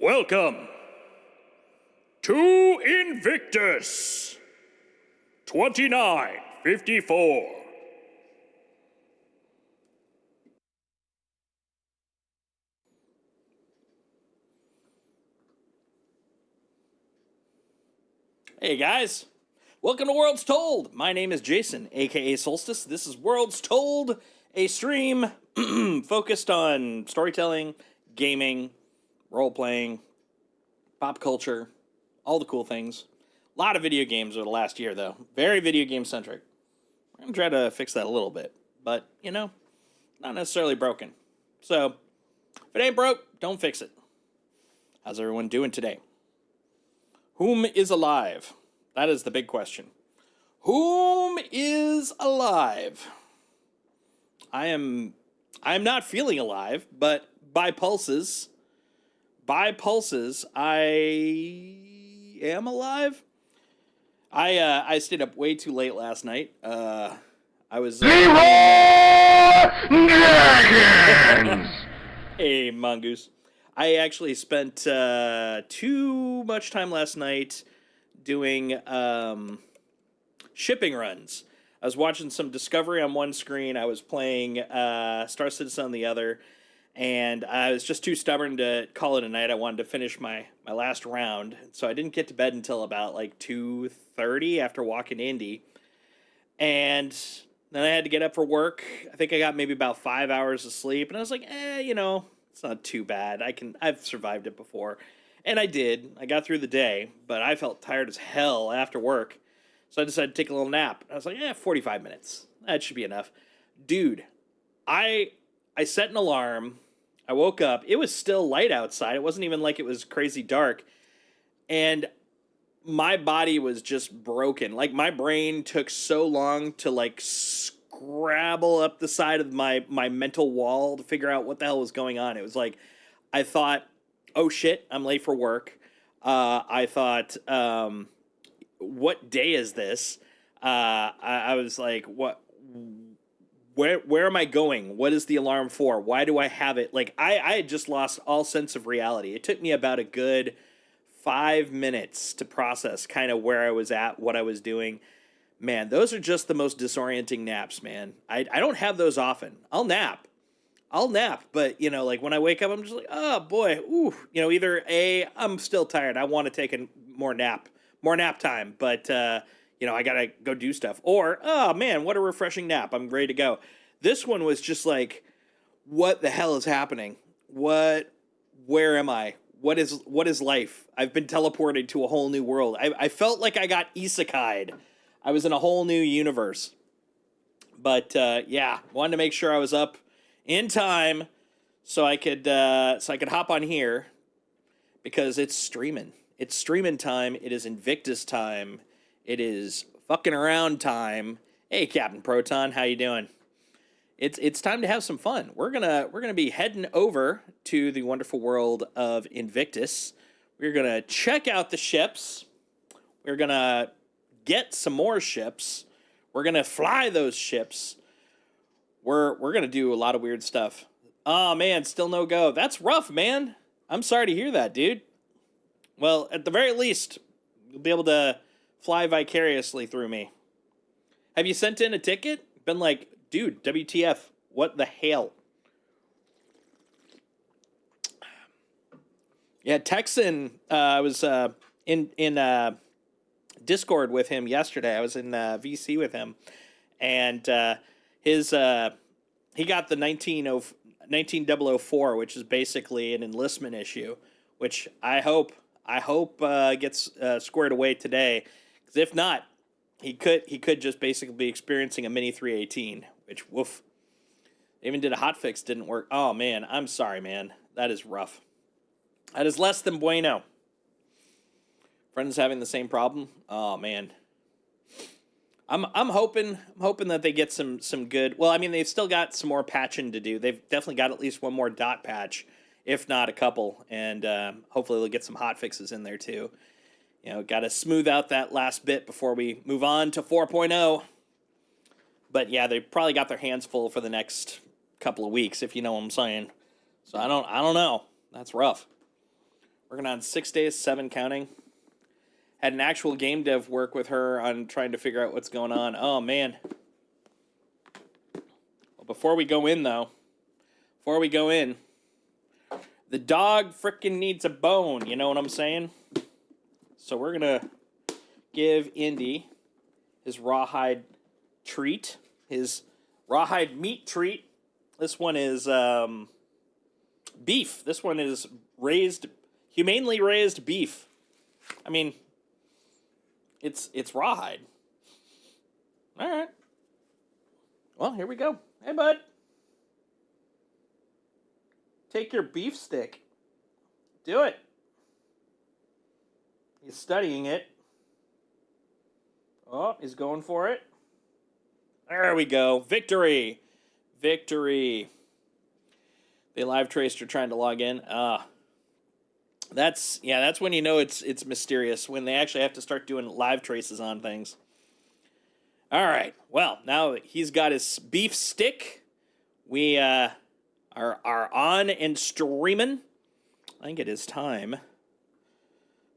Welcome to Invictus 2954. Hey guys, welcome to Worlds Told. My name is Jason, aka Solstice. This is Worlds Told, a stream focused on storytelling, gaming, role-playing, pop culture, all the cool things. A lot of video games over the last year, though. Very video game-centric. I'm going to try to fix that a little bit. But, you know, not necessarily broken. So, if it ain't broke, don't fix it. How's everyone doing today? Whom is alive? That is the big question. Whom is alive? I'm not feeling alive, but by pulses, I am alive. I stayed up way too late last night. I was Dragons. Hey, Mongoose. I actually spent too much time last night doing shipping runs. I was watching some Discovery on one screen. I was playing Star Citizen on the other. And I was just too stubborn to call it a night. I wanted to finish my last round. So I didn't get to bed until about like 2:30 after walking Indy. And then I had to get up for work. I think I got maybe about 5 hours of sleep. And I was like, it's not too bad. I've survived it before. And I did. I got through the day. But I felt tired as hell after work. So I decided to take a little nap. I was like, 45 minutes. That should be enough. Dude, I set an alarm. I woke up. It was still light outside. It wasn't even like it was crazy dark. And my body was just broken. Like, my brain took so long to, like, scrabble up the side of my mental wall to figure out what the hell was going on. It was like, I thought, oh shit, I'm late for work. I thought, what day is this? I was like, what? Where am I going? What is the alarm for? Why do I have it? Like, I had just lost all sense of reality. It took me about a good 5 minutes to process kind of where I was at, what I was doing. Man, those are just the most disorienting naps, man. I don't have those often. I'll nap, but, like, when I wake up, I'm just like, oh, boy, ooh. Either A, I'm still tired. I want to take more nap time, but, I got to go do stuff. Or, oh, man, what a refreshing nap. I'm ready to go. This one was just like, what the hell is happening? Where am I? What is life? I've been teleported to a whole new world. I felt like I got isekai'd. I was in a whole new universe. But, wanted to make sure I was up in time so I could hop on here because it's streaming. It's streaming time. It is Invictus time. It is fucking around time. Hey, Captain Proton, how you doing? It's time to have some fun. We're gonna be heading over to the wonderful world of Invictus. We're gonna check out the ships. We're gonna get some more ships. We're gonna fly those ships. We're gonna do a lot of weird stuff. Oh man, still no go. That's rough, man. I'm sorry to hear that, dude. Well, at the very least, you'll be able to fly vicariously through me. Have you sent in a ticket? Been like, dude, WTF? What the hell? Yeah, Texan. I was in Discord with him yesterday. I was in VC with him, and he got the 19004, which is basically an enlistment issue, which I hope gets squared away today. Because if not, he could just basically be experiencing a mini 318, which woof. They even did a hotfix, didn't work. Oh man, I'm sorry, man. That is rough. That is less than bueno. Friends having the same problem. Oh man. I'm hoping that they get some good. Well, I mean, they've still got some more patching to do. They've definitely got at least one more dot patch, if not a couple, and hopefully they'll get some hot fixes in there too. Got to smooth out that last bit before we move on to 4.0. But yeah, they probably got their hands full for the next couple of weeks, if you know what I'm saying. So I don't know. That's rough. Working on 6 days, 7 counting. Had an actual game dev work with her on trying to figure out what's going on. Oh, man. Well, before we go in, the dog frickin' needs a bone. You know what I'm saying? So we're going to give Indy his rawhide treat, his rawhide meat treat. This one is beef. This one is humanely raised beef. I mean, it's rawhide. All right. Well, here we go. Hey, bud. Take your beef stick. Do it. He's studying it. Oh, he's going for it. There we go. Victory. Victory. They live traced or trying to log in. That's when you know it's mysterious, when they actually have to start doing live traces on things. All right. Well, now that he's got his beef stick, we are on and streaming. I think it is time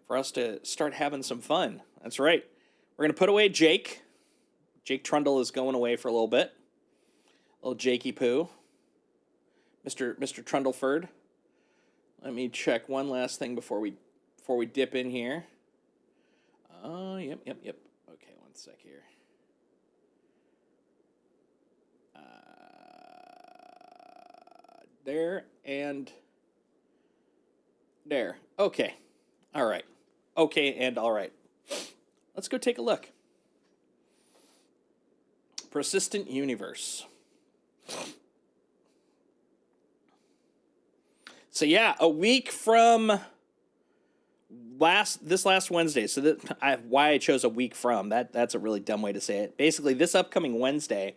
for us to start having some fun. That's right. We're going to put away Jake. Jake Trundle is going away for a little bit. A little Jakey Poo. Mr. Trundleford. Let me check one last thing before we dip in here. Yep. Okay, one sec here. There and there. Okay. All right. Okay and all right. Let's go take a look. Persistent Universe. So yeah, a week from this last Wednesday. So why I chose a week from that's a really dumb way to say it. Basically, this upcoming Wednesday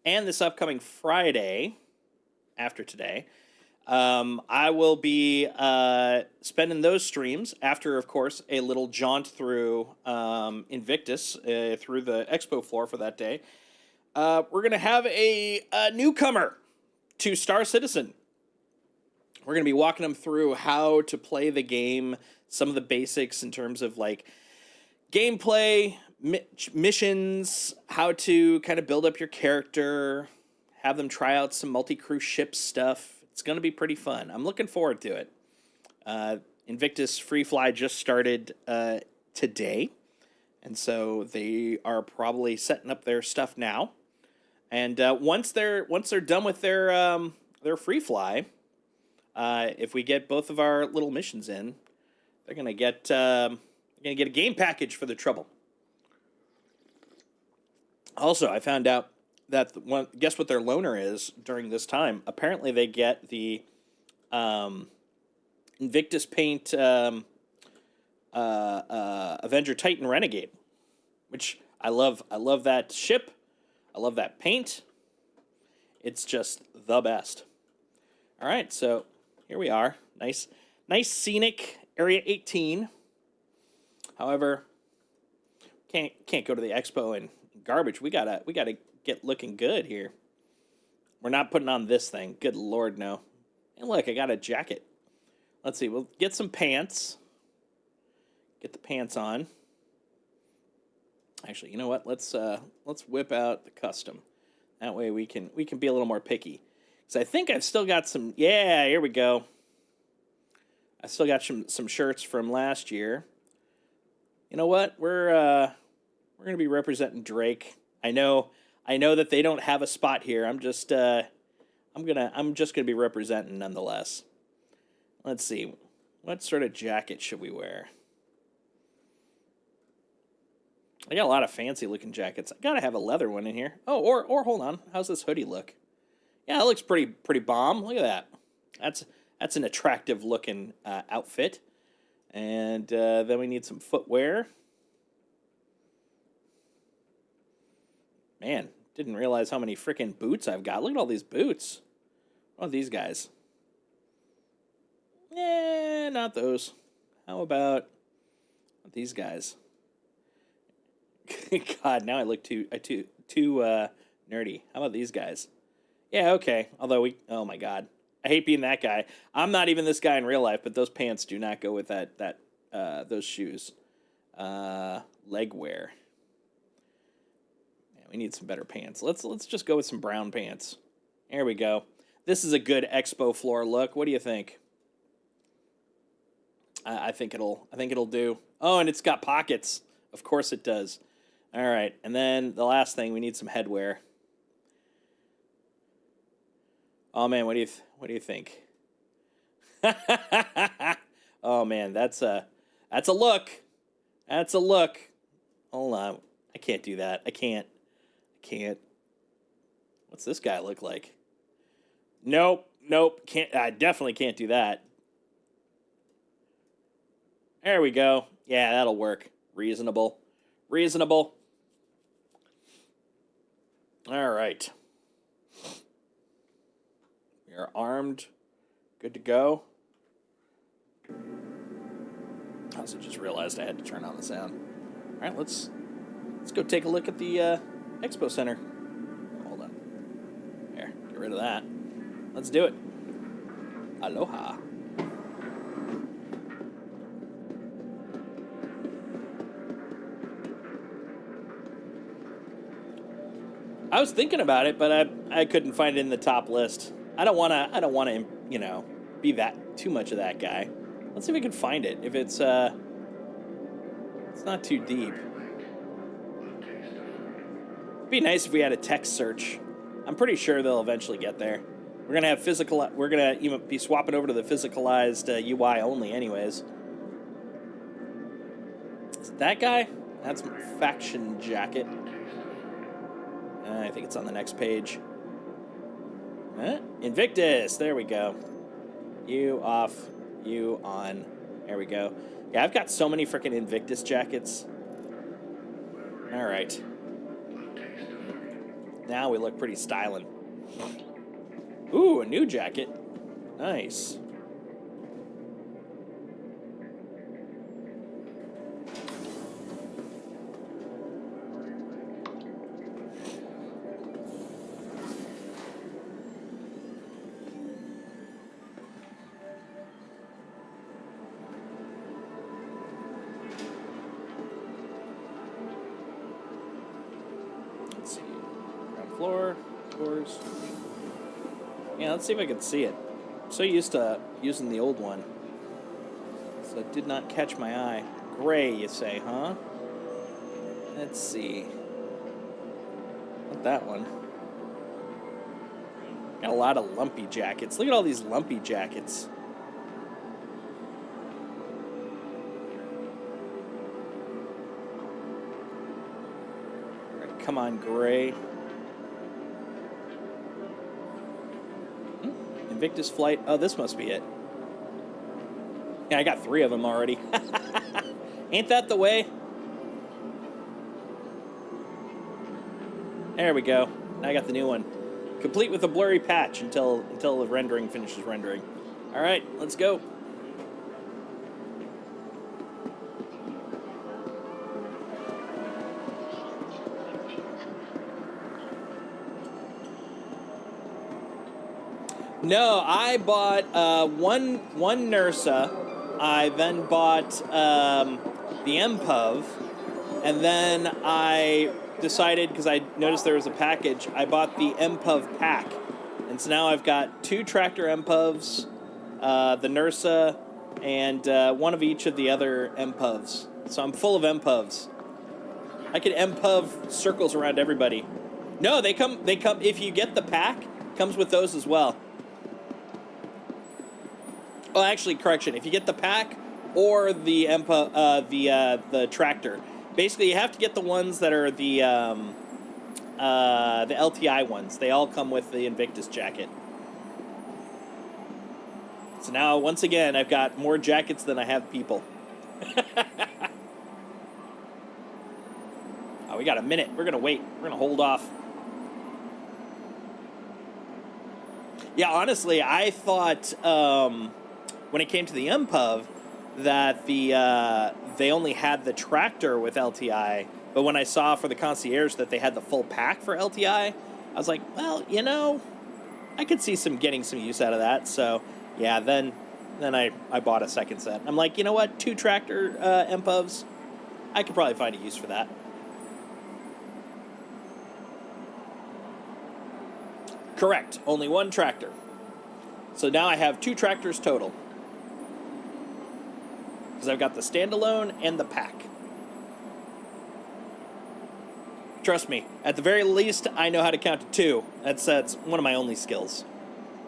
and this upcoming Friday after today, I will be spending those streams after, of course, a little jaunt through Invictus through the expo floor for that day. We're gonna have a newcomer to Star Citizen. We're going to be walking them through how to play the game, some of the basics in terms of like gameplay, missions, how to kind of build up your character, have them try out some multi-crew ship stuff. It's going to be pretty fun. I'm looking forward to it. Invictus Free Fly just started today, and so they are probably setting up their stuff now. And once they're done with their Free Fly, if we get both of our little missions in, they're gonna get a game package for the trouble. Also, I found out that guess what their loaner is during this time. Apparently, they get the Invictus Paint Avenger Titan Renegade, which I love. I love that ship. I love that paint. It's just the best. All right, so here we are. Nice scenic Area 18. However, can't go to the expo in garbage. We gotta get looking good here. We're not putting on this thing. Good Lord, no. And look, I got a jacket. Let's see. We'll get some pants. Get the pants on. Actually, you know what? Let's whip out the custom. That way we can be a little more picky. So I think I've still got some. Yeah, here we go. I still got some shirts from last year. You know what? We're gonna be representing Drake. I know that they don't have a spot here. I'm just gonna be representing nonetheless. Let's see. What sort of jacket should we wear? I got a lot of fancy looking jackets. I gotta have a leather one in here. Oh, or hold on. How's this hoodie look? Yeah, it looks pretty bomb. Look at that. That's an attractive looking outfit. And then we need some footwear. Man, didn't realize how many freaking boots I've got. Look at all these boots. What are these guys? Eh, not those. How about these guys? God, now I look too nerdy. How about these guys? Yeah, okay. Although oh my God. I hate being that guy. I'm not even this guy in real life, but those pants do not go with those shoes. Leg wear. Man, we need some better pants. Let's just go with some brown pants. There we go. This is a good expo floor look. What do you think? I think it'll do. Oh, and it's got pockets. Of course it does. All right, and then the last thing, we need some headwear. Oh man, what do you think? Oh man, that's a look. That's a look. Hold on, I can't do that. I can't. What's this guy look like? Nope. Can't. I definitely can't do that. There we go. Yeah, that'll work. Reasonable. All right. We are armed. Good to go. I also just realized I had to turn on the sound. All right, let's go take a look at the Expo Center. Hold on. There, get rid of that. Let's do it. Aloha. I was thinking about it, but I couldn't find it in the top list. I don't want to, be that too much of that guy. Let's see if we can find it. If it's not too deep. It'd be nice if we had a text search. I'm pretty sure they'll eventually get there. We're gonna have we're gonna even be swapping over to the physicalized UI only, anyways. Is it that guy? That's faction jacket. I think it's on the next page. Invictus. There we go. You off. You on. There we go. Yeah, I've got so many freaking Invictus jackets. All right. Now we look pretty styling. Ooh, a new jacket. Nice. Let's see. Ground floor, doors. Yeah, let's see if I can see it. I'm so used to using the old one. So it did not catch my eye. Gray, you say, huh? Let's see. Not that one. Got a lot of lumpy jackets. Look at all these lumpy jackets. All right, come on, gray. Invictus flight. Oh, this must be it. Yeah, I got 3 of them already. Ain't that the way? There we go. Now I got the new one. Complete with a blurry patch until the rendering finishes rendering. All right, let's go. No, I bought one Nursa. I then bought the MPUV, and then I decided, because I noticed there was a package, I bought the MPUV pack. And so now I've got 2 tractor MPUVs, the Nursa, and one of each of the other MPUVs. So I'm full of MPUVs. I could MPUV circles around everybody. No, they come, if you get the pack, comes with those as well. Oh, actually, correction. If you get the pack or the the tractor, basically you have to get the ones that are the LTI ones. They all come with the Invictus jacket. So now, once again, I've got more jackets than I have people. Oh, we got a minute. We're gonna wait. We're gonna hold off. Yeah, honestly, I thought. When it came to the MPUV, that they only had the tractor with LTI, but when I saw for the concierge that they had the full pack for LTI, I was like, well, I could see getting some use out of that. So yeah, then I bought a second set. I'm like, you know what? 2 tractor MPUVs, I could probably find a use for that. Correct. Only 1 tractor. So now I have 2 tractors total. Because I've got the standalone and the pack. Trust me, at the very least, I know how to count to 2. That's one of my only skills.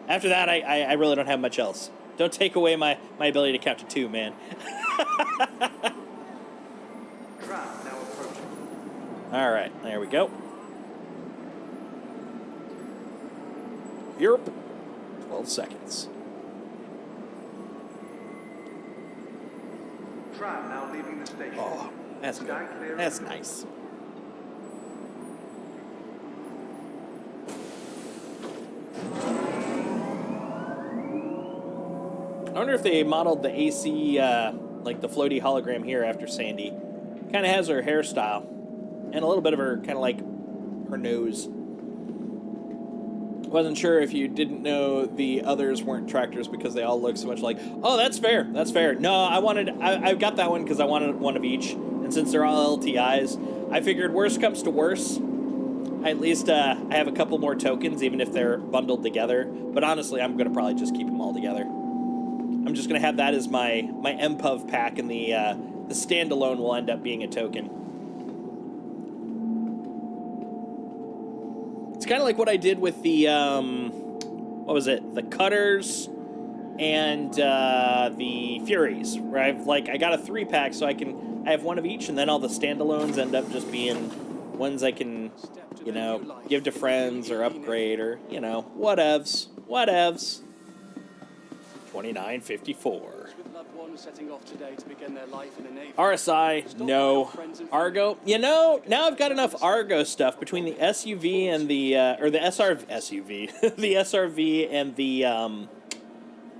After that, I really don't have much else. Don't take away my ability to count to 2, man. All right, there we go. Europe, 12 seconds. Tram now leaving the station. Oh, that's good. That's nice. I wonder if they modeled the AC, like the floaty hologram here after Sandy. Kind of has her hairstyle. And a little bit of her, kind of like her nose. Wasn't sure if you didn't know the others weren't tractors because they all look so much like, oh, that's fair, that's fair. No, I got that one because I wanted one of each. And since they're all LTIs, I figured worst comes to worst. At least I have a couple more tokens, even if they're bundled together. But honestly, I'm going to probably just keep them all together. I'm just going to have that as my MPUV pack, and the standalone will end up being a token. It's kind of like what I did with the, what was it? The Cutters and the Furies, where I got a 3-pack, so I have one of each, and then all the standalones end up just being ones I can, you know, give to friends or upgrade or, you know, whatevs. 2954. RSI, no. Argo, you know, now I've got enough Argo stuff between the SUV and the or the SUV, the SRV and the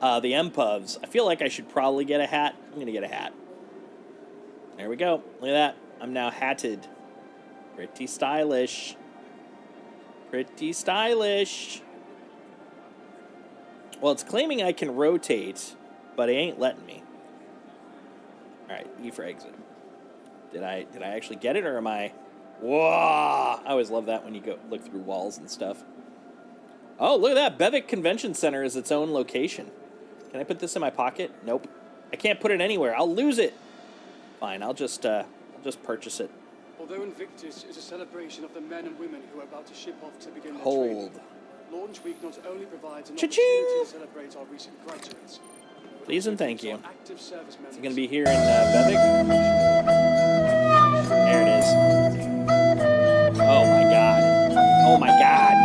MPUVs. I feel like I should probably get a hat. I'm gonna get a hat. There we go. Look at that. I'm now hatted. Pretty stylish. Pretty stylish. Well, it's claiming I can rotate, but it ain't letting me. All right, E for exit. Did I actually get it, or am I? Whoa! I always love that when you go look through walls and stuff. Oh, look at that! Bevic Convention Center is its own location. Can I put this in my pocket? Nope. I can't put it anywhere. I'll lose it. Fine. I'll just purchase it. Although Invictus is a celebration of the men and women who are about to ship off to begin their Hold. training, Launch Week not only provides an Cha-ching! opportunity to celebrate our recent graduates. Please and thank you. Active service members. Is it going to be here in Bevic? There it is. Oh my god. Oh my god.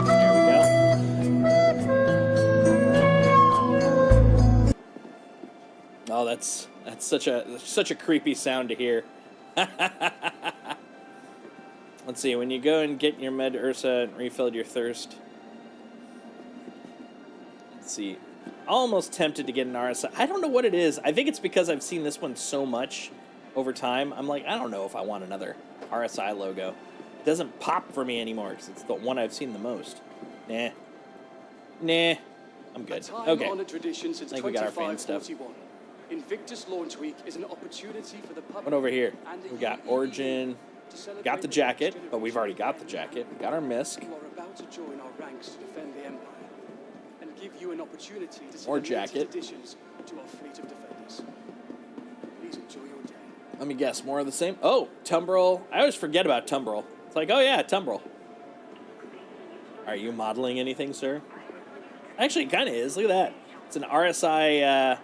There we go. Oh, that's such a creepy sound to hear. Let's see, when you go and get your Med Ursa and refilled your thirst. Let's see. Almost tempted to get an RSI. I don't know what it is. I think it's because I've seen this one so much over time. I'm like, I don't know if I want another RSI logo. It doesn't pop for me anymore because it's the one I've seen the most. Nah. I'm good. Okay. I think we got our fan stuff. Invictus Launch Week is an opportunity for the public. What over here? We got Origin. Got the jacket, but we've already got the jacket. We got our MISC. You are about to join our ranks to defend the Empire and give you an opportunity to see or the jacket. latest additions to our fleet of defenders. Please enjoy your day. Let me guess, more of the same. Oh, Tumbrel. I always forget about Tumbrel. It's like, oh yeah, Tumbrel. Are you modeling anything, sir? Actually, it kind of is. Look at that. It's an RSI,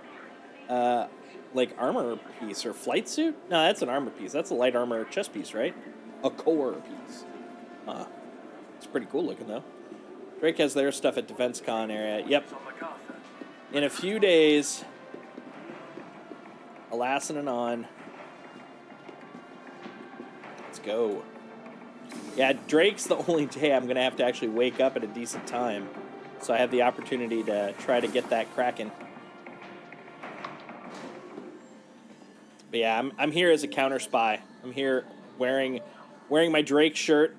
like armor piece or flight suit? No, that's an armor piece. That's a light armor chest piece, right? A core piece. It's pretty cool looking though. Drake has their stuff at Defense Con area. Yep. In a few days. Alas and anon. Let's go. Yeah, Drake's the only day I'm going to have to actually wake up at a decent time. So I have the opportunity to try to get that cracking. But yeah, I'm here as a counter spy. I'm here wearing Wearing my Drake shirt.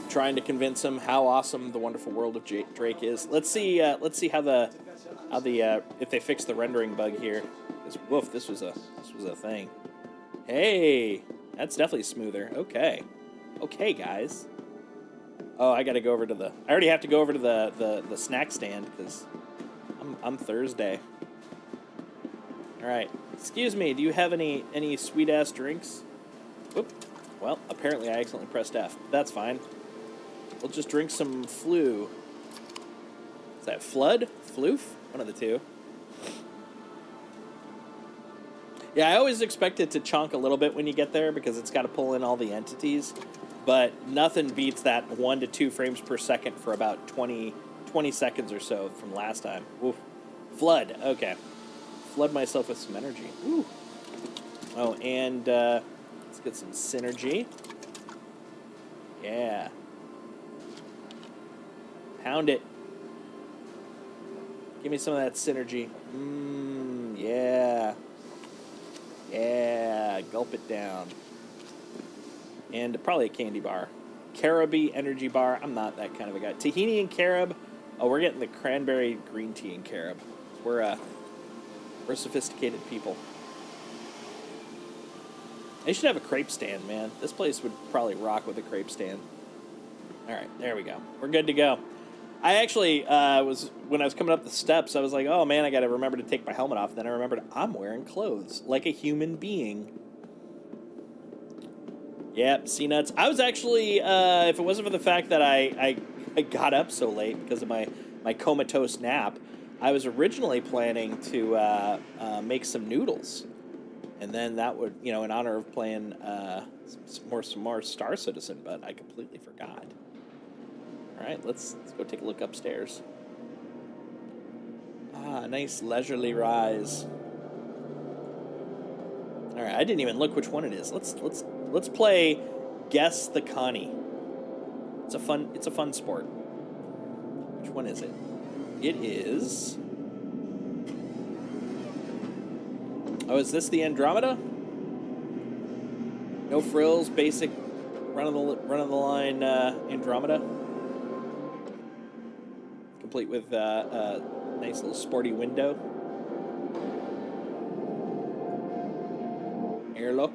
Trying to convince him how awesome the wonderful world of Drake is. Let's see how the if they fix the rendering bug here. Because woof, this was a thing. Hey, that's definitely smoother. Okay, guys. Oh, I got to go over to I already have to go over to the snack stand because I'm Thursday. All right. Excuse me. Do you have any sweet ass drinks? Whoop. Well, apparently I accidentally pressed F. That's fine. We'll just drink some flu. Is that flood? Floof? One of the two. Yeah, I always expect it to chonk a little bit when you get there because it's got to pull in all the entities. But nothing beats that 1 to 2 frames per second for about 20 seconds or so from last time. Oof. Flood. Okay. Flood myself with some energy. Ooh. Oh, and let's get some synergy. Yeah. Pound it. Give me some of that synergy. Yeah. Yeah. Gulp it down. And probably a candy bar. Caribe energy bar. I'm not that kind of a guy. Tahini and carob. Oh, we're getting the cranberry green tea and carob. We're sophisticated people. They should have a crepe stand, man. This place would probably rock with a crepe stand. All right, there we go. We're good to go. I actually when I was coming up the steps, I was like, oh man, I got to remember to take my helmet off. Then I remembered I'm wearing clothes like a human being. Yep, C-nuts. I was actually, if it wasn't for the fact that I got up so late because of my comatose nap, I was originally planning to make some noodles. And then that would, in honor of playing some more Star Citizen, but I completely forgot. All right, let's go take a look upstairs. Ah, nice leisurely rise. All right, I didn't even look which one it is. Let's play Guess the Connie. It's a fun sport. Which one is it? It is. Oh, is this the Andromeda? No frills, basic run of the line Andromeda. Complete with a nice little sporty window. Airlock.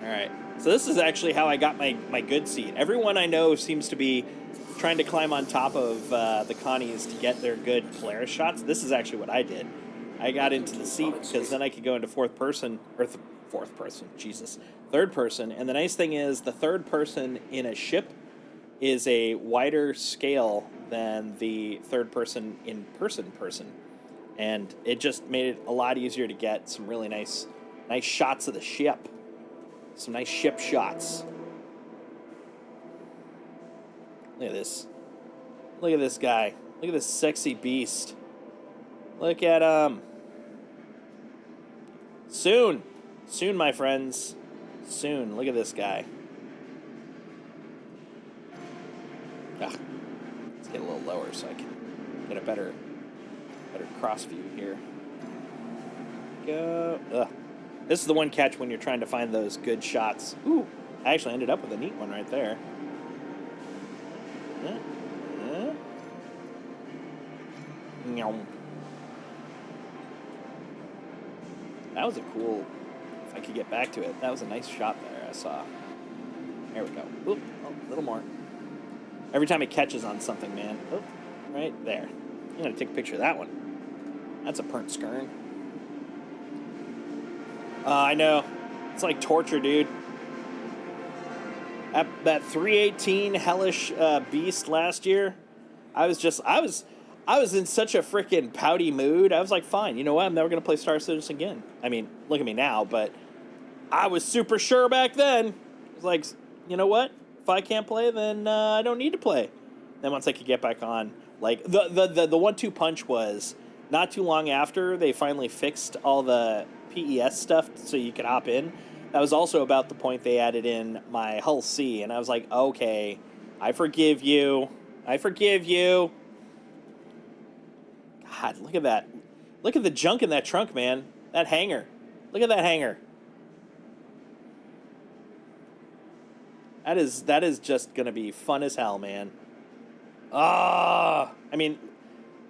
All right. So this is actually how I got my good seat. Everyone I know seems to be trying to climb on top of the Connies to get their good Polaris shots. This is actually what I did. I got into the seat because then I could go into third person. And the nice thing is the third person in a ship is a wider scale than the third person in person. And it just made it a lot easier to get some really nice shots of the ship. Some nice ship shots. Look at this. Look at this guy. Look at this sexy beast. Look at him. Soon, my friends. Soon. Look at this guy. Let's get a little lower so I can get a better cross view here. Go. Ugh. This is the one catch when you're trying to find those good shots. Ooh, I actually ended up with a neat one right there. That was a cool, if I could get back to it, that was a nice shot there I saw. There we go. Oop, a little more. Every time it catches on something, man. Oop, right there. I'm going to take a picture of that one. That's a burnt skern. I know. It's like torture, dude. That 318 hellish beast last year, I was in such a freaking pouty mood. I was like, fine, you know what? I'm never going to play Star Citizen again. I mean, look at me now, but I was super sure back then. It was like, you know what? If I can't play, then I don't need to play. Then once I could get back on, like, the 1-2 punch was not too long after they finally fixed all the PES stuff so you could hop in. That was also about the point they added in my Hull C, and I was like, okay, I forgive you. God, look at that. Look at the junk in that trunk, man. That hanger. Look at that hanger. That is just gonna be fun as hell, man. Ah, I mean,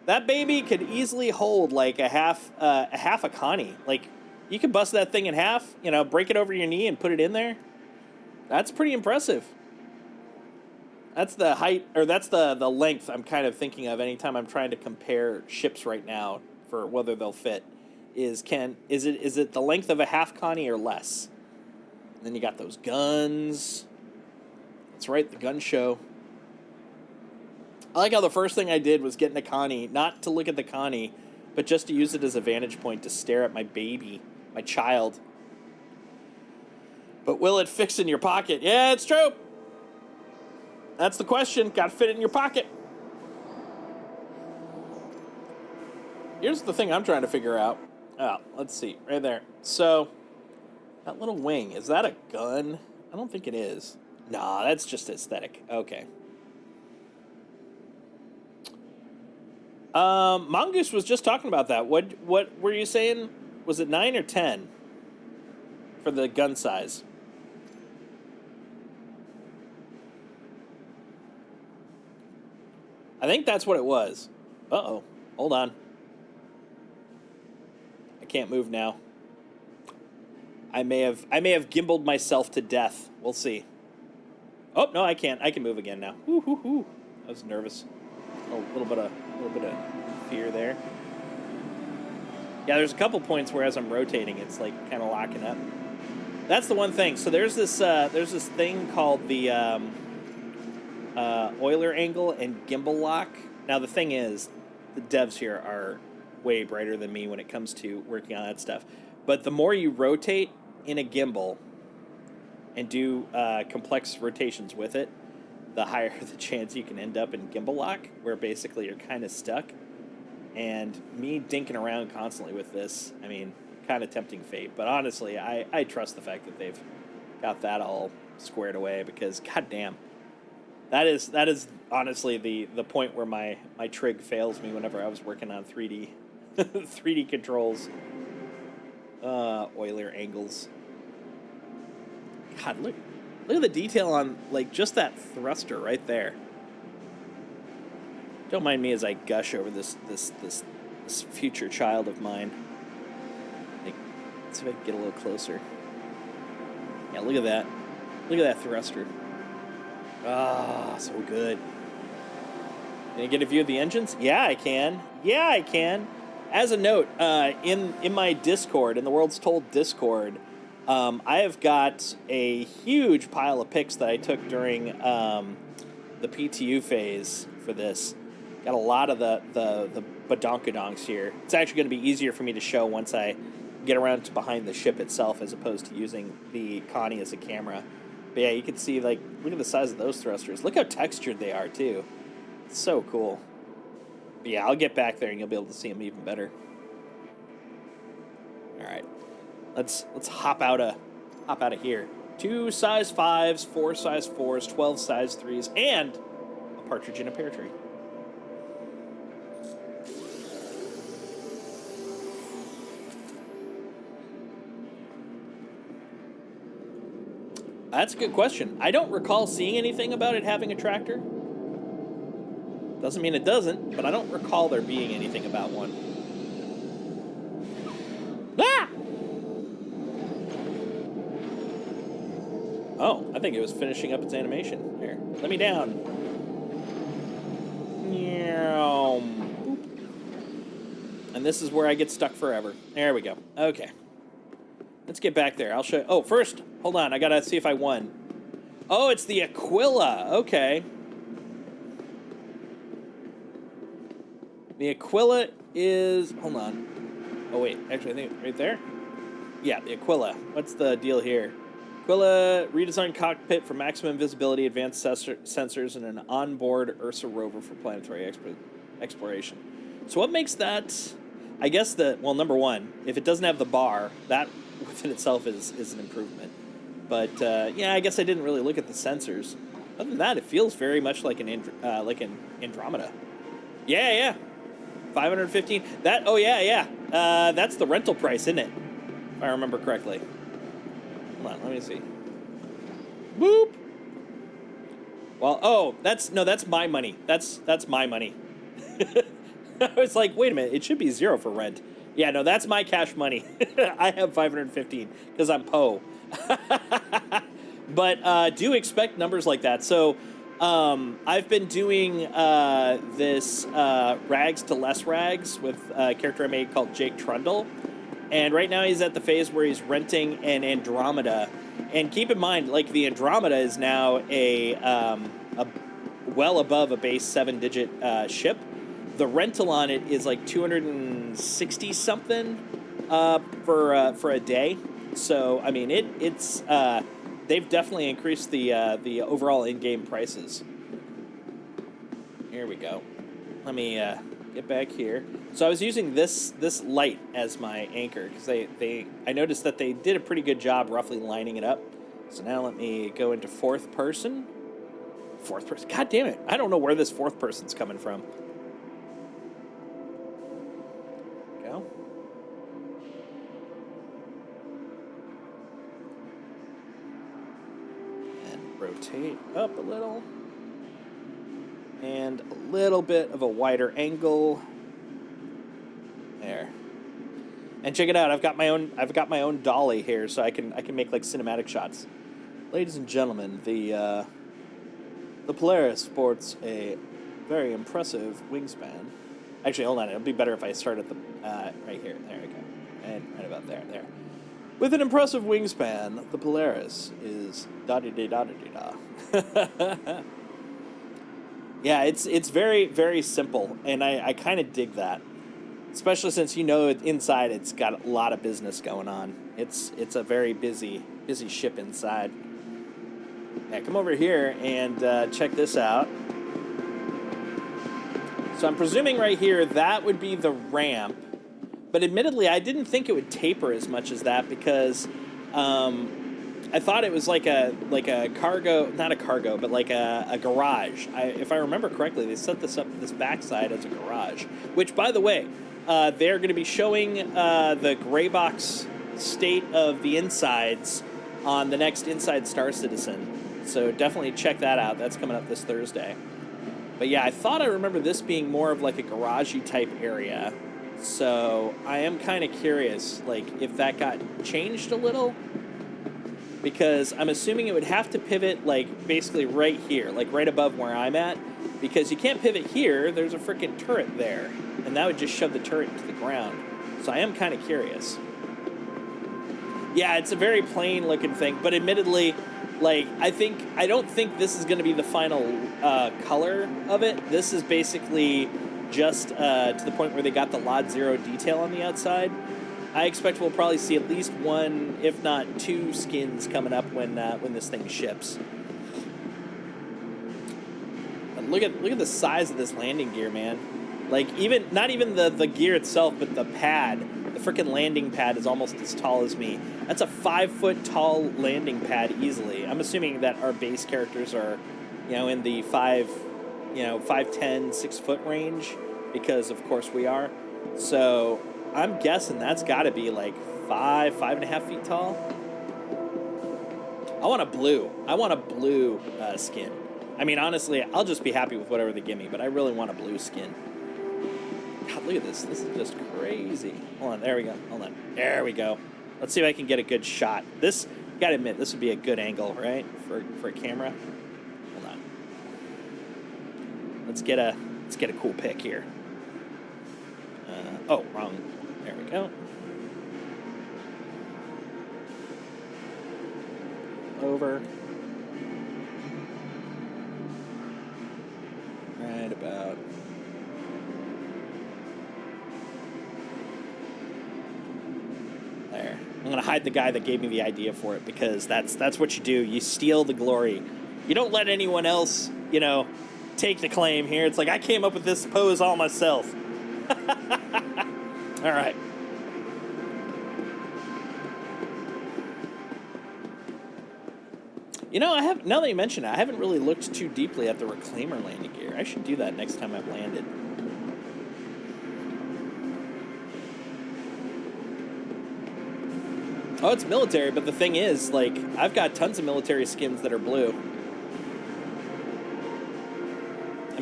that baby could easily hold like a half a Connie. Like, you could bust that thing in half, you know, break it over your knee and put it in there. That's pretty impressive. That's the height, or that's the length I'm kind of thinking of anytime I'm trying to compare ships right now for whether they'll fit. Is it the length of a half Connie or less? And then you got those guns. That's right, the gun show. I like how the first thing I did was get in a Connie, not to look at the Connie, but just to use it as a vantage point to stare at my baby, my child. But will it fix in your pocket? Yeah, it's true. That's the question. Got to fit it in your pocket. Here's the thing I'm trying to figure out. Oh, let's see. Right there. So, that little wing, is that a gun? I don't think it is. Nah, that's just aesthetic. Okay. Mongoose was just talking about that. What were you saying? Was it 9 or 10 for the gun size? I think that's what it was. Uh-oh. Hold on. I can't move now. I may have gimbaled myself to death. We'll see. Oh, no, I can't. I can move again now. Woo hoo hoo. I was nervous. A little bit of fear there. Yeah, there's a couple points where as I'm rotating, it's like kind of locking up. That's the one thing. So there's this thing called the Euler angle and gimbal lock. Now the thing is, the devs here are way brighter than me when it comes to working on that stuff. But the more you rotate in a gimbal and do complex rotations with it, the higher the chance you can end up in gimbal lock, where basically you're kind of stuck. And me dinking around constantly with this, I mean, kind of tempting fate. But honestly, I trust the fact that they've got that all squared away, because goddamn, that is honestly the point where my trig fails me whenever I was working on 3D 3D controls. Euler angles. God, look at the detail on like just that thruster right there. Don't mind me as I gush over this future child of mine. Like, let's see if I can get a little closer. Yeah, look at that. Look at that thruster. Ah, so good. Can I get a view of the engines? Yeah, I can. Yeah, I can. As a note, in my Discord, in the World's Told Discord, I have got a huge pile of pics that I took during the PTU phase for this. Got a lot of the badonkadonks here. It's actually going to be easier for me to show once I get around to behind the ship itself, as opposed to using the Connie as a camera. But yeah, you can see, like, look at the size of those thrusters. Look how textured they are, too. It's so cool. But yeah, I'll get back there and you'll be able to see them even better. All right, let's hop out of here. 2 size 5s, 4 size 4s, 12 size 3s, and a partridge in a pear tree. That's a good question. I don't recall seeing anything about it having a tractor. Doesn't mean it doesn't, but I don't recall there being anything about one. Ah! Oh, I think it was finishing up its animation. Here, let me down. And this is where I get stuck forever. There we go. Okay. Let's get back there. I'll show. Oh, first, hold on. I gotta see if I won. Oh, it's the Aquila. Okay. The Aquila is. Hold on. Oh wait, actually, I think right there. Yeah, the Aquila. What's the deal here? Aquila redesigned cockpit for maximum visibility, advanced sensors, and an onboard Ursa rover for planetary exploration. So what makes that? I guess well, number one, if it doesn't have the bar, that within itself is an improvement. But yeah, I guess I didn't really look at the sensors. Other than that, it feels very much like an Andromeda. Yeah. 515. That. Oh yeah. That's the rental price, isn't it? If I remember correctly. Hold on, let me see. Boop. Well, oh, that's my money. That's my money. I was like, wait a minute, it should be 0 for rent. Yeah, no, that's my cash money. I have 515 because I'm Poe. But do expect numbers like that. So I've been doing this rags to less rags with a character I made called Jake Trundle. And right now he's at the phase where he's renting an Andromeda. And keep in mind, like, the Andromeda is now a well above a base 7-digit ship. The rental on it is like 260 something for a day. So I mean, it's they've definitely increased the overall in-game prices. Here we go. Let me get back here. So I was using this light as my anchor because I noticed that they did a pretty good job roughly lining it up. So now let me go into fourth person. Fourth person. God damn it! I don't know where this fourth person's coming from. Go. And rotate up a little. And a little bit of a wider angle. There. And check it out. I've got my own dolly here, so I can make like cinematic shots. Ladies and gentlemen, the Polaris sports a very impressive wingspan. Actually, hold on. It'll be better if I start at the right here. There we go. And right about there. There. With an impressive wingspan, the Polaris is da-da-da-da-da-da. Yeah, it's very, very simple, and I kind of dig that. Especially since, you know, inside it's got a lot of business going on. It's a very busy ship inside. Yeah, come over here and check this out. So I'm presuming right here that would be the ramp, but admittedly I didn't think it would taper as much as that because I thought it was like a cargo, not a cargo, but like a garage. If I remember correctly, they set this backside as a garage, which, by the way, they're going to be showing the gray box state of the insides on the next Inside Star Citizen. So definitely check that out. That's coming up this Thursday. But yeah, I thought I remember this being more of like a garagey type area. So I am kind of curious, like, if that got changed a little. Because I'm assuming it would have to pivot, like, basically right here, like right above where I'm at. Because you can't pivot here, there's a freaking turret there. And that would just shove the turret into the ground. So I am kind of curious. Yeah, it's a very plain looking thing, but admittedly, like, I don't think this is going to be the final color of it. This is basically just to the point where they got the Lot Zero detail on the outside. I expect we'll probably see at least one, if not two, skins coming up when this thing ships. And look at the size of this landing gear, man. Like, not even the gear itself, but the pad. The freaking landing pad is almost as tall as me. That's a 5-foot tall landing pad easily. I'm assuming that our base characters are, you know, in the 5'10", 6-foot range, because of course we are. So I'm guessing that's got to be like 5.5 feet tall. I want a blue skin. I mean, honestly, I'll just be happy with whatever they give me, but I really want a blue skin. God, look at this. This is just crazy. Hold on. There we go. Hold on. There we go. Let's see if I can get a good shot. This, gotta admit, this would be a good angle, right? For a camera. Hold on. Let's get a cool pic here. Oh, wrong. There we go. Over. Right about. There. I'm gonna hide the guy that gave me the idea for it, because that's what you do. You steal the glory. You don't let anyone else, you know, take the claim here. It's like, I came up with this pose all myself. All right. You know, now that you mention it, I haven't really looked too deeply at the Reclaimer landing gear. I should do that next time I've landed. Oh, it's military, but the thing is, like, I've got tons of military skins that are blue.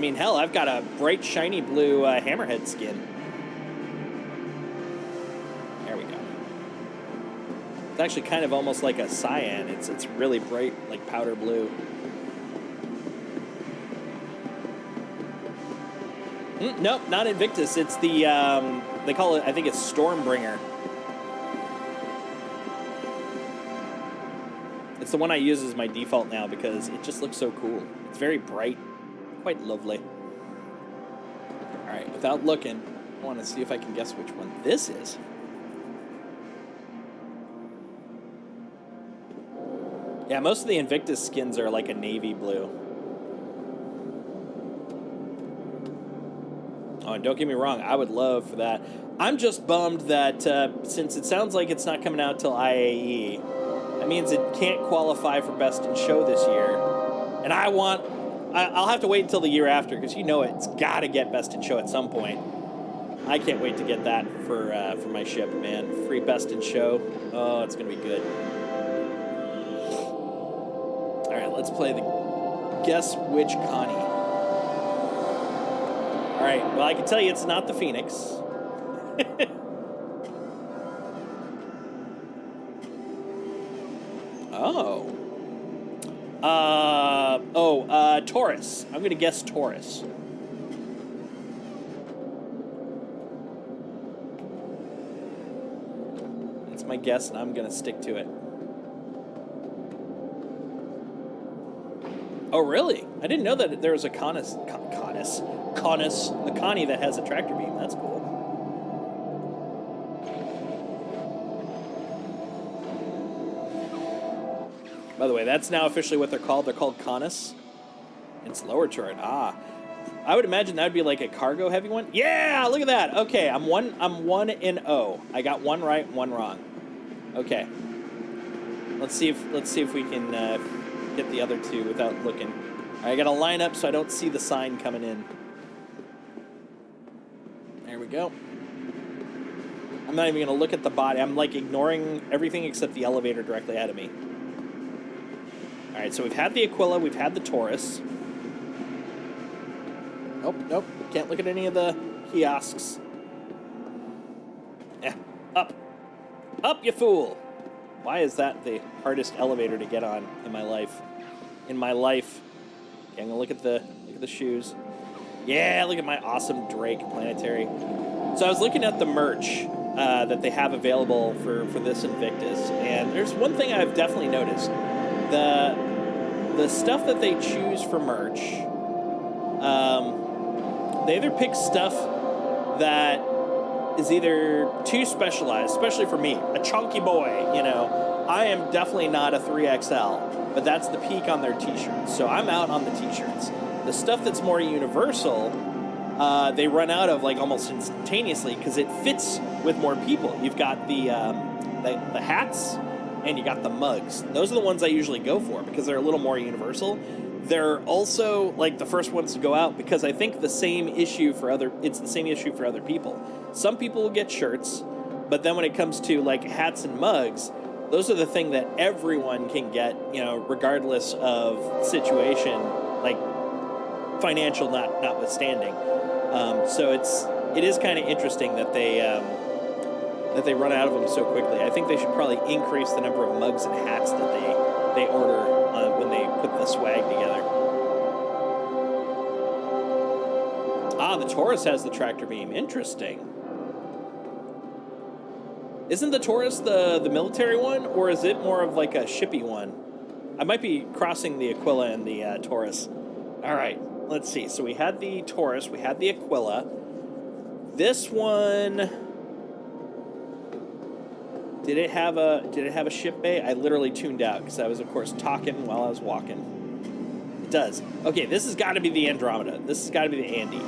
mean, hell, I've got a bright, shiny blue hammerhead skin. There we go. It's actually kind of almost like a cyan. It's really bright, like powder blue. Nope, not Invictus. It's the, they call it, I think it's Stormbringer. It's the one I use as my default now because it just looks so cool. It's very bright, quite lovely. All right, without looking, I want to see if I can guess which one this is. Yeah, most of the Invictus skins are like a navy blue. Oh, and don't get me wrong, I would love for that. I'm just bummed that since it sounds like it's not coming out till IAE, that means it can't qualify for Best in Show this year. And I'll have to wait until the year after, because you know it's got to get Best in Show at some point. I can't wait to get that for my ship, man. Free Best in Show. Oh, it's going to be good. All right, let's play the Guess Which Connie. All right, well, I can tell you it's not the Phoenix. Taurus. I'm going to guess Taurus. That's my guess, and I'm going to stick to it. Oh, really? I didn't know that there was a a Connie that has a tractor beam. That's cool. By the way, that's now officially what they're called. They're called Conus. It's lower turret. Ah. I would imagine that would be like a cargo heavy one. Yeah, look at that. Okay, I'm 1-0. I got one right, one wrong. Okay. Let's see if we can get the other two without looking. All right, I got to line up so I don't see the sign coming in. There we go. I'm not even going to look at the body. I'm like ignoring everything except the elevator directly ahead of me. All right, so we've had the Aquila, we've had the Taurus. Nope, can't look at any of the kiosks. Yeah, up, you fool. Why is that the hardest elevator to get on in my life? Okay, I'm gonna look at the shoes. Yeah, look at my awesome Drake planetary. So I was looking at the merch that they have available for this Invictus, and there's one thing I've definitely noticed. The stuff that they choose for merch, they either pick stuff that is either too specialized, especially for me, a chunky boy, you know. I am definitely not a 3XL, but that's the peak on their t-shirts, so I'm out on the t-shirts. The stuff that's more universal, they run out of like almost instantaneously because it fits with more people. You've got the hats, and you got the mugs. Those are the ones I usually go for because they're a little more universal. They're also like the first ones to go out because I think it's the same issue for other people. Some people will get shirts, but then when it comes to like hats and mugs, those are the thing that everyone can get, you know, regardless of situation, like financial notwithstanding. So it is kind of interesting that they run out of them so quickly. I think they should probably increase the number of mugs and hats that they order when they put the swag together. Ah, the Taurus has the tractor beam. Interesting. Isn't the Taurus the military one, or is it more of like a shippy one? I might be crossing the Aquila and the Taurus. All right, let's see. So we had the Taurus, we had the Aquila. This one, did it have a ship bay? I literally tuned out because I was, of course, talking while I was walking. It does. Okay, this has got to be the Andromeda. This has got to be the Andy.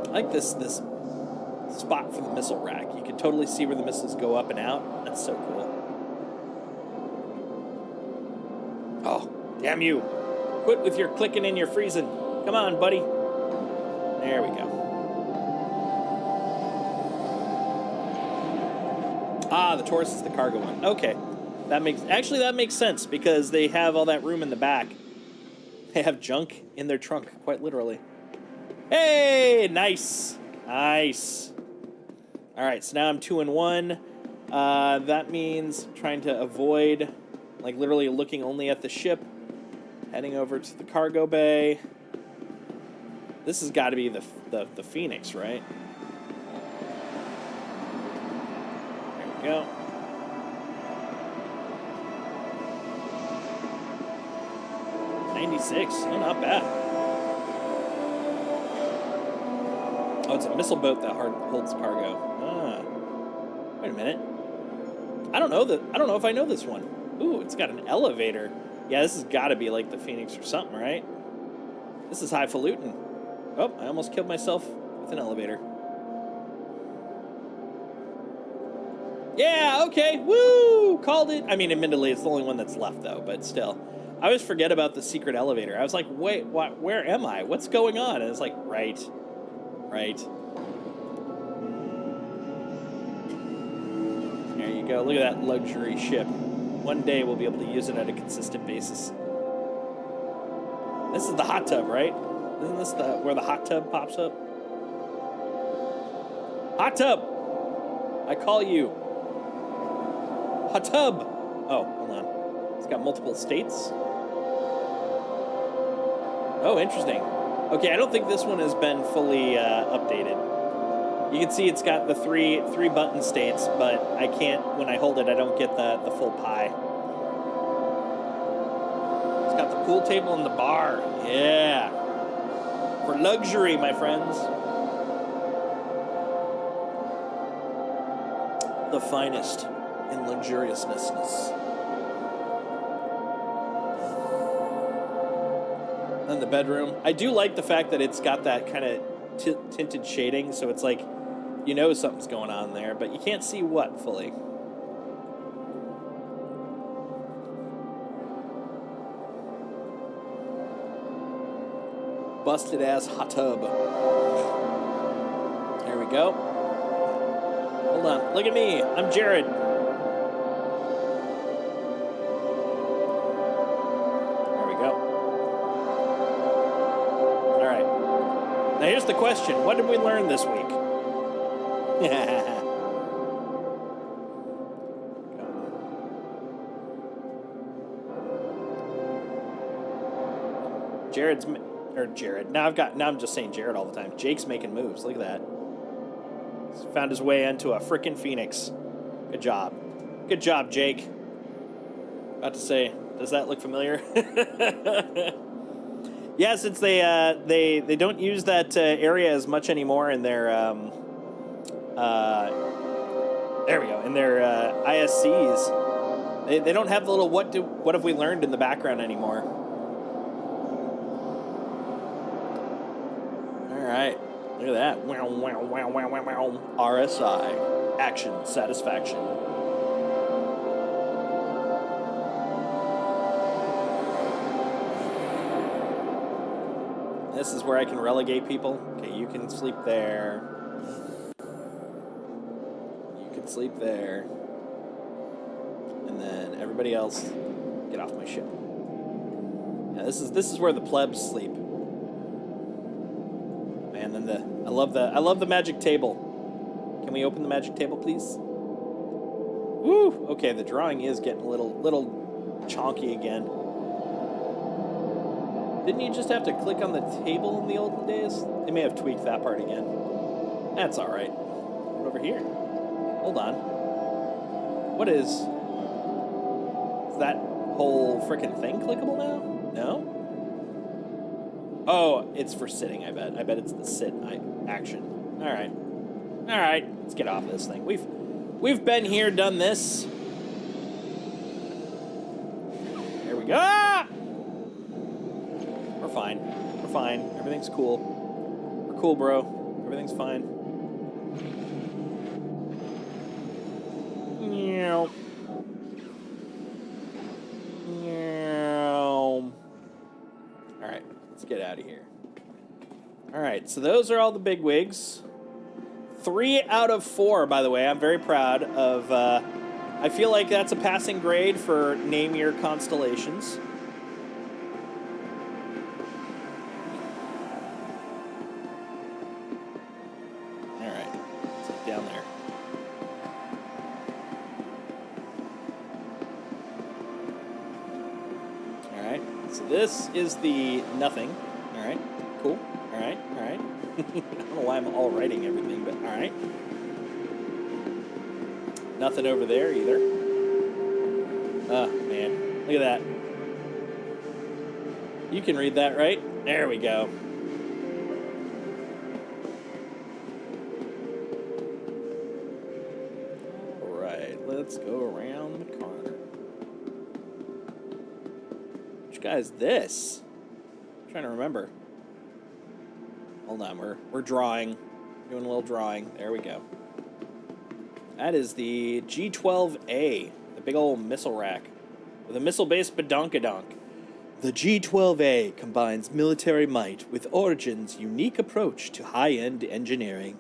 I like this spot for the missile rack. You can totally see where the missiles go up and out. That's so cool. Oh, damn you. Quit with your clicking and your freezing. Come on, buddy. There we go. Ah, the Taurus is the cargo one. Okay. That makes sense because they have all that room in the back. They have junk in their trunk, quite literally. Hey, nice. Nice. All right, so now I'm 2-1. That means trying to avoid, like, literally looking only at the ship. Heading over to the cargo bay. This has got to be the Phoenix, right? There we go. '96. Oh, not bad. Oh, it's a missile boat that holds cargo. Ah. Wait a minute. I don't know if I know this one. Ooh, it's got an elevator. Yeah, this has got to be like the Phoenix or something, right? This is highfalutin. Oh, I almost killed myself with an elevator. Yeah, okay, woo! Called it. I mean, admittedly, it's the only one that's left, though, but still. I always forget about the secret elevator. I was like, wait, what? Where am I? What's going on? And it's like, right. There you go. Look at that luxury ship. One day we'll be able to use it at a consistent basis. This is the hot tub, right? Isn't this where the hot tub pops up? Hot tub! I call you. Hot tub! Oh, hold on. It's got multiple states. Oh, interesting. Okay, I don't think this one has been fully updated. You can see it's got the three button states, but I can't, when I hold it, I don't get the full pie. It's got the pool table and the bar. Yeah. For luxury, my friends. The finest in luxuriousness. And the bedroom. I do like the fact that it's got that kind of tinted shading, so it's like, you know something's going on there, but you can't see what fully. Busted ass hot tub. There we go. Hold on. Look at me. I'm Jared. There we go. All right. Now here's the question. What did we learn this week? Jared. Now I'm just saying Jared all the time. Jake's making moves. Look at that. He's found his way into a frickin' Phoenix. Good job. Good job, Jake. About to say, does that look familiar? Yeah, since they don't use that area as much anymore in their there we go, in their ISCs. They don't have the little what have we learned in the background anymore. All right, look at that. Wow, wow, wow, wow, wow, wow. RSI, action, satisfaction. This is where I can relegate people. Okay, you can sleep there. You can sleep there. And then everybody else, get off my ship. Yeah, this is where the plebs sleep. Man, then I love the magic table. Can we open the magic table, please? Woo! Okay, the drawing is getting a little chonky again. Didn't you just have to click on the table in the olden days? They may have tweaked that part again. That's all right. What over here? Hold on. What is that whole frickin' thing clickable now? No? Oh, it's for sitting, I bet. I bet it's the sit action. All right. All right, let's get off this thing. We've been here, done this. There we go. Ah! We're fine. We're fine. Everything's cool. We're cool, bro. Everything's fine. Meow. Meow. All right, let's get out of here. All right, so those are all the big wigs. 3 out of 4, by the way. I'm very proud of. I I feel like that's a passing grade for name your constellations. All right, let's get down there. All right, so this is the nothing. All right, cool. All right, all right. I don't know why I'm all writing everything, but all right. Nothing over there either. Oh, man. Look at that. You can read that, right? There we go. All right, let's go around the corner. Which guy is this? I'm trying to remember. Hold on, we're drawing. Doing a little drawing. There we go. That is the G-12A, the big old missile rack, with a missile-based badonkadonk. The G-12A combines military might with Origin's unique approach to high-end engineering.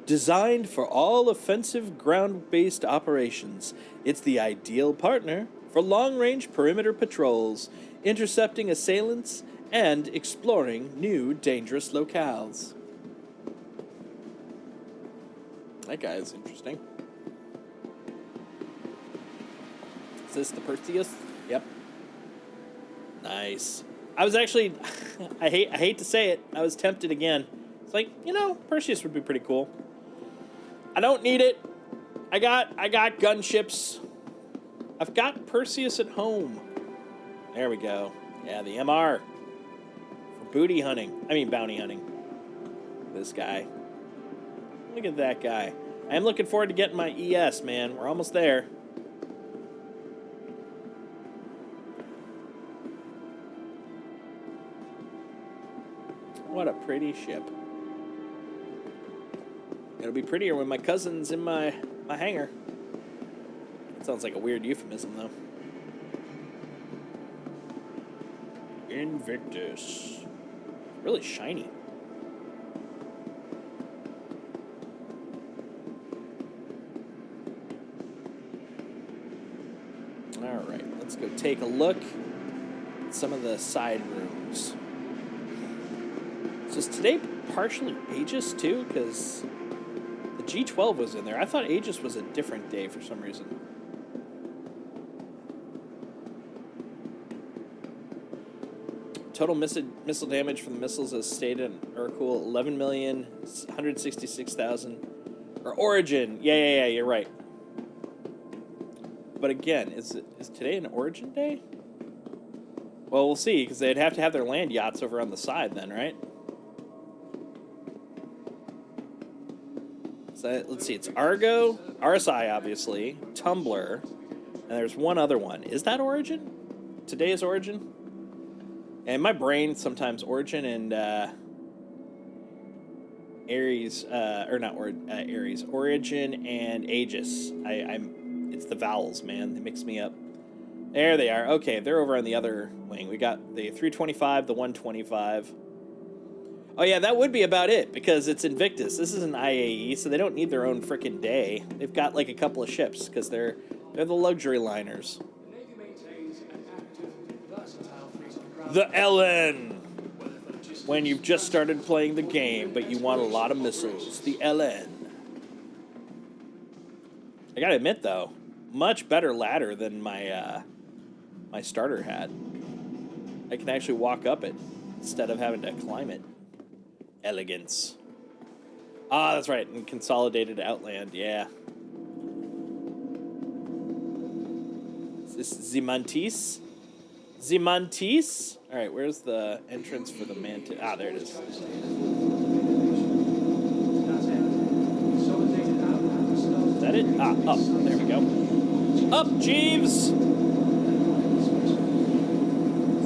Designed for all offensive ground-based operations, it's the ideal partner for long-range perimeter patrols, intercepting assailants, and exploring new dangerous locales. That guy is interesting. Is this the Perseus? Yep. Nice. I was actually, I hate to say it, I was tempted again. It's like, you know, Perseus would be pretty cool. I don't need it. I got gunships. I've got Perseus at home. There we go. Yeah, the MR. For booty hunting. I mean, bounty hunting. This guy. Look at that guy. I am looking forward to getting my ES, man. We're almost there. What a pretty ship. It'll be prettier when my cousin's in my hangar. That sounds like a weird euphemism, though. Invictus. Really shiny. All right, let's go take a look at some of the side rooms. So is today partially Aegis, too? Because the G-12 was in there. I thought Aegis was a different day for some reason. Total missile damage from the missiles as stated in Urkel, 11,166,000. Or Origin. Yeah, you're right. But again, is today an Origin day? Well, we'll see, because they'd have to have their land yachts over on the side then, right? So let's see, it's Argo, RSI obviously, Tumblr, and there's one other one. Is that Origin? Today is Origin? And my brain sometimes Origin and Ares, or not Ares, Origin and Aegis. It's the vowels, man. They mix me up. There they are. Okay, they're over on the other wing. We got the 325, the 125. Oh yeah, that would be about it, because it's Invictus. This is an IAE, so they don't need their own frickin' day. They've got like a couple of ships, because they're the luxury liners. The LN. When you've just started playing the game, but you want a lot of missiles. The LN. I gotta admit, though, much better ladder than my my starter had. I can actually walk up it instead of having to climb it. Elegance. Ah, that's right, and Consolidated Outland, yeah. Is this Zimantis? Zimantis? Alright, where's the entrance for the Mantis? Ah, there it is. Is that it? Ah, up. There we go. Up, Jeeves!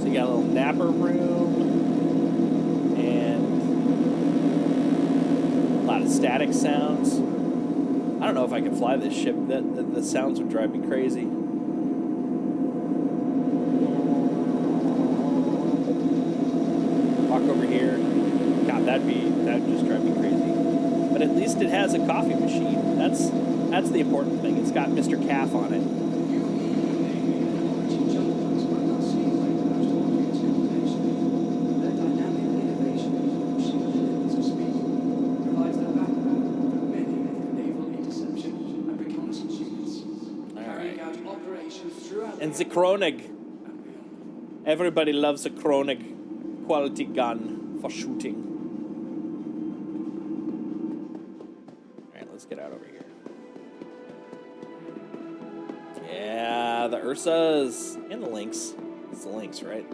So you got a little napper room. And a lot of static sounds. I don't know if I can fly this ship. The sounds would drive me crazy. Walk over here. God, that'd just drive me crazy. But at least it has a coffee machine. That's That's the important thing. It's got Mr. Calf on it. And the Kronig. Everybody loves a Kronig quality gun for shooting. Alright, let's get out over here. Yeah, the Ursas and the Lynx. It's the Lynx, right?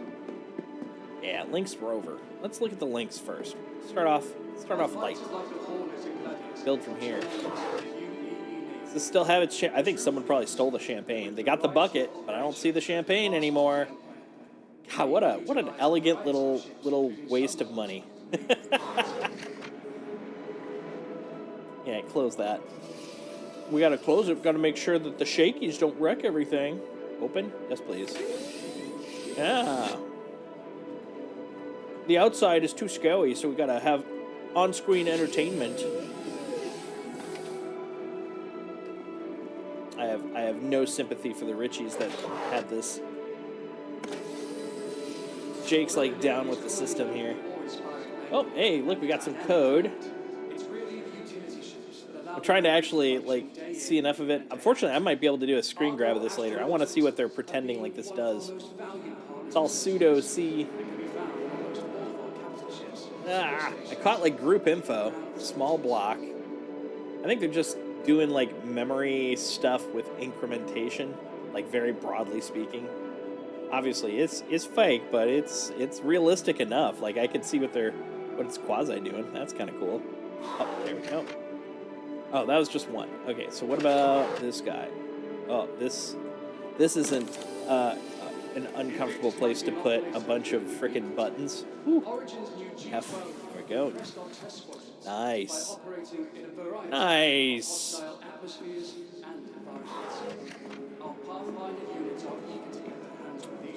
Yeah, Lynx Rover. Let's look at the Lynx first. Start off light. Build from here. Does this still have its I think someone probably stole the champagne. They got the bucket, but I don't see the champagne anymore. God, what an elegant little waste of money. Yeah, close that. We gotta close it. We've gotta make sure that the shakies don't wreck everything. Open? Yes, please. Yeah. The outside is too scary, so we gotta have on-screen entertainment. I have no sympathy for the Richies that had this. Jake's like down with the system here. Oh, hey, look, we got some code. I'm trying to actually like see enough of it. Unfortunately, I might be able to do a screen grab of this later. I want to see what they're pretending like this does. It's all pseudo C. I caught like group info, small block. I think they're just doing like memory stuff with incrementation, like very broadly speaking. Obviously, it's fake, but it's realistic enough. Like I could see what it's quasi doing. That's kind of cool. Oh, there we go. Oh, that was just one. Okay, so what about this guy? Oh, this isn't an uncomfortable place to put a bunch of frickin' buttons. Ooh. F. There we go. Nice. Nice.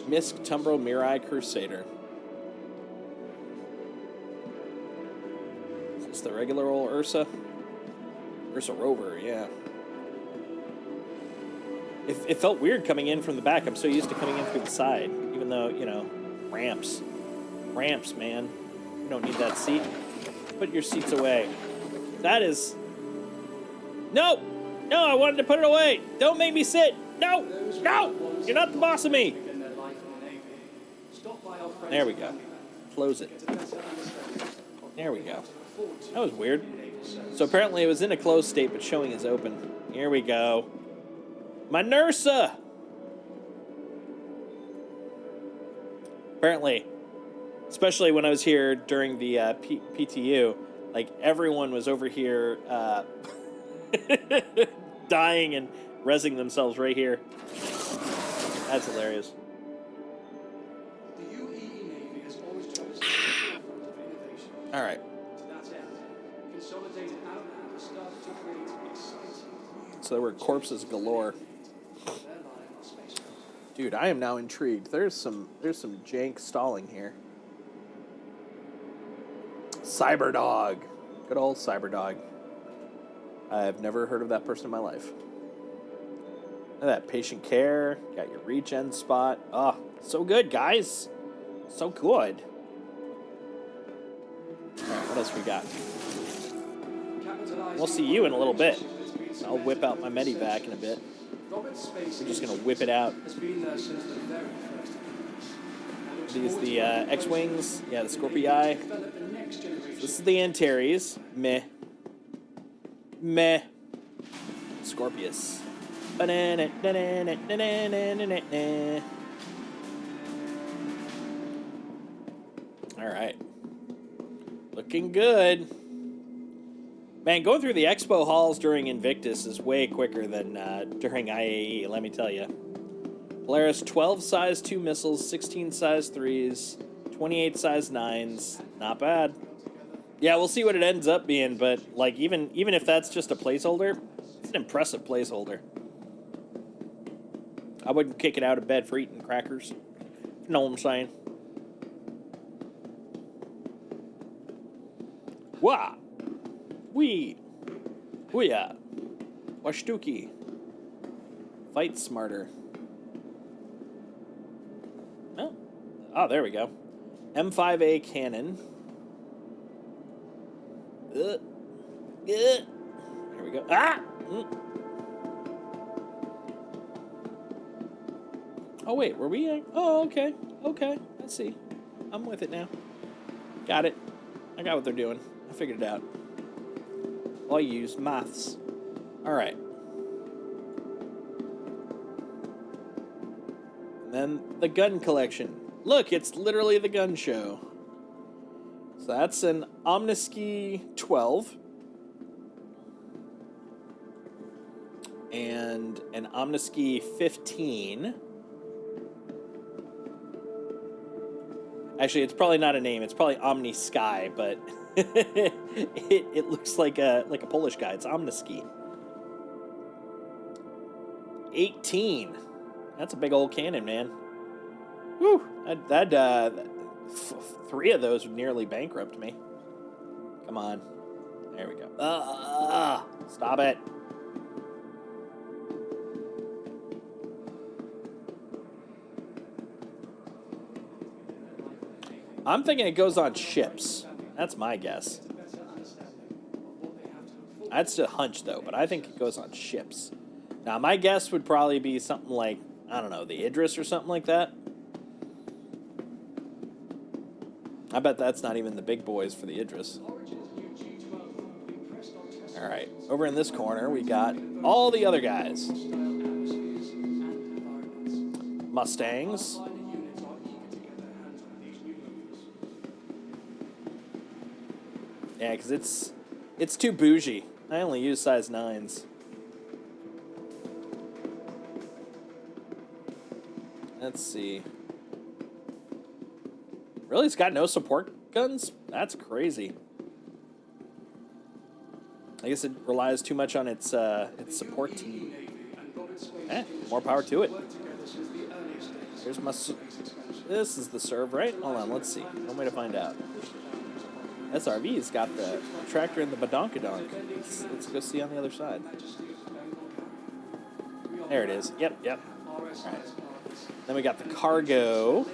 Misk Tumbro Mirai Crusader. Is this the regular old Ursa? Ursa Rover, yeah. It felt weird coming in from the back. I'm so used to coming in through the side. Even though, you know, ramps. Ramps, man. You don't need that seat. Put your seats away. That is... No! No, I wanted to put it away! Don't make me sit! No! No! You're not the boss of me! There we go. Close it. There we go. That was weird. So apparently it was in a closed state, but showing is open. Here we go. My Nursa! Apparently, especially when I was here during the PTU, like everyone was over here dying and rezzing themselves right here. That's hilarious. All right. So there were corpses galore. Dude, I am now intrigued. There's some jank stalling here. Cyberdog. Good old Cyberdog. I've never heard of that person in my life. Look at that patient care. Got your regen spot. Oh, so good, guys. So good. Alright, what else we got? We'll see you in a little bit. I'll whip out my medivac in a bit. We're just going to whip it out. These the X-Wings. Yeah, the Scorpii. This is the Antares. Meh. Meh. Scorpius. Alright. Looking good. Man, going through the Expo Halls during Invictus is way quicker than during IAE, let me tell you. Polaris 12 size 2 missiles, 16 size 3s, 28 size 9s. Not bad. Yeah, we'll see what it ends up being, but like even if that's just a placeholder, it's an impressive placeholder. I wouldn't kick it out of bed for eating crackers. You know what I'm saying? Wah! Wee! Hoo-yah! Washtuki. Fight smarter. Oh. Oh, there we go. M5A cannon. There we go. Ah! Oh, wait. Were we? Oh, okay. Okay. Let's see. I'm with it now. Got it. I got what they're doing. I figured it out. I use maths. All right. And then the gun collection. Look, it's literally the gun show. So that's an Omniski 12 and an Omniski 15. Actually, it's probably not a name. It's probably Omni Sky, but it looks like a Polish guy. It's Omniski. 18. That's a big old cannon, man. Whew. Three of those would nearly bankrupt me. Come on. There we go. Stop it. I'm thinking it goes on ships. That's my guess. That's a hunch, though, but I think it goes on ships. Now, my guess would probably be something like, I don't know, the Idris or something like that. I bet that's not even the big boys for the Idris. All right, over in this corner, we got all the other guys. Mustangs. Yeah, because it's too bougie. I only use size 9s. Let's see. Really, it's got no support guns? That's crazy. I guess it relies too much on its support team. More power to it. Here's my... This is the serve, right? Hold on, let's see. One way to find out. SRV's got the tractor and the badonkadonk. Let's go see on the other side. There it is. Yep. All right. Then we got the cargo.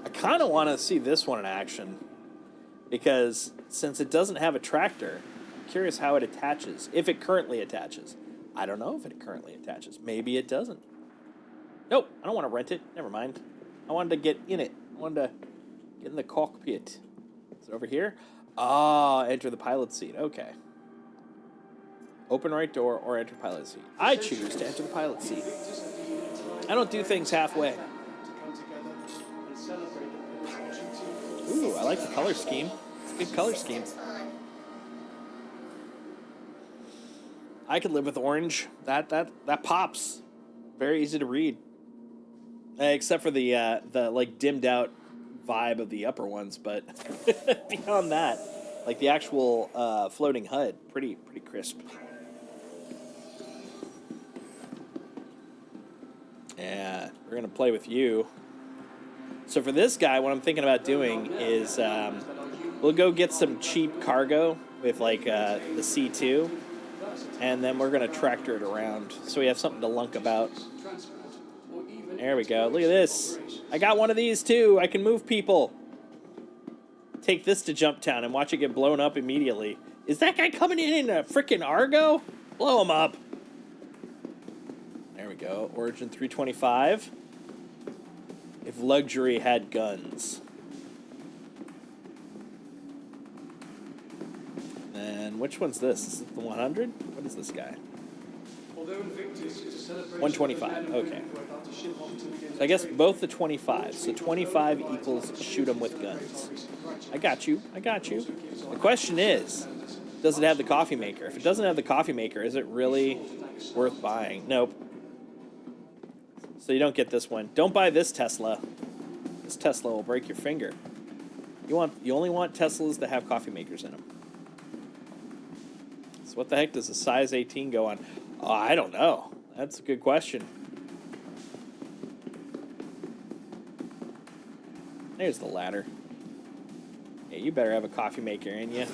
I kind of want to see this one in action because since it doesn't have a tractor, I'm curious how it attaches, if it currently attaches. I don't know if it currently attaches. Maybe it doesn't. Nope, I don't want to rent it. Never mind. I wanted to get in it. I wanted to get in the cockpit. Is it over here? Ah, enter the pilot seat. Okay. Open right door or enter pilot seat. I choose to enter the pilot seat. I don't do things halfway. Ooh, I like the color scheme. It's a good color scheme. I could live with orange. That pops. Very easy to read. Except for the like dimmed out vibe of the upper ones, but beyond that, like the actual floating HUD, pretty crisp. Yeah, we're gonna play with you. So for this guy, what I'm thinking about doing is we'll go get some cheap cargo with like the C2, and then we're gonna tractor it around so we have something to lunk about. There we go. Look at this. I got one of these too. I can move people. Take this to Jump Town and watch it get blown up immediately. Is that guy coming in a freaking Argo? Blow him up. There we go. Origin 325. If luxury had guns. And which one's this? Is it the 100? What is this guy? 125. Okay. So I guess both the 25. So 25 equals shoot them with guns. I got you. The question is, does it have the coffee maker? If it doesn't have the coffee maker, is it really worth buying? Nope. So you don't get this one. Don't buy this Tesla. This Tesla will break your finger. You only want Teslas that have coffee makers in them. So what the heck does a size 18 go on? Oh, I don't know. That's a good question. There's the ladder. Yeah, you better have a coffee maker in you.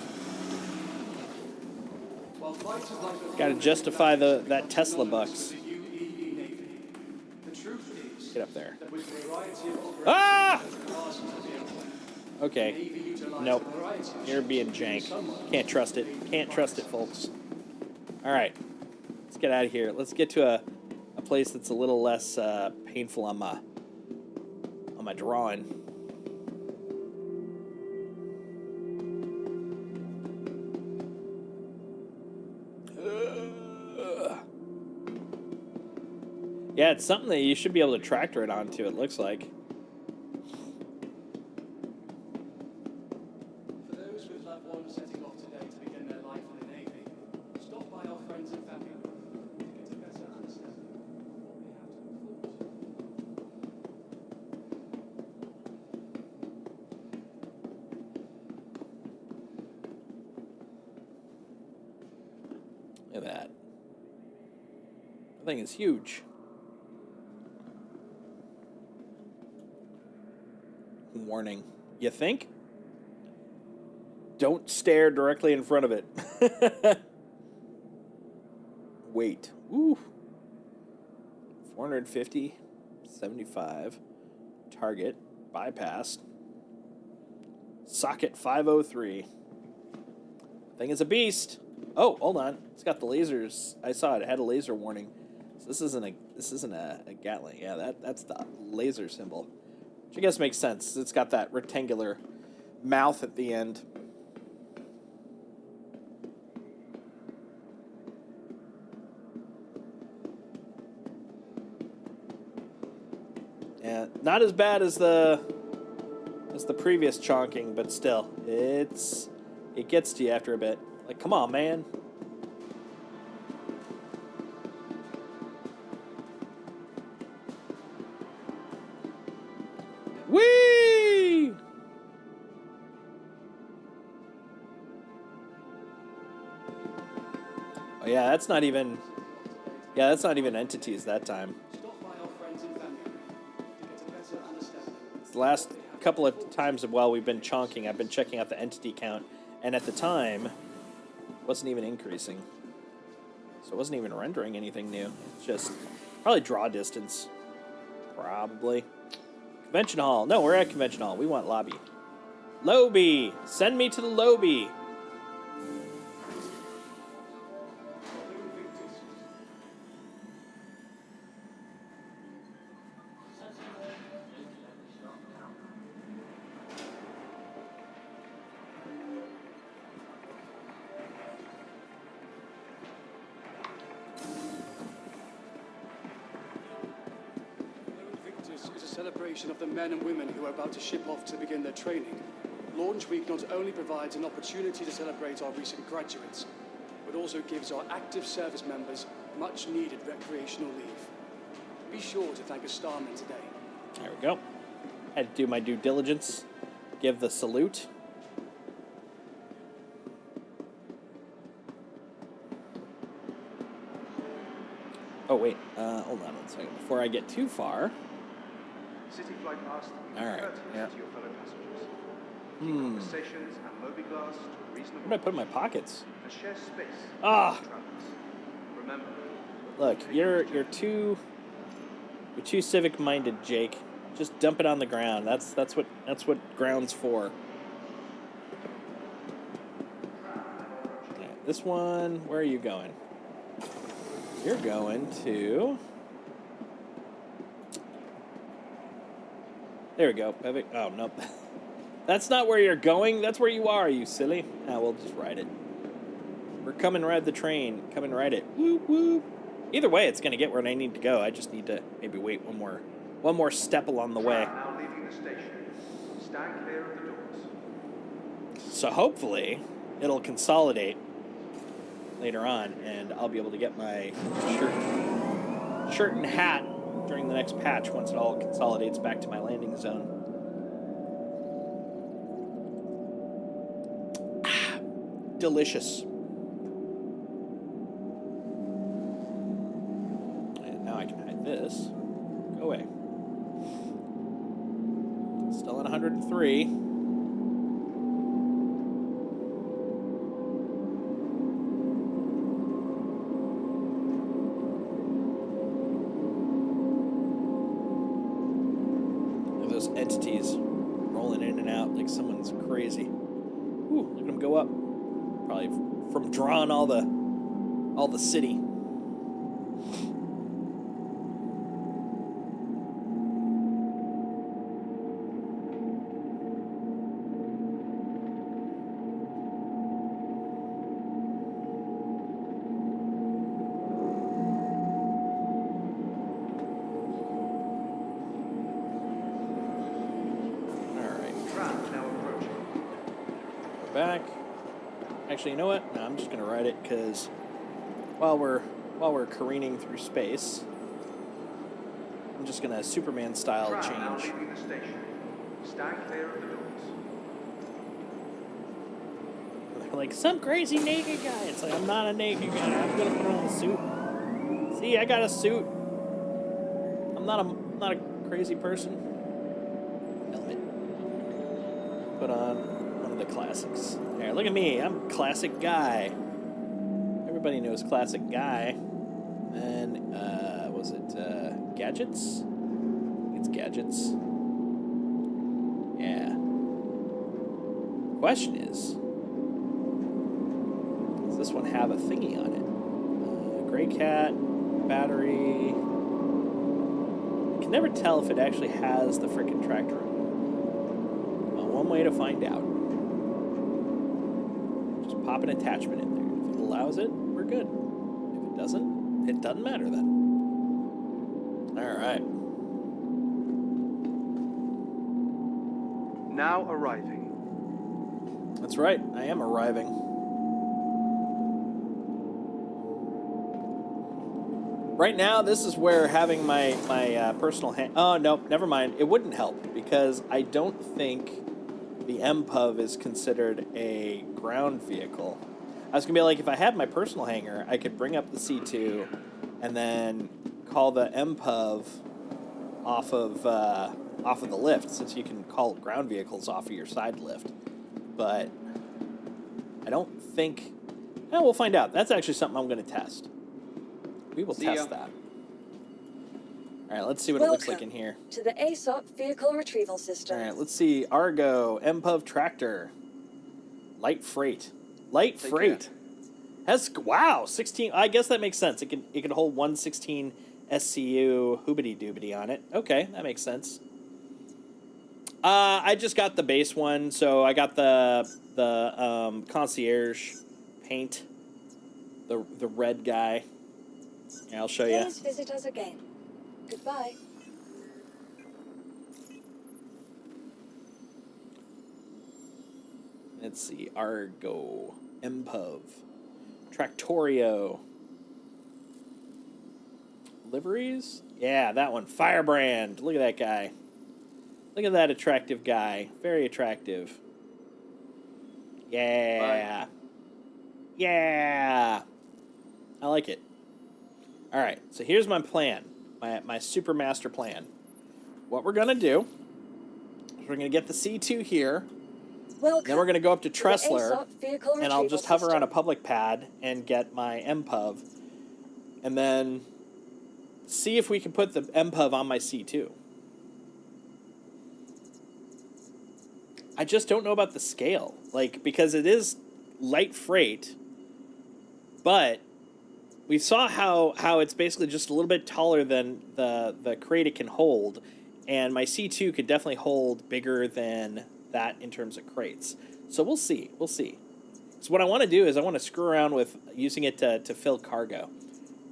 Got to justify that Tesla bucks. Get up there. Ah! Okay. Nope. You're being jank. Can't trust it. Can't trust it, folks. All right. Let's get out of here. Let's get to a place that's a little less painful on my drawing. Yeah, it's something that you should be able to tractor it onto, it looks like. For those with loved ones setting off today to begin their life in the Navy, stop by our friends and family to get a better understanding of what they have to look forward to. Look at that. That thing is huge. Warning. You think? Don't stare directly in front of it. Wait. Ooh. 450. 75. Target. Bypassed. Socket 503. Thing is a beast. Oh, hold on. It's got the lasers. I saw it. It had a laser warning. So this isn't a Gatling. Yeah, that's the laser symbol. Which I guess makes sense. It's got that rectangular mouth at the end. Yeah, not as bad as the previous chonking, but still, it gets to you after a bit. Like, come on, man. Whee! Oh yeah, that's not even entities that time. Stop by our friends and family to get a better understanding. The last couple of times while we've been chonking, I've been checking out the entity count, and at the time, it wasn't even increasing. So it wasn't even rendering anything new. It's just probably draw distance. Probably. Convention hall. No, we're at convention hall. We want lobby. Lobby! Send me to the lobby! Invictus is a celebration of the men and women who are about to ship off to begin their training. Launch Week not only provides an opportunity to celebrate our recent graduates, but also gives our active service members much needed recreational leave. Be sure to thank a starman today. There we go. Had to do my due diligence. Give the salute. Oh, wait. Hold on one second. Before I get too far. City flight past, All right, yeah. to your fellow passengers. Keep conversations and mobiglass to a reasonable Where did I put in my pockets? and share space Ah! with travelers. Remember, Look, you're too civic-minded, Jake. Just dump it on the ground. That's what ground's for. Okay, this one, where are you going? You're going to... There we go. Perfect. Oh, nope. That's not where you're going. That's where you are, you silly. Ah, we'll just ride it. We're coming ride the train. Come and ride it. Whoop, whoop. Either way, it's going to get where I need to go. I just need to maybe wait one more step along the way. now leaving the station. Stand clear of the doors. So hopefully, it'll consolidate later on, and I'll be able to get my shirt and hat during the next patch once it all consolidates back to my landing zone. Ah, delicious. And now I can hide this. Go away. Still at 103. like someone's crazy. Ooh, look at him go up. Probably from drawing all the city. Back. Actually, you know what? No, I'm just gonna ride it because while we're careening through space, I'm just gonna Superman style Now change. leaving the station. Stand clear of the doors. They're like some crazy naked guy. It's like I'm not a naked guy. I'm gonna put on a suit. See, I got a suit. I'm not a crazy person. Helmet. Put on one of the classics. There, look at me. I'm a classic guy. Everybody knows classic guy. And was it gadgets? I think it's gadgets. Yeah. Question is, does this one have a thingy on it? Gray cat, battery. I can never tell if it actually has the frickin' tractor on it. Well, one way to find out. Just pop an attachment in there. If it allows it, we're good. If it doesn't, it doesn't matter then. Alright. Now arriving. That's right, I am arriving. Right now, this is where having my personal oh, no, never mind. It wouldn't help, because I don't think the MPUV is considered a ground vehicle. I was going to be like, if I had my personal hangar, I could bring up the C2 and then call the MPUV off of the lift, since you can call ground vehicles off of your side lift. But I don't think... Well, we'll find out. That's actually something I'm going to test. We will test that. All right, let's see what it looks like in here. To the ASOP vehicle retrieval system. All right, let's see. Argo, MPUV tractor, light freight. Light freight. Has, wow, 16. I guess that makes sense. It can hold 116 SCU hoobity doobity on it. Okay, that makes sense. I just got the base one, so I got the concierge paint, the red guy. Yeah, I'll show you. Please visit us again. Goodbye. Let's see. Argo, MPUV, Tractorio. Liveries? Yeah, that one. Firebrand. Look at that guy. Look at that attractive guy. Very attractive. Yeah. Bye. Yeah. I like it. All right, so here's my plan, my super master plan. What we're going to do is we're going to get the C2 here. Welcome. Then we're going to go up to Tressler, and I'll just hover system. on a public pad and get my MPUV, and then see if we can put the MPUV on my C2. I just don't know about the scale, like, because it is light freight, but we saw how it's basically just a little bit taller than the crate it can hold, and my C2 could definitely hold bigger than that in terms of crates. So we'll see. We'll see. So what I want to do is I want to screw around with using it to fill cargo.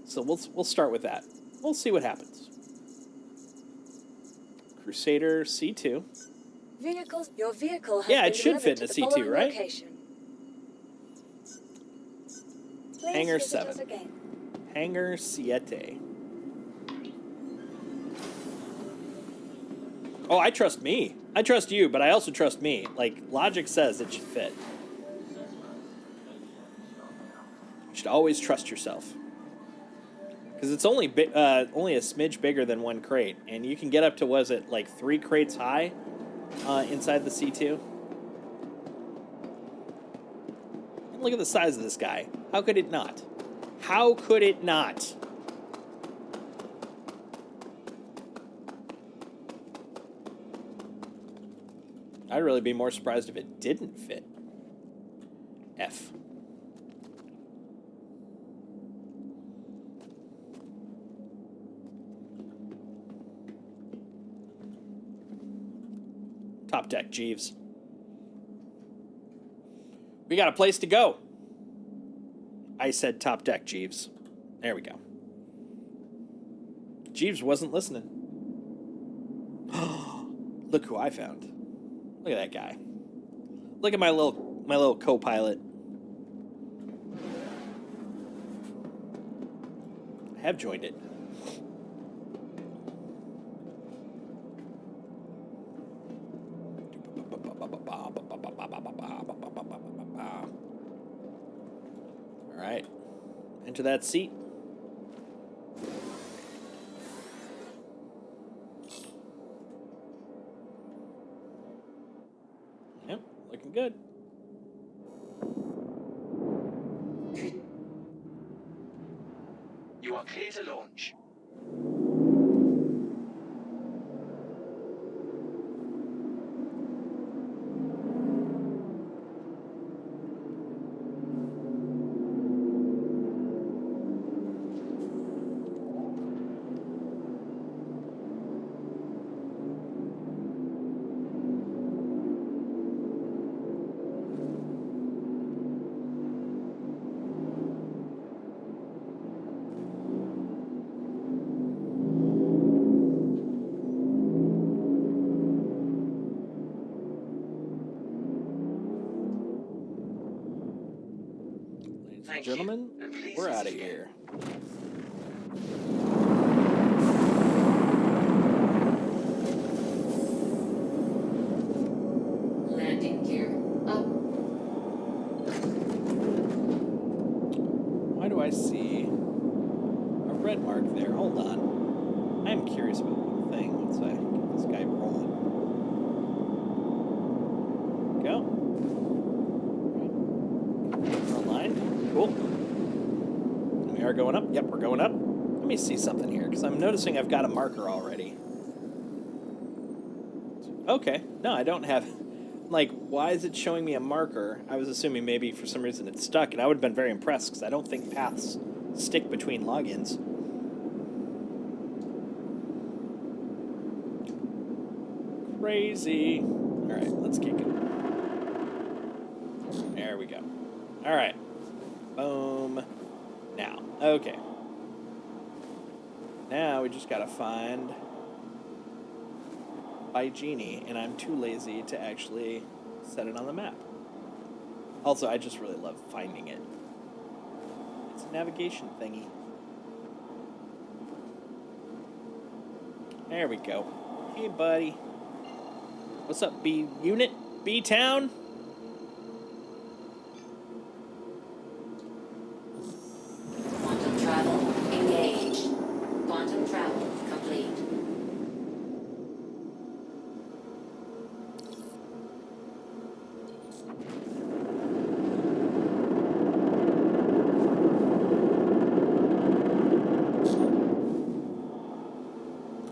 So we'll start with that. We'll see what happens. Crusader C2. Your vehicle has yeah, been it should fit in a C2, right? Hangar 7. Hangar 7. Oh, I trust me. I trust you, but I also trust me. Like, logic says it should fit. You should always trust yourself. Because it's only a smidge bigger than one crate. And you can get up to, was it, like 3 crates high inside the C2? And look at the size of this guy. How could it not? How could it not? I'd really be more surprised if it didn't fit. F. Top deck, Jeeves. We got a place to go. I said top deck, Jeeves. There we go. Jeeves wasn't listening. Look who I found. Look at that guy. Look at my little co-pilot. I have joined it. All right. Enter that seat. Yep, looking good. You are clear to launch. Ladies and gentlemen, we're out of here. Landing gear up. Why do I see a red mark there? Hold on. I'm curious about one thing once I get this guy rolling. Go. We're aligned. Cool. We are going up. Yep, we're going up. Let me see something here, because I'm noticing I've got a marker already. Okay. No, I don't have... Like, why is it showing me a marker? I was assuming maybe for some reason it's stuck, and I would have been very impressed, because I don't think paths stick between logins. Crazy. Alright, let's kick it. There we go. Alright. Boom. Now. Okay. Now we just gotta find by Genie, and I'm too lazy to actually set it on the map. Also, I just really love finding it. It's a navigation thingy. There we go. Hey, buddy. What's up, B Unit? B Town? Quantum travel engaged. Quantum travel complete.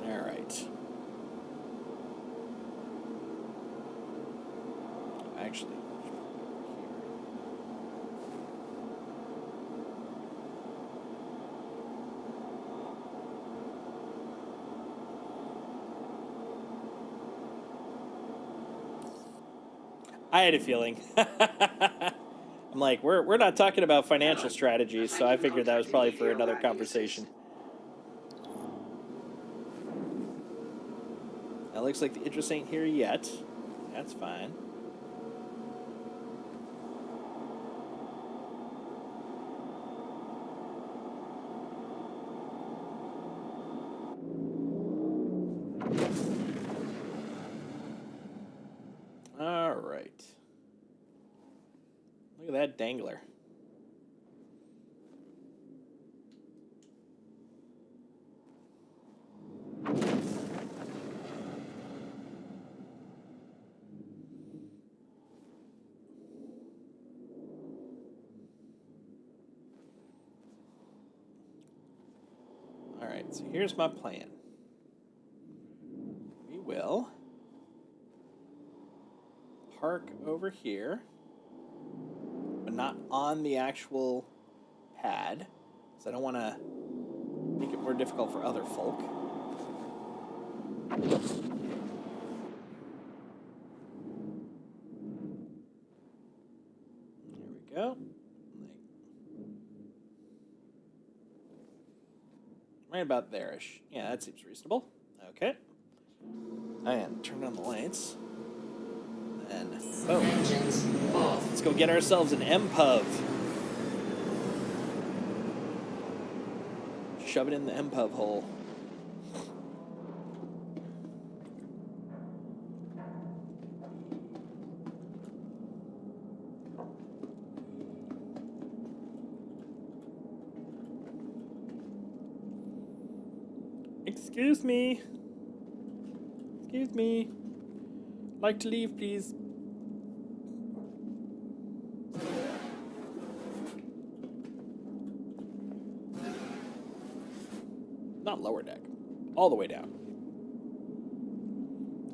All right. Actually, I had a feeling. I'm like, we're not talking about financial strategies, so I figured that was probably for another conversation. That looks like the Idris ain't here yet. That's fine. All right. Look at that dangler. All right, so here's my plan. We will park over here, but not on the actual pad, because I don't want to make it more difficult for other folk. There we go. Right about there-ish. Yeah, that seems reasonable. Okay. And turn on the lights. And boom. Engines off. Let's go get ourselves an MPUV. Shove it in the MPUV hole. Excuse me. Excuse me. Like to leave, please. Not lower deck. All the way down.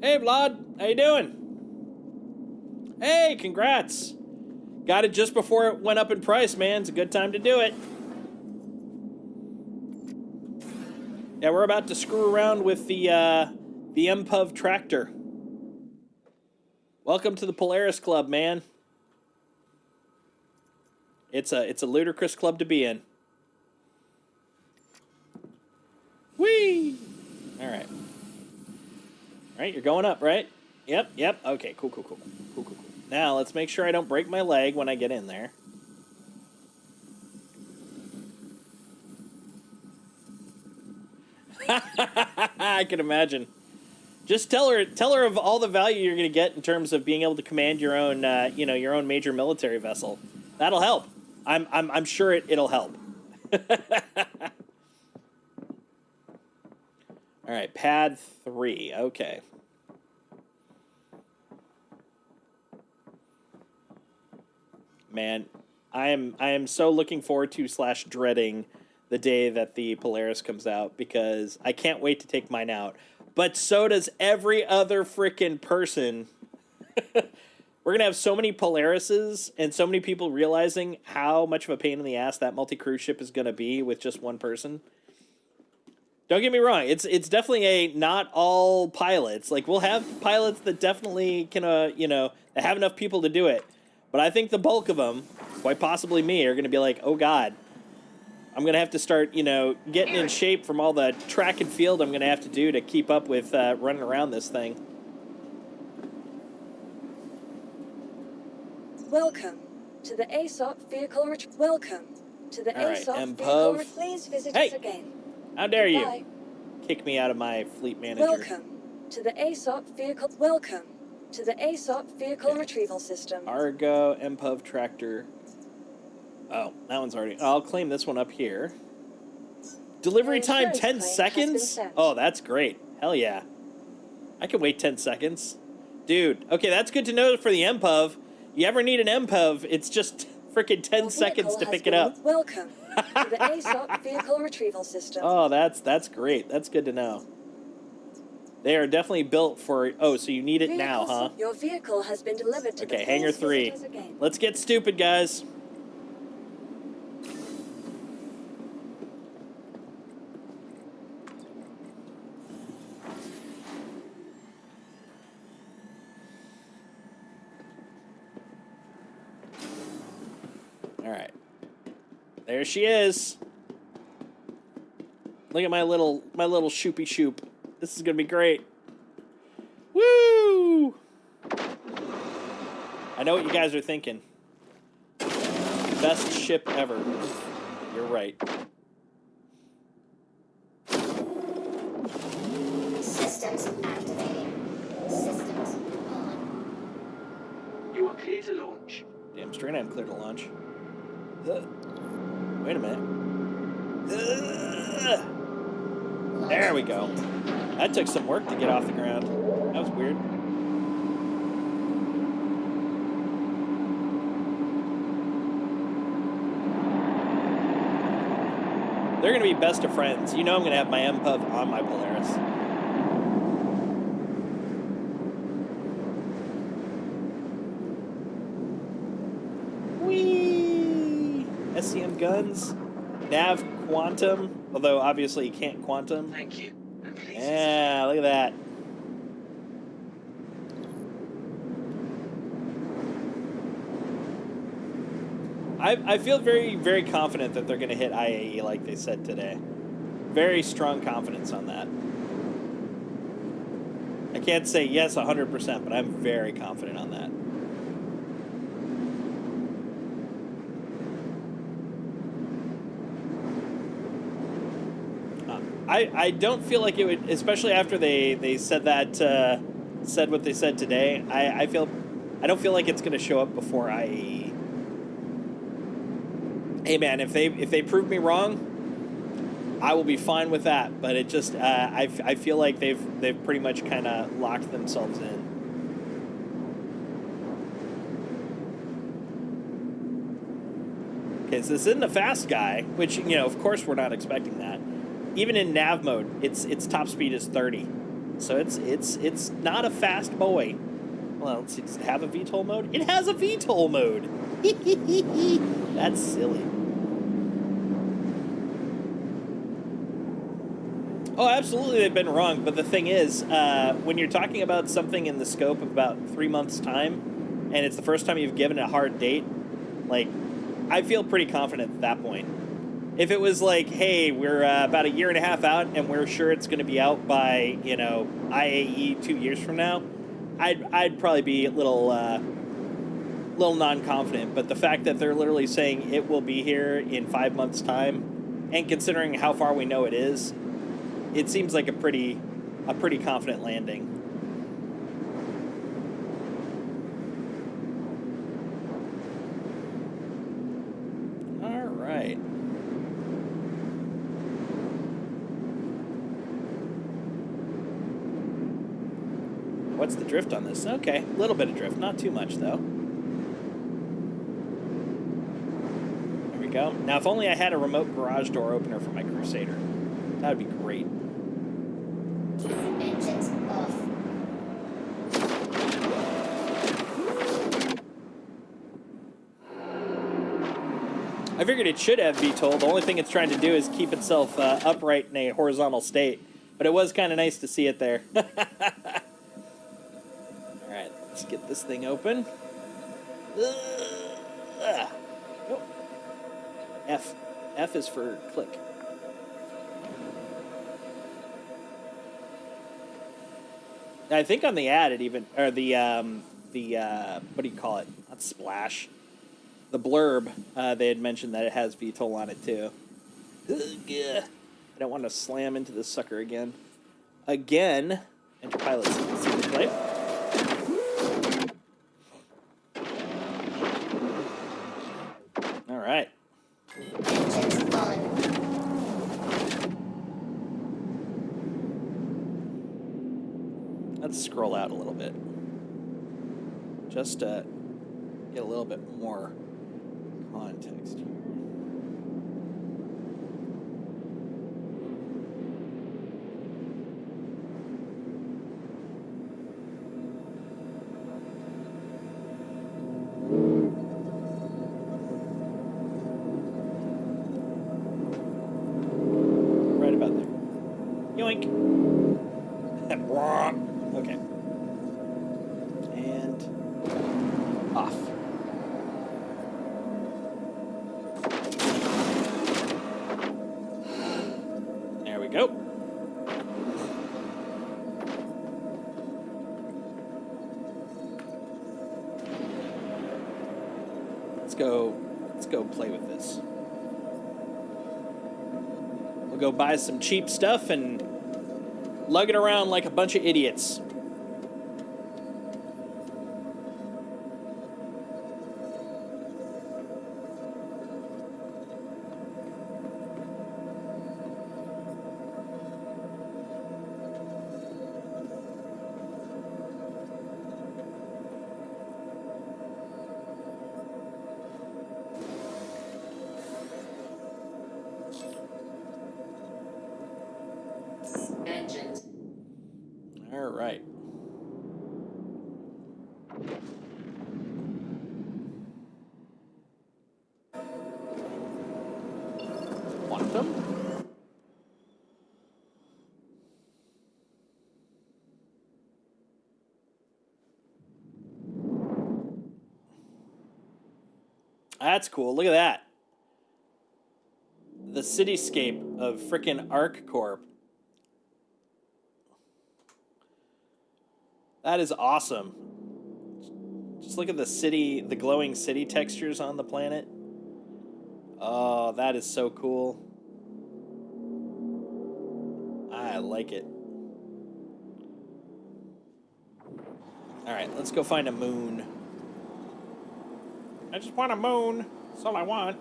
Hey, Vlad. How you doing? Hey, congrats. Got it just before it went up in price, man. It's a good time to do it. Yeah, we're about to screw around with the MPUV tractor. Welcome to the Polaris Club, man. It's a ludicrous club to be in. Whee! All right. All right, you're going up, right? Yep. Okay, cool. Now, let's make sure I don't break my leg when I get in there. I can imagine. Just tell her of all the value you're going to get in terms of being able to command your own, your own major military vessel. That'll help. I'm sure it'll help. All right, pad 3. Okay. Man, I am so looking forward to / dreading the day that the Polaris comes out, because I can't wait to take mine out. But so does every other frickin' person. We're going to have so many Polarises and so many people realizing how much of a pain in the ass that multi-cruise ship is going to be with just one person. Don't get me wrong. It's definitely a not all pilots. Like, we'll have pilots that definitely can, that have enough people to do it. But I think the bulk of them, quite possibly me, are going to be like, oh, God. I'm going to have to start, getting in shape from all the track and field I'm going to have to do to keep up with running around this thing. Welcome to the ASOP vehicle. Welcome to the All right, ASOP MPUV. vehicle. Please visit Hey! us again. How dare you Goodbye. kick me out of my fleet manager? Welcome to the ASOP vehicle. Welcome to the ASOP vehicle retrieval system. Argo, MPUV tractor. Oh, that one's already... I'll claim this one up here. Delivery Your time insurance 10 claim has been seconds? sent. Oh, that's great. Hell yeah. I can wait 10 seconds. Dude, okay, that's good to know for the MPUV. You ever need an MPUV, it's just freaking 10 Your seconds vehicle to has pick it been- up. Welcome to the ASOP vehicle retrieval system. Oh, that's great. That's good to know. They are definitely built for... Oh, so you need it now, huh? Your vehicle has been delivered to Okay, the hangar Please 3. visit us again. Let's get stupid, guys. All right. There she is. Look at my little shoopy shoop. This is gonna be great. Woo! I know what you guys are thinking. Best ship ever. You're right. Systems activating. Systems on. You are clear to launch. Damn straight I'm clear to launch. Wait a minute. There we go. That took some work to get off the ground. That was weird. They're going to be best of friends. You know I'm going to have my MPUV on my Polaris. SCM guns, nav quantum, although obviously you can't quantum. Thank you. And please. Yeah, look at that. I feel very, very confident that they're going to hit IAE like they said today. Very strong confidence on that. I can't say yes 100%, but I'm very confident on that. I don't feel like it would, especially after they said that, said what they said today. I don't feel like it's going to show up before IAE. Hey man, if they prove me wrong, I will be fine with that. But it just I feel like they've pretty much kind of locked themselves in. Okay, so this isn't a fast guy, which of course we're not expecting that. Even in nav mode, its top speed is 30, so it's not a fast boy. Well, does it have a VTOL mode? It has a VTOL mode. That's silly. Oh, absolutely, they've been wrong. But the thing is, when you're talking about something in the scope of about 3 months' time, and it's the first time you've given a hard date, like, I feel pretty confident at that point. If it was like, hey, we're about a year and a half out, and we're sure it's going to be out by, IAE 2 years from now, I'd probably be a little non-confident. But the fact that they're literally saying it will be here in 5 months' time, and considering how far we know it is, it seems like a pretty confident landing. All right. What's the drift on this? Okay, a little bit of drift, not too much though. There we go. Now, if only I had a remote garage door opener for my Crusader. That would be great. Engines off. I figured it should have VTOL. The only thing it's trying to do is keep itself upright in a horizontal state. But it was kind of nice to see it there. Alright, let's get this thing open. Nope. F. F is for click. I think on the ad it even, or the what do you call it? Not splash. The blurb, they had mentioned that it has VTOL on it too. Ugh. I don't want to slam into this sucker again. Again. Enter pilot seat play. All right. Engines on. Let's scroll out a little bit. Just to get a little bit more context here. Right about there. Yoink. Okay. And off. There we go. Let's go play with this. We'll go buy some cheap stuff and lug it around like a bunch of idiots. Engines. All right. Quantum. That's cool. Look at that. The cityscape of frickin' ArcCorp. That is awesome. Just look at the city, the glowing city textures on the planet. Oh, that is so cool. I like it. Alright, let's go find a moon. I just want a moon. That's all I want.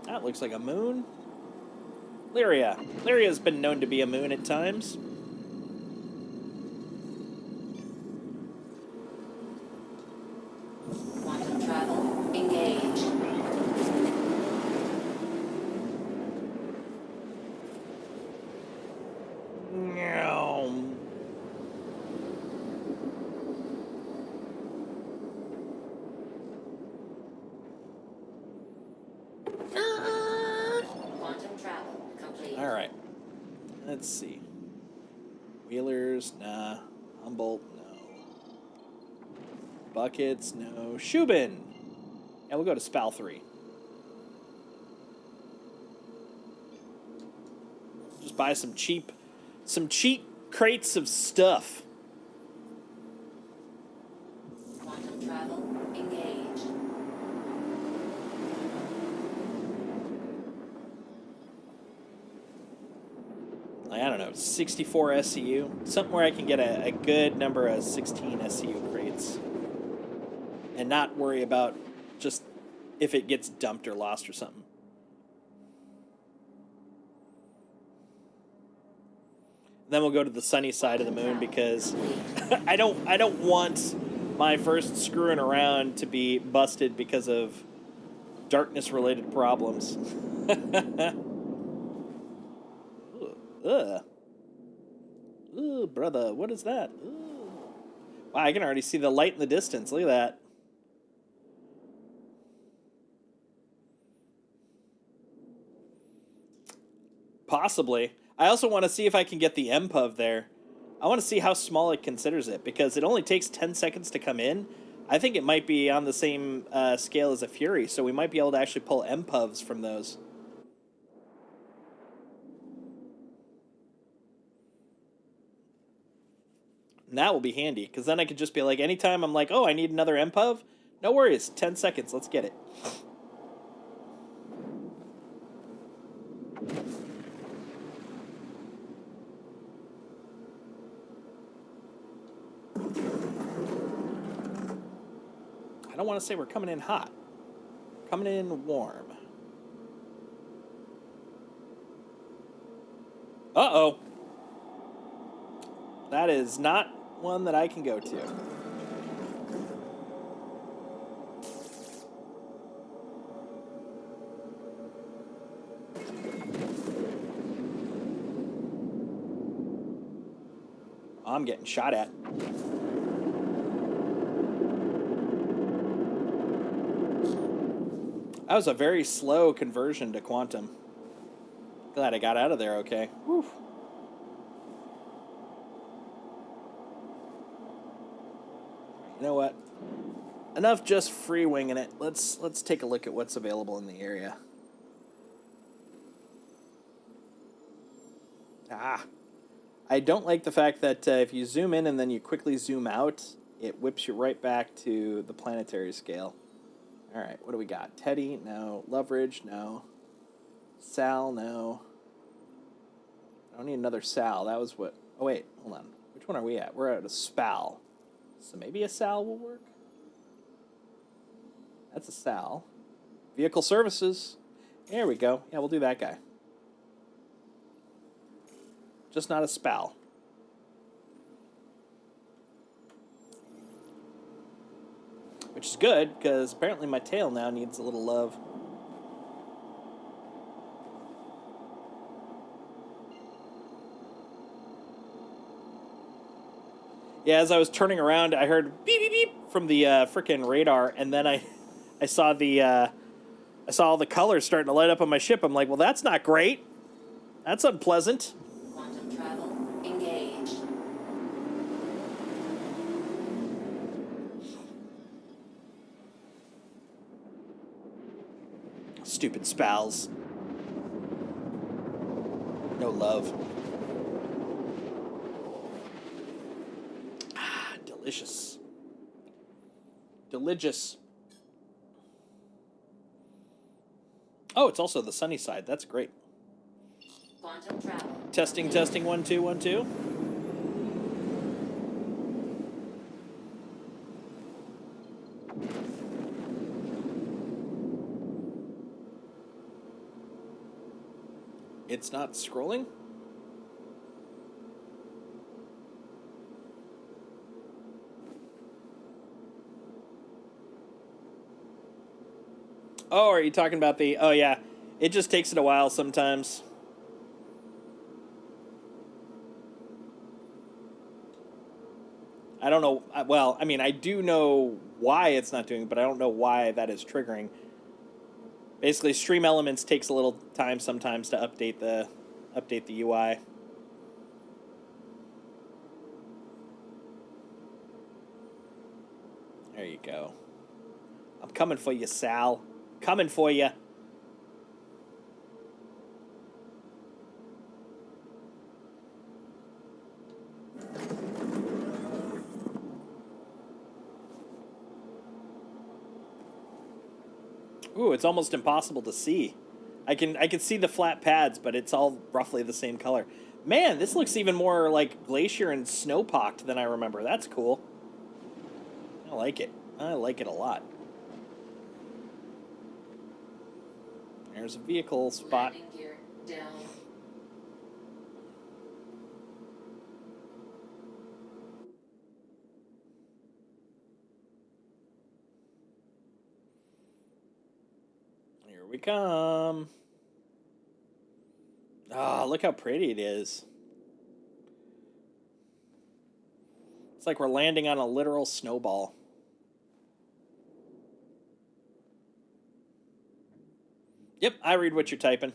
That looks like a moon. Lyria. Lyria's been known to be a moon at times. Quantum travel engaged. Meow. Quantum travel complete. All right. Let's see. Wheelers, nah. Humboldt, no. Buckets, no. Shubin. Yeah, we'll go to Spal 3. Just buy some cheap crates of stuff. Quantum travel engaged. I don't know, 64 SCU. Something where I can get a good number of 16 SCU crates. And not worry about just if it gets dumped or lost or something. Then we'll go to the sunny side of the moon because I don't want my first screwing around to be busted because of darkness related problems. Ugh. Ooh, brother, what is that? Ooh. Wow, I can already see the light in the distance. Look at that. Possibly. I also want to see if I can get the MPUV there. I want to see how small it considers it, because it only takes 10 seconds to come in. I think it might be on the same scale as a Fury, so we might be able to actually pull MPUVs from those. And that will be handy, because then I could just be like, anytime I'm like, oh, I need another MPUV, no worries, 10 seconds, let's get it. I don't want to say we're coming in hot. Coming in warm. Uh-oh. That is not one that I can go to. I'm getting shot at. That was a very slow conversion to quantum. Glad I got out of there okay. Whew. You know what? Enough just free winging it. Let's take a look at what's available in the area. I don't like the fact that if you zoom in and then you quickly zoom out, it whips you right back to the planetary scale. All right, what do we got? Teddy, no. Loveridge, no. Sal, no. I don't need another Sal. That was what... Oh, wait, hold on. Which one are we at? We're at a Spal. So maybe a Sal will work? That's a Sal. Vehicle services. There we go. Yeah, we'll do that guy. Just not a Spal. Which is good, because apparently my tail now needs a little love. Yeah, as I was turning around, I heard beep, beep, beep from the frickin' radar, and then I I saw all the colors starting to light up on my ship. I'm like, well, that's not great. That's unpleasant. Quantum travel engaged. Stupid spals. No love. Ah, delicious. Delicious. Oh, it's also the sunny side. That's great. Quantum travel. Testing, testing, 1 2 1 2. It's not scrolling? Oh, are you talking about the... Oh, yeah. It just takes it a while sometimes. I don't know. Well, I mean, I do know why it's not doing it, but I don't know why that is triggering. Basically, Stream Elements takes a little time sometimes to update the UI. There you go. I'm coming for you, Sal. Coming for you. Ooh, it's almost impossible to see. I can see the flat pads, but it's all roughly the same color. Man, this looks even more like glacier and snow-pocked than I remember. That's cool. I like it. I like it a lot. There's a vehicle spot. Landing gear down. Here we come. Ah, look how pretty it is. It's like we're landing on a literal snowball. Yep, I read what you're typing.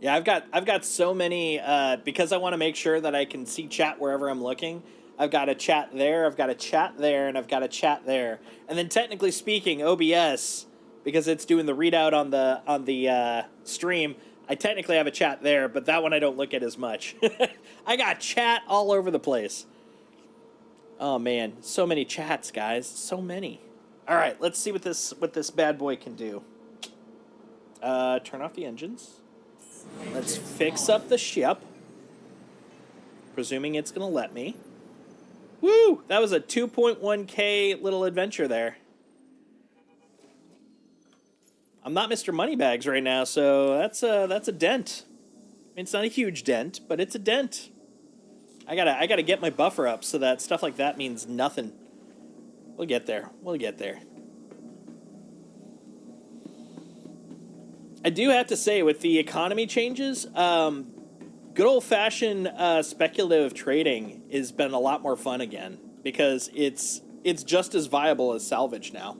Yeah, I've got so many because I want to make sure that I can see chat wherever I'm looking. I've got a chat there, I've got a chat there, and I've got a chat there. And then technically speaking, OBS, because it's doing the readout on the stream, I technically have a chat there, but that one I don't look at as much. I got chat all over the place. Oh man, so many chats, guys, so many. All right, let's see what this bad boy can do. Turn off the engines. Let's fix up the ship. Presuming it's going to let me. Woo! That was a 2.1K little adventure there. I'm not Mr. Moneybags right now, so that's a dent. I mean, it's not a huge dent, but it's a dent. I gotta get my buffer up so that stuff like that means nothing. We'll get there. We'll get there. I do have to say, with the economy changes, good old-fashioned speculative trading has been a lot more fun again because it's just as viable as salvage now.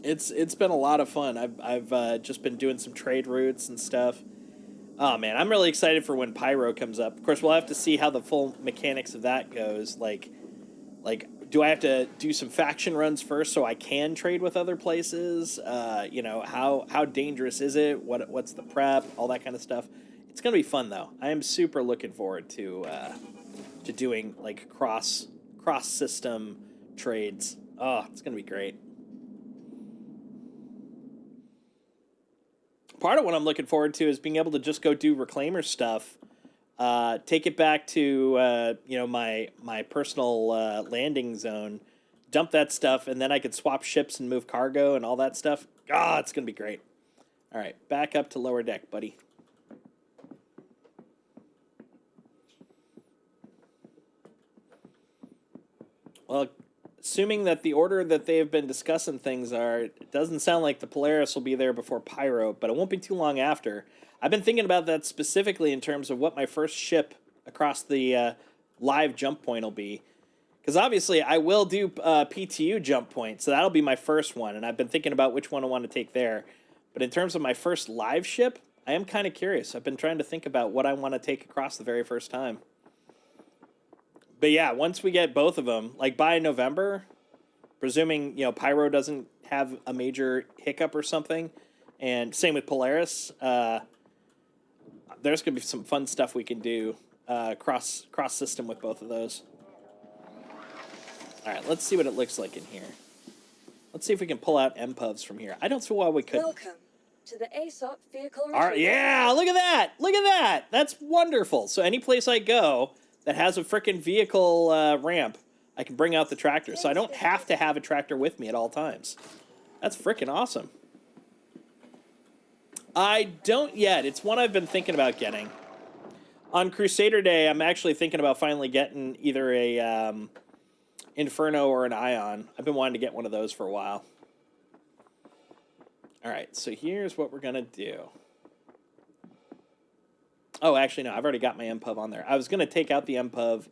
It's been a lot of fun. I've just been doing some trade routes and stuff. Oh man, I'm really excited for when Pyro comes up. Of course, we'll have to see how the full mechanics of that goes. Like, do I have to do some faction runs first so I can trade with other places? You know, how dangerous is it? What's the prep? All that kind of stuff. It's gonna be fun though. I am super looking forward to doing like cross system trades. Oh, it's gonna be great. Part of what I'm looking forward to is being able to just go do reclaimer stuff. Take it back to you know, my personal landing zone, dump that stuff, and then I could swap ships and move cargo and all that stuff. Ah, it's gonna be great. All right, back up to lower deck, buddy. Well, assuming that the order that they've been discussing things are, it doesn't sound like the Polaris will be there before Pyro, but it won't be too long after. I've been thinking about that specifically in terms of what my first ship across the live jump point will be. Because obviously I will do PTU jump point, so that'll be my first one, and I've been thinking about which one I want to take there. But in terms of my first live ship, I am kind of curious. I've been trying to think about what I want to take across the very first time. But yeah, once we get both of them, like by November, presuming, Pyro doesn't have a major hiccup or something, and same with Polaris, there's going to be some fun stuff we can do cross system with both of those. All right, let's see what it looks like in here. Let's see if we can pull out MPUVs from here. I don't see why we couldn't. Welcome to the ASOP vehicle All right, yeah, look at that. Look at that. That's wonderful. So any place I go that has a frickin' vehicle ramp, I can bring out the tractor. So I don't have to have a tractor with me at all times. That's frickin' awesome. I don't yet. It's one I've been thinking about getting. On Crusader Day, I'm actually thinking about finally getting either a Inferno or an Ion. I've been wanting to get one of those for a while. All right, so here's what we're going to do. Oh, actually, no, I've already got my MPUV on there. I was going to take out the MPUV,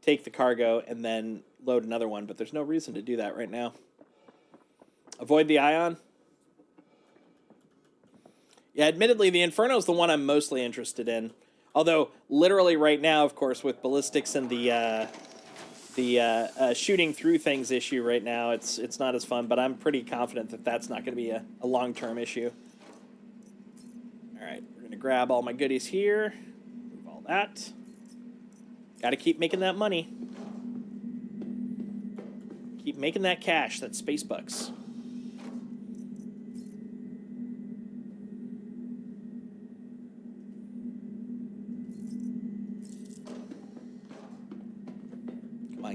take the cargo, and then load another one, but there's no reason to do that right now. Avoid the Ion. Yeah, admittedly, the Inferno is the one I'm mostly interested in. Although, literally right now, of course, with ballistics and the shooting through things issue right now, it's not as fun, but I'm pretty confident that that's not going to be a long-term issue. All right, we're going to grab all my goodies here. Move all that. Got to keep making that money. Keep making that cash, that space bucks.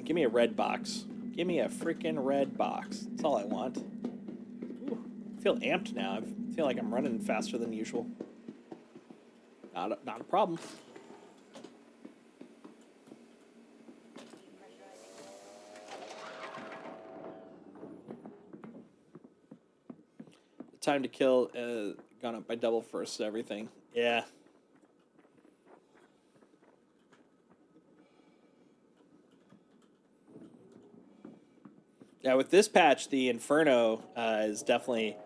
Give me a red box. Give me a freaking red box. That's all I want. Ooh, I feel amped now. I feel like I'm running faster than usual. Not a problem. The time to kill gone up by double versus everything. Yeah. Yeah, with this patch, the Inferno is definitely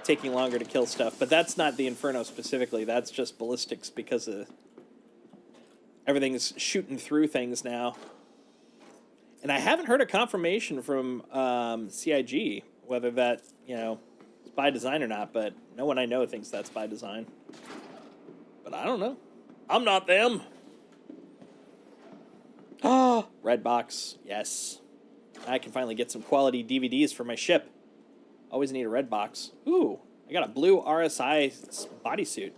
taking longer to kill stuff. But that's not the Inferno specifically. That's just ballistics because everything's shooting through things now. And I haven't heard a confirmation from CIG whether that, is by design or not. But no one I know thinks that's by design. But I don't know. I'm not them. Oh, red box. Yes. I can finally get some quality DVDs for my ship. Always need a red box. Ooh, I got a blue RSI bodysuit.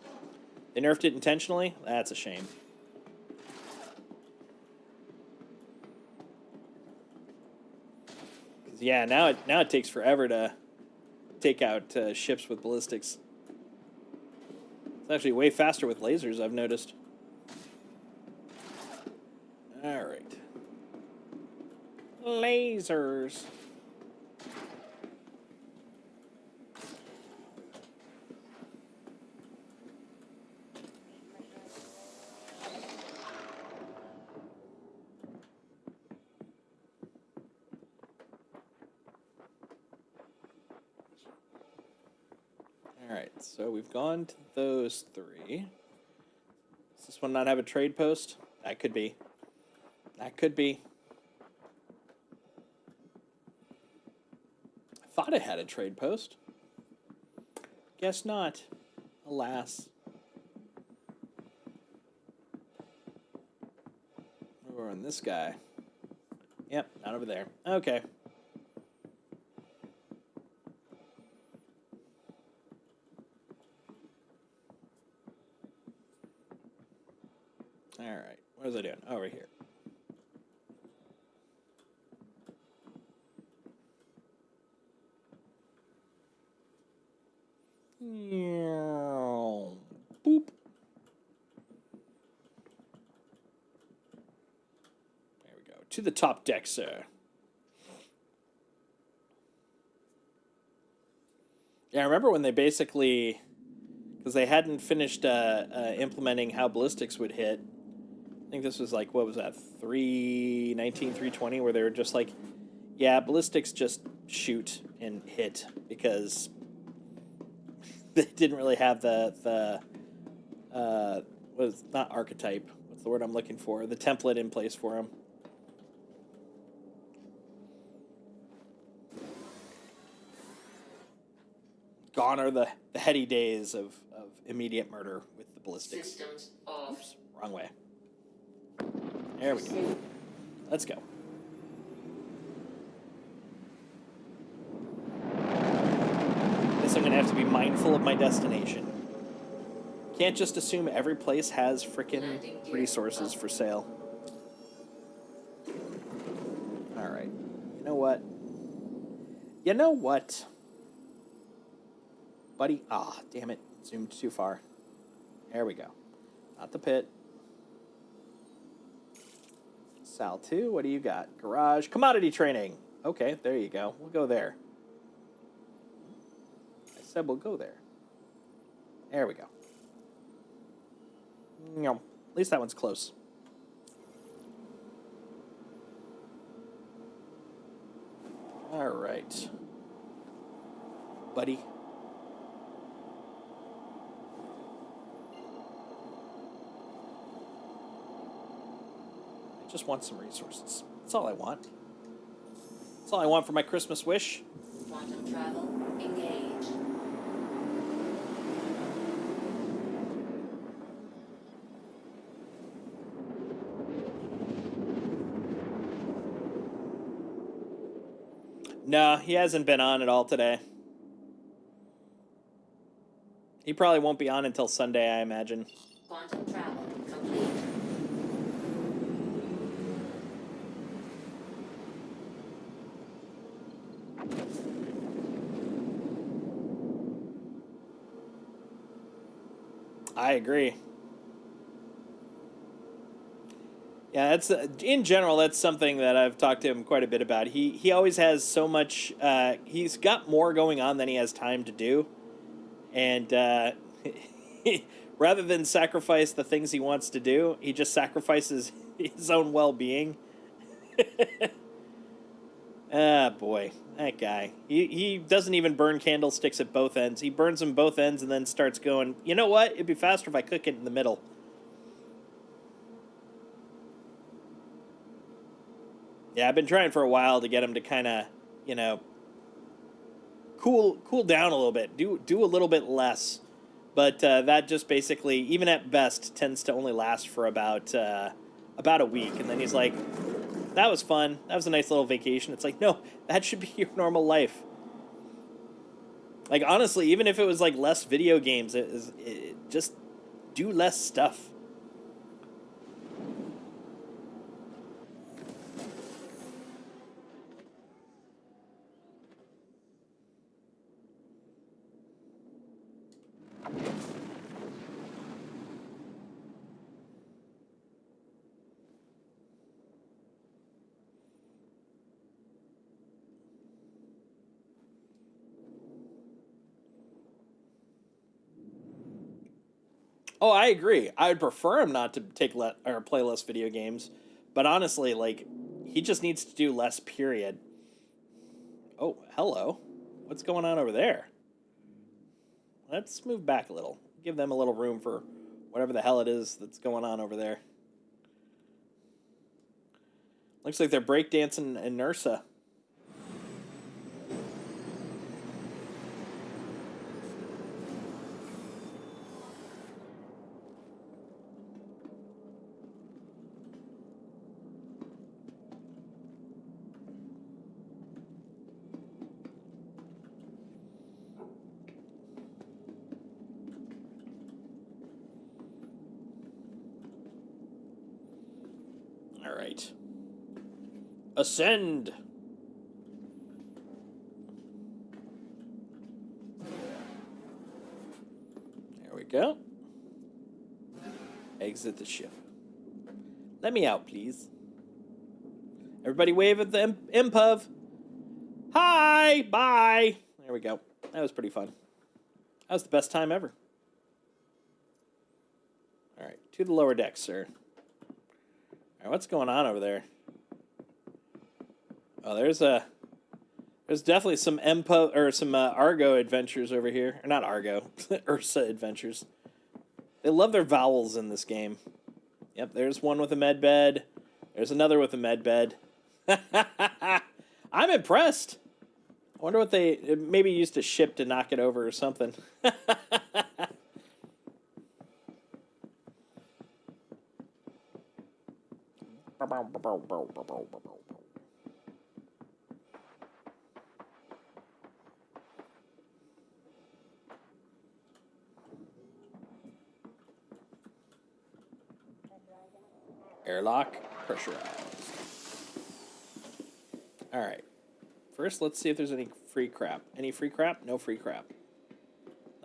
They nerfed it intentionally? That's a shame. Yeah, now it takes forever to take out ships with ballistics. It's actually way faster with lasers, I've noticed. All right. Lasers. All right, so we've gone to those three. Does this one not have a trade post? That could be. That could be. Thought it had a trade post. Guess not. Alas. We're on this guy. Yep, not over there. Okay. All right. What was I doing? Over here. Boop. There we go. To the top deck, sir. Yeah, I remember when they basically, because they hadn't finished implementing how ballistics would hit. I think this was like, what was that, 320, where they were just like, yeah, ballistics just shoot and hit, because they didn't really have the was not archetype. What's the word I'm looking for? The template in place for them. Gone are the heady days of immediate murder with the ballistics. Systems off. Oops, wrong way. There we go. Let's go. Guess I'm gonna have to be mindful of my destination. Can't just assume every place has frickin' resources for sale. Alright. You know what? You know what? Buddy. Ah, damn it. Zoomed too far. There we go. Not the pit. Sal 2, what do you got? Garage. Commodity training. Okay, there you go. We'll go there. I said we'll go there. There we go. At least that one's close. All right. Buddy. I just want some resources. That's all I want. That's all I want for my Christmas wish. Quantum travel engaged. No, he hasn't been on at all today. He probably won't be on until Sunday, I imagine. Quantum travel complete. I agree. Yeah, that's in general. That's something that I've talked to him quite a bit about. He always has so much. He's got more going on than he has time to do, and rather than sacrifice the things he wants to do, he just sacrifices his own well-being. Ah, boy, that guy. He doesn't even burn candlesticks at both ends. He burns them both ends and then starts going, you know what? It'd be faster if I cook it in the middle. Yeah, I've been trying for a while to get him to kind of, cool down a little bit. Do a little bit less. But that just basically, even at best, tends to only last for about a week. And then he's like, that was fun. That was a nice little vacation. It's like, no, that should be your normal life. Like, honestly, even if it was like less video games, it just do less stuff. Oh, I agree. I would prefer him not to or play less video games, but honestly, like, he just needs to do less. Period. Oh, hello. What's going on over there? Let's move back a little. Give them a little room for whatever the hell it is that's going on over there. Looks like they're breakdancing in Nursa. All right. Ascend. There we go. Exit the ship. Let me out, please. Everybody wave at the impuv. Hi, bye. There we go. That was pretty fun. That was the best time ever. All right, to the lower deck, sir. All right, what's going on over there? Oh, there's definitely some Empo or some Argo adventures over here. Or not Argo, Ursa adventures. They love their vowels in this game. Yep, there's one with a med bed. There's another with a med bed. I'm impressed. I wonder what they maybe used a ship to knock it over or something. Airlock pressurized. All right. First, let's see if there's any free crap. Any free crap? No free crap.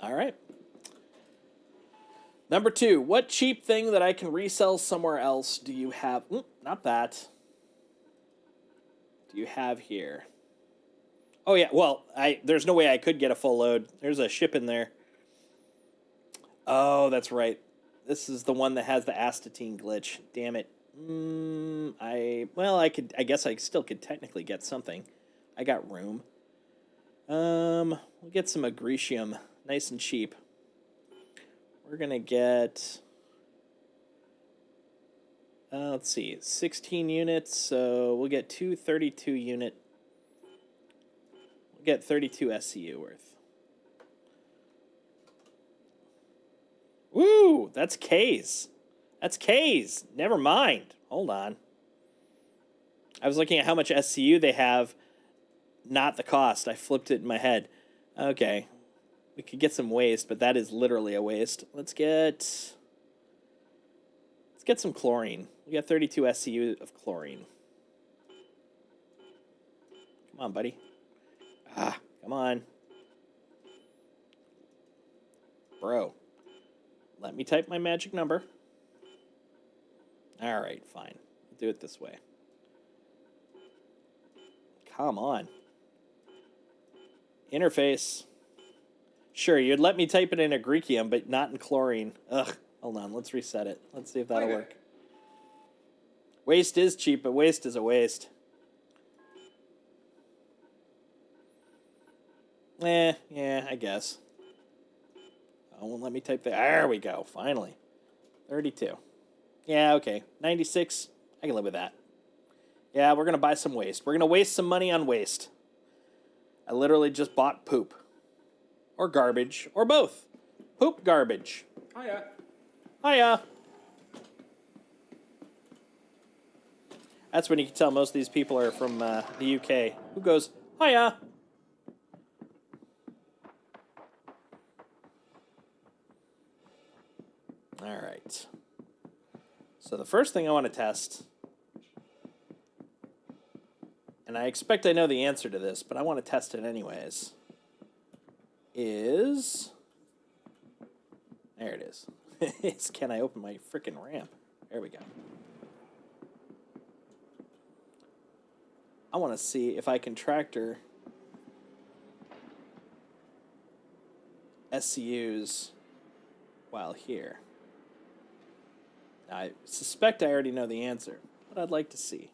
All right. Number 2, what cheap thing that I can resell somewhere else do you have? Not that. Do you have here? Oh, yeah. Well, there's no way I could get a full load. There's a ship in there. Oh, that's right. This is the one that has the astatine glitch. Damn it. I guess I still could technically get something. I got room. We'll get some agricium, nice and cheap. We're gonna get, let's see, 16 units. So we'll get 232 unit. We'll get 32 SCU worth. Woo! That's K's. That's K's. Never mind. Hold on. I was looking at how much SCU they have, not the cost. I flipped it in my head. Okay. We could get some waste, but that is literally a waste. Let's get some chlorine. We got 32 SCU of chlorine. Come on, buddy. Come on. Bro. Let me type my magic number. All right, fine. We'll do it this way. Come on. Interface. Sure, you'd let me type it in agricium, but not in chlorine. Ugh. Hold on, let's reset it. Let's see if that'll work. Waste is cheap, but waste is a waste. Yeah, I guess. Oh, won't let me type that. There we go, finally. 32. Yeah, okay. 96. I can live with that. Yeah, we're going to buy some waste. We're going to waste some money on waste. I literally just bought poop. Or garbage. Or both. Poop, garbage. Hiya. Hiya. That's when you can tell most of these people are from the UK. Who goes, hiya. All right. So the first thing I want to test, and I expect I know the answer to this, but I want to test it anyways, is, there it is. It's, can I open my frickin' ramp? There we go. I want to see if I can tractor SCUs while here. I suspect I already know the answer, but I'd like to see.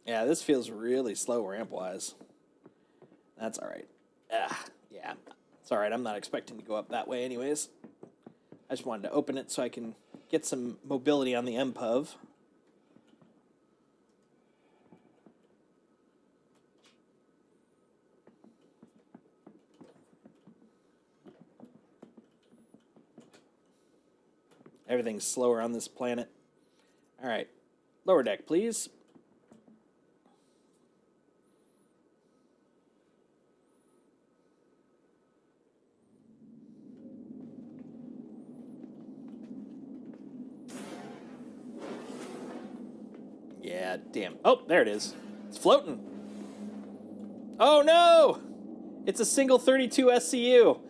Yeah, this feels really slow ramp-wise. That's all right. Yeah, it's all right. I'm not expecting to go up that way anyways. I just wanted to open it so I can get some mobility on the MPUV. Everything's slower on this planet. All right. Lower deck, please. Yeah, damn. Oh, there it is. It's floating. Oh, no! It's a single 32 SCU.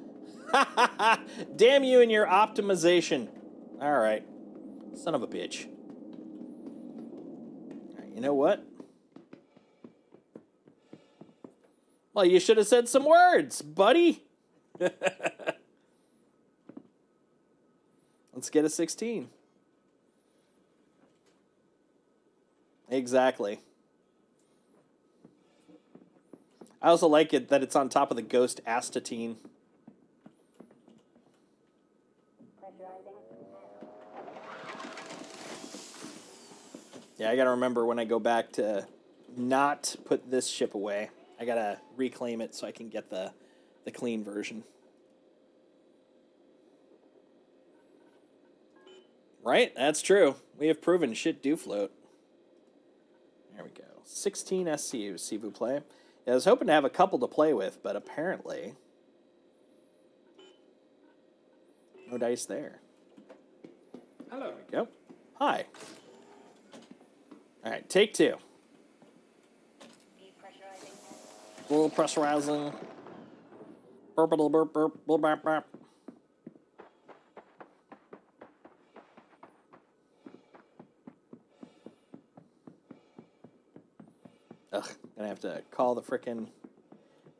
Damn you and your optimization. All right. Son of a bitch. All right, you know what? Well, you should have said some words, buddy. Let's get a 16. Exactly. I also like it that it's on top of the ghost astatine. Yeah, I gotta remember when I go back to not put this ship away. I gotta reclaim it so I can get the clean version. Right? That's true. We have proven shit do float. There we go. 16 SCU, s'il vous plaît. Yeah, I was hoping to have a couple to play with, but apparently no dice there. Hello. There we go. Hi. All right, take two. A little pressurizing. Burp, burp, burp, burp, burp, burp, burp. Ugh, gonna have to call the frickin'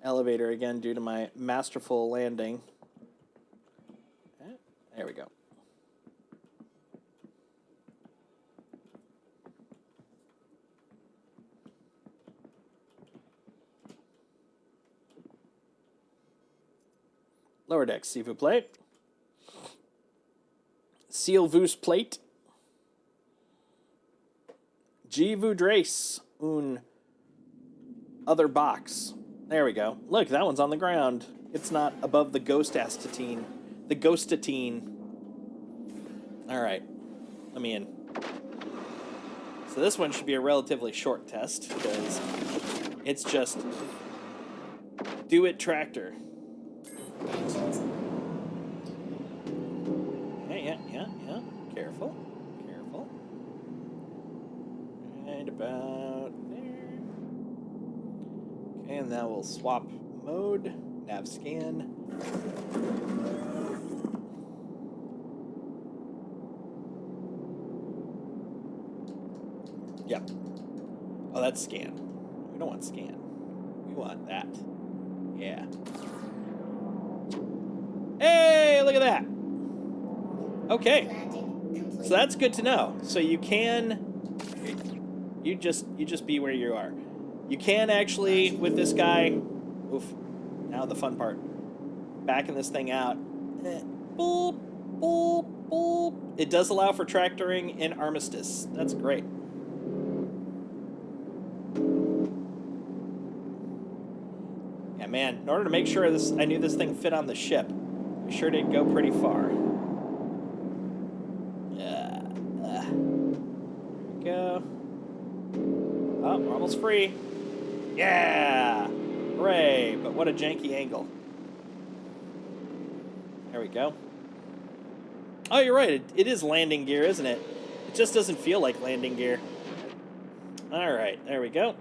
elevator again due to my masterful landing. There we go. Lower deck, s'il vous plaît. S'il vous plate. Je voudrais un other box. There we go. Look, that one's on the ground. It's not above the ghost astatine. The ghostatine. All right. Let me in. So this one should be a relatively short test because it's just do it tractor. Yeah. Careful. Right about there. Okay, and now we'll swap mode. Nav scan. Yep. Oh, that's scan. We don't want scan. We want that. Yeah. Hey, look at that. Okay. So that's good to know. So you can you just be where you are. You can actually with this guy oof. Now the fun part. Backing this thing out. Boop, boop, boop. It does allow for tractoring in Armistice. That's great. Yeah, man, in order to make sure I knew this thing fit on the ship, we sure did go pretty far. There we go. Oh, we're almost free. Yeah! Hooray! But what a janky angle. There we go. Oh, you're right. It is landing gear, isn't it? It just doesn't feel like landing gear. All right, there we go.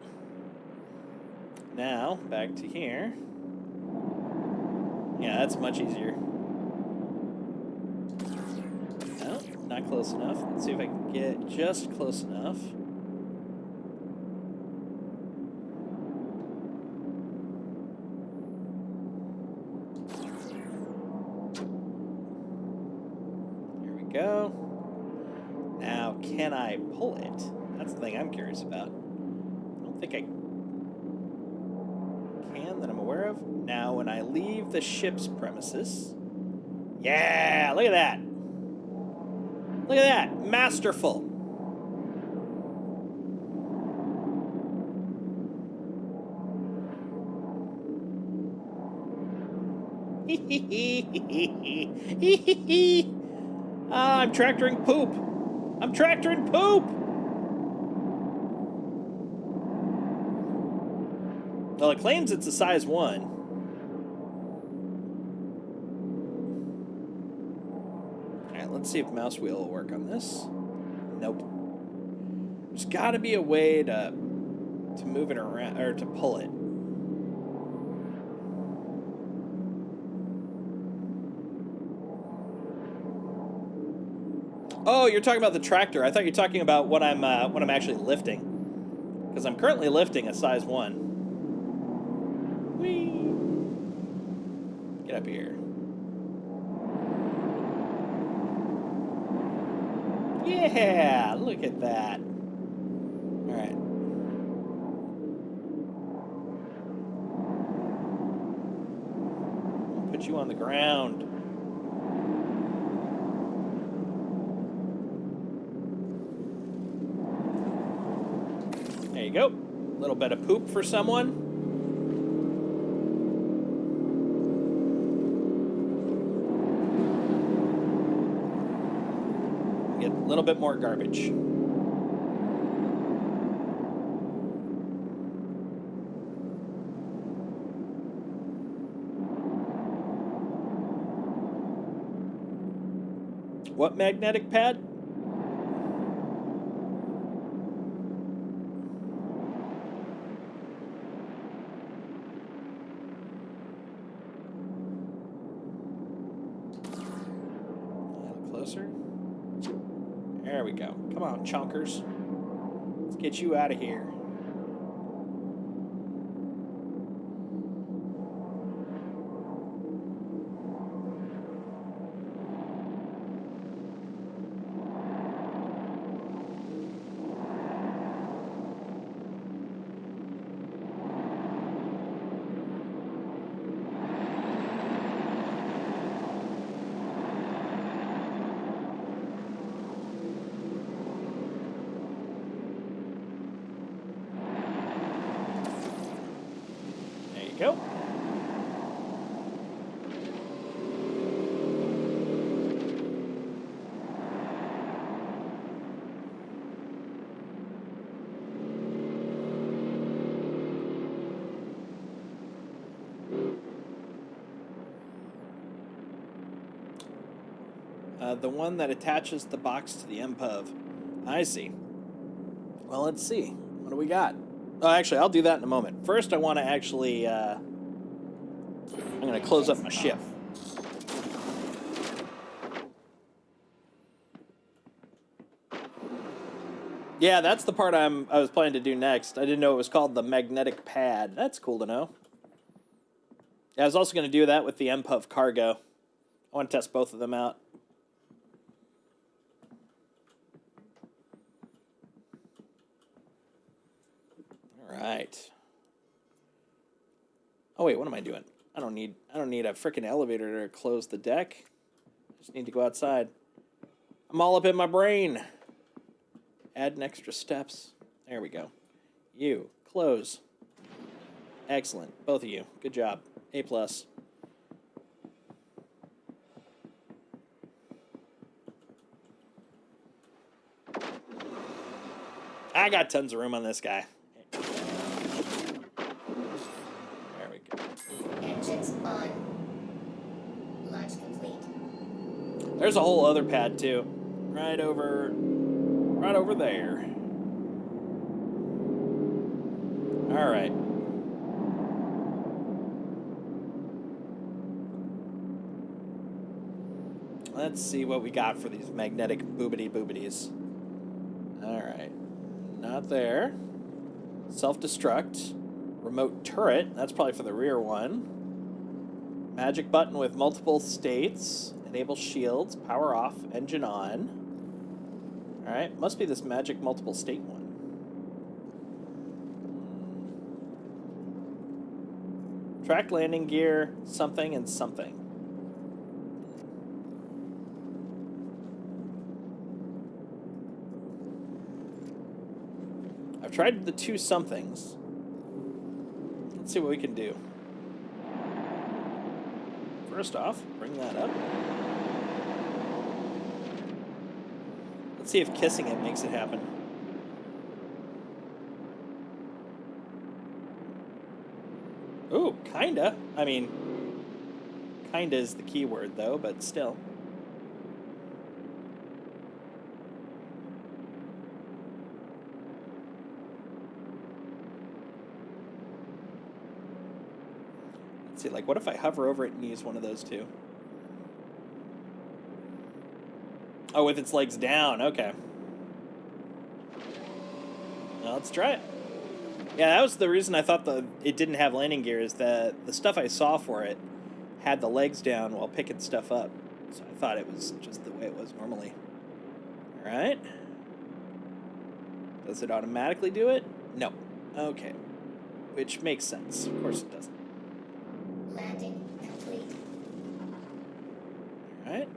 Now, back to here. Yeah, that's much easier. No, not close enough. Let's see if I can get just close enough. There we go. Now, can I pull it? That's the thing I'm curious about. I don't think I can that I'm aware of. Now, when I leave the ship's premises... Yeah, look at that. Look at that. Masterful. Ah, I'm tractoring poop. I'm tractoring poop. Well, it claims it's a size 1. Alright, let's see if mouse wheel will work on this. Nope. There's got to be a way to move it around, or to pull it. Oh, you're talking about the tractor. I thought you were talking about what I'm actually lifting. Because I'm currently lifting a size 1. Whee! Get up here. Yeah, look at that. All right. I'll put you on the ground. There you go. A little bit of poop for someone. Get a little bit more garbage. What magnetic pad? Closer. There we go. Come on, chonkers. Let's get you out of here. Go. The one that attaches the box to the MPUV. I see. Well, let's see. What do we got? Oh, actually, I'll do that in a moment. First, I want to actually... I'm going to close up my ship. Yeah, that's the part I was planning to do next. I didn't know it was called the magnetic pad. That's cool to know. Yeah, I was also going to do that with the MPUV cargo. I want to test both of them out. All right. Oh wait, what am I doing? I don't need a freaking elevator to close the deck. I just need to go outside. I'm all up in my brain. Add extra steps. There we go. You close. Excellent, both of you. Good job. A+. I got tons of room on this guy. There we go. Engines on. Launch complete. There's a whole other pad too. Right over there. All right. Let's see what we got for these magnetic boobity-boobities. All right. Not there. Self-destruct. Remote turret. That's probably for the rear one. Magic button with multiple states. Enable shields. Power off. Engine on. All right. Must be this magic multiple state one. Track landing gear. Something and something. I've tried the two somethings. Let's see what we can do. First off, bring that up. Let's see if kissing it makes it happen. Ooh, kinda. I mean, kinda is the key word though, but still. See, like, what if I hover over it and use one of those two? Oh, with its legs down. Okay. Well, let's try it. Yeah, that was the reason I thought it didn't have landing gear, is that the stuff I saw for it had the legs down while picking stuff up. So I thought it was just the way it was normally. All right. Does it automatically do it? No. Okay. Which makes sense. Of course it doesn't. Landing complete. All right.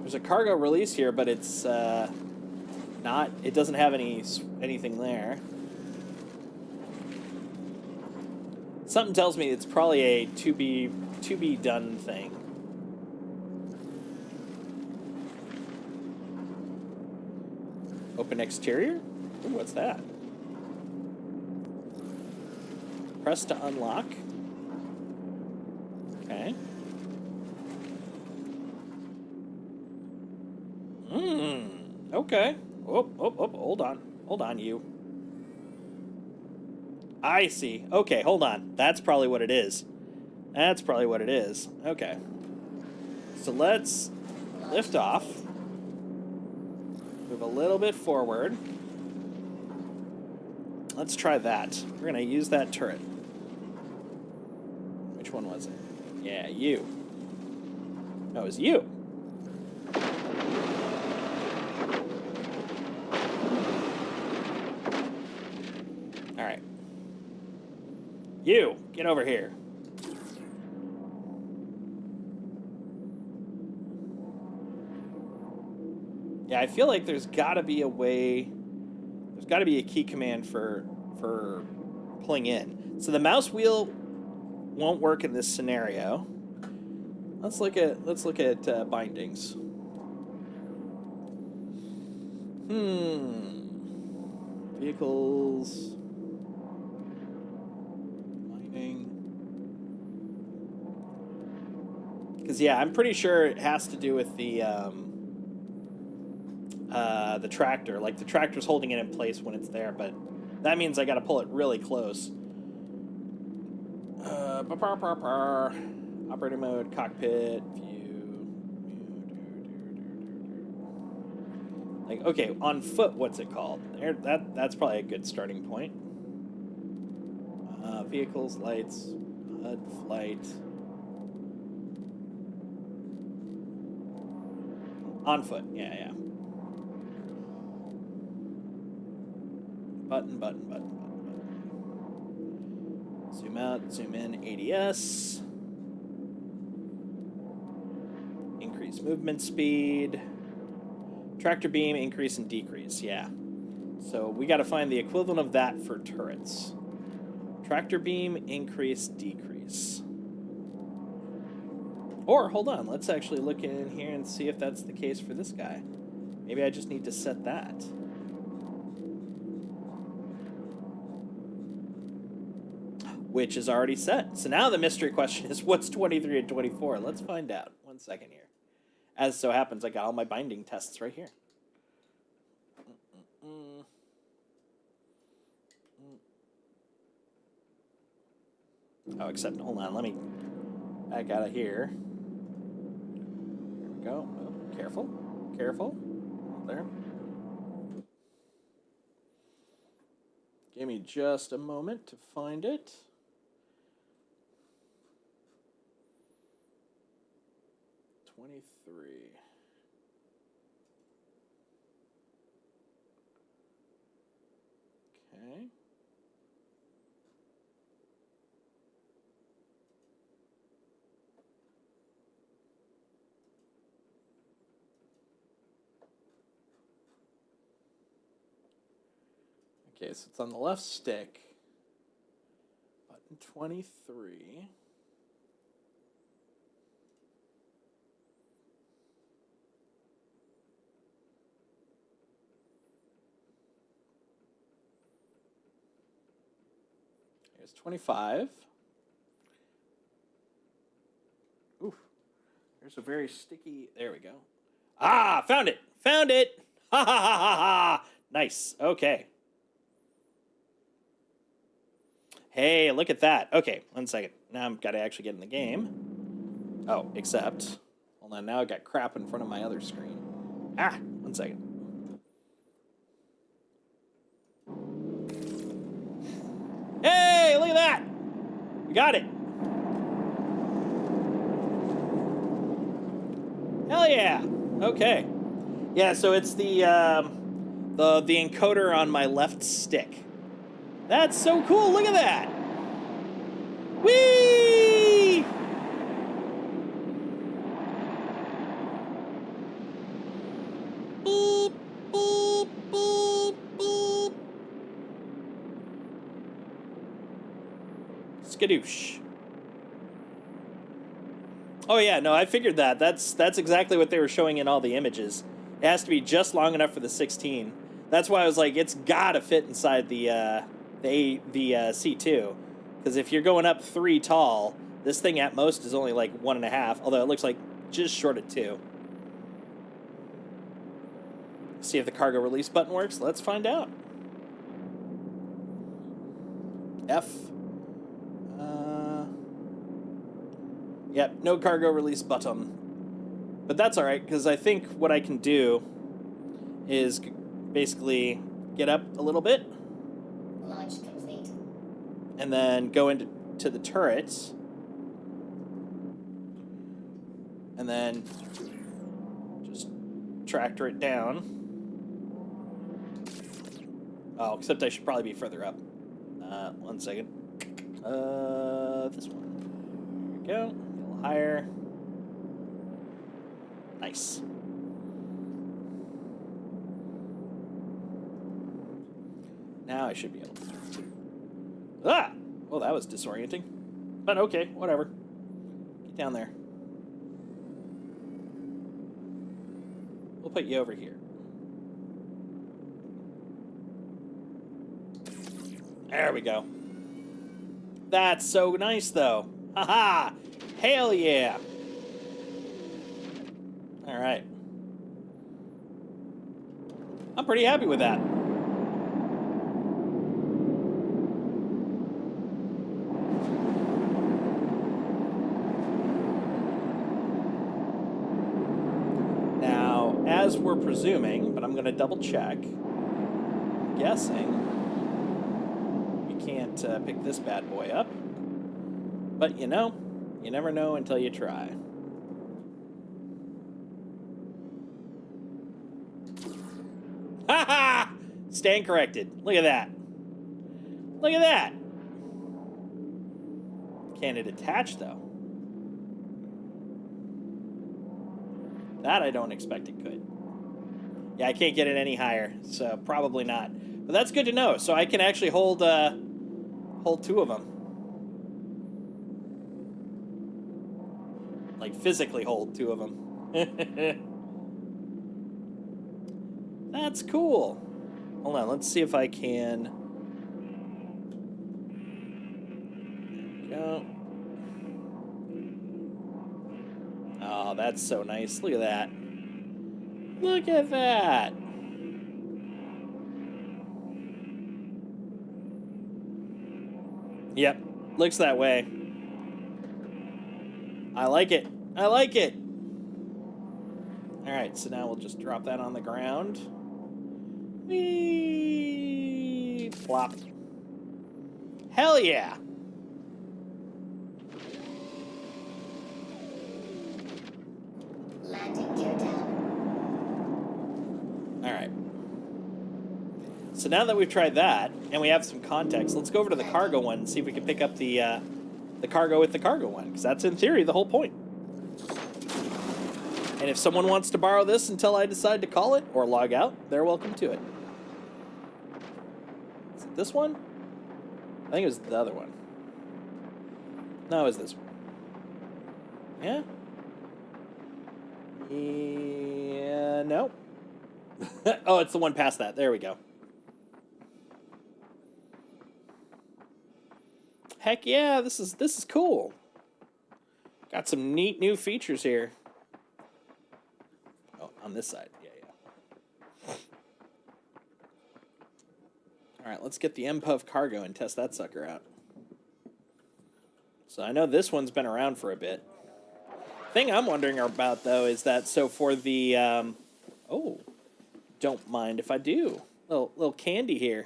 There's a cargo release here, but it's not. It doesn't have anything there. Something tells me it's probably a to be done thing. Open exterior? Ooh, what's that? Press to unlock. Okay. Okay. Oh, hold on. Hold on, you. I see. Okay, hold on. That's probably what it is. That's probably what it is. Okay. So let's lift off. Move a little bit forward. Let's try that. We're going to use that turret. Which one was it? Yeah, you. No, it was you. All right. You, get over here. Yeah, I feel like there's got to be a way. There's got to be a key command for pulling in. So the mouse wheel won't work in this scenario. Let's look at bindings. Vehicles. Binding. Because yeah, I'm pretty sure it has to do with the tractor. Like the tractor's holding it in place when it's there, but that means I got to pull it really close. Operating mode, cockpit, view. Like, okay, on foot, what's it called? There, that's probably a good starting point. Vehicles, lights, HUD, flight. On foot, yeah. Button. Zoom out, zoom in, ADS. Increase movement speed. Tractor beam, increase and decrease, yeah. So we got to find the equivalent of that for turrets. Tractor beam, increase, decrease. Or, hold on, let's actually look in here and see if that's the case for this guy. Maybe I just need to set that. Which is already set. So now the mystery question is, what's 23 and 24? Let's find out. 1 second here. As so happens, I got all my binding tests right here. Oh, except, hold on, let me back out of here. There we go. Oh, careful. There. Give me just a moment to find it. Okay. Okay, so it's on the left stick. Button 23. Here's 25. Oof. There's a very sticky. There we go. Ah, found it. Found it. Ha ha ha ha ha. Nice. Okay. Hey, look at that. Okay, 1 second. Now I've got to actually get in the game. Oh, except... Hold on, now I got crap in front of my other screen. Ah, 1 second. Hey, look at that! We got it! Hell yeah! Okay. Yeah, so it's the encoder on my left stick. That's so cool! Look at that! Whee! Boop, boop, boop, boop. Skadoosh. Oh yeah, no, I figured that. That's exactly what they were showing in all the images. It has to be just long enough for the 16. That's why I was like, it's gotta fit inside the C2, because if you're going up 3 tall, this thing at most is only like 1.5. Although it looks like just short of 2. See if the cargo release button works. Let's find out. F. Yep, no cargo release button. But that's all right, because I think what I can do is basically get up a little bit Launch complete. and then go into the turrets and then just tractor it down. Oh, except I should probably be further up. 1 second. This one. There we go. A little higher. Nice. Now I should be able to. Ah! Well, that was disorienting. But okay, whatever. Get down there. We'll put you over here. There we go. That's so nice, though. Haha! Hell yeah! All right. I'm pretty happy with that. Now, as we're presuming, but I'm going to double check, I'm guessing we can't pick this bad boy up. But you know, you never know until you try. Ha ha! Stand corrected. Look at that. Look at that. Can it attach, though? That I don't expect it could. Yeah, I can't get it any higher, so probably not. But that's good to know. So I can actually hold 2 of them. Like, physically hold 2 of them. That's cool. Hold on, let's see if I can... There we go. Oh, that's so nice. Look at that. Look at that. Yep, looks that way. I like it. I like it. All right, so now we'll just drop that on the ground. Whee! Flop. Hell yeah. Landing gear down. All right. So now that we've tried that, and we have some context, let's go over to the cargo one and see if we can pick up the cargo with the cargo one, because that's in theory the whole point. And if someone wants to borrow this until I decide to call it or log out, they're welcome to it. Is it this one? I think it was the other one. No, it was this one. Yeah? Yeah, no. Oh, it's the one past that. There we go. Heck yeah, this is cool. Got some neat new features here. Oh, on this side. Yeah. All right, let's get the MPUV cargo and test that sucker out. So I know this one's been around for a bit. Thing I'm wondering about, though, is that so for the... oh, don't mind if I do. Little candy here.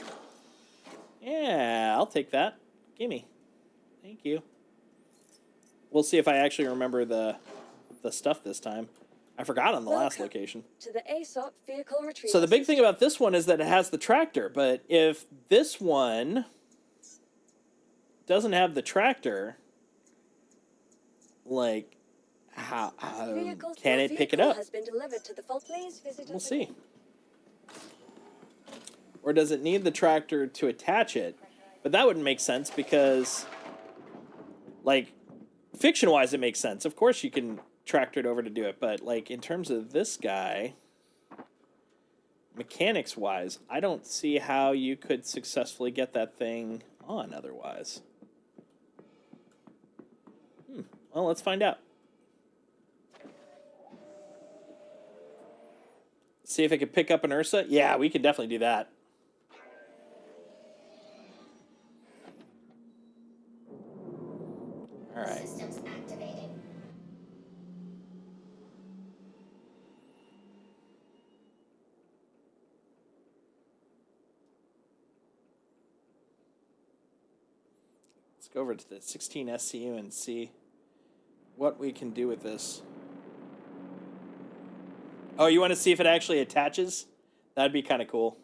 Yeah, I'll take that. Gimme. Thank you. We'll see if I actually remember the stuff this time. I forgot on the last location. To the ASOP vehicle retrieval. So the big thing about this one is that it has the tractor, but if this one doesn't have the tractor, like, how can it pick it up? Has been delivered to the fault. Please visit We'll see. Or does it need the tractor to attach it? But that wouldn't make sense because, like, fiction-wise it makes sense. Of course you can tractor it over to do it, but, like, in terms of this guy, mechanics-wise, I don't see how you could successfully get that thing on otherwise. Well, let's find out. See if it could pick up an Ursa? Yeah, we can definitely do that. All right. Systems activated. Let's go over to the 16 SCU and see what we can do with this. Oh, you want to see if it actually attaches? That'd be kind of cool.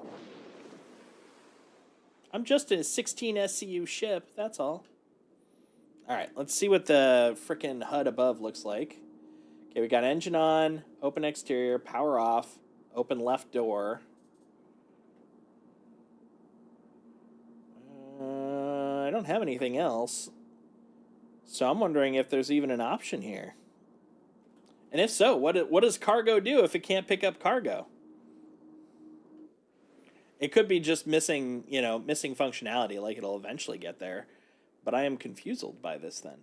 I'm just a 16 SCU ship, that's all. All right, let's see what the frickin' HUD above looks like. Okay, we got engine on, open exterior, power off, open left door. I don't have anything else. So I'm wondering if there's even an option here. And if so, what does cargo do if it can't pick up cargo? It could be just missing, missing functionality, like it'll eventually get there. But I am confused by this then.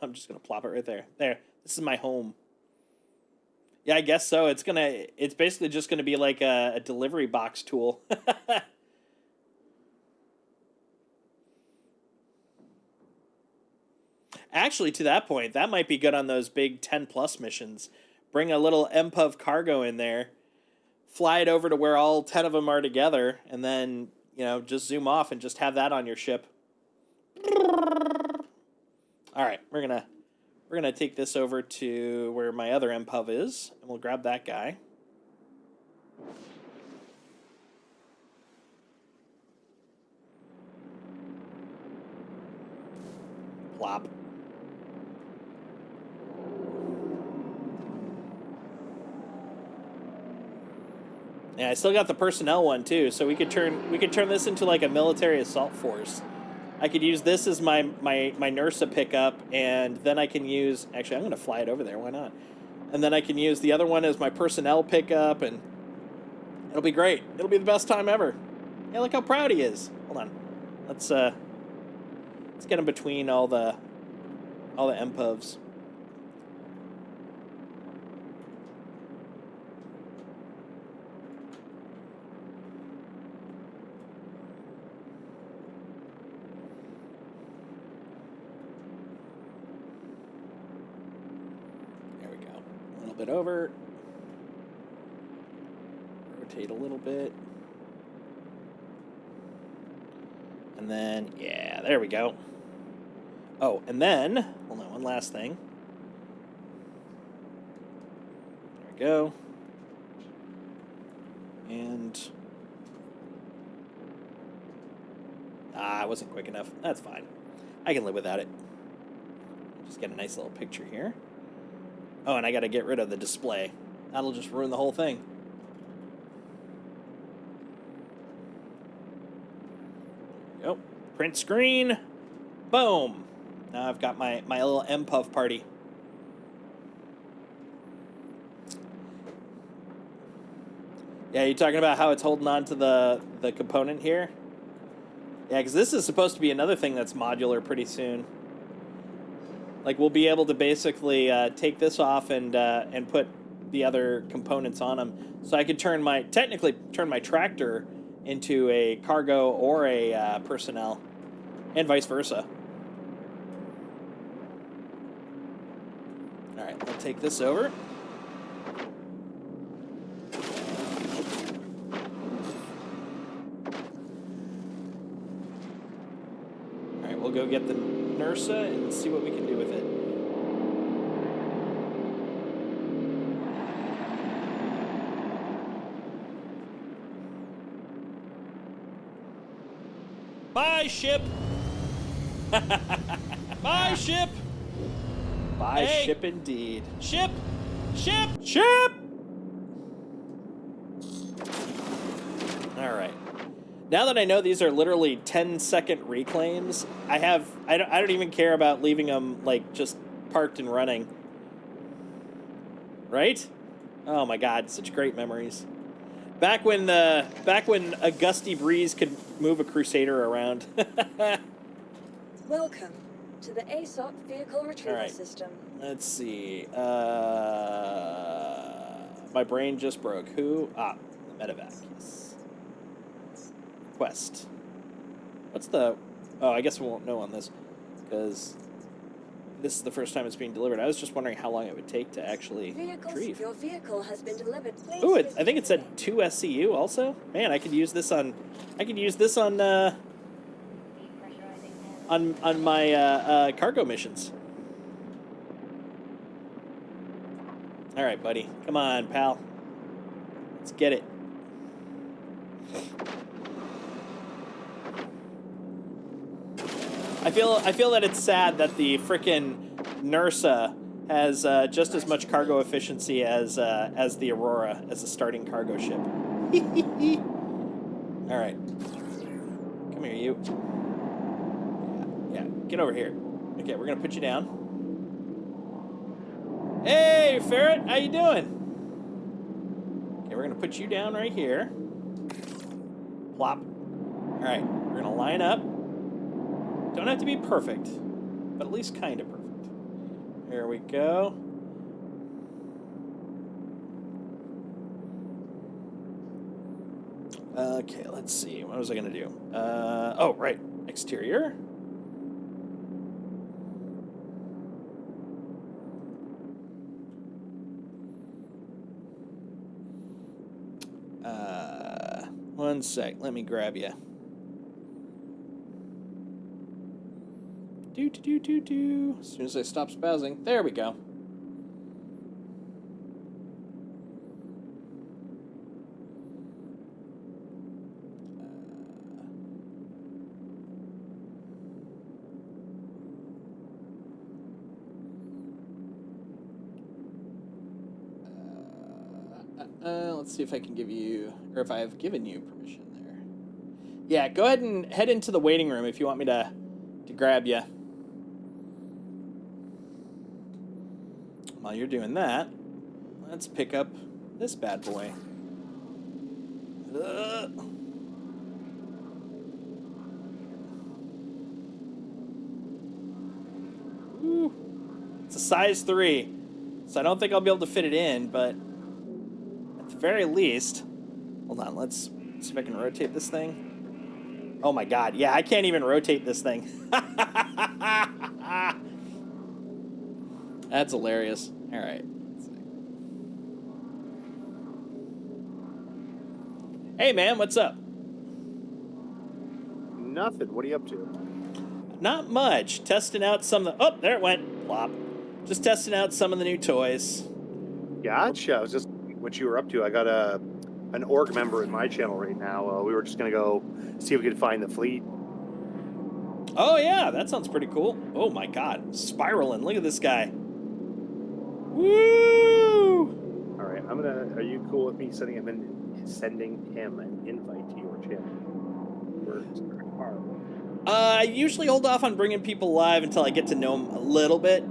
I'm just going to plop it right there. There. This is my home. Yeah, I guess so. It's basically just going to be like a delivery box tool. Actually, to that point, that might be good on those big 10+ missions. Bring a little MPUV cargo in there, fly it over to where all 10 of them are together, and then, just zoom off and just have that on your ship. All right, we're gonna take this over to where my other MPUV is, and we'll grab that guy. Plop. Yeah, I still got the personnel one too, so we could turn this into like a military assault force. I could use this as my NERSA pickup, and then I can use... Actually, I'm going to fly it over there. Why not? And then I can use the other one as my personnel pickup, and it'll be great. It'll be the best time ever. Yeah, look how proud he is. Hold on. Let's get him between all the MPUVs. Bit over, rotate a little bit, and then yeah, there we go. Oh, and then hold on, one last thing. There we go. And I wasn't quick enough. That's fine. I can live without it. Just get a nice little picture here. Oh, and I got to get rid of the display. That'll just ruin the whole thing. There we go. Print screen. Boom. Now I've got my little MPUV party. Yeah, you're talking about how it's holding on to the component here? Yeah, because this is supposed to be another thing that's modular pretty soon. Like, we'll be able to basically take this off and put the other components on them, so I could technically turn my tractor into a cargo or a personnel, and vice versa. All right, I'll take this over. All right, we'll go get the NERSA and see what we can do with it. Bye, ship! Bye, ship! Bye, hey. Ship indeed. Ship! Ship! Ship! Alright. Now that I know these are literally 10-second reclaims, I don't even care about leaving them, like, just parked and running. Right? Oh my god, such great memories. Back when a gusty breeze could move a Crusader around. Welcome to the ASOP vehicle retrieval system. Let's see. My brain just broke. Who? Ah, the medevac. Yes. Quest. What's the? Oh, I guess we won't know on this because this is the first time it's being delivered. I was just wondering how long it would take to actually retrieve. Your vehicle has been delivered. Ooh, I think it said 2 SCU also. Man, I could use this on. I could use this on my cargo missions. All right, buddy. Come on, pal. Let's get it. I feel that it's sad that the frickin' NERSA has just as much cargo efficiency as the Aurora as a starting cargo ship. All right, come here, you. Yeah, get over here. Okay, we're gonna put you down. Hey, Ferret, how you doing? Okay, we're gonna put you down right here. Plop. All right, we're gonna line up. Don't have to be perfect, but at least kind of perfect. Here we go. Okay, let's see. What was I gonna do? Oh, right. Exterior. One sec. Let me grab you. Do. As soon as I stop spazzing. There we go. Let's see if I can give you, or if I have given you permission there. Yeah, go ahead and head into the waiting room if you want me to grab you. While you're doing that, let's pick up this bad boy. Ooh. It's a size 3, so I don't think I'll be able to fit it in, but at the very least, hold on, let's see if I can rotate this thing. Oh my god, yeah, I can't even rotate this thing. That's hilarious. All right. Hey, man, what's up? Nothing. What are you up to? Not much. Testing out some of the... Oh, there it went. Plop. Just testing out some of the new toys. Gotcha. I was just what you were up to. I got an org member in my channel right now. We were just going to go see if we could find the fleet. Oh, yeah. That sounds pretty cool. Oh, my God. Spiraling. Look at this guy. Woo! All right. Are you cool with me sending him an invite to your channel? I usually hold off on bringing people live until I get to know them a little bit,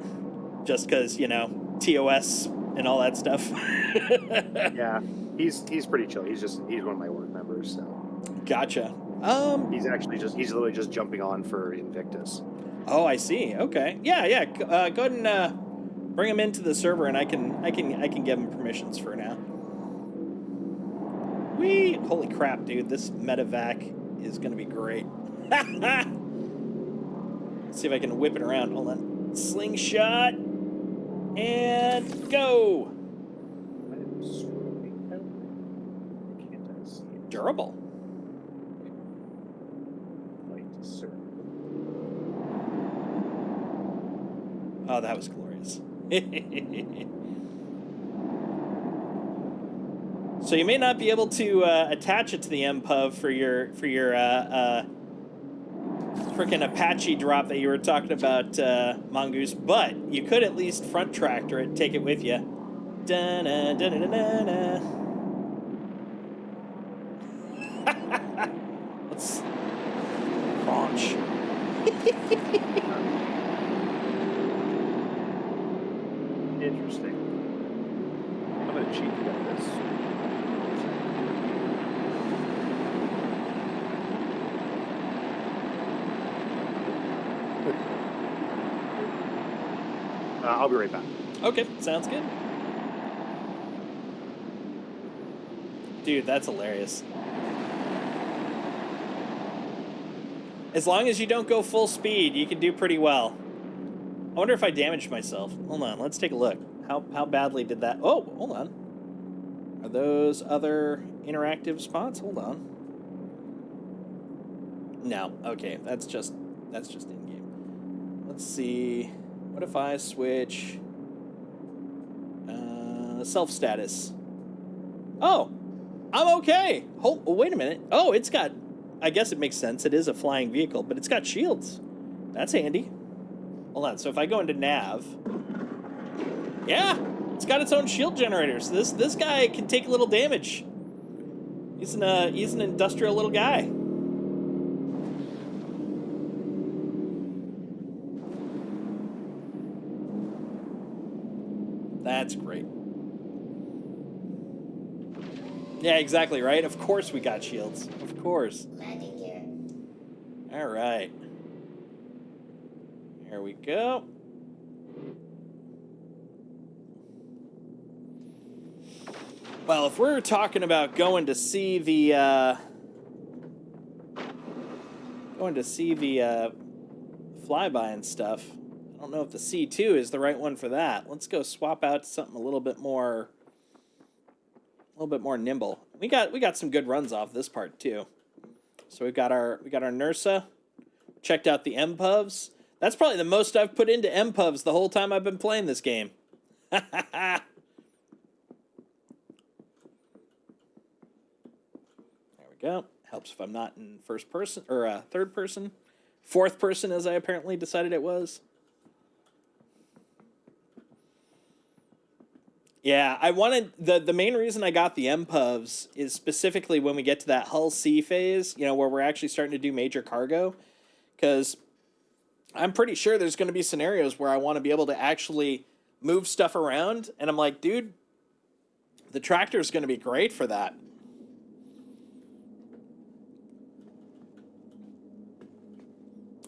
just because, you know, TOS and all that stuff. Yeah, he's pretty chill. He's one of my work members. So. Gotcha. He's literally just jumping on for Invictus. Oh, I see. Okay. Yeah. Go ahead and Bring him into the server, and I can give him permissions for now. Whee! Holy crap, dude! This medevac is gonna be great. Let's see if I can whip it around. Hold on. Slingshot and go. Durable. Oh, that was glorious. So you may not be able to attach it to the MPUV for your freaking Apache drop that you were talking about, Mongoose, but you could at least front tractor it, take it with you. Da-na, da-na-na-na-na. Let's launch. Interesting. I'm gonna cheat about this. I'll be right back. Okay, sounds good. Dude, that's hilarious. As long as you don't go full speed, you can do pretty well. I wonder if I damaged myself. Hold on, let's take a look. How badly did that... Oh, hold on. Are those other interactive spots? Hold on. No, okay, that's just in-game. Let's see. What if I switch self-status? Oh, I'm okay. Oh, wait a minute. Oh, it's got... I guess it makes sense. It is a flying vehicle, but it's got shields. That's handy. Hold on. So if I go into nav, yeah, it's got its own shield generators. This guy can take a little damage. He's an industrial little guy. That's great. Yeah, exactly, right? Of course we got shields. Of course. Landing gear. All right. Here we go. Well, if we're talking about going to see the flyby and stuff, I don't know if the C2 is the right one for that. Let's go swap out to something a little bit more nimble. We got some good runs off this part too. So we got our NERSA. Checked out the MPUVs. That's probably the most I've put into MPUVs the whole time I've been playing this game. There we go. Helps if I'm not in first person or third person. Fourth person, as I apparently decided it was. Yeah, I wanted the main reason I got the MPUVs is specifically when we get to that Hull C phase, you know, where we're actually starting to do major cargo, because I'm pretty sure there's going to be scenarios where I want to be able to actually move stuff around, and I'm like, dude, the tractor is going to be great for that.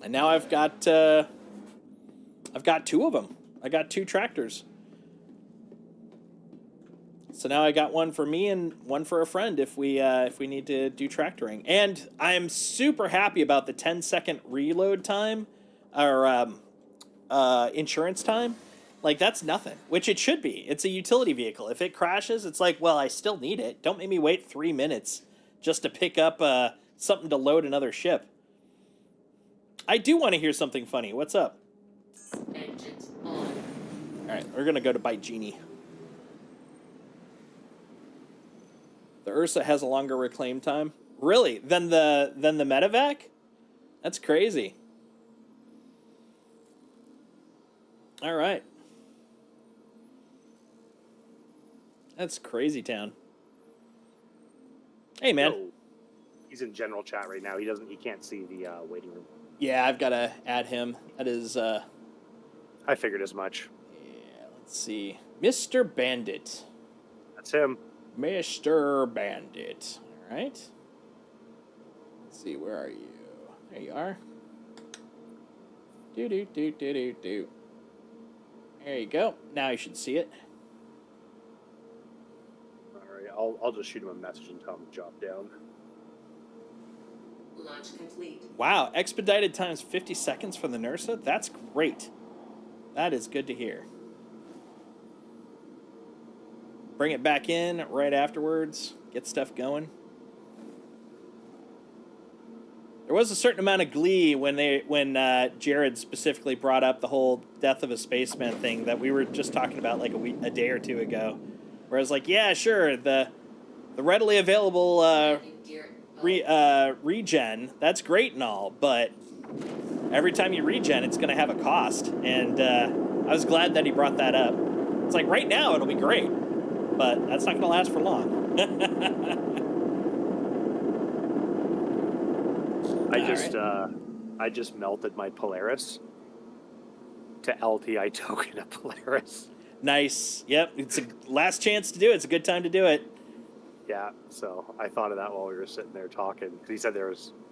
And now I've got two of them. I got two tractors. So now I got one for me and one for a friend if we need to do tractoring. And I'm super happy about the 10-second reload time or insurance time. Like, that's nothing, which it should be. It's a utility vehicle. If it crashes, it's like, well, I still need it. Don't make me wait 3 minutes just to pick up something to load another ship. I do want to hear something funny. What's up? Engines on. All right, we're going to go to Bite Genie. The Ursa has a longer reclaim time. Really? Than the medevac? That's crazy. All right. That's crazy town. Hey, man. No. He's in general chat right now. He can't see the waiting room. Yeah, I've got to add him. That is I figured as much. yeah, let's see. Mr. Bandit. That's him. Mr. Bandit. All right. Let's see, where are you? There you are. Do. There you go. Now you should see it. All right, I'll just shoot him a message and tell him to drop down. Launch complete. Wow, expedited times 50 seconds for the NERSA? That's great. That is good to hear. Bring it back in right afterwards. Get stuff going. There was a certain amount of glee when Jared specifically brought up the whole death of a spaceman thing that we were just talking about like a day or two ago. Where I was like, yeah, sure, the readily available regen, that's great and all, but every time you regen, it's going to have a cost. And I was glad that he brought that up. It's like right now it'll be great, but that's not going to last for long. I just melted my Polaris to LTI token a Polaris. Nice. Yep. It's a last chance to do it. It's a good time to do it. Yeah, so I thought of that while we were sitting there talking because he said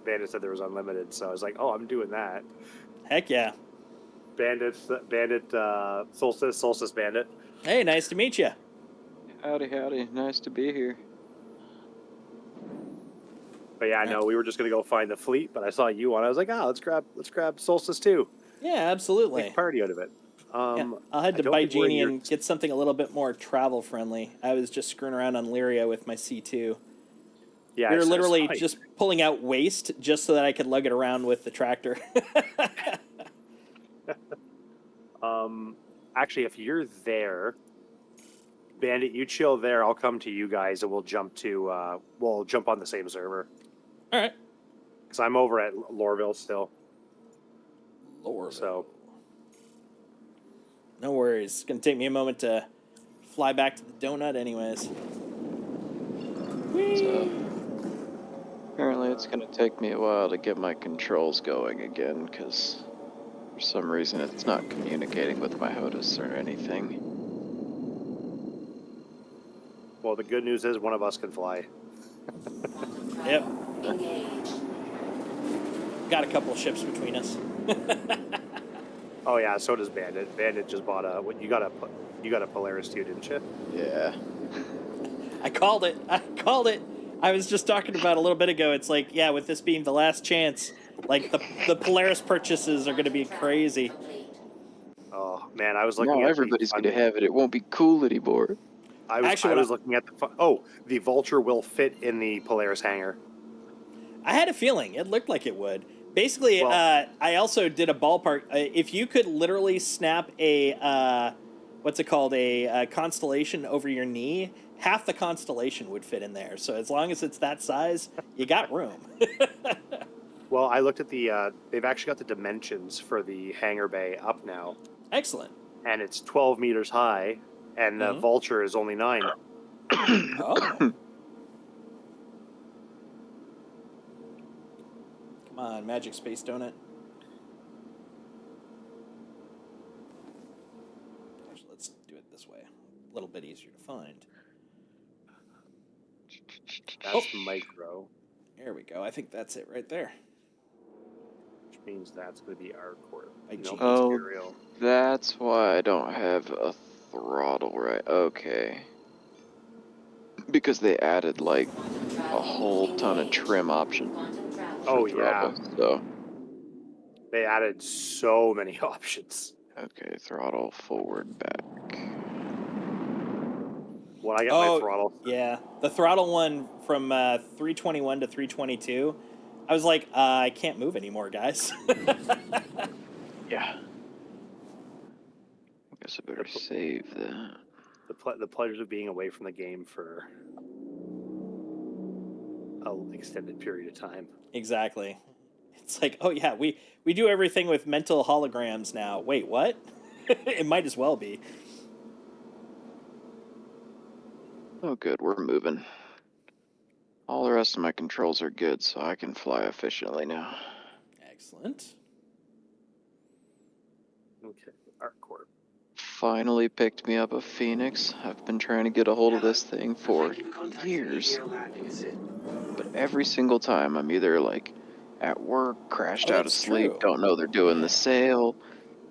Bandit said there was unlimited, so I was like, oh, I'm doing that. Heck yeah. Bandit, Solstice Bandit. Hey, nice to meet you. Howdy. Nice to be here. But yeah, no, we were just gonna go find the fleet, but I saw you on. I was like, let's grab Solstice too. Yeah, absolutely. Make a party out of it. Yeah, I'll head to Bygenie and get something a little bit more travel friendly. I was just screwing around on Lyria with my C2. Yeah, we were literally just pulling out waste just so that I could lug it around with the tractor. Actually, if you're there, Bandit, you chill there. I'll come to you guys and we'll jump on the same server. All right. Because I'm over at Lorville still. Lorville. So. No worries. It's going to take me a moment to fly back to the donut anyways. So, apparently it's going to take me a while to get my controls going again, because for some reason it's not communicating with my HOTAS or anything. Well, the good news is one of us can fly. Yep. Engage. Got a couple of ships between us. Oh yeah, so does Bandit. Bandit just bought you got a Polaris too, didn't you? Yeah. I called it. I was just talking about a little bit ago. It's like, yeah, with this being the last chance, like the Polaris purchases are going to be crazy. Oh man, I was looking. Now everybody's going to have it. It won't be cool anymore. I was looking at the Vulture will fit in the Polaris hangar. I had a feeling it looked like it would. Basically, well, I also did a ballpark. If you could literally snap a what's it called, a constellation over your knee, half the constellation would fit in there. So as long as it's that size, you got room. Well, I looked at they've actually got the dimensions for the hangar bay up now. Excellent. And it's 12 meters high, and the Vulture is only 9. Oh. Come on, Magic Space Donut. Actually, let's do it this way. A little bit easier to find. That's micro. There we go. I think that's it right there. Which means that's going to be our core. Oh, that's why I don't have a throttle right. Okay. Because they added like a whole ton of trim options. Oh yeah. So they added so many options. Okay, throttle forward back. When I got my throttle. Yeah, the throttle one from 321 to 322. I was like, I can't move anymore, guys. Yeah. I guess I better save that. The pleasures of being away from the game for an extended period of time. Exactly. It's like, oh yeah, we do everything with mental holograms now. Wait, what? It might as well be. Oh good, we're moving. All the rest of my controls are good, so I can fly efficiently now. Excellent. Okay, ArcCorp. Finally picked me up a Phoenix. I've been trying to get a hold of this thing for years. But every single time I'm either like at work, crashed out of sleep, true. don't know they're doing the sale,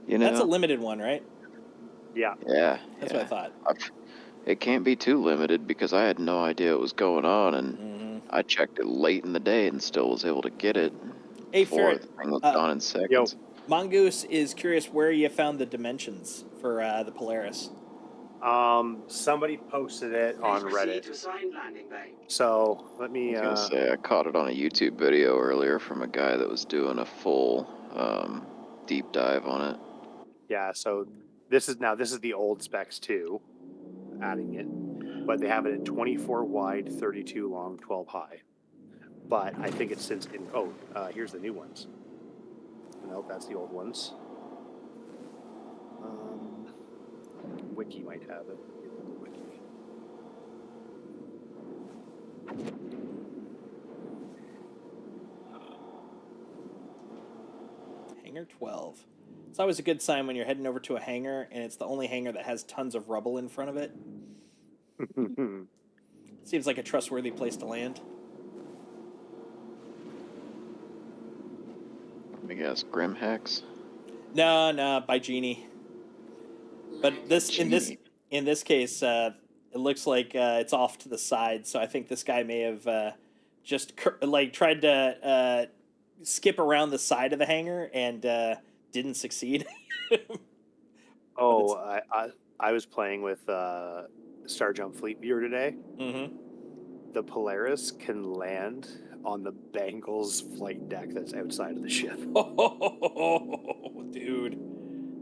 you know. That's a limited one, right? Yeah. Yeah. That's yeah. what I thought. It can't be too limited because I had no idea what was going on, and Mm-hmm. I checked it late in the day and still was able to get it Hey, before Ferret, the thing was uh, gone in Yo, seconds. Mongoose is curious where you found the dimensions for the Polaris. somebody posted it on Please proceed Reddit. to assigned landing bay. So let I me. was gonna say I caught it on a YouTube video earlier from a guy that was doing a full deep dive on it. Yeah. So this is the old specs too, adding it, but they have it at 24 wide, 32 long, 12 high. But I think it's since in. Oh, here's the new ones. Nope, that's the old ones. Wiki might have it. Wiki. Hangar 12. It's always a good sign when you're heading over to a hangar and it's the only hangar that has tons of rubble in front of it. Seems like a trustworthy place to land. Let me guess, Grimhex? No, by Genie. But in this case, it looks like it's off to the side. So I think this guy may have just tried to skip around the side of the hangar and didn't succeed. Oh, I was playing with Star Jump Fleet Viewer today. Mm-hmm. The Polaris can land on the Bengals flight deck that's outside of the ship. Oh, dude,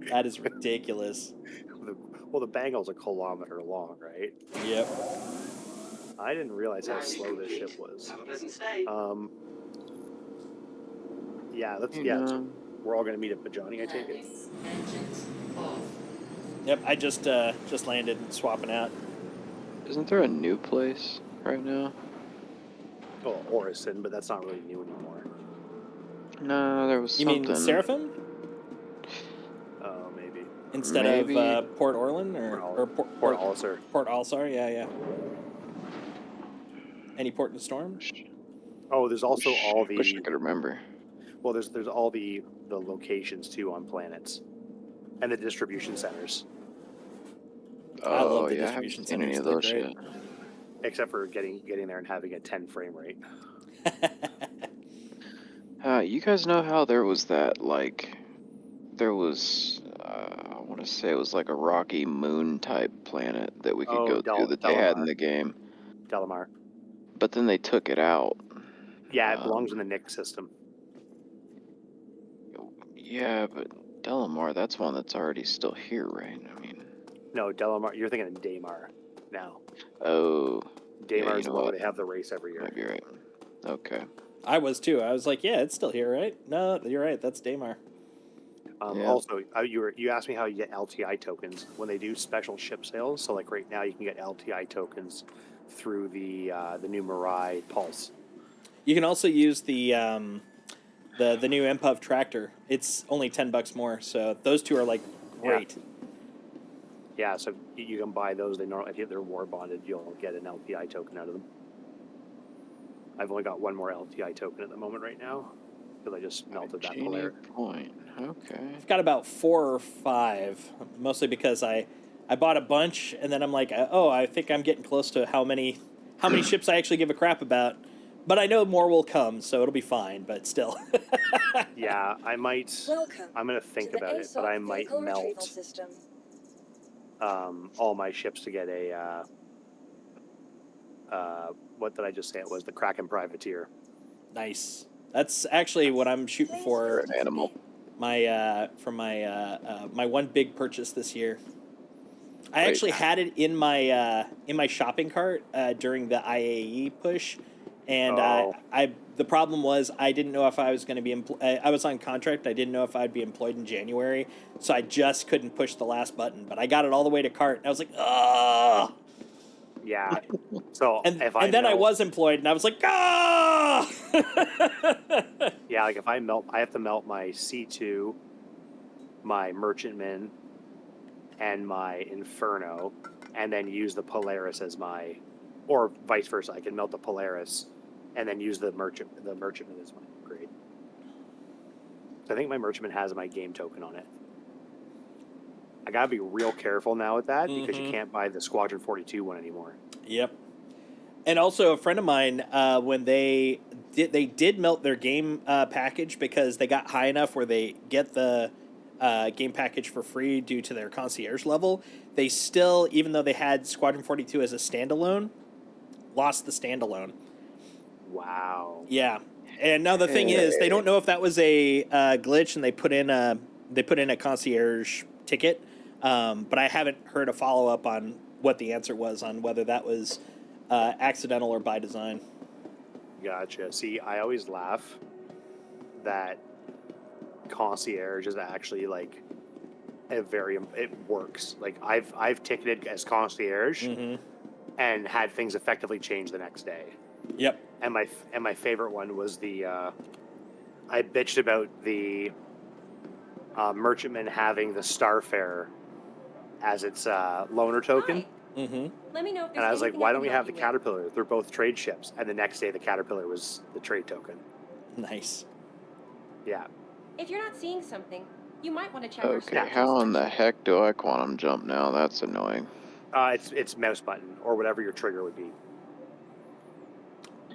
that is ridiculous. Well, the Bengal's a kilometer long, right? Yep. I didn't realize how slow this ship was. Have a pleasant stay. Yeah, You so know, we're all gonna meet at Bajani, I take it. Engines off. Yep. I just landed and swapping out. isn't there a new place right now? Oh, Orison, but that's not really new anymore. No, there was You something. mean Seraphim Oh, maybe. instead Maybe. of Port Orland or Port Olisar. Port Alsar? Yeah. Any port in the storm? Oh, there's also all Wish I the could remember. well, there's all the locations too on planets, and the distribution centers. I love Oh the yeah, I haven't distribution seen any centers. of They're those great. yet. Except for getting there and having a 10 frame rate. You guys know how there was that there was I want to say it was like a rocky moon type planet that we could go to that they had in the game, Delamar. but then they took it out. Yeah, it belongs in the Nick system. Yeah, but Delamar, that's one that's already still here, right? I mean, No, Delamar. You're thinking of Daymar now. oh, Daymar you is the know one where what? they have the race every year. Might be right. Okay. I was too. I was like, yeah, it's still here, right? No, you're right. That's Daymar. Yeah. Also, you asked me how you get LTI tokens when they do special ship sales. So, like right now, you can get LTI tokens through the new Mirai Pulse. You can also use the new MPUV tractor. It's only $10 more. So those two are like great. Yeah, so you can buy those. They normally, if they're war bonded, you'll get an LTI token out of them. I've only got one more LTI token at the moment right now because I just melted that Genie Polaris. Point. Okay. I've got about 4 or 5, mostly because I bought a bunch and then I'm like, oh, I think I'm getting close to how many ships I actually give a crap about. But I know more will come, so it'll be fine. But still. Yeah, I might. Welcome I'm gonna think to the about it, but I ASOP might vehicle retrieval melt system. all my ships to get a. What did I just say? It was the Kraken Privateer. Nice. That's actually what I'm shooting Please for. An animal. My my one big purchase this year. I Wait. actually had it in my shopping cart during the IAE push, and the problem was I didn't know if I was going to be I was on contract. I didn't know if I'd be employed in January, so I just couldn't push the last button. But I got it all the way to cart, and I was like, oh. Yeah. So And then I was employed, and I was like, ah. Yeah, like if I have to melt my C2, my Merchantman, and my Inferno, and then use the Polaris as my, or vice versa. I can melt the Polaris, and then use the Merchantman as my upgrade. So I think my Merchantman has my game token on it. I gotta be real careful now with that because you Mhm. can't buy the Squadron 42 one anymore. Yep. And also, a friend of mine, when they did melt their game package because they got high enough where they get the game package for free due to their concierge level. They still, even though they had Squadron 42 as a standalone, lost the standalone. Wow. Yeah. And now the thing is, they don't know if that was a glitch, and they put in a concierge ticket. But I haven't heard a follow up on what the answer was on whether that was accidental or by design. Gotcha. See, I always laugh that concierge is actually like it works. Like I've ticketed as concierge and had things effectively change the next day. Yep. And my favorite one was the I bitched about the merchantman having the Starfare as its loaner token. Mm-hmm. Let me know if there's And I was like, anything why I don't can we help have the you with. Caterpillar? They're both trade ships. And the next day, the Caterpillar was the trade token. Nice. Yeah. If you're not seeing something, you might want to check our Okay, strategy how in the section. heck do I quantum jump now? That's annoying. It's mouse button or whatever your trigger would be.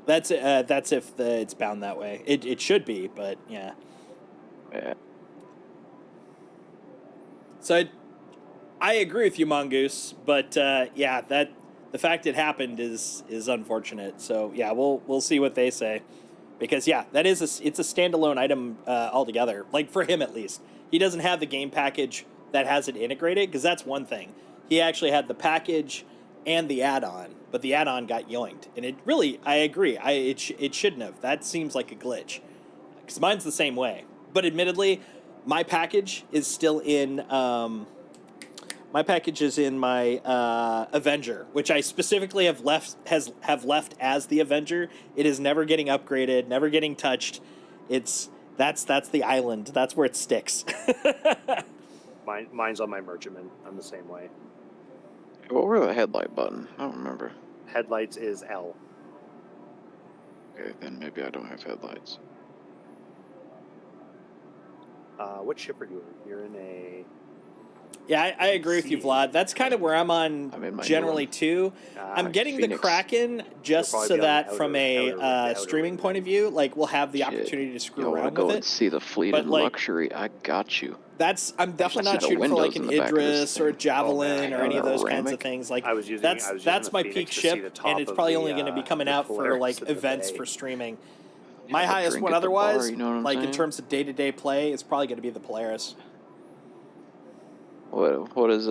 That's if it's bound that way. It should be, but yeah. Yeah. So I agree with you, Mongoose, but yeah, that the fact it happened is unfortunate. So yeah, we'll see what they say, because yeah, it's a standalone item altogether. Like for him at least, he doesn't have the game package that has it integrated, because that's one thing. He actually had the package and the add-on, but the add-on got yoinked, and it really, I agree, it shouldn't have. That seems like a glitch, because mine's the same way. But admittedly, my package is still in. My package is in my Avenger, which I specifically have left as the Avenger. It is never getting upgraded, never getting touched. That's the island. That's where it sticks. Mine's on my merchantman. I'm the same way. What were the headlight button? I don't remember. Headlights is L. Okay, then maybe I don't have headlights. What ship are you in? You're in a... Yeah, I agree with you, Vlad. That's kind of where I'm on I'm in my generally new one. too. I'm getting Phoenix. the Kraken just You'll probably so be on the that outer- from a outer streaming ring point then. of view, like we'll have the Shit. opportunity to screw You want to around go with and it. see the fleet But, in like, luxury? I got you. I'm definitely not see the shooting for like windows an in the back of this Idris or a thing. Javelin Oh, or any of those kinds of panoramic. things. Like I was using that's the my Phoenix peak to see the ship, top and it's of probably the, only going to be coming the out for Polaris like of the events bay. for streaming. Have My a highest drink one at the bar, otherwise, you know what I'm like in saying? terms of day-to-day play, is probably going to be the Polaris. What does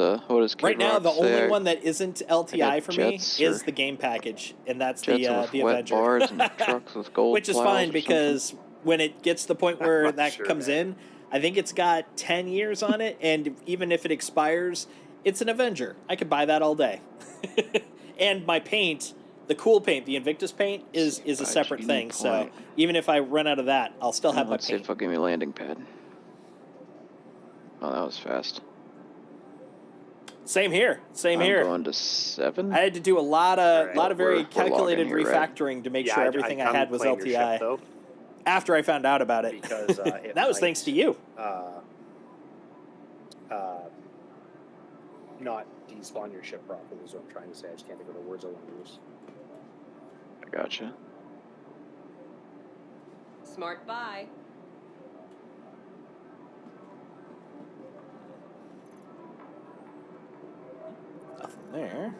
Right now, Kid the Rock only say? one that isn't LTI got for me jets is or- the game package, and that's Jets the with the wet Avenger. bars and trucks with gold Which is plows fine or because when it gets to the point where that Sure, comes man. in, I think it's got 10 years on it, and even if it expires, it's an Avenger. I could buy that all day. And my paint, the cool paint, the Invictus paint, is a By separate Genie thing. So Point. even if I run out of that, I'll still have my Let's see paint. if I'll give me a landing pad. Oh, that was fast. Same here. Same I'm here. going to 7. I had to do a lot of Alright. very We're calculated logging here, right? refactoring to make Yeah, sure everything I I'm had was playing your ship, LTI. though, After I found out about it, because it that was might, thanks to you. Not despawn your ship properly is what I'm trying to say. I just can't think of the words I want to use. I gotcha. Smart buy. Nothing there.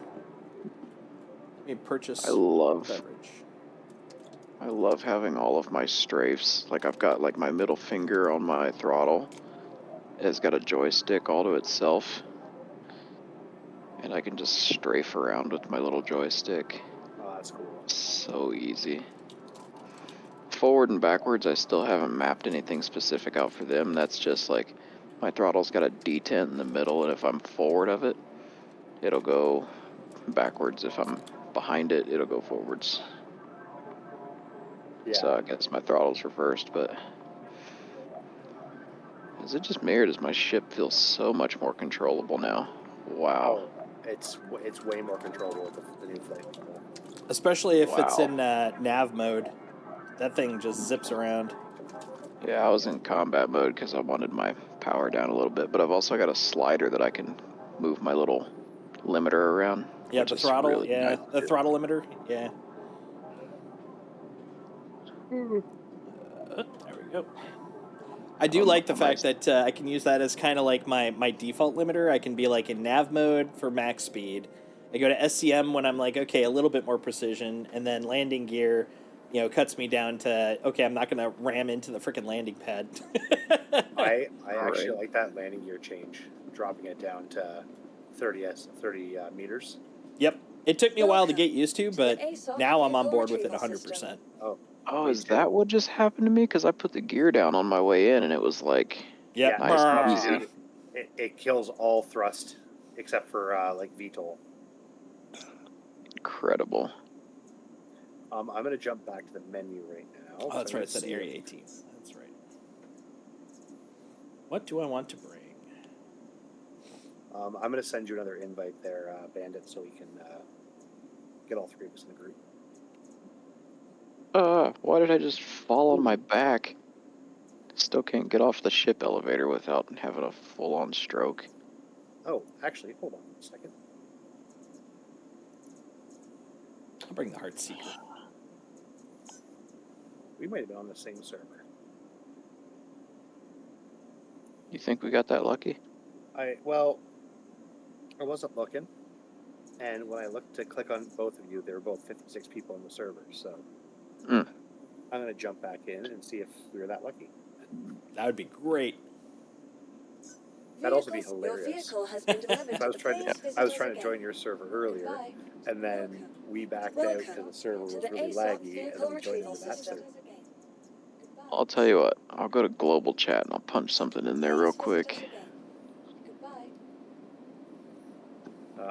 Let me purchase I love beverage. having all of my strafes. Like I've got like my middle finger on my throttle. It's got a joystick all to itself. And I can just strafe around with my little joystick. Oh, that's cool. So easy. Forward and backwards, I still haven't mapped anything specific out for them. That's just like my throttle's got a detent in the middle, and if I'm forward of it, it'll go backwards. If I'm behind it, it'll go forwards. Yeah. So I guess my throttle's reversed, but is it just me or does my ship feel so much more controllable now? Wow. Oh, it's way more controllable with the new flight control. Especially if it's Wow. in nav mode. That thing just zips around. Yeah, I was in combat mode because I wanted my power down a little bit, but I've also got a slider that I can move my little limiter around. Yeah, which the is throttle. really Yeah, nice. the throttle limiter. Yeah. There we go. I do like the fact that I can use that as kind of like my default limiter. I can be like in nav mode for max speed. I go to SCM when I'm like, okay, a little bit more precision, and then landing gear, cuts me down to, okay, I'm not going to ram into the freaking landing pad. I actually like that landing gear change, dropping it down to 30 meters. Yep. It took me a while to Welcome get used to, the but ASOC now I'm on vehicle board with it retrieval 100%. system. Oh, me is too. that what just happened to me? Because I put the gear down on my way in, and it was like, Yep. Yeah, nice and Brrr. easy. it kills all thrust except for like VTOL. Incredible. I'm gonna jump back to the menu right now. Oh, that's I'm right. gonna It said see Area 18. That's right. What do I want to bring? I'm gonna send you another invite there, Bandit, so we can get all three of us in the group. Why did I just fall on my back? Still can't get off the ship elevator without having a full-on stroke. Oh, actually, hold on a second. I'll bring the Heart Seeker. We might have been on the same server. You think we got that lucky? I wasn't looking, and when I looked to click on both of you, there were both 56 people in the server. So Mm. I'm gonna jump back in and see if we were that lucky. That would be great. That'd also be Vehicles, hilarious. Your vehicle has been delivered I was to trying the to join your server earlier, Goodbye. and then Welcome. we backed Welcome out because the server was to the really ASOC laggy, and vehicle then we joined retrieval into that system. server. I'll tell you what, I'll go to global chat and I'll punch something in there real quick. Goodbye.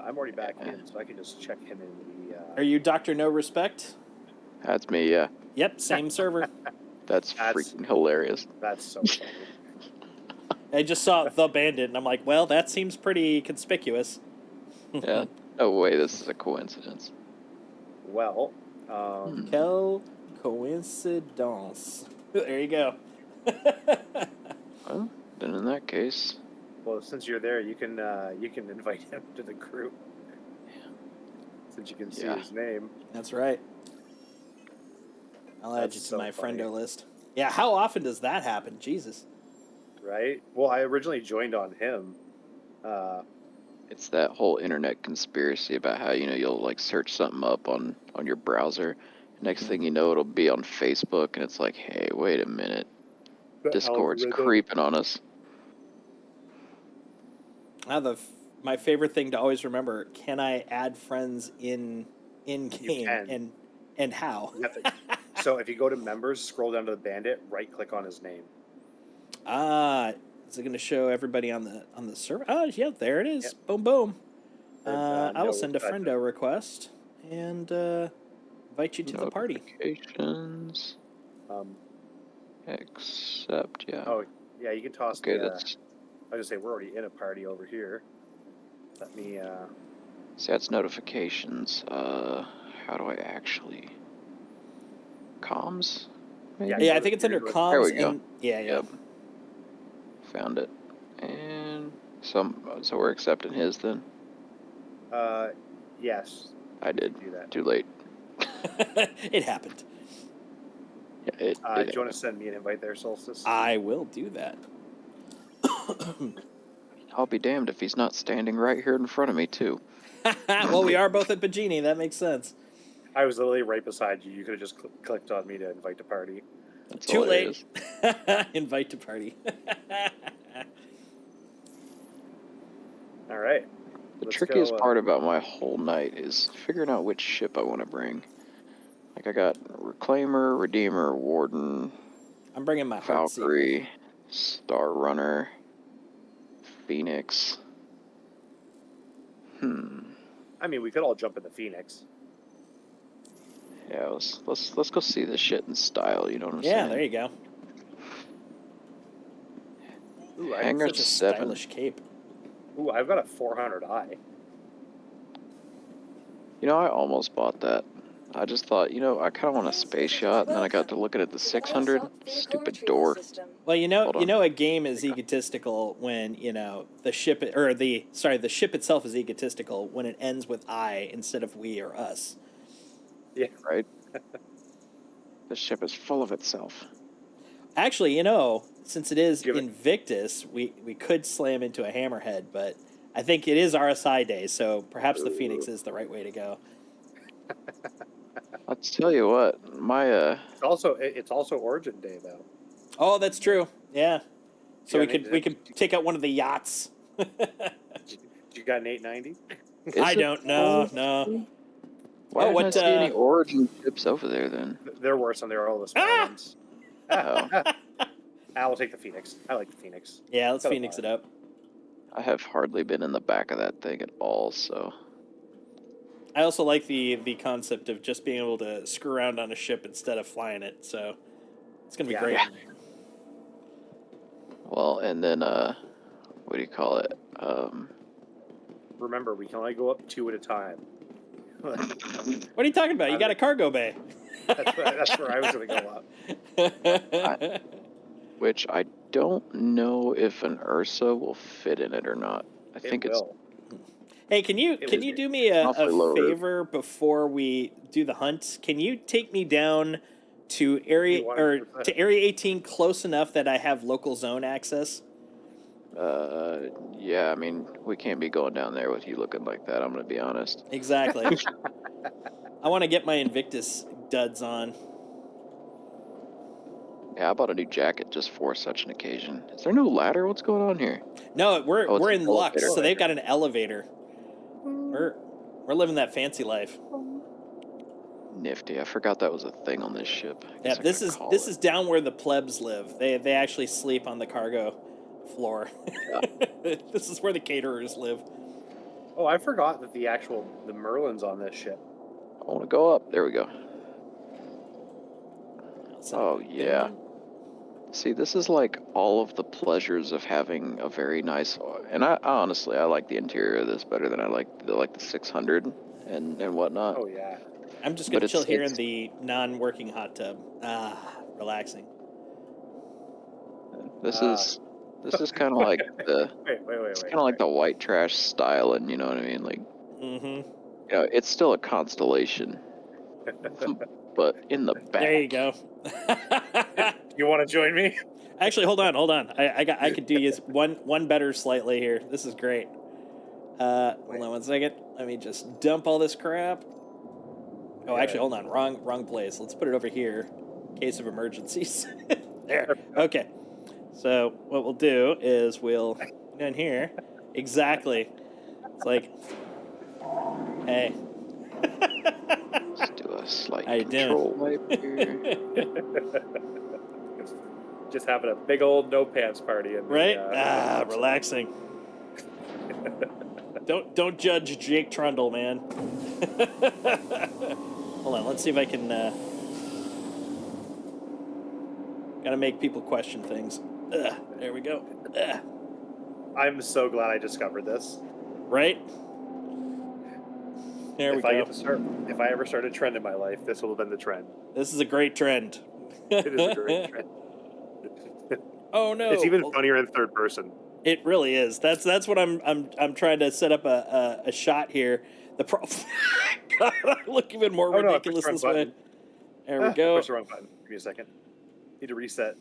I'm already back in, so I can just check him in the. Are you Dr. No Respect? That's me, yeah. Yep, same server. That's freaking hilarious. That's so funny. I just saw The Bandit, and I'm like, well, that seems pretty conspicuous. Yeah, no way this is a coincidence. Well, Quelle coincidence. There you go. Well, then in that case, well, since you're there, you can invite him to the group. Since you can see his name. That's right. I'll add you to so my funny. friendo list. Yeah, how often does that happen? Jesus. Right? Well, I originally joined on him. it's that whole internet conspiracy about how, you'll like search something up on your browser. Next thing you know, it'll be on Facebook, and it's like, hey, wait a minute. Discord's creeping on us. My favorite thing to always remember, can I add friends in game, and how? So if you go to members, scroll down to the Bandit, right click on his name. Is it going to show everybody on the server? Oh, yeah, there it is. Yep. Boom, boom. And, I will send a friendo request and invite you to the party. Notifications. Accept, yeah. Oh, yeah, you can toss Okay, the... that's... I was going to say, we're already in a party over here. Let me... See, that's notifications. How do I actually... Comms? Maybe? Yeah, I think it's under comms. There we go. And, yeah. Yep. Found it. And so we're accepting his then? Yes. I did. Do that. Too late. It happened. Do you want to send me an invite there, Solstice? I will do that. I'll be damned if he's not standing right here in front of me, too. Well, we are both at Bajini. That makes sense. I was literally right beside you. You could have just clicked on me to invite to party. That's Too all it late. is. Invite to party. All right. The trickiest part about my whole night is figuring out which ship I want to bring. Like, I got Reclaimer, Redeemer, Warden, I'm bringing my Heart Seeker. Valkyrie, Star Runner, Phoenix. I mean, we could all jump in the Phoenix. Yeah, let's go see this shit in style, you know what I'm saying? Yeah, there you go. Ooh, Hangar Such a 7. stylish cape. Ooh, I've got a 400i. You know, I almost bought that. I just thought, I kind of want a space shot, and then I got to looking at the 600. Stupid door. Well, Hold on. a game is egotistical when the ship the ship itself is egotistical when it ends with I instead of we or us. Yeah. Right? The ship is full of itself. Actually, since it is Invictus, we could slam into a hammerhead, but I think it is RSI day, so perhaps the Phoenix is the right way to go. I'll tell you what, my It's also Origin Day though. Oh, that's true. Yeah. So Yeah, we could take out one of the yachts. You got an 890? I don't know. No. Why didn't I see any Origin ships over there then? There were some. They were all the small ones. Oh. I will take the Phoenix. I like the Phoenix. Yeah, let's Phoenix it up. I have hardly been in the back of that thing at all, so. I also like the concept of just being able to screw around on a ship instead of flying it, so it's gonna be great. Yeah. Well, and then what do you call it? Remember, we can only go up 2 at a time. What are you talking about? You got a cargo bay. That's where I was going to go up. Which I don't know if an Ursa will fit in it or not. I think it's. Hey, can you do me a favor before we do the hunt? Can you take me down to area 18 close enough that I have local zone access? Yeah, I mean, we can't be going down there with you looking like that, I'm going to be honest. Exactly. I want to get my Invictus duds on. Yeah, I bought a new jacket just for such an occasion. Is there no ladder? What's going on here? No, we're in Lux, elevator. so they've got an elevator. We're living that fancy life. Nifty. I forgot that was a thing on this ship. Yeah, this is down where the plebs live. They actually sleep on the cargo floor. Yeah. This is where the caterers live. Oh, I forgot that the Merlin's on this ship. I want to go up. There we go. Oh, yeah. See, this is like all of the pleasures of having a very nice... And I honestly, I like the interior of this better than I like the 600 and whatnot. Oh, yeah. I'm just going to chill here in the non-working hot tub. Relaxing. This is kind of like the... It's kind of like the white trash styling, you know what I mean? Like, it's still a constellation. But in the back. There you go. You want to join me? Actually, hold on. I could do you one better slightly here. This is great. Hold on 1 second. Let me just dump all this crap. Oh, actually, hold on. Wrong place. Let's put it over here in case of emergencies. There. Okay. So what we'll do is we'll put in here. Exactly. It's like, hey. Let's do a slight How you control wipe here. Just having a big old no pants party. Right? Relaxing. Don't judge Jake Trundle, man. Hold on, let's see if I can. Gotta make people question things. There we go. I'm so glad I discovered this. Right? There we go. If I ever start a trend in my life, this will have been the trend. This is a great trend. It is a great trend. Oh no! It's even funnier in third person. It really is. That's what I'm trying to set up a shot here. The God, I look even more ridiculous this way. There we go. Push the wrong button. Give me a second. Need to reset.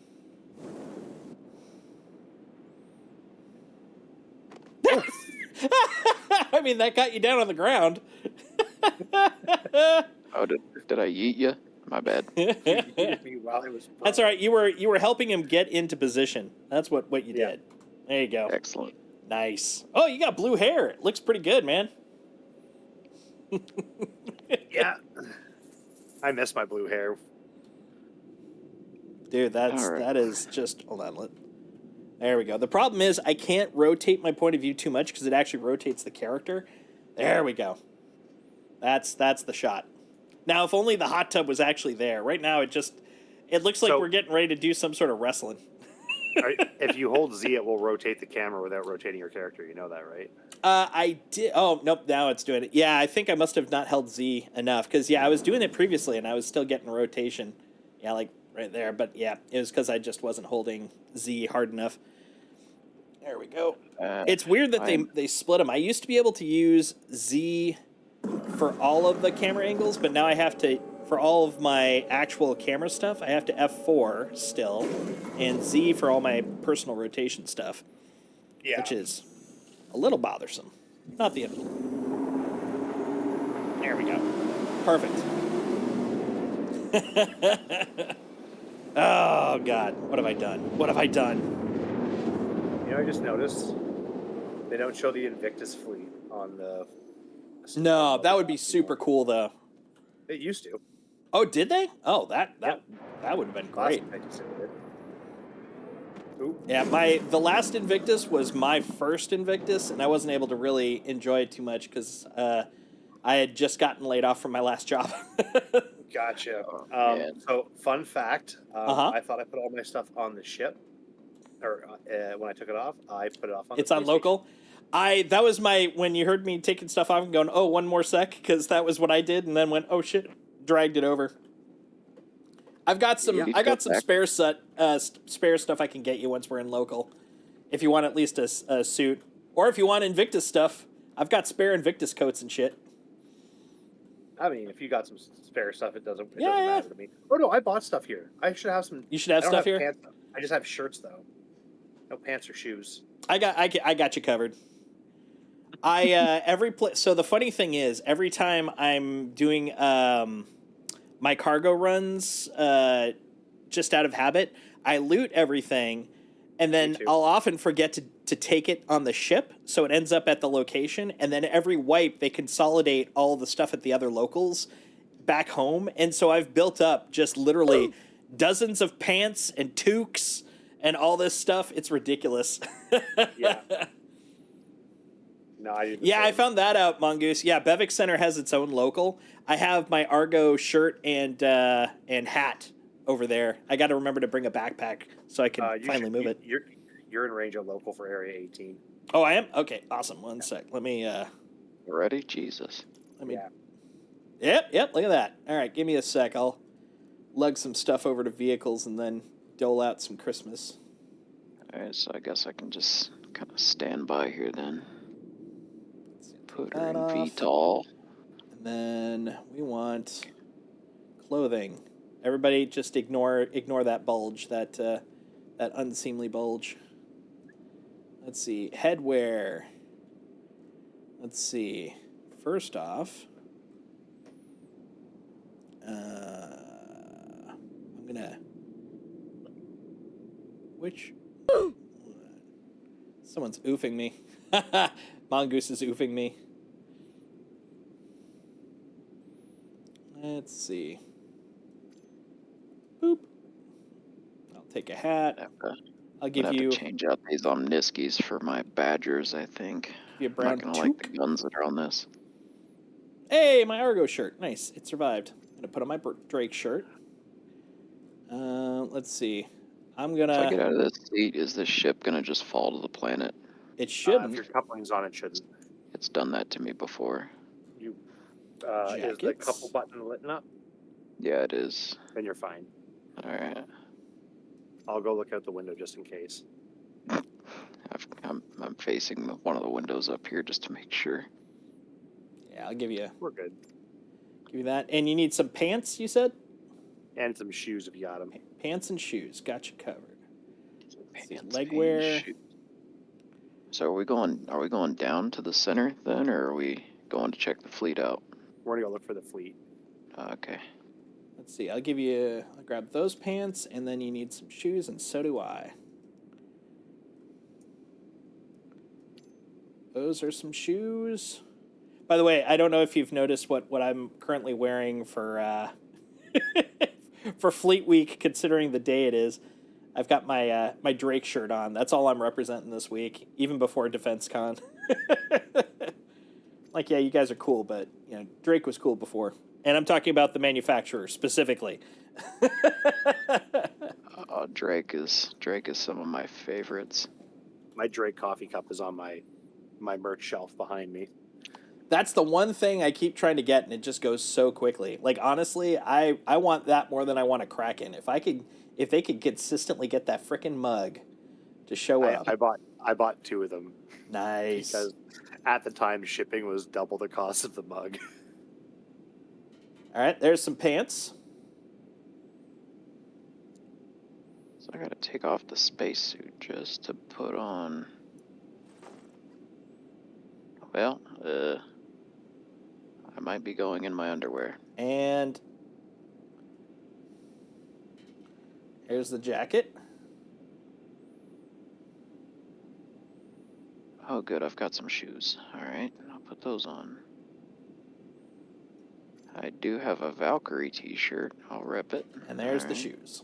I mean, that got you down on the ground. Oh, did I yeet you? My bad. That's all right. You were helping him get into position. That's what you did. There you go. Excellent. Nice. Oh, you got blue hair. It looks pretty good, man. Yeah. I miss my blue hair. Dude, that is just... Hold on. There we go. The problem is I can't rotate my point of view too much because it actually rotates the character. There we go. That's the shot. Now, if only the hot tub was actually there. Right now, it looks like we're getting ready to do some sort of wrestling. If you hold Z, it will rotate the camera without rotating your character. You know that, right? I did. Oh, nope. Now it's doing it. Yeah, I think I must have not held Z enough because I was doing it previously and I was still getting rotation. Yeah, like right there. But yeah, it was because I just wasn't holding Z hard enough. There we go. It's weird that they split them. I used to be able to use Z for all of the camera angles, but now I have to, for all of my actual camera stuff, I have to F4 still, and Z for all my personal rotation stuff. Yeah. Which is a little bothersome. Not the end of the There we go. Perfect. Oh, God. What have I done? What have I done? You know, I just noticed they don't show the Invictus fleet on the... No, that would be super cool, though. It used to. Oh, did they? Oh, that would have been great. Yeah, the last Invictus was my first Invictus, and I wasn't able to really enjoy it too much because I had just gotten laid off from my last job. Gotcha. Man. So, fun fact, Uh-huh. I thought I put all my stuff on the ship, or when I took it off, I put it off on It's the on PlayStation. local. That was when you heard me taking stuff off and going, oh, one more sec, because that was what I did, and then went, oh shit, dragged it over. I got some spare stuff I can get you once we're in local, if you want at least a suit, or if you want Invictus stuff, I've got spare Invictus coats and shit. I mean, if you got some spare stuff, it doesn't Yeah. matter to me. Oh no, I bought stuff here. I should have some. You should have I don't stuff here? Pants, I just have shirts though. No pants or shoes. I got you covered. So the funny thing is, every time I'm doing my cargo runs, just out of habit, I loot everything, and then I'll often forget to take it on the ship, so it ends up at the location, and then every wipe they consolidate all the stuff at the other locals back home, and so I've built up just literally dozens of pants and toques and all this stuff. It's ridiculous. Yeah. No, I didn't. Yeah, I found that out, Mongoose. Yeah, Bevic Center has its own local. I have my Argo shirt and hat over there. I got to remember to bring a backpack so I can finally move it. You're in range of local for Area 18. Oh, I am? Okay, awesome. One sec. Let me... Ready? Jesus. Let me... Yeah. Yep, look at that. All right, give me a sec. I'll lug some stuff over to vehicles and then dole out some Christmas. All right, so I guess I can just kind of stand by here then. Put her in VTOL. And then we want clothing. Everybody just ignore that bulge, that unseemly bulge. Let's see, headwear. Let's see. First off, I'm gonna... Someone's oofing me. Mongoose is oofing me. Let's see. Boop. I'll take a hat. I'll give you... have to change out these Omniskis for my Badgers, I think. Be a brown I'm not going to like the guns that are on this. Hey, my Argo shirt. Nice. It survived. I'm going to put on my Drake shirt. Let's see. I'm going to... If I get out of this seat, is this ship going to just fall to the planet? It shouldn't. If your coupling's on, it shouldn't. It's done that to me before. Is the couple button lit up? Yeah, it is. Then you're fine. All right. I'll go look out the window just in case. I'm facing one of the windows up here just to make sure. Yeah, I'll give you... We're good. Give you that. And you need some pants, you said? And some shoes if you got them. Pants and shoes. Got you covered. Pants, leg wear. shoes. So are we going down to the center then, or are we going to check the fleet out? We're gonna go look for the fleet. Okay. Let's see. I'll grab those pants, and then you need some shoes, and so do I. Those are some shoes. By the way, I don't know if you've noticed what I'm currently wearing for for Fleet Week, considering the day it is. I've got my my Drake shirt on. That's all I'm representing this week, even before Defense Con. Like, yeah, you guys are cool, but you know, Drake was cool before. And I'm talking about the manufacturer specifically. Drake is some of my favorites. My Drake coffee cup is on my my merch shelf behind me. That's the one thing I keep trying to get, and it just goes so quickly. Like honestly, I want that more than I want a Kraken. If they could consistently get that freaking mug to show up. I bought 2 of them Nice. because at the time shipping was double the cost of the mug. All right, there's some pants. So I gotta take off the spacesuit just to put on. Well, I might be going in my underwear. And here's the jacket. Oh, good, I've got some shoes. Alright, I'll put those on. I do have a Valkyrie t-shirt. I'll rep it. And there's the Alright. shoes.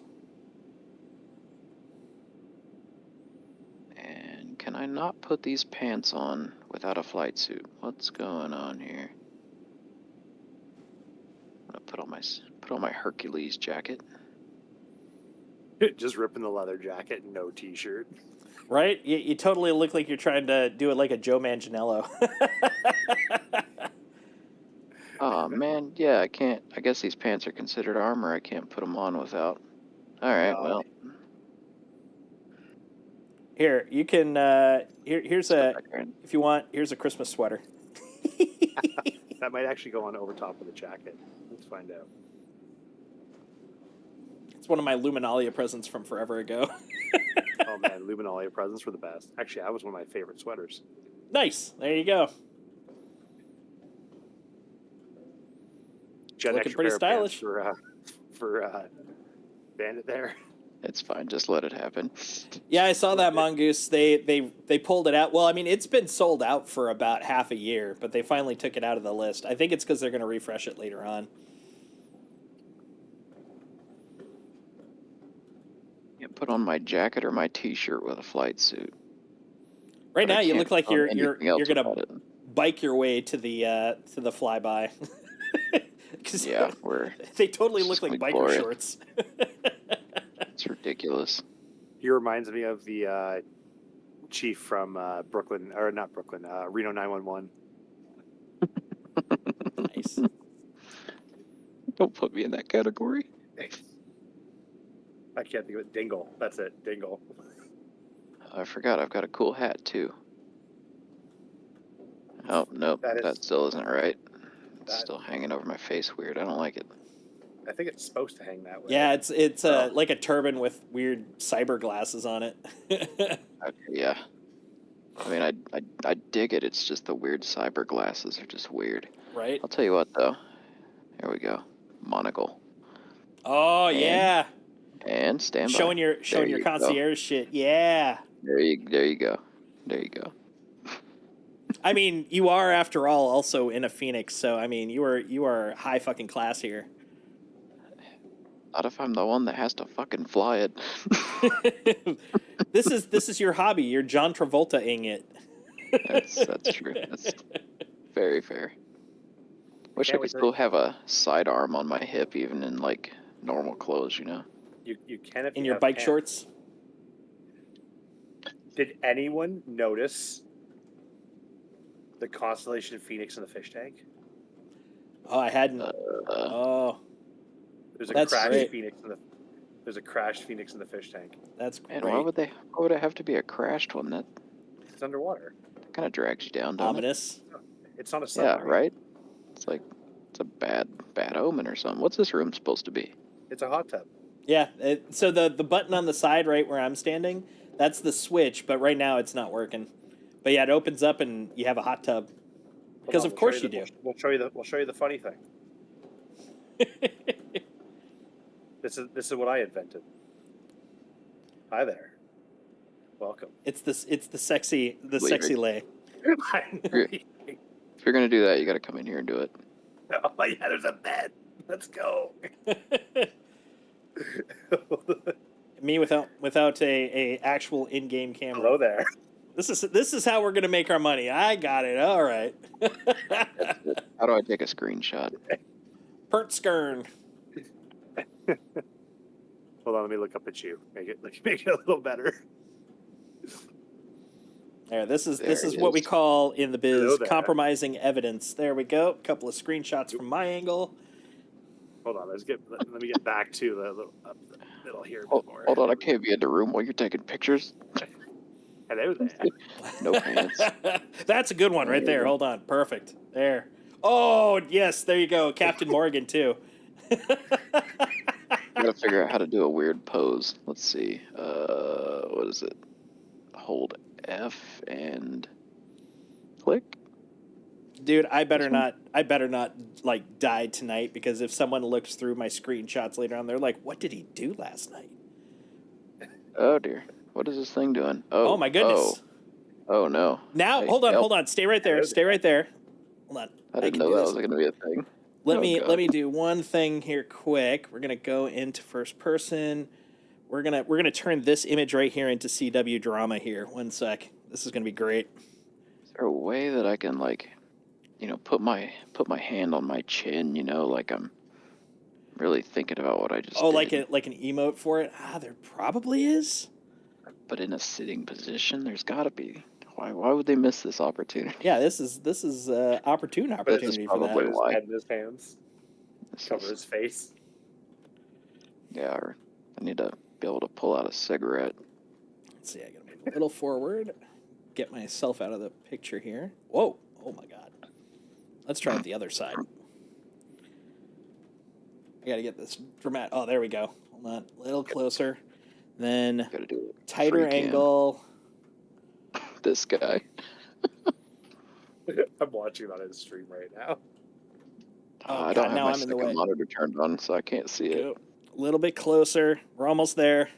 And can I not put these pants on without a flight suit? What's going on here? I'm gonna put on my Hercules jacket. Just ripping the leather jacket, no t-shirt. Right? You totally look like you're trying to do it like a Joe Manganiello. Oh man, yeah, I can't. I guess these pants are considered armor. I can't put them on without. All right, No. well. Here, you can. Here's a. If you want, here's a Christmas sweater. That might actually go on over top of the jacket. Let's find out. It's one of my Luminalia presents from forever ago. Oh man, Luminalia presents were the best. Actually, that was one of my favorite sweaters. Nice. There you go. Jet Looking extra pretty pair of pants stylish. for Bandit there. It's fine. Just let it happen. Yeah, I saw that Mongoose. They pulled it out. Well, I mean, it's been sold out for about half a year, but they finally took it out of the list. I think it's because they're going to refresh it later on. Yeah, put on my jacket or my t-shirt with a flight suit. Right But I now, you can't look like put on you're anything else going without to it. bike your way to the flyby. 'Cause Yeah, we're. they totally look like Sweet biker glory. shorts. It's ridiculous. He reminds me of the chief from Brooklyn, or not Brooklyn, Reno 911. Nice. Don't put me in that category. I can't think of it. Dingle. That's it. Dingle. I forgot. I've got a cool hat too. Oh nope, That is- that still isn't right. It's that- still hanging over my face. Weird. I don't like it. I think it's supposed to hang that way. Yeah, it's like a turban with weird cyber glasses on it. Okay, yeah. I mean, I dig it. It's just the weird cyber glasses are just weird. Right? I'll tell you what though. Here we go. Monocle. Oh And yeah, and stand by. showing your There you go. concierge shit. Yeah. There you go. There you go. I mean, you are after all also in a Phoenix, so I mean, you are high fucking class here. Not if I'm the one that has to fucking fly it. This is your hobby. You're John Travolta-ing it. That's true. That's very fair. Wish I Can't could wait still have a sidearm on my hip, even in like normal clothes. You know. You can if In you your have bike pants. shorts. Did anyone notice the constellation of Phoenix in the fish tank? Oh, I hadn't. Oh, There's a That's crashed great. Phoenix in the. There's a crashed Phoenix in the fish tank. that's Man, great. why would it have to be a crashed one? That It's underwater. kind of drags you down, doesn't Ominous. It's on a it? Yeah, submarine. right. It's like it's a bad omen or something. What's this room supposed to be? It's a hot tub. Yeah. So the button on the side, right where I'm standing, that's the switch. But right now it's not working. But yeah, it opens up and you have a hot tub. Because Hold on, of course we'll you show We'll show you the funny thing. do. This is what I invented. Hi there. Welcome. It's the sexy Leave sexy it. lay. If you're gonna do that, you got to come in here and do it. Oh yeah, there's a bed. Let's go. Me without a actual in-game camera. Hello there. This is how we're gonna make our money. I got it. All right. How do I take a screenshot? Pert skern. Hold on, let me look up at you. Make it a little better. There, this is There it what we is. call in the biz Hello there. compromising evidence. There we go. A couple of screenshots from my angle. Hold on, let me get back to the little up the middle here a bit more. Hold on, I can't be in the room while you're taking pictures. Hello there. No pants. That's a good one right there. Hold on. Perfect. There. Oh, yes, there you go. Captain Morgan too. I gotta figure out how to do a weird pose. Let's see. What is it? Hold F and click. Dude, I better This one? not. I better not like die tonight, because if someone looks through my screenshots later on, they're like, "What did he do last night?" Oh dear. What is this thing doing? Oh my goodness. Oh no. Now, Hey, hold on, help. hold on. Stay right there. Stay right there. Hold on. I didn't can know do that this. was gonna be a thing. Let Oh, me God. do one thing here quick. We're gonna go into first person. We're gonna turn this image right here into CW drama here. One sec. This is gonna be great. Is there a way that I can put my hand on my chin, like I'm really thinking about what I just Oh, did. like an emote for it? Ah, there probably is. But in a sitting position, there's gotta be. Why would they miss this opportunity? Yeah, this is opportune This is opportunity for probably that. Put his why. head in his hands, This cover is, his face. yeah, or I need to be able to pull out a cigarette. Let's see. I gotta move a little forward. Get myself out of the picture here. Whoa! Oh my God. Let's try it the other side. I gotta get this dramatic. Oh, there we go. Hold on, a little closer. Then Gotta do it. tighter Free cam. angle. This guy. I'm watching it on his stream right now. Oh I God! don't have Now my I'm in the second way. monitor turned on, so I can't see it. Go. A little bit closer. We're almost there.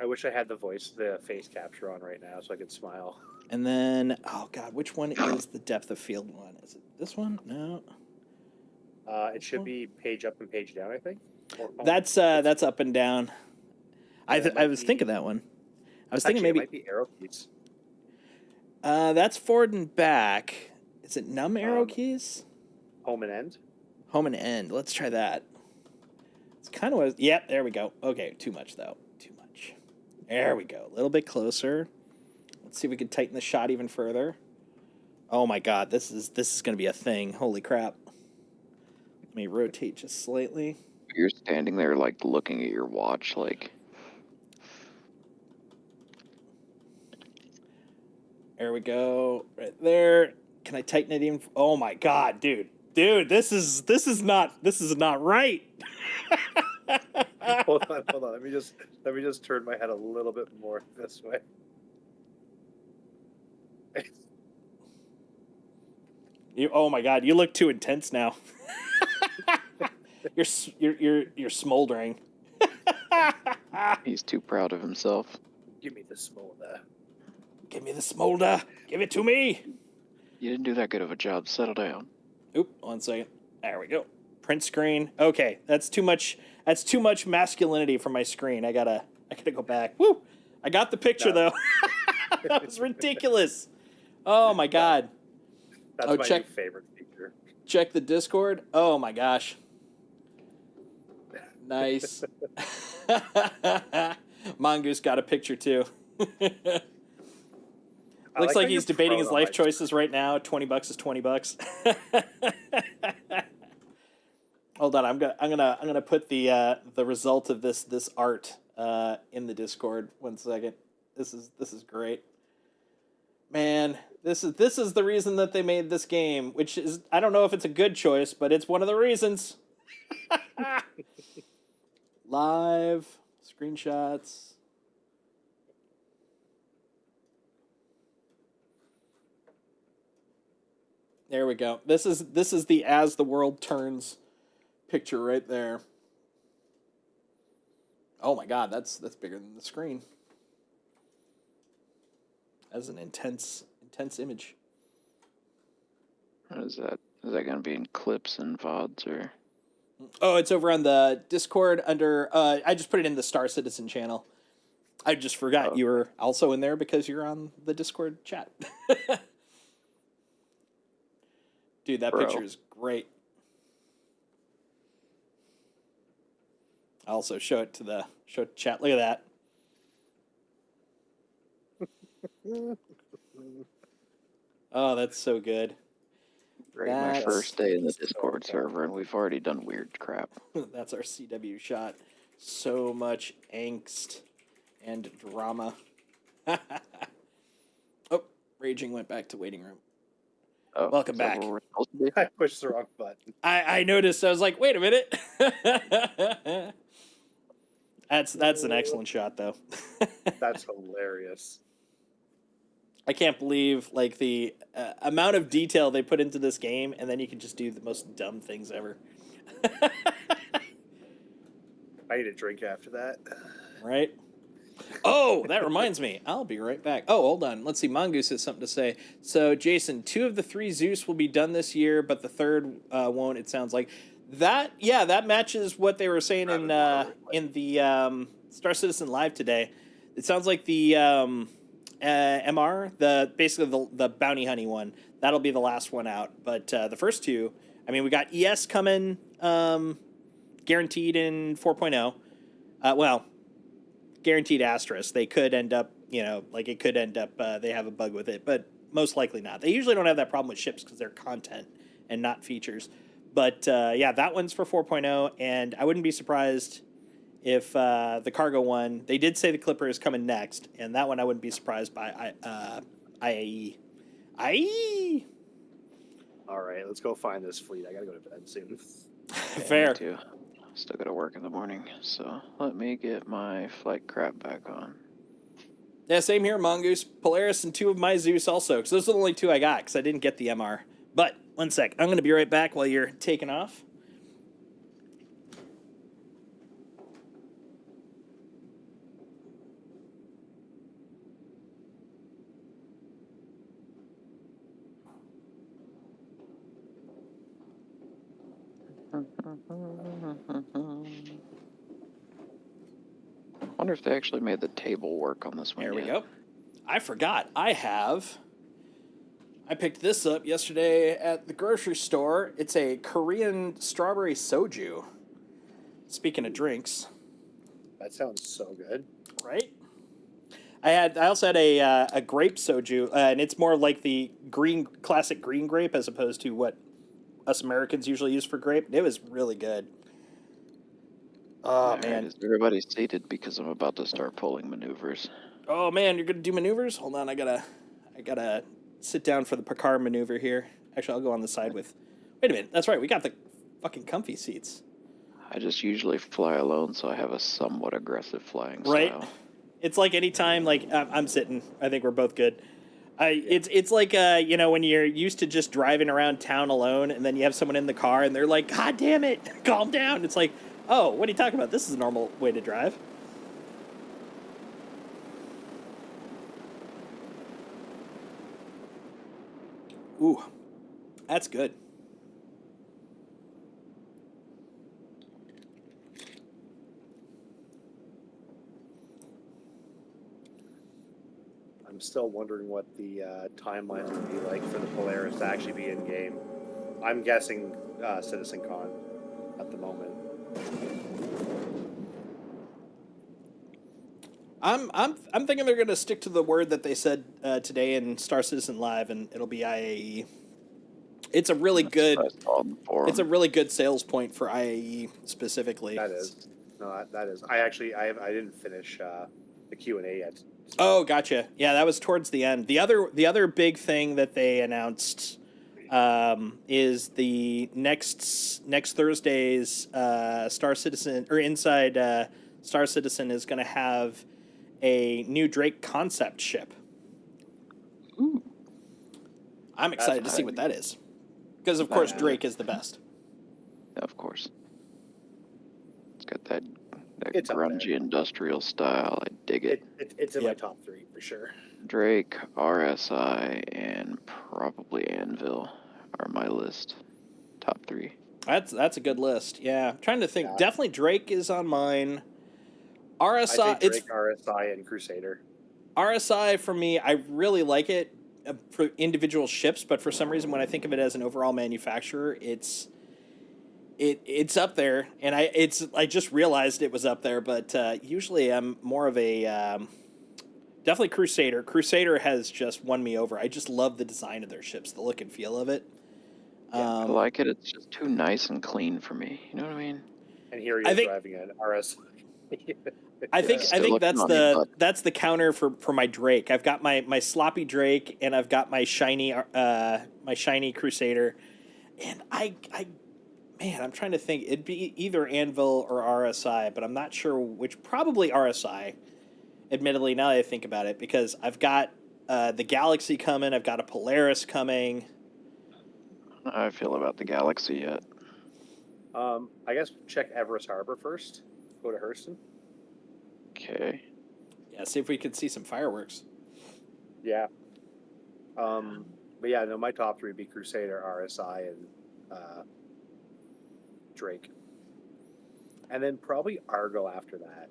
I wish I had the face capture on right now so I could smile. And then, oh God, which one is the depth of field one? Is it this one? No. It should be page up and page down, I think. That's up and down. Yeah, I was thinking that one. I was thinking Actually, it maybe might be arrow keys. that's forward and back. Is it num arrow Um, keys? Home and end. Home and end. Let's try that. It's kind of what. Yep, there we go. Okay, too much though. Too much. There we go. A little bit closer. Let's see if we can tighten the shot even further. Oh my God, this is going to be a thing. Holy crap. Let me rotate just slightly. You're standing there, like, looking at your watch, like... There we go. Right there. Can I tighten it even? Oh my God, dude. Dude, this is not right. Hold on. Let me just turn my head a little bit more this way. Oh my God, you look too intense now. You're smoldering. He's too proud of himself. Give me the smolder. Give me the smolder. Give it to me. You didn't do that good of a job. Settle down. Oop, 1 second. There we go. Print screen. Okay, that's too much. That's too much masculinity for my screen. I gotta go back. Woo! I got the picture though. That was ridiculous. Oh my God. That's my new favorite feature. Check the Discord. Oh my gosh. Nice. Mongoose got a picture too. Looks like he's debating his life choices right now. $20 is $20. Hold on, I'm gonna put the result of this art in the Discord. 1 second. This is great. Man, this is the reason that they made this game, which is, I don't know if it's a good choice, but it's one of the reasons. Live screenshots. There we go. This is the as the world turns picture right there. Oh my God, that's bigger than the screen. That's an intense image. What is that? Is that going to be in clips and VODs or? Oh, it's over on the Discord under. I just put it in the Star Citizen channel. I just forgot you were also in there because you're on the Discord chat. Dude, that picture is great. I'll also show it to chat. Look at that. Oh, that's so good. Great, my That's- first day in the so Discord fun. server, and we've already done weird crap. That's our CW shot. So much angst and drama. Oh, Raging went back to waiting room. Oh, Welcome is that back. where we're supposed to be? I pushed the wrong button. I noticed. I was like, wait a minute. That's an excellent shot, though. That's hilarious. I can't believe like the amount of detail they put into this game, and then you can just do the most dumb things ever. I need a drink after that. Right? Oh, that reminds me. I'll be right back. Oh, hold on. Let's see. Mongoose has something to say. So, Jason, 2 of the 3 Zeus will be done this year, but the third won't. It sounds like that. Yeah, that matches what they were saying in the Star Citizen Live today. It sounds like the MR, basically the bounty honey one, that'll be the last one out. But the first 2, I mean, we got ES coming, guaranteed in 4.0. Well, guaranteed asterisk. They could end up, it could end up they have a bug with it, but most likely not. They usually don't have that problem with ships because they're content and not features. But yeah, that one's for 4.0, and I wouldn't be surprised if the cargo one, they did say the Clipper is coming next, and that one I wouldn't be surprised by IAE. IAE! All right, let's go find this fleet. I gotta go to bed soon. Fair. Me too. Still gotta work in the morning, so let me get my flight crap back on. Yeah, same here, Mongoose. Polaris and 2 of my Zeus also, because those are the only 2 I got, because I didn't get the MR. But, one sec. I'm going to be right back while you're taking off. I wonder if they actually made the table work on this one. There we yet. go. I forgot. I picked this up yesterday at the grocery store. It's a Korean strawberry soju. Speaking of drinks. That sounds so good. Right? I also had a grape soju, and it's more like the classic green grape as opposed to what us Americans usually use for grape. It was really good. Oh, All right, man. is everybody seated? Because I'm about to start pulling maneuvers. Oh, man, you're going to do maneuvers? Hold on, I gotta sit down for the Picard maneuver here. Actually, I'll go on the side with... Wait a minute, that's right, we got the fucking comfy seats. I just usually fly alone, so I have a somewhat aggressive flying Right? style. It's like anytime, I'm sitting. I think we're both good. It's like, when you're used to just driving around town alone, and then you have someone in the car, and they're like, God damn it, calm down. It's like, oh, what are you talking about? This is a normal way to drive. Ooh, that's good. I'm still wondering what the timelines would be like for the Polaris to actually be in game. I'm guessing CitizenCon at the moment. I'm thinking they're gonna stick to the word that they said today in Star Citizen Live, and it'll be IAE. It's a really good. It's a really good sales point for IAE specifically. That is. No, that is. I didn't finish the Q&A yet. So. Oh, gotcha. Yeah, that was towards the end. The other big thing that they announced is the next Thursday's Star Citizen or Inside Star Citizen is going to have a new Drake concept ship. Ooh. I'm excited to see what that is, because of course Drake is the best. Yeah, of course. It's got that It's up grungy there. industrial style. I dig it. It's in my Yep. top 3 for sure. Drake, RSI, and probably Anvil are my list. Top 3. That's a good list. Yeah, I'm trying to think. Yeah. Definitely Drake is on mine. RSI, I think it's Drake, RSI, and Crusader. RSI for me. I really like it for individual ships, but for some reason, when I think of it as an overall manufacturer, it's up there, and I just realized it was up there. But usually, I'm more of a Definitely Crusader. Crusader has just won me over. I just love the design of their ships, the look and feel of it. I like it. It's just too nice and clean for me. You know what I mean? And here I you're think- driving an RS. I think Still looking that's on me, bud. that's the counter for my Drake. I've got my sloppy Drake and I've got my shiny Crusader, and man, I'm trying to think. It'd be either Anvil or RSI, but I'm not sure which. Probably RSI. Admittedly, now that I think about it, because I've got the Galaxy coming, I've got a Polaris coming. How do I feel about the Galaxy yet? I guess check Everest Harbor first. Go to Hurston. Okay. Yeah, see if we could see some fireworks. Yeah. But yeah, no, my top three would be Crusader, RSI, and Drake. And then probably Argo after that.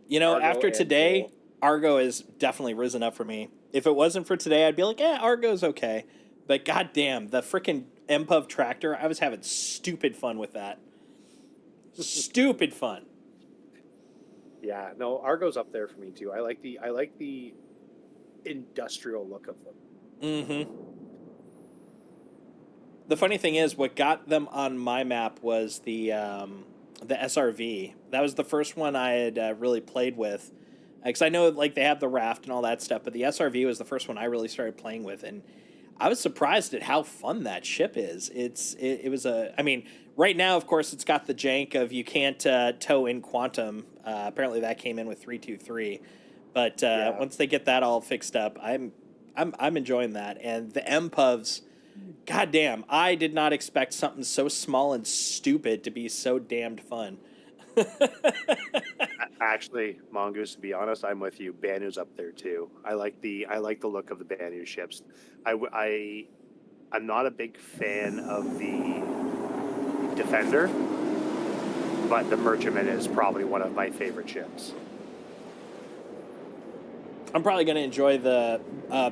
You know, Argo after and today, Bull. Argo has definitely risen up for me. If it wasn't for today, I'd be like, yeah, Argo's okay. But goddamn, the freaking MPUV tractor, I was having stupid fun with that. Stupid fun. Yeah, no, Argo's up there for me too. I like the industrial look of them. Mm-hmm. The funny thing is, what got them on my map was the SRV. That was the first one I had really played with, because I know like they have the raft and all that stuff, but the SRV was the first one I really started playing with, and I was surprised at how fun that ship is. It was a. I mean, right now, of course, it's got the jank of you can't tow in Quantum. Apparently, that came in with 323, but Yeah. once they get that all fixed up, I'm enjoying that, and the MPUVs. Goddamn, I did not expect something so small and stupid to be so damned fun. Actually, Mongoose, to be honest, I'm with you. Banu's up there too. I like the look of the Banu ships. I'm not a big fan of the Defender, but the Merchantman is probably one of my favorite ships. I'm probably going to enjoy the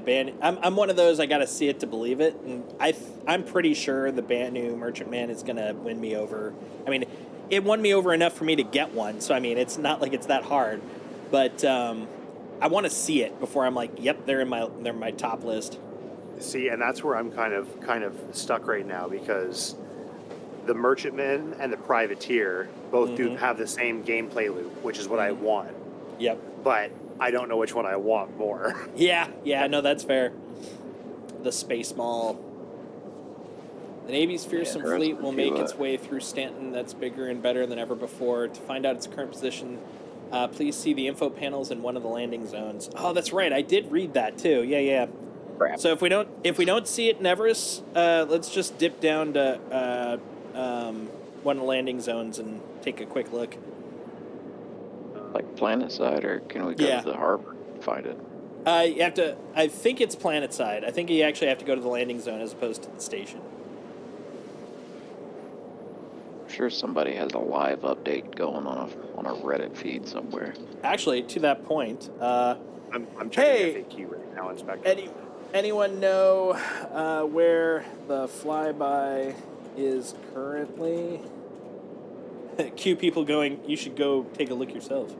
band. I'm one of those, I got to see it to believe it. And I'm pretty sure the Banu Merchantman is going to win me over. I mean, it won me over enough for me to get one. So, I mean, it's not like it's that hard. But I want to see it before I'm like, yep, they're in my top list. See, and that's where I'm kind of stuck right now, because the Merchantman and the Privateer both do have the same gameplay loop, which is what I want. Yep. But I don't know which one I want more. Yeah, no, that's fair. The Space Mall. The Navy's fearsome there are fleet some will few, make its way through Stanton that's bigger and better than ever before. To find out its current position, please see the info panels in one of the landing zones. Oh, that's right. I did read that too. Yeah. Crap. So if we don't see it in Everest, let's just dip down to one of the landing zones and take a quick look. Like Planetside, or can we go Yeah. to the harbor and find it? You have to. I think it's Planetside. I think you actually have to go to the landing zone as opposed to the station. I'm sure somebody has a live update going on a Reddit feed somewhere. Actually, to that point, I'm checking Hey! FAQ right now, Inspector. anyone know where the flyby is currently? Cue people going, you should go take a look yourself.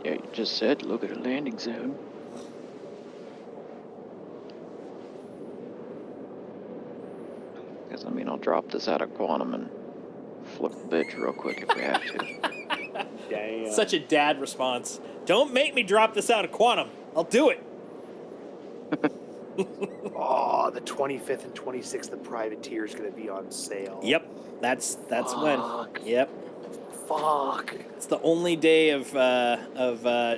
Yeah, you just said look at a landing zone. Guess, I mean, I'll drop this out of Quantum and flip the bitch real quick if we have to. Damn. Such a dad response. Don't make me drop this out of Quantum. I'll do it. Oh, the 25th and 26th, the Privateer is going to be on sale. Yep, that's when. Fuck. Yep, Fuck. it's the only day of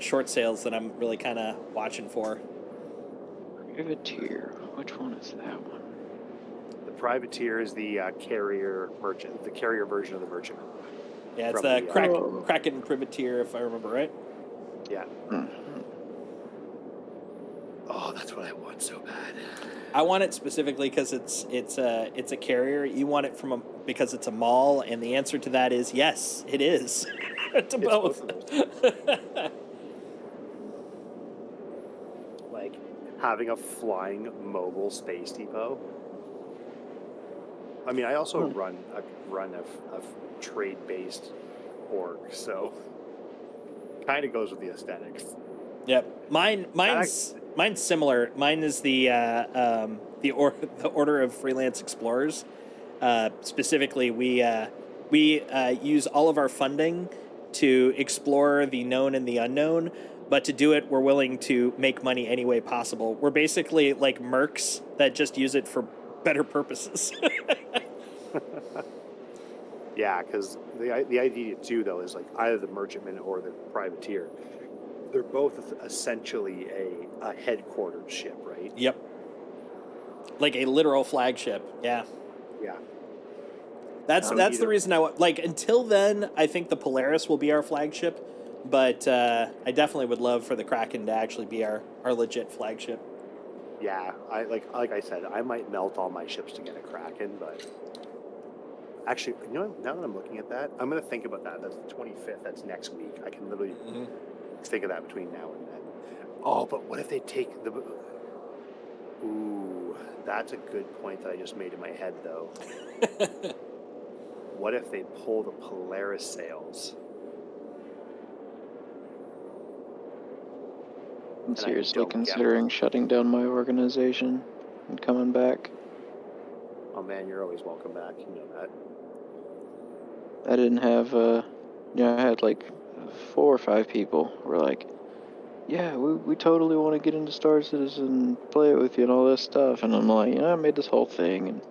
short sales that I'm really kind of watching for. Privateer. Which one is that one? The Privateer is the carrier version of the Merchantman. Yeah, it's From the the, Kraken Privateer, if I remember right. Yeah. Mhm. Oh, that's what I want so bad. I want it specifically because it's a carrier. You want it because it's a mall, and the answer to that is yes, it is. To both. Like having a flying mobile space depot. I mean, I also run a trade-based org, so kind of goes with the aesthetics. Yep. Mine's similar. Mine is the Order of Freelance Explorers. Specifically, we use all of our funding to explore the known and the unknown, but to do it, we're willing to make money any way possible. We're basically like mercs that just use it for better purposes. Yeah, because the idea too, though, is like either the merchantman or the privateer. They're both essentially a headquartered ship, right? Yep. Like a literal flagship. Yeah. Yeah. That's the reason like until then I think the Polaris will be our flagship, but I definitely would love for the Kraken to actually be our legit flagship. Yeah, like I said, I might melt all my ships to get a Kraken, but actually, you know, now that I'm looking at that, I'm gonna think about that. That's the 25th. That's next week. I can literally think of that between now and then. Oh, but what if they take the? Ooh, that's a good point that I just made in my head, though. What if they pull the Polaris sails? I'm seriously considering shutting down my organization and coming back. Oh man, you're always welcome back. You know that. I didn't have, I had like 4 or 5 people were like, yeah, we totally want to get into Star Citizen, play it with you and all this stuff. And I'm like, I made this whole thing and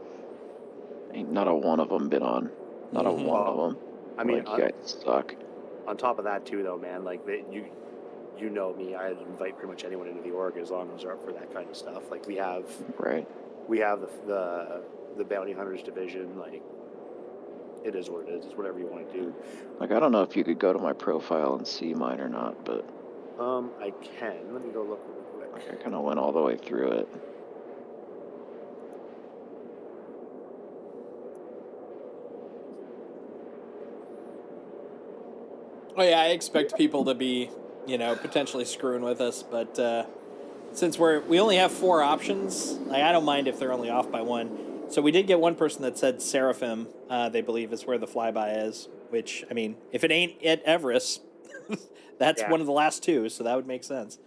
ain't not a one of them been on. Not a one of them. I mean, like, you guys suck. On top of that too, though, man, like you know me, I'd invite pretty much anyone into the org as long as they're up for that kind of stuff. Like we have the bounty hunters division. Like it is what it is. It's whatever you want to do. Like I don't know if you could go to my profile and see mine or not, but I can. Let me go look real quick. like I kind of went all the way through it. Oh yeah, I expect people to be, potentially screwing with us, but since we only have 4 options, like I don't mind if they're only off by 1. So we did get one person that said Seraphim, they believe is where the flyby is, which, I mean, if it ain't at Everest, that's one of the last 2, so that would make sense.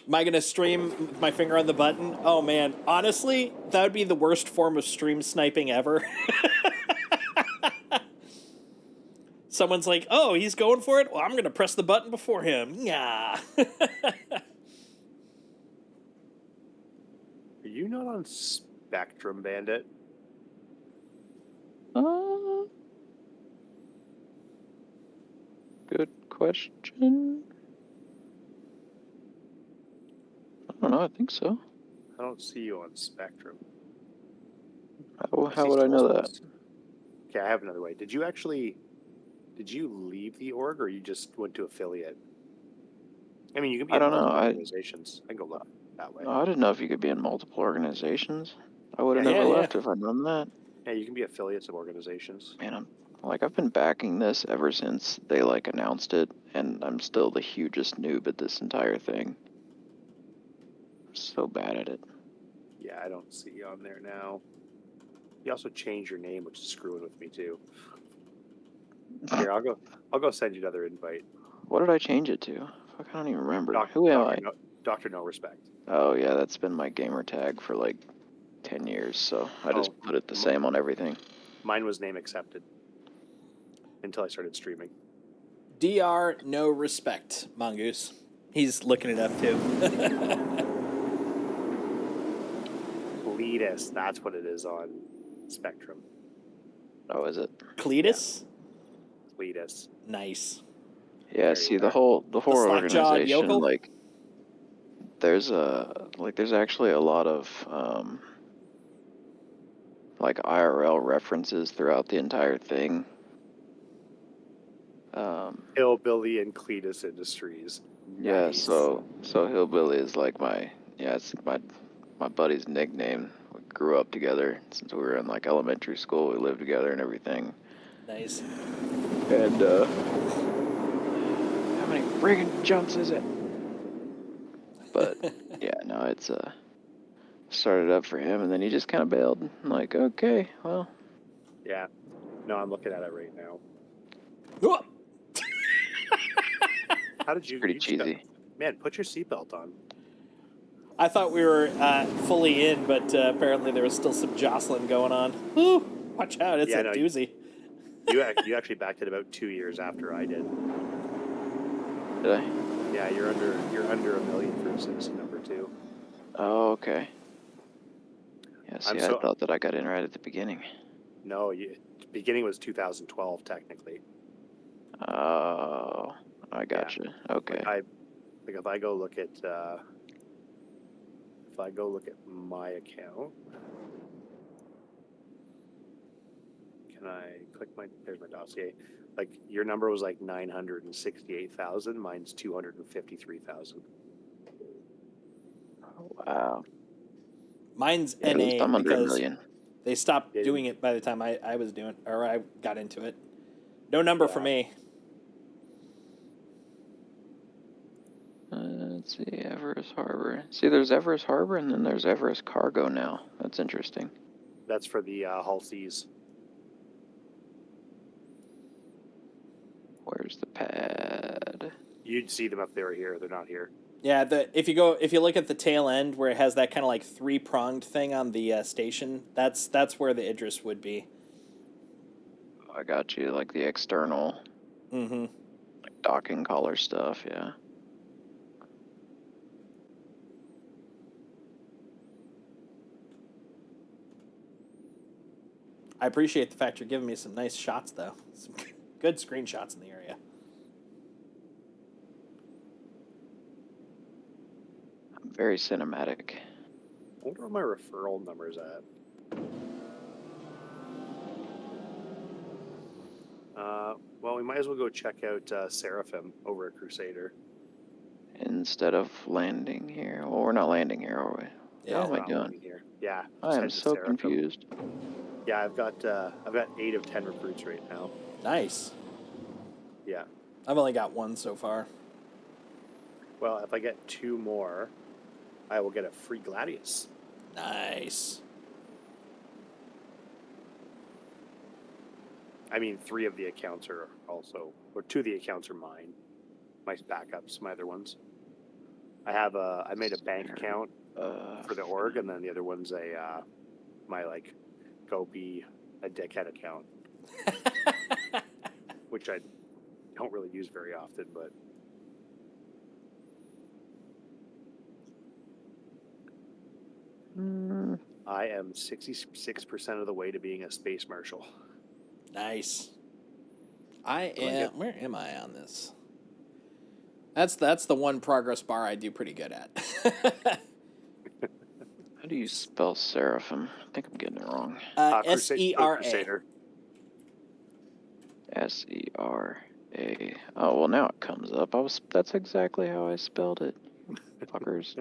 Am I going to stream with my finger on the button? Oh man, honestly, that would be the worst form of stream sniping ever. Someone's like, oh, he's going for it? Well, I'm going to press the button before him. Yeah. Are you not on Spectrum, Bandit? Good question. I don't know, I think so. I don't see you on Spectrum. How would I know that? Okay, I have another way. Did you leave the org or you just went to affiliate? I mean, you can be in multiple organizations. I can go look that way. No, I didn't know if you could be in multiple organizations. I would have never left if I'd known that. Yeah, you can be affiliates of organizations. Man, I've been backing this ever since they announced it, and I'm still the hugest noob at this entire thing. I'm so bad at it. Yeah, I don't see you on there now. You also changed your name, which is screwing with me too. Here, I'll go send you another invite. What did I change it to? Fuck, I don't even remember. Who am I? Dr. No Respect. Oh yeah, that's been my gamer tag for like 10 years, so I just put it the same on everything. Mine was name accepted until I started streaming. DR No Respect, Mongoose. He's looking it up too. Cletus, that's what it is on Spectrum. Oh, is it? Cletus? Yeah. Cletus. Nice. Yeah, see the whole organization, like there's actually a lot of like IRL references throughout the entire thing. Hillbilly and Cletus Industries. Yeah, Nice. so Hillbilly is like it's my buddy's nickname. We grew up together since we were in like elementary school. We lived together and everything. Nice. And how many friggin' jumps is it? But yeah, no, it's started up for him, and then he just kind of bailed. I'm like, okay, well. Yeah. No, I'm looking at it right now. How did you? Pretty You just got, cheesy. man, put your seatbelt on. I thought we were fully in, but apparently there was still some jostling going on. Woo! Watch out, it's Yeah, a no, doozy. You actually backed it about 2 years after I did. Did I? Yeah, you're under $1 million for citizen number 2. Oh, okay. Yeah, see, I so- thought that I got in right at the beginning. No, beginning was 2012 technically. Oh, I gotcha. Okay. Like if I go look at my account, can I click there's my dossier. Like your number was like 968,000, mine's 253,000. Wow. Mine's Yeah, at least NA I'm under a because million. they stopped Yeah. doing it by the time I was doing, or I got into it. No number for Yeah. me. Let's see, Everest Harbor. See, there's Everest Harbor, and then there's Everest Cargo now. That's interesting. That's for the Hull Seas. Where's the pad? You'd see them if they were here. They're not here. Yeah, if you look at the tail end where it has that kind of like 3-pronged thing on the station, that's where the Idris would be. I got you, like the external, Mm-hmm. like docking collar stuff. Yeah. I appreciate the fact you're giving me some nice shots, though. Some good screenshots in the area. I'm very cinematic. I wonder where my referral number's at. Well, we might as well go check out Seraphim over at Crusader. Instead of landing here, well, we're not landing here, are we? Yeah. How am I Not doing? landing here. Yeah. I just am head to so Seraphim. confused. Yeah, I've got 8 of 10 recruits right now. Nice. Yeah. I've only got 1 so far. Well, if I get 2 more, I will get a free Gladius. Nice. I mean, 3 of the accounts are also, or 2 of the accounts are mine. My backups, my other ones. I made a bank account for the org, and then the other one's my like, go be a dickhead account, which I don't really use very often, but. I am 66% of the way to being a space marshal. Nice. I So I am. get- Where am I on this? That's the one progress bar I do pretty good at. How do you spell Seraphim? I think I'm getting it wrong. SERA. Crusader. SERA. Oh, well, now it comes up. That's exactly how I spelled it. Fuckers.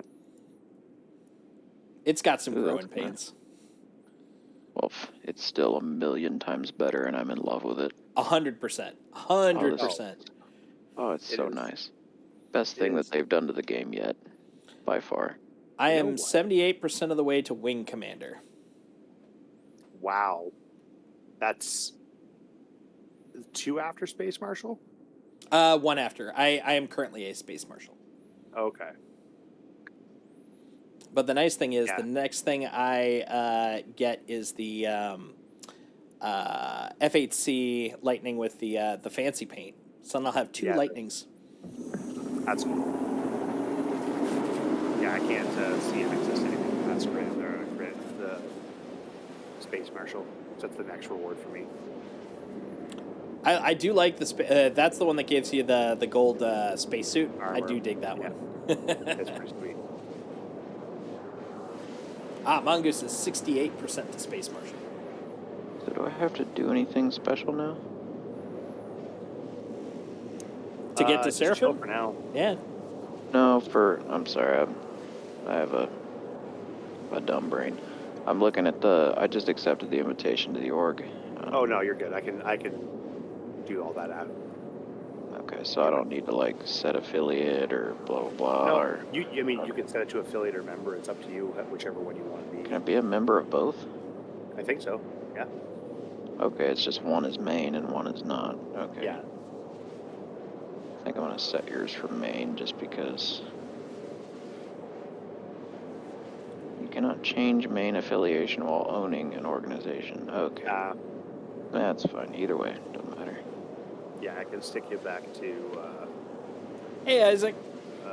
It's got some Ooh, growing that's nice. pains. Well, it's still 1,000,000 times better, and I'm in love with it. 100%. 100%. Oh, it's It so is. nice. Best It thing is. that they've done to the game yet, by far. I You am know what? 78% of the way to Wing Commander. Wow. That's 2 after Space Marshal? 1 after. I am currently a Space Marshal. Okay. But the nice thing is, Yeah. the next thing I get is the F8C Lightning with the fancy paint. So then I'll have 2 Yeah. Lightnings. That's cool. Yeah, I can't see if it exists anything that's great there. The Space Marshal. So that's the next reward for me. I do like that's the one that gives you the gold spacesuit. I Armor. do dig that Yeah. one. That's pretty sweet. Mongoose is 68% to Space Marshal. So do I have to do anything special now? To get to Just chill Seraphim? for now. Yeah. No, I'm sorry. I have a dumb brain. I'm looking at I just accepted the invitation to the org. Oh no, you're good. I can do all that out. Okay, so I don't need to like set affiliate or blah blah blah. No, Or you can set it to affiliate or member. It's up to you, whichever one you want to be. can I be a member of both? I think so. Yeah. Okay, it's just one is main and one is not. Okay. Yeah. I think I'm gonna set yours for main just because you cannot change main affiliation while owning an organization. Okay, that's fine. Either way, doesn't matter. Yeah, I can stick you back to. Hey, Isaac.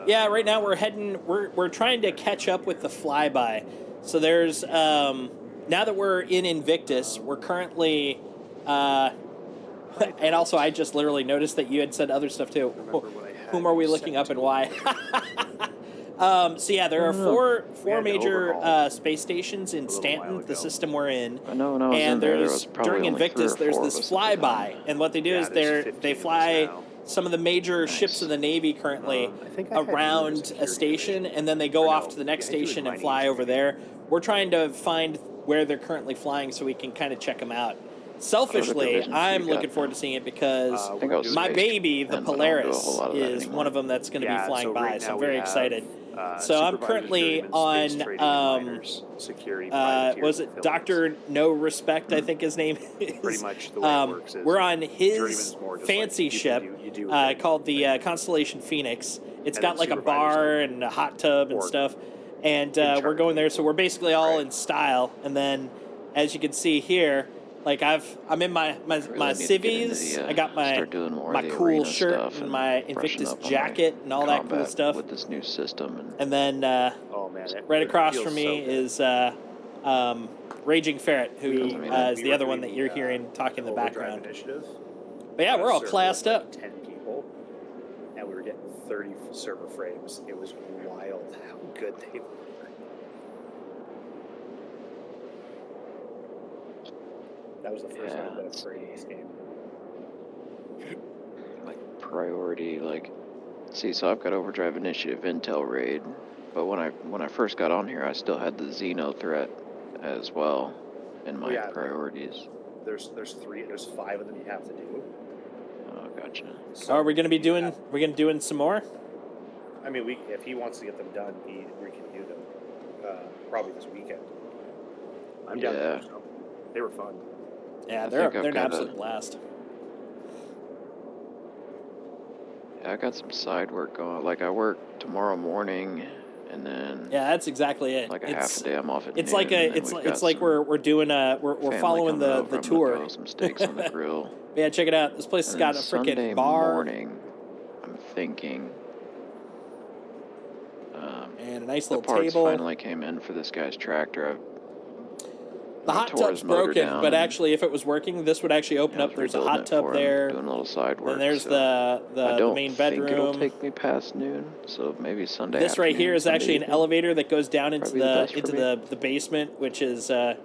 Yeah, right now we're trying to catch up with the flyby. So there's now that we're in Invictus, we're currently and also I just literally noticed that you had said other stuff too. Whom are we looking up and why? So yeah, there are four major space stations in Stanton, the system we're in. I know when I was in there was probably during only Invictus, 3 or there's 4 this of us at the time. flyby, and what they do is they fly some of the major ships of the Navy currently around a station, and then they go off to the next station and fly over there. We're trying to find where they're currently flying so we can kind of check them out. Selfishly, I'm looking forward to seeing it because my baby, the Polaris, is one of them that's going to be flying by, so I'm very excited. So I'm currently on, was it Dr. No Respect, I think his name is. Pretty much the way it works is we're on his more just fancy like ship you do called the Constellation Phoenix. It's And got then like a supervisors bar like and a hot tub and or stuff. And in we're going charge there, so we're basically all Right. in style. And then, as you can see here, like I'm in my Really need to get into civvies. the, I got my start doing more my of the cool arena shirt stuff and my freshen Invictus up on my jacket and all that cool combat stuff. with this new system. And then Oh man, it right across feels from so me good. is Raging Ferret, who We- is we the were other one doing that you're the, hearing talking in the Overdrive background. Initiative. But yeah, on a we're all server classed with, up. like 10 people, and we were getting 30 server frames. It was wild how good they were. That was the first time I got a frame in this game. Like priority, like, see, so I've got Overdrive Initiative Intel Raid, but when I first got on here, I still had the Xeno threat as well in my Yeah, priorities. There's 5 of them you have to do. Oh, gotcha. So are we going to be you doing? have- We're going to doing some more? I mean, if he wants to get them done, we can do them probably this weekend. I'm down Yeah. for some. They were fun. Yeah, I they're think I've an got absolute blast. Yeah, I got some side work going. Like, I work tomorrow morning, and then Yeah, that's exactly it. like a half a day I'm off at It's noon, like and then it's we've it's got like some we're doing we're family following coming the over. I'm gonna tour. grill some steaks on the grill. Yeah, check it out. This place has And got then a freaking Sunday bar morning, I'm thinking and a nice the little parts table. finally came in for this guy's tractor. The hot tub's broken, but actually, if it was working, this would actually open up. There's a hot tub there. Doing a little side work. Then there's so the I don't main think it'll bedroom. take me past noon, so maybe Sunday. This right here is Sunday actually an evening. elevator that goes down into Probably the best for the basement, which is All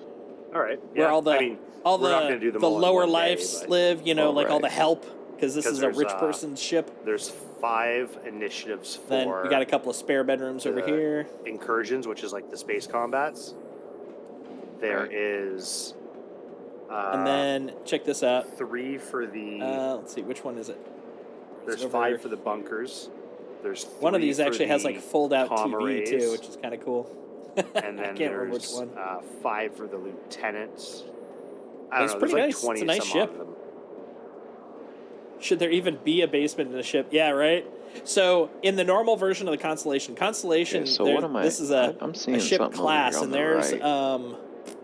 right. where Yeah, all the I mean, all we're not gonna the do them the all in lower one day, lives but- live. You know, Well, like all the right. help, because this 'Cause is a there's, rich person's ship. There's 5 initiatives for Then we got a couple of spare bedrooms over the here. incursions, which is like the space combats. There Right. is And then check this out. 3 for the Let's see, which one is it? there's over 5 here. for the bunkers. There's One of 3 these for actually has the like a fold-out TV comrades, too, which is kind of cool. and then I can't remember which there's one. 5 for the lieutenants. I don't It's know. pretty There's like nice. It's a 20 nice some ship. odd of them. Should there even be a basement in a ship? Yeah, right. So in the normal version of the Constellation, Okay, so what am I? this is I'm seeing a ship something class, over and here on there's the right.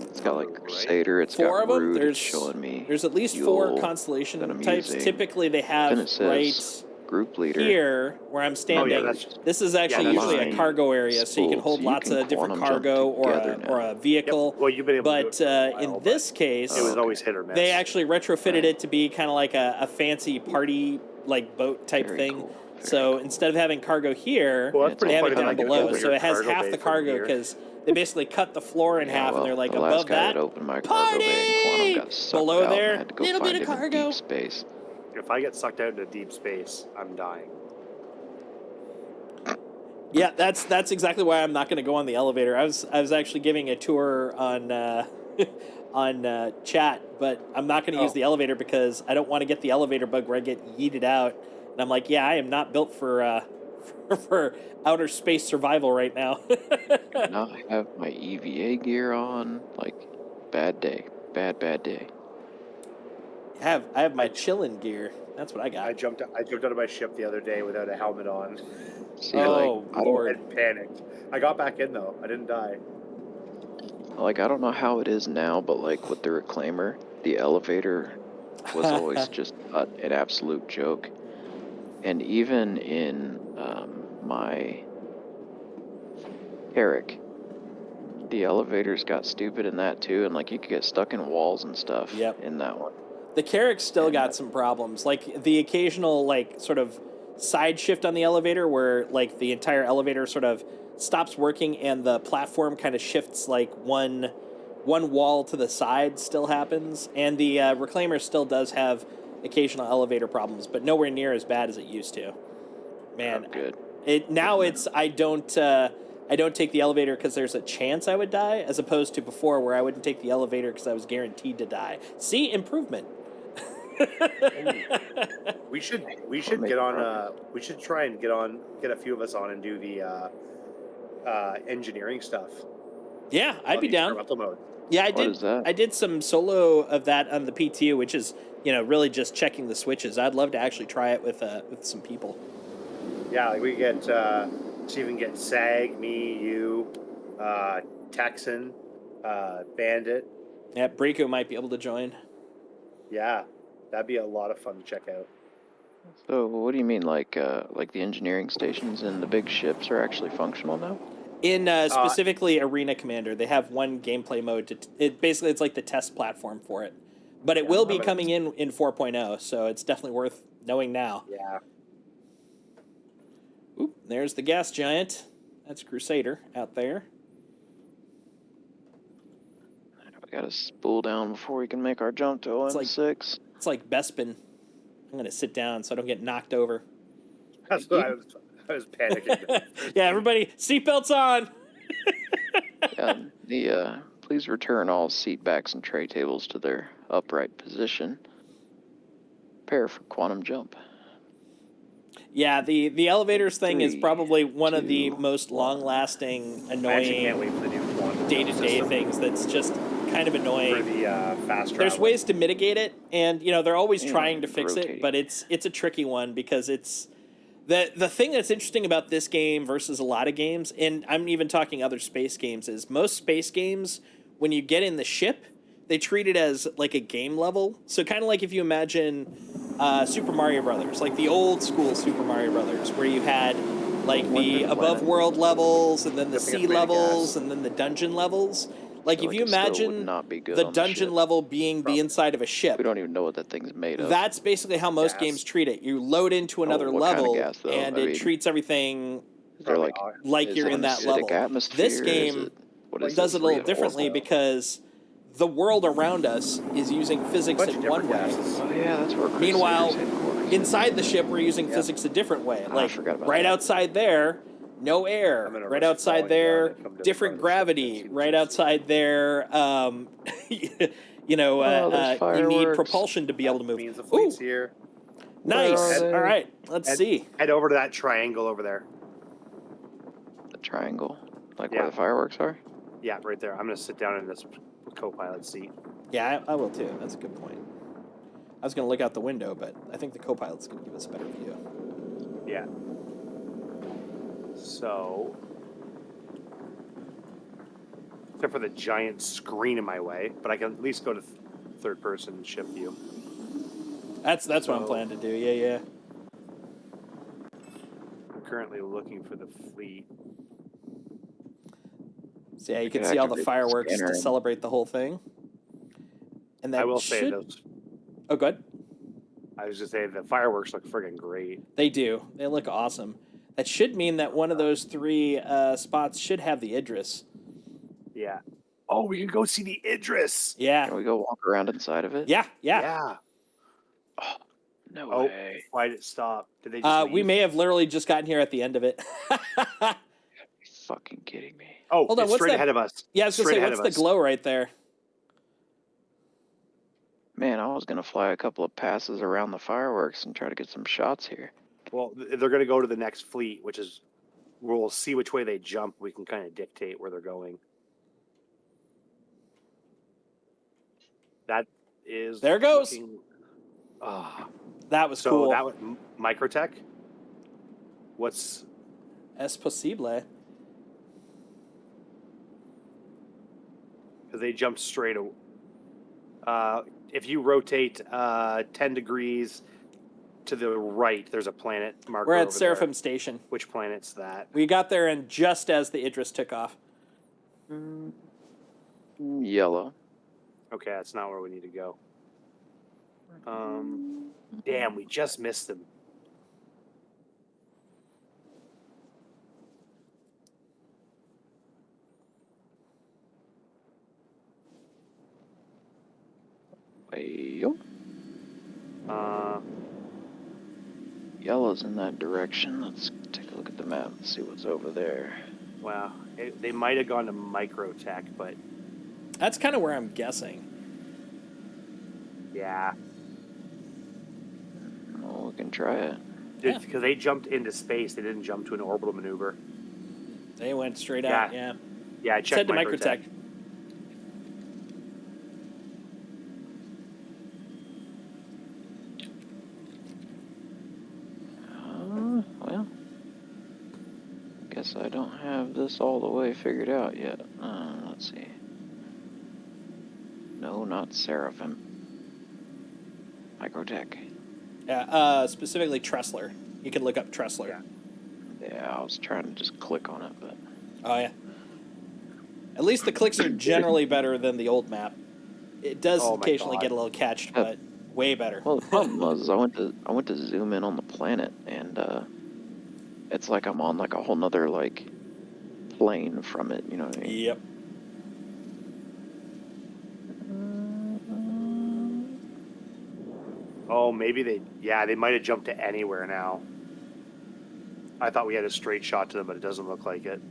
It's got like Right. Crusader. It's 4 got of them. Root. There's It's showing me. there's at least 4 fuel Constellation that I'm types. using. Typically, they have Then it says right group leader. here where I'm standing. that's- This is actually that's usually a fine. cargo area, so you can Spooled, hold so you lots can of different quantum jump cargo or together now. a vehicle. Well, you've been able to do But it for a while, in but this case, it was okay. always hit or miss. they actually retrofitted Right. it to be kind of like a fancy party like boat type Very thing. cool, very So cool. instead of having cargo here, Well, that's It's pretty they have all it funny down that I below. could So it has cargo half bay the from cargo here. because they basically cut the floor in Yeah, half, well, and they're like the last above guy that. that opened my cargo bay in Quantum got sucked Below out there, and had to go little find bit of him in cargo. deep space. If I get sucked out into deep space, I'm dying. Yeah, that's exactly why I'm not going to go on the elevator. I was actually giving a tour on on chat, but I'm not going to use the elevator because I don't want to get the elevator bug where I get yeeted out. And I'm like, yeah, I am not built for for outer space survival right now. Now I have my EVA gear on. Like, bad day. Bad day. I have my chillin' gear. That's what I got. I jumped out of my ship the other day without a helmet on See, Oh like, Lord. and panicked. I got back in though. I didn't die. I don't know how it is now, but like with the Reclaimer, the elevator was always just an absolute joke. And even in my Herrick, the elevators got stupid in that too, and like you could get stuck in walls and stuff Yep. in that one. The Carrack still And, got some problems, like the occasional like sort of side shift on the elevator where like the entire elevator sort of stops working and the platform kind of shifts like one wall to the side still happens, and the Reclaimer still does have occasional elevator problems, but nowhere near as bad as it used to. Man, good. It's I don't take the elevator because there's a chance I would die, as opposed to before where I wouldn't take the elevator because I was guaranteed to die. See, improvement. We should get on. We should try and get a few of us on and do the engineering stuff. Yeah, I'd be down. Experimental mode. Yeah, What is that? I did some solo of that on the PTU, which is really just checking the switches. I'd love to actually try it with some people. Yeah, like we get see if we can get Sag, me, you, Texan, Bandit. Yeah, Braco might be able to join. Yeah, that'd be a lot of fun to check out. So what do you mean, like the engineering stations and the big ships are actually functional now? In specifically Arena Commander, they have one gameplay mode. It's like the test platform for it. But it will be coming in 4.0, so it's definitely worth knowing now. Yeah. Oop, there's the gas giant. That's Crusader out there. We gotta spool down before we can make our jump to OM6. It's like Bespin. I'm going to sit down so I don't get knocked over. That's what I was panicking. Yeah, everybody, seatbelts on! Yeah, please return all seat backs and tray tables to their upright position. Prepare for quantum jump. Yeah, the elevators thing is 3, probably one of the 2, most long-lasting, I actually can't wait annoying for the new quantum day-to-day system things that's just kind of annoying. for the fast travel. There's ways to mitigate it, and they're always trying to fix it, rotating. but it's a tricky one because it's the thing that's interesting about this game versus a lot of games, and I'm even talking other space games, is most space games, when you get in the ship, they treat it as like a game level. So kind of like if you imagine Super Mario Brothers, like the old school Super Mario Brothers, where you had like the above world levels and then the sea levels and then the dungeon levels. Like So, if you it still would imagine not be good the on the dungeon ship. level being the inside of a ship, We don't even know what that thing's made of. that's basically how most games treat it. You load into another what kind of level, gas, though? and I it mean, treats everything Is there like like you're it in an that acidic level. atmosphere? This Is game it, what is does this, it a little like differently oil? because the world around us is using physics in one way. Oh yeah, that's where Crusader's Meanwhile, headquarters is. inside the ship, we're using physics a different way. I Like forgot about right that. outside there, no air. I'm gonna Right risk outside falling there, down and come to the different front of the ship and gravity. see the Right juice. outside there, there's you need fireworks. propulsion to be able to move. Means the Ooh, fleet's here. nice. Where are they? All right, let's see. Head over to that triangle over there. The triangle, like Yeah. where the fireworks are. Yeah, right there. I'm gonna sit down in this co-pilot seat. Yeah, I will too. That's a good point. I was going to look out the window, but I think the co-pilot's going to give us a better view. Yeah. So, except for the giant screen in my way, but I can at least go to third-person ship view. That's what I'm planning to do. Yeah. I'm currently looking for the fleet. So yeah, you could can see all the activate the fireworks scanner to and- celebrate the whole thing. And that I will say should... those. Oh, good. I was just saying the fireworks look friggin' great. They do. They look awesome. That should mean that one of those three spots should have the Idris. Yeah. Oh, we can go see the Idris. Yeah. Can we go walk around inside of it? Yeah. Oh, no Oh, way. why did it stop? Did they just leave? We may have literally just gotten here at the end of it. You're fucking kidding me. Oh, Hold on, it's what's straight that? ahead of us. Yeah, I was going to Straight say, ahead what's of the us. glow right there? Man, I was gonna fly a couple of passes around the fireworks and try to get some shots here. Well, they're going to go to the next fleet, which is we'll see which way they jump. We can kind of dictate where they're going. That is There it goes. Ah, That was so cool. that was Microtech. What's Es posible. because they jumped straight. If you rotate 10 degrees to the right, there's a planet marker. We're at over Seraphim there. Station. Which planet's that? We got there, and just as the Idris took off. Yellow. Okay, that's not where we need to go. Damn, we just missed them. Yo. Yellow's in that direction. Let's take a look at the map and see what's over there. Wow, they might have gone to Microtech, but That's kind of where I'm guessing. yeah, Well, we can try it. Yeah. because they jumped into space. They didn't jump to an orbital maneuver. They went straight out, yeah. Yeah, I Said checked to Microtech. Microtech. Well, guess I don't have this all the way figured out yet. Let's see. No, not Seraphim. Microtech. Yeah, specifically Tressler. You can look up Tressler. Yeah, I was trying to just click on it, but Oh, yeah. At least the clicks are generally better than the old map. It does Oh my occasionally God. get a little catched, but way better. well, the problem was I went to zoom in on the planet, and it's like I'm on like a whole nother like plane from it. You know what I mean? Yep. Oh, maybe they might have jumped to anywhere now. I thought we had a straight shot to them, but it doesn't look like it.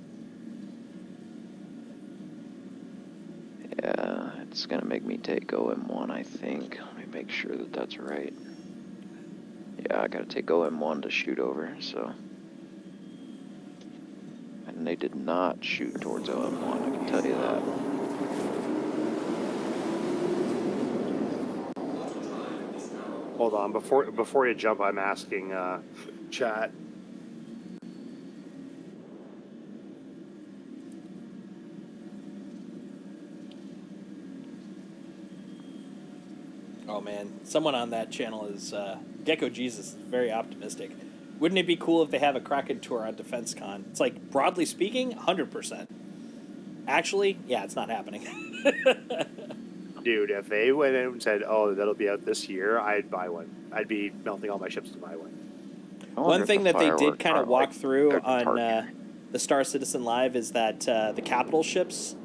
Yeah, it's gonna make me take OM1, I think. Let me make sure that that's right. Yeah, I gotta take OM1 to shoot over, so. And they did not shoot towards OM1, I can tell you that. Hold on, before you jump, I'm asking chat. Oh, man. Someone on that channel is... Gecko Jesus is very optimistic. Wouldn't it be cool if they have a Kraken tour on DefenseCon? It's like, broadly speaking, 100%. Actually, yeah, it's not happening. Dude, if they went in and said, "Oh, that'll be out this year," I'd buy one. I'd be melting all my ships to buy one. I wonder One if thing the that they did fireworks kind of aren't, walk like, through they're on targeted. the Star Citizen Live is that the capital ships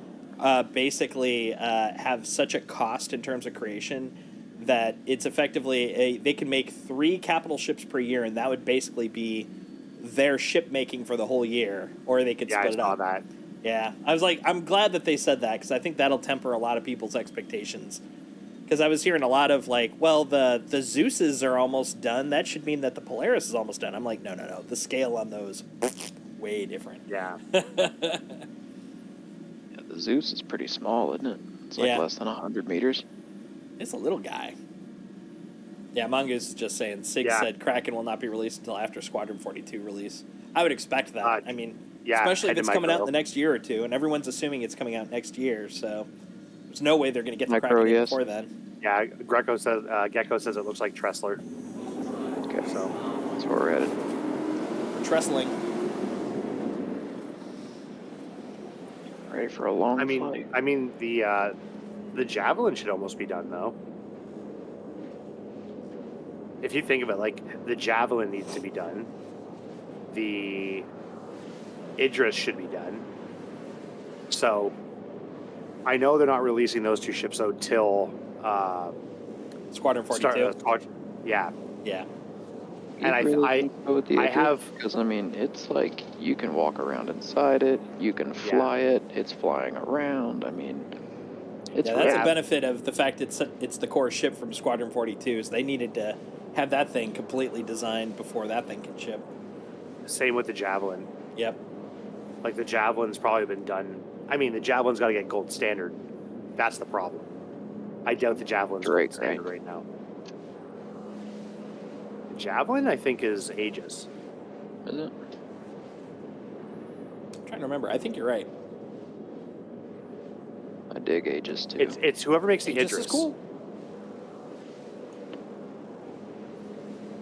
basically have such a cost in terms of creation that it's effectively they can make 3 capital ships per year, and that would basically be their ship making for the whole year, or they could Yeah, I split it saw up. that. Yeah, I was like, I'm glad that they said that because I think that'll temper a lot of people's expectations. Because I was hearing a lot of like, well, the Zeuses are almost done. That should mean that the Polaris is almost done. I'm like, no. The scale on those, way different. Yeah. Yeah, the Zeus is pretty small, isn't it? It's like Yeah. less than 100 meters. It's a little guy. Yeah, Mongoose is just saying, Sig Yeah. said Kraken will not be released until after Squadron 42 release. I would expect that. I mean, yeah, especially if head to it's coming out in micro. the next year or two, and everyone's assuming it's coming out next year, so there's no way they're going to get the Micro, Kraken in yes. before then. Yeah, Gecko says it looks like Tressler. Okay, So that's where we're headed. Trestling. Ready for a long I flight. mean the Javelin should almost be done though. If you think of it, like the Javelin needs to be done. The Idris should be done. So I know they're not releasing those 2 ships out till Squadron 42. yeah. Yeah. And I think go with the I Idris? have- Because I mean, it's like you can walk around inside it, you can fly it, it's flying around. I mean, it's Yeah, that's real. a benefit of the fact it's the core ship from Squadron 42. So they needed to have that thing completely designed before that thing can ship. Same with the Javelin. Yep. Like the Javelin's probably been done. I mean, the Javelin's got to get gold standard. That's the problem. I doubt the Javelin's Drake, gold standard right now. Javelin, I think, is Aegis. Is it? I'm trying to remember. I think you're right. I dig Aegis too. It's whoever makes the Aegis Idris. is cool.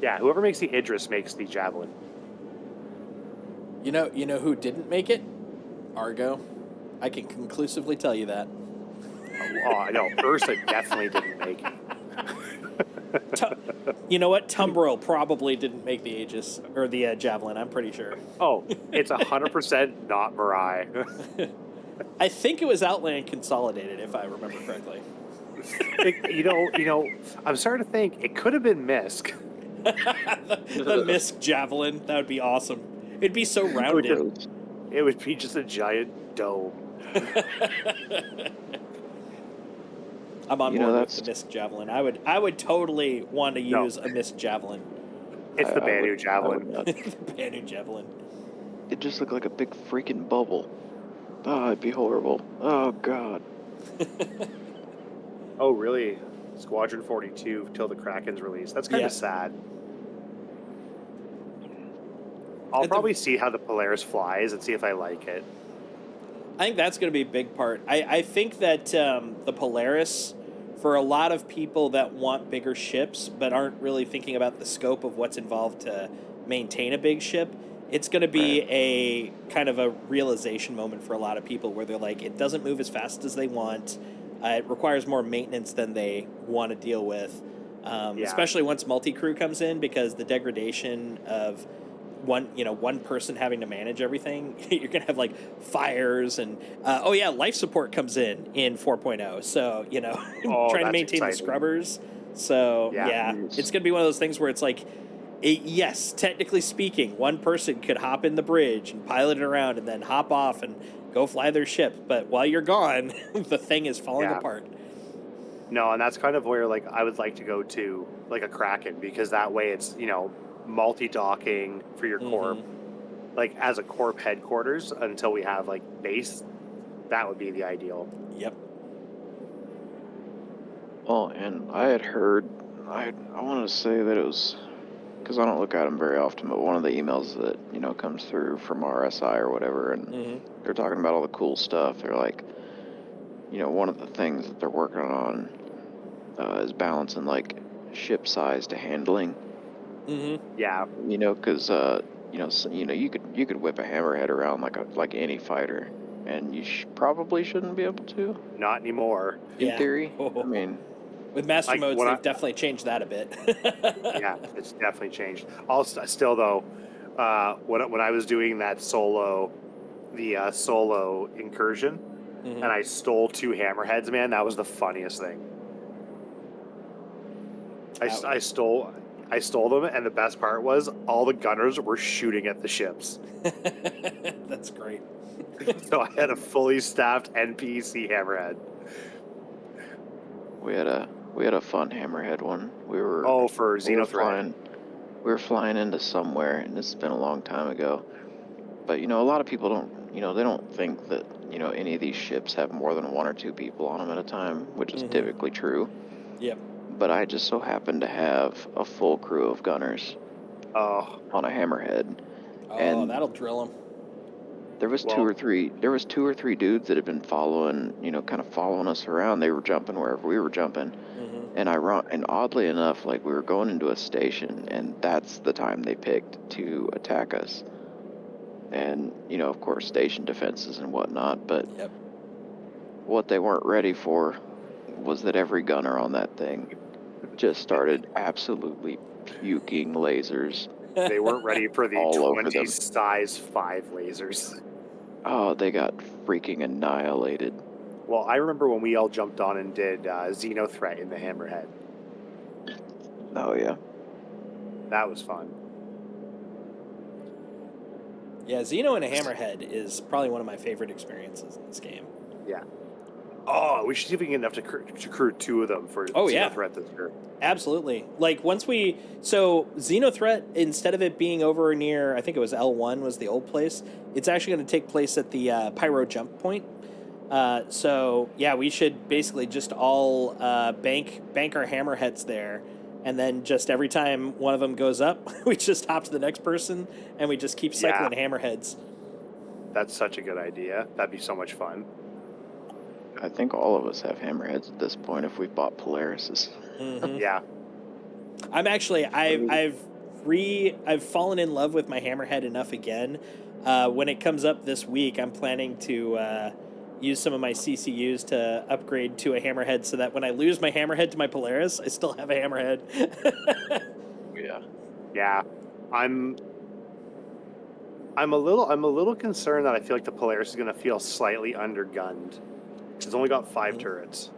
Yeah, whoever makes the Idris makes the Javelin. You know who didn't make it? Argo. I can conclusively tell you that. Oh, no, Ursa definitely didn't make it. You know what? Tumbril probably didn't make the Aegis or the Javelin. I'm pretty sure. Oh, it's 100% not Mirai. I think it was Outland Consolidated, if I remember correctly. I'm starting to think it could have been Misk. the Misk Javelin. That would be awesome. It'd be so rounded. It would be just a giant dome. I'm on board with the Misk Javelin. I would totally want to use a Misk Javelin. It's the Banu Javelin. The Banu Javelin. It just looked like a big freaking bubble. Oh, it'd be horrible. Oh, God. Oh, really? Squadron 42 till the Kraken's released. That's kind of sad. I'll probably see how the Polaris flies and see if I like it. I think that's going to be a big part. I think that the Polaris, for a lot of people that want bigger ships but aren't really thinking about the scope of what's involved to maintain a big ship, it's going to be a kind of a realization moment for a lot of people where they're like, it doesn't move as fast as they want. It requires more maintenance than they want to deal with, especially once multi-crew comes in, because the degradation of one person having to manage everything, you're gonna have like fires and life support comes in 4.0, so trying to maintain the scrubbers, so it's gonna be one of those things where it's like, yes, technically speaking, one person could hop in the bridge and pilot it around and then hop off and go fly their ship, but while you're gone the thing is falling apart. No, and that's kind of where like I would like to go to like a Kraken, because that way it's multi-docking for your corp, like as a corp headquarters until we have like base. That would be the ideal. Yep. Oh, and I had heard, I wanted to say that it was, because I don't look at them very often, but one of the emails that comes through from RSI or whatever, and they're talking about all the cool stuff. They're like, one of the things that they're working on is balancing like ship size to handling. Yeah. Because you could whip a hammerhead around like any fighter, and you probably shouldn't be able to. Not anymore. In theory. I mean, with master modes, they've definitely changed that a bit. Yeah, it's definitely changed. Still though, when I was doing that solo incursion, and I stole 2 hammerheads, man, that was the funniest thing. I stole them, and the best part was all the gunners were shooting at the ships. That's great. So I had a fully staffed NPC hammerhead. We had a fun hammerhead one. We were for Xenothreat. We were flying into somewhere, and this has been a long time ago. But a lot of people don't, they don't think that any of these ships have more than 1 or 2 people on them at a time, which is typically true. Yep. But I just so happened to have a full crew of gunners on a hammerhead. And that'll drill them. There was 2 or 3 dudes that had been following us around. They were jumping wherever we were jumping. And oddly enough, like, we were going into a station, and that's the time they picked to attack us. And of course, station defenses and whatnot, but what they weren't ready for was that every gunner on that thing just started absolutely puking lasers. They weren't ready for the all 20 size 5 lasers. Oh, they got freaking annihilated. Well, I remember when we all jumped on and did Xenothreat in the Hammerhead. Oh, yeah. That was fun. Yeah, Xeno and a Hammerhead is probably one of my favorite experiences in this game. Yeah. Oh, we should see if we can get enough to crew 2 of them for Xenothreat this year. Absolutely. Like, so Xenothreat, instead of it being over near, I think it was L1 was the old place, it's actually going to take place at the Pyro Jump Point. So, yeah, we should basically just all bank our Hammerheads there and then just every time one of them goes up, we just hop to the next person, and we just keep cycling hammerheads. That's such a good idea. That'd be so much fun. I think all of us have hammerheads at this point if we've bought Polarises. Mm-hmm. Yeah. I'm actually I've fallen in love with my hammerhead enough again. When it comes up this week, I'm planning to use some of my CCUs to upgrade to a hammerhead, so that when I lose my hammerhead to my Polaris, I still have a hammerhead. Yeah. Yeah. I'm a little concerned that I feel like the Polaris is going to feel slightly undergunned. It's only got 5 turrets.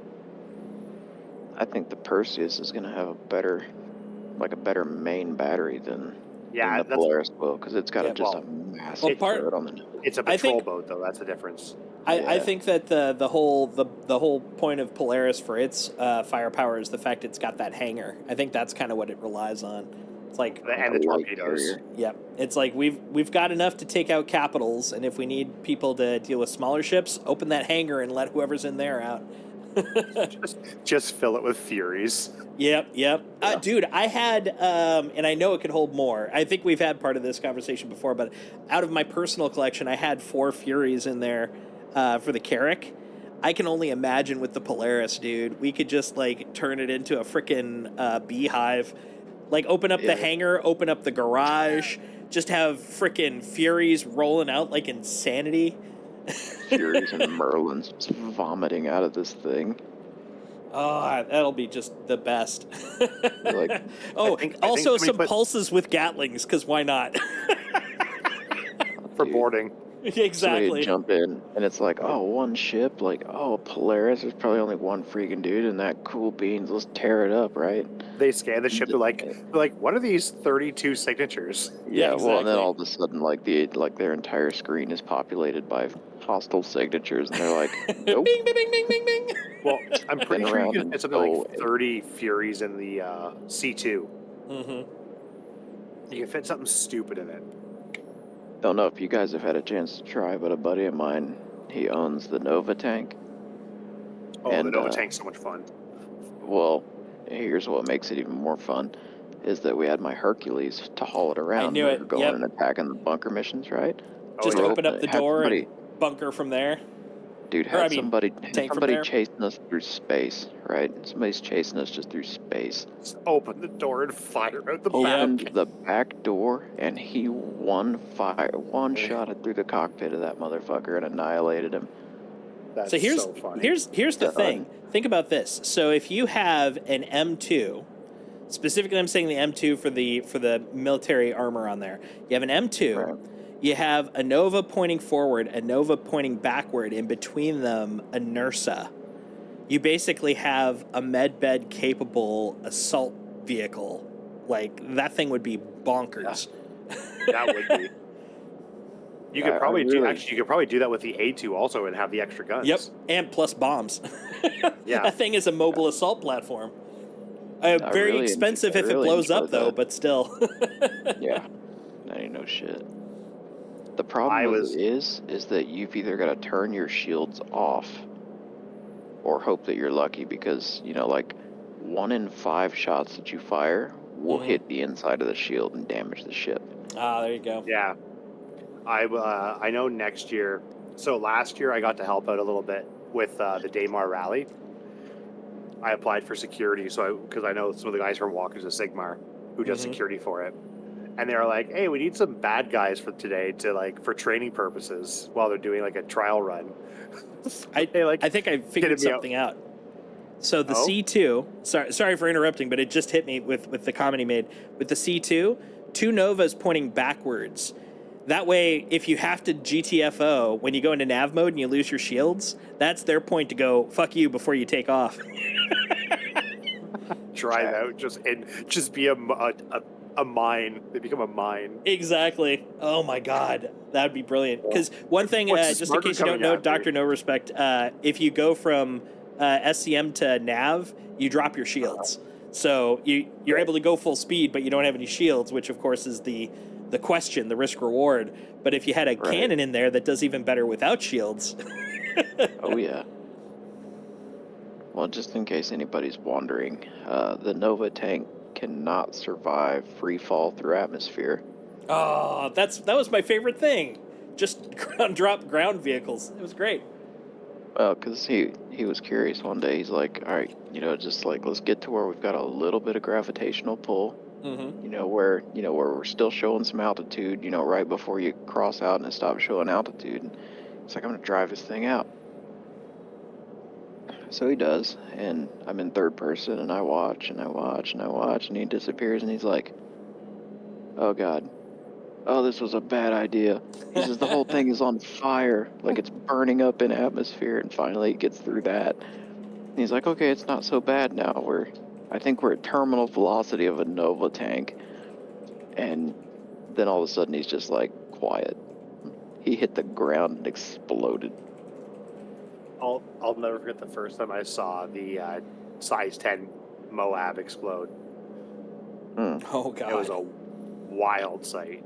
I think the Perseus is going to have a better main battery than the Polaris will, because it's got a massive turret on the nose. It's a patrol boat, though. That's the difference. I think that the whole point of Polaris for its firepower is the fact it's got that hangar. I think that's kind of what it relies on. It's like and the torpedoes. Yep. It's like we've got enough to take out capitals, and if we need people to deal with smaller ships, open that hangar and let whoever's in there out. just fill it with Furies. Yep. Dude, I had, and I know it could hold more. I think we've had part of this conversation before, but out of my personal collection, I had 4 Furies in there for the Carrack. I can only imagine with the Polaris, dude. We could just like turn it into a freaking beehive. Like open up the hangar, open up the garage, just have freaking Furies rolling out like insanity. Furies and Merlins just vomiting out of this thing. Oh, that'll be just the best. Like, also some pulses with Gatlings, because why not? For boarding. Exactly. Jump in, and it's like, oh, one ship, like, oh, Polaris, there's probably only one freaking dude, and that cool beans, let's tear it up, right? They scan the ship, they're like, what are these 32 signatures? Yeah, exactly. Well, and then all of a sudden, their entire screen is populated by hostile signatures, and they're like, nope. Bing, bing, bing, bing, bing, bing. Well, I'm pretty sure you can fit something like 30 Furies in the C2. Mm-hmm. You can fit something stupid in it. Don't know if you guys have had a chance to try, but a buddy of mine, he owns the Nova tank. Oh, and the Nova tank's so much fun. Well, here's what makes it even more fun, is that we had my Hercules to haul it around. I knew it. We were going and attacking the bunker missions, right? Just open up the door and bunker from there. Dude, somebody chasing us through space, right? Somebody's chasing us just through space. Just open the door and fire out the back. Opened the back door, and he one-shot it through the cockpit of that motherfucker and annihilated him. That's so here's so funny. Here's the thing. Think about this. So if you have an M2, specifically I'm saying the M2 for the military armor on there. You have an M2. Right. You have a Nova pointing forward, a Nova pointing backward, in between them a Nursa. You basically have a medbed capable assault vehicle. Like, that thing would be bonkers. Yeah. That would be. You could probably do that with the A2 also and have the extra guns. Yep, and plus bombs. Yeah. That thing is a mobile assault platform. Very expensive if it blows up, though, but still. Yeah, that ain't no shit. The problem is that you've either got to turn your shields off or hope that you're lucky, because, 1 in 5 shots that you fire will hit the inside of the shield and damage the ship. Ah, there you go. Yeah. I know next year. So last year I got to help out a little bit with the Daymar Rally. I applied for security, because I know some of the guys from Walkers of Sigmar who does security for it. And they were like, hey, we need some bad guys for today for training purposes while they're doing a trial run. I think I figured something out. So the C2, sorry for interrupting, but it just hit me with the comment he made. With the C2, 2 Novas pointing backwards. That way, if you have to GTFO, when you go into nav mode and you lose your shields, that's their point to go, fuck you, before you take off. Drive out, just be a mine. They become a mine. Exactly. Oh my God, that'd be brilliant. Because one thing, just in case you don't know, Dr. No Respect, if you go from SCM to nav, you drop your shields. So you're able to go full speed, but you don't have any shields, which of course is the question, the risk reward. But if you had a cannon in there that does even better without shields. Oh yeah. Well, just in case anybody's wondering, the Nova tank cannot survive free fall through atmosphere. Oh, that was my favorite thing. Just drop ground vehicles. It was great. Well, because he was curious one day. He's like, all right, just like let's get to where we've got a little bit of gravitational pull. Mm-hmm. Where we're still showing some altitude. Right before you cross out and it stops showing altitude. And it's like I'm gonna drive this thing out. So he does, and I'm in third person, and I watch and I watch and I watch, and he disappears, and he's like, "Oh God, oh this was a bad idea." He says the whole thing is on fire, like it's burning up in atmosphere, and finally it gets through that. And he's like, "Okay, it's not so bad now. I think we're at terminal velocity of a Nova tank." And then all of a sudden he's just like quiet. He hit the ground and exploded. I'll never forget the first time I saw the size 10 Moab explode. Oh God. It was a wild sight.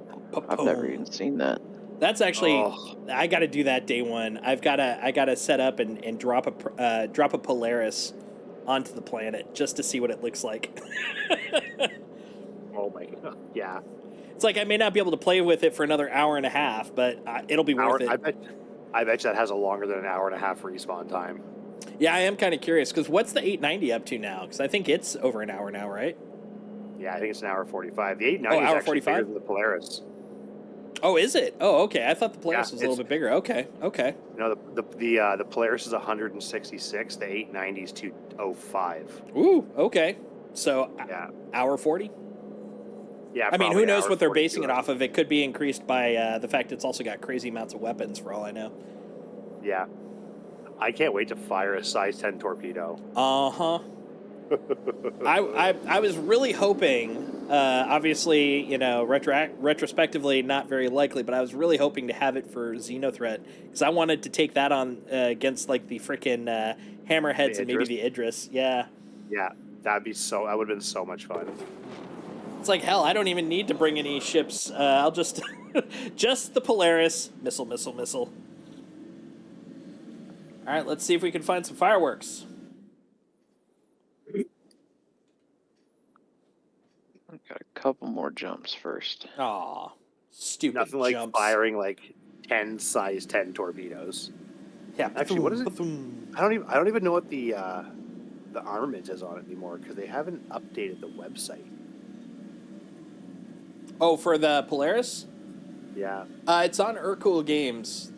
I've never even seen that. That's actually I got to do that day one. I gotta set up and drop a Polaris onto the planet just to see what it looks like. Oh my God. Yeah. It's like I may not be able to play with it for another hour and a half, but it'll be worth it. I bet you that has a longer than an hour and a half respawn time. Yeah, I am kind of curious because what's the 890 up to now? Because I think it's over an hour now, right? Yeah, I think it's an hour 45. The 890 is actually bigger than the Polaris. Oh, is it? Oh, okay. I thought the Polaris was a little bit bigger. Okay. No, the Polaris is 166. The 890 is 205. Ooh, okay. So hour 40. Yeah, I mean, who knows what they're basing it hours. off of? It could be increased by the fact it's also got crazy amounts of weapons, for all I know. Yeah. I can't wait to fire a size 10 torpedo. Uh-huh. I was really hoping, obviously, retrospectively not very likely, but I was really hoping to have it for Xenothreat, because I wanted to take that on against, like, the frickin' Hammerheads and maybe the Idris. Yeah. Yeah, that would have been so much fun. It's like, hell, I don't even need to bring any ships. I'll just... just the Polaris. Missile. All right, let's see if we can find some fireworks. I've got a couple more jumps first. Aw, stupid Nothing like jumps. firing like 10 size 10 torpedoes. Yeah. Actually, what is it? I don't even know what the armament is on it anymore because they haven't updated the website. Oh, for the Polaris? Yeah. It's on Urkel Games.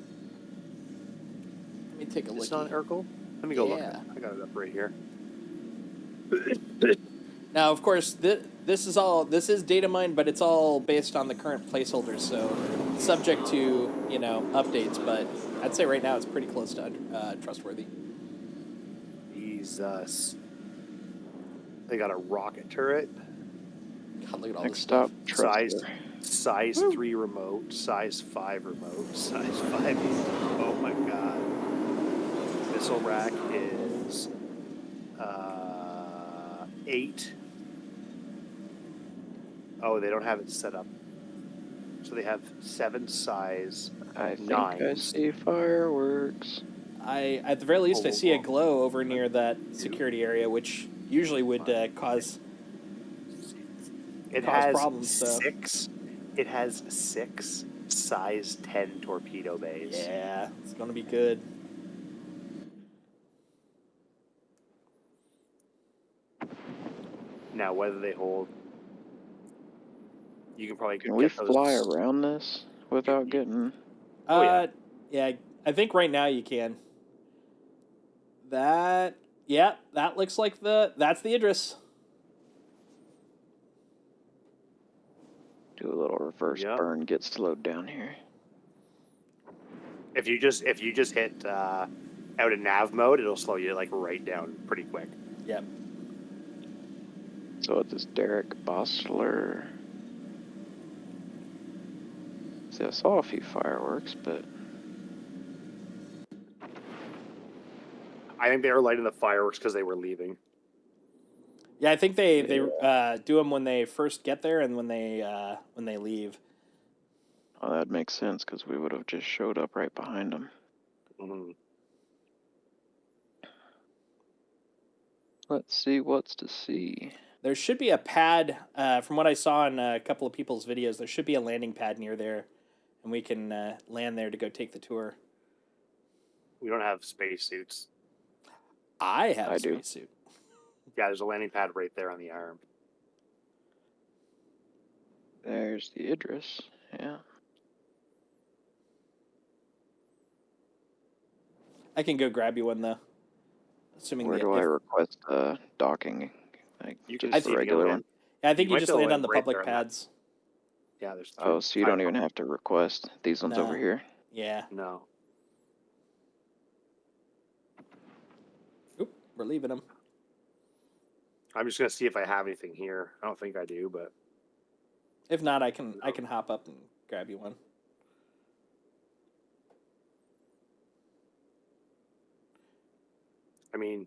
Let me take a look. It's on Urkel? Let me go look. I got it up right here. Now, of course, this is data mined, but it's all based on the current placeholders, so subject to updates. But I'd say right now it's pretty close to trustworthy. Jesus. They got a rocket turret. God, look at all Next this stop, stuff. Size 3 remote, size 5 remote, size 5. Oh my God. Missile rack is 8. Oh, they don't have it set up. So they have 7 size. I think 9. I see fireworks. At the very least, I see a glow over near that security area, which usually would cause. It has problems. It has 6 size 10 torpedo bays. Yeah, it's gonna be good. Now, whether they hold, you can probably Can we fly around this without getting? Yeah, I think right now you can. That looks like that's the Idris. Do a little reverse burn, get slowed down here. If you just hit out of nav mode, it'll slow you like right down pretty quick. Yep. So it's this Derek Bostler. See, I saw a few fireworks, but I think they were lighting the fireworks because they were leaving. Yeah, I think they do them when they first get there and when they leave. Oh, that makes sense because we would have just showed up right behind them. Mm-hmm. Let's see what's to see. There should be a pad, from what I saw in a couple of people's videos, there should be a landing pad near there, and we can land there to go take the tour. We don't have spacesuits. I have I a do. spacesuit. Yeah, there's a landing pad right there on the arm. There's the Idris. Yeah. I can go grab you one, though. Assuming Where the, do I if, request docking? Like You can just see the if you can regular one? land. I think You you might just be able to land on land the right public there on that. pads. Yeah, there's three. Oh, so you don't even have to request these ones over No. here? Yeah. No. Oop, we're leaving them. I'm just gonna see if I have anything here. I don't think I do, but If not, I can hop up and grab you one. I mean,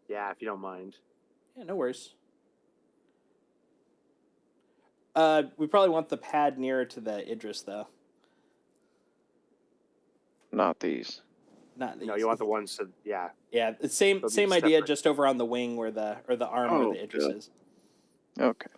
yeah, if you don't mind. Yeah, no worries. We probably want the pad nearer to the Idris, though. Not these. Not these. No, you want the ones to yeah. Yeah, the same They'll be same idea, separate. just over on the wing where the arm where Oh, the Idris good. is. Okay.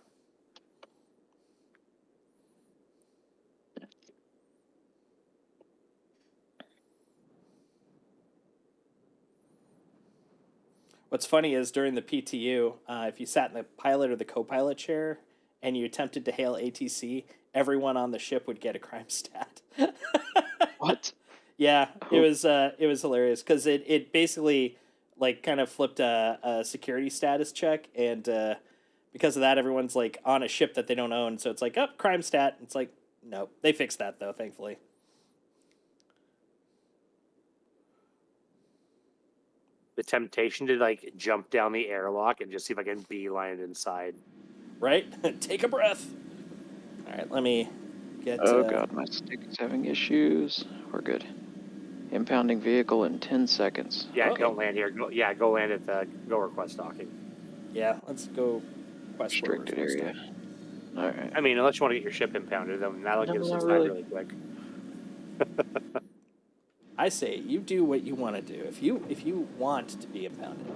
What's funny is during the PTU, if you sat in the pilot or the co-pilot chair and you attempted to hail ATC, everyone on the ship would get a crime stat. What? Yeah, Oh. it was hilarious because it basically like kind of flipped a security status check, and because of that, everyone's like on a ship that they don't own, so it's like, oh, crime stat. It's like, no, they fixed that though, thankfully. The temptation to like jump down the airlock and just see if I can beeline it inside. Right? Take a breath. All right, let me get. Oh god, my stick is having issues. We're good. Impounding vehicle in 10 seconds. Yeah, Okay. don't land here. Go land at the go request docking. Yeah, let's go. Quest where we're Restricted supposed to. area. Alright. I mean, unless you want to get your ship impounded, then that'll No, give us not time really. really quick. I say you do what you want to do. If you want to be impounded.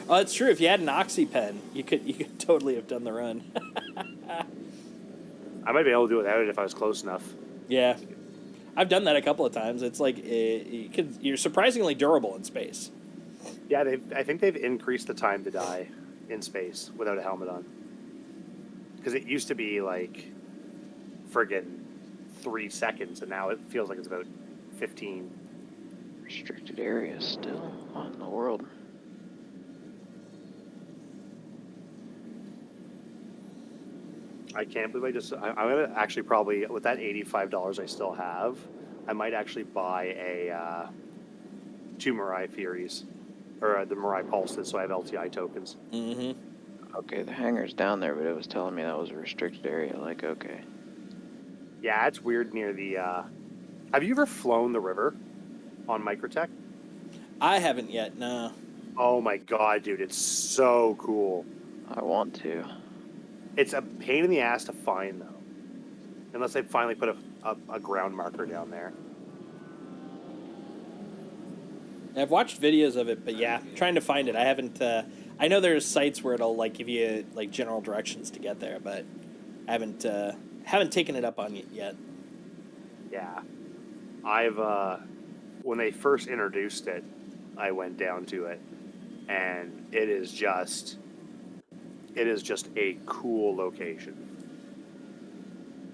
Oh, it's true. If you had an oxy pen, you could totally have done the run. I might be able to do it without it if I was close enough. Yeah, I've done that a couple of times. It's like you're surprisingly durable in space. Yeah, I think they've increased the time to die in space without a helmet on. Because it used to be like friggin' 3 seconds, and now it feels like it's about 15. Restricted area still. What in the world? I can't believe I'm gonna actually probably with that $85 I still have, I might actually buy a 2 Mirai Furies or the Mirai Pulses, so I have LTI tokens. Mm-hmm. Okay, the hangar's down there, but it was telling me that was a restricted area. Like, okay. Yeah, it's weird near the. Have you ever flown the river on Microtech? I haven't yet. No. Oh my god, dude, it's so cool. I want to. It's a pain in the ass to find though, unless they finally put a ground marker down there. I've watched videos of it, but yeah, trying to find it. I haven't. I know there's sites where it'll like give you like general directions to get there, but I haven't taken it up on it yet. Yeah, I've when they first introduced it, I went down to it, and it is just a cool location.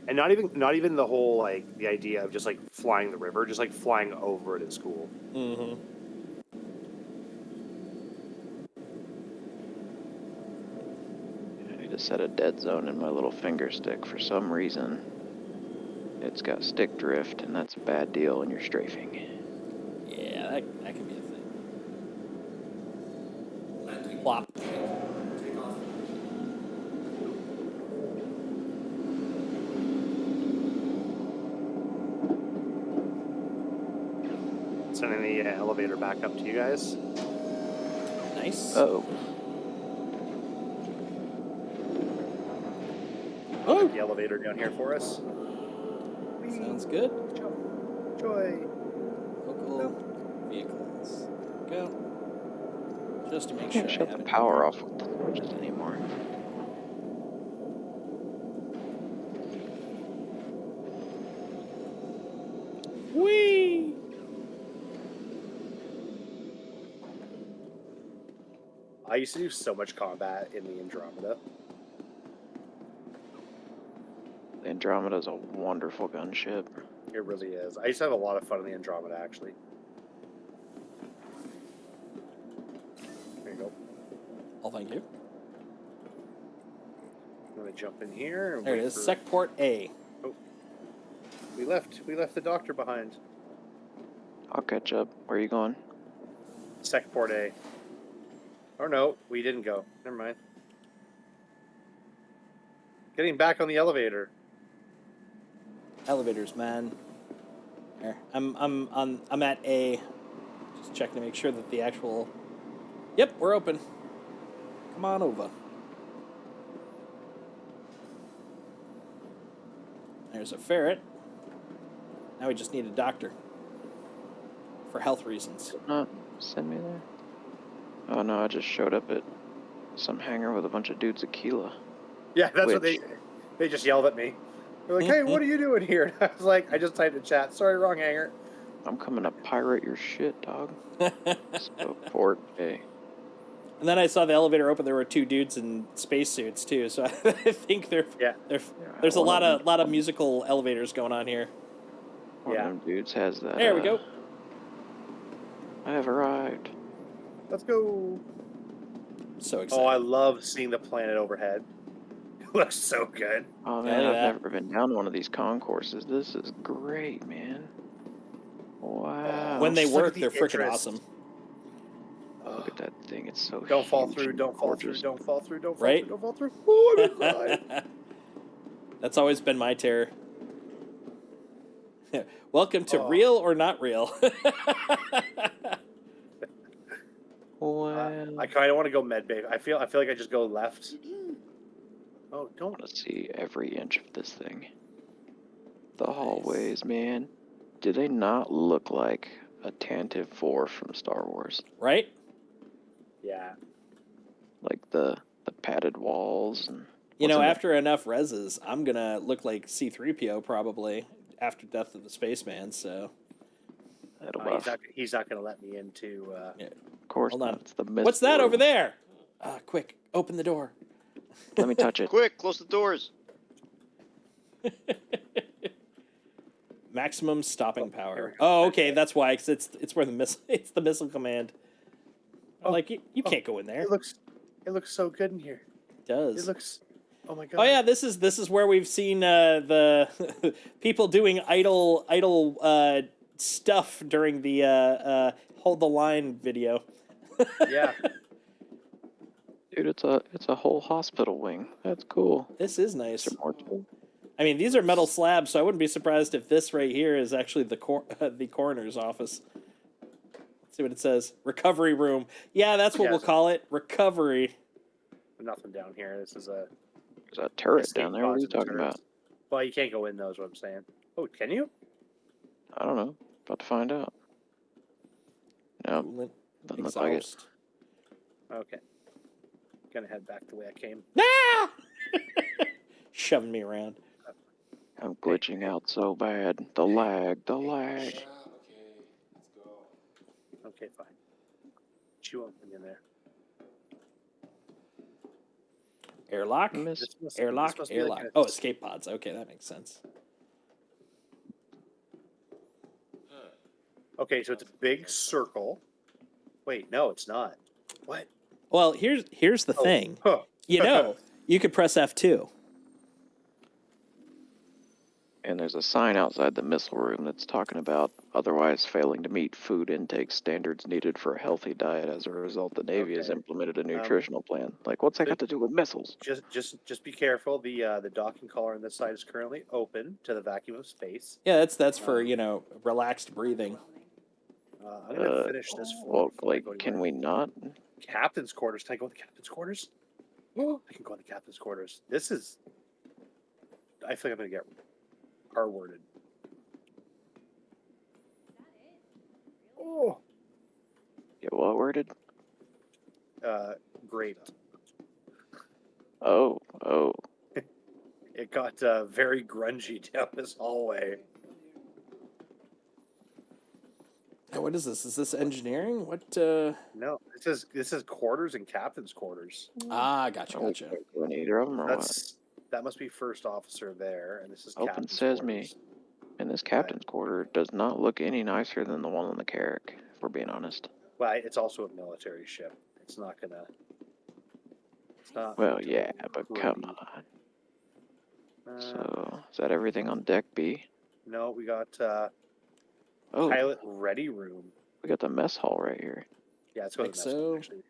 And not even the whole like the idea of just like flying the river, just like flying over it is cool. Mm-hmm. I need to set a dead zone in my little finger stick. For some reason, it's got stick drift, and that's a bad deal when you're strafing. Yeah, that can be a thing. Plop. Sending the elevator back up to you guys. Nice. Oh. I'll get the elevator down here for us. Sounds good. Joy. Local vehicles. just to make Can't sure I shut have the it. power off with the switches anymore. Whee! I used to do so much combat in the Andromeda. The Andromeda's a wonderful gunship. It really is. I used to have a lot of fun in the Andromeda, actually. There you go. Oh, thank you. I'm gonna jump in here. And There it wait is. for... Secport A. We left the doctor behind. I'll catch up. Where are you going? Secport A. Or no, we didn't go. Never mind. Getting back on the elevator. Elevators, man. There. I'm at A. Just checking to make sure that the actual. Yep, we're open. Come on over. There's a ferret. Now we just need a doctor. For health reasons. Not send me there. Oh no, I just showed up at some hangar with a bunch of dudes at Keela. Yeah, that's what Which- they just yelled at me. They're like, "Hey, what are you doing here?" I was like, "I just typed in chat. Sorry, wrong hangar." I'm coming to pirate your shit, dog. So Port A. And then I saw the elevator open. There were two dudes in spacesuits too. So I think there's a one lot of musical elevators going on here. One Yeah. of them dudes has that. There we go. I have arrived. Let's go. So excited. Oh, I love seeing the planet overhead. It looks so good. Oh Yeah, man, look I've at that. never been down one of these concourses. This is great, man. Wow. When they Just look work, at the they're freaking interest. awesome. Look at that thing. It's so Don't fall huge through, and don't fall through, gorgeous. don't fall through, don't fall Right? through, don't fall through. Oh, I'm inside. That's always been my terror. Welcome to Oh. Real or Not Real. Wow. I kind of want to go med bay. I feel like I just go left. Oh, I don't. want to see every inch of this thing. The hallways, man. Do they not look like a Tantive 4 from Star Wars? Right? Yeah. Like the padded walls and You what's know, in it? after enough reses, I'm going to look like C-3PO probably after Death of the Spaceman, so. That'll He's not going to let me into. Yeah. Of course Hold not. on. It's the mist What's that room. over there? Quick, open the door. Let me touch it. Quick, close the doors. Maximum stopping power. here we go. Oh, okay, that's why. 'Cause it's where the missile. It's the missile command. I'm like you can't go in there. It looks so good in here. It does. It looks. Oh my god. Oh yeah, this is where we've seen the people doing idle stuff during the hold the line video. Yeah. Dude, it's a whole hospital wing. That's cool. This is nice. Is there more to it? I mean, these are metal slabs, so I wouldn't be surprised if this right here is actually the the coroner's office. Let's see what it says. Recovery room. Yeah, that's what we'll call it. Recovery. Nothing down here. This is a. There's a turret escape down there. What are pods you in the talking turrets. about? Well, you can't go in those. What I'm saying. Oh, can you? I don't know. About to find out. No, Coolant doesn't look like it. exhaust. Okay. Gonna head back the way I came. Ah! Shoving me around. I'm glitching out so bad. The lag. Okay, fine. Chew on in there. Airlock. Miss- Airlock. this must be Airlock. like a- Oh, escape pods. Okay, that makes sense. Okay, so it's a big circle. Wait, no, it's not. What? Well, here's the thing. Huh. You know, you could press F2. And there's a sign outside the missile room that's talking about otherwise failing to meet food intake standards needed for a healthy diet. As a result, the Navy has Okay. implemented a nutritional plan. Like, what's that got to do with missiles? Just be careful. The docking collar on this side is currently open to the vacuum of space. Yeah, that's for relaxed breathing. I'm gonna finish this. Well, before I like, go can anywhere. we not? Captain's quarters. Can I go in the captain's quarters? Oh, I can go in the captain's quarters. This is. I feel like I'm gonna get R-worded. Oh, Get what worded? grate. Oh. It got very grungy down this hallway. Oh, what is this? Is this engineering? What? No, this is quarters and captain's quarters. Gotcha. Are we doing either of them or what? That must be first officer there, and this is Open captain's sesame. quarters. And this captain's quarter does not look any nicer than the one on the Carrack, if we're being honest. Well, it's also a military ship. It's not gonna. It's not. Well, yeah, but come gritty. on. So, is that everything on deck B? No, we got Oh, pilot ready room. we got the mess hall right here. Yeah, let's go to the mess So- hall, actually.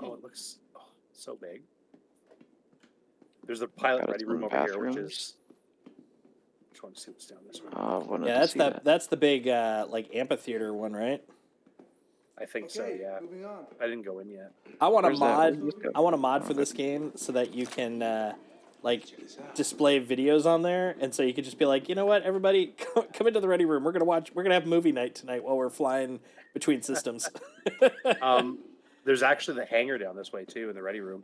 Oh, it looks so big. There's a pilot Got ready its room own over here, bathrooms. which is. Which one? See what's down this way. Wanted Yeah, to that's see that. that. That's the big like amphitheater one, right? I think so. Yeah. Moving on. I didn't go in yet. I want a Where's that? mod. Where's this go? I want a mod for Okay. this game so that you can like display videos on there, and so you could just be like, you know what, everybody, come into the ready room. We're gonna have movie night tonight while we're flying between systems. There's actually the hangar down this way too in the ready room.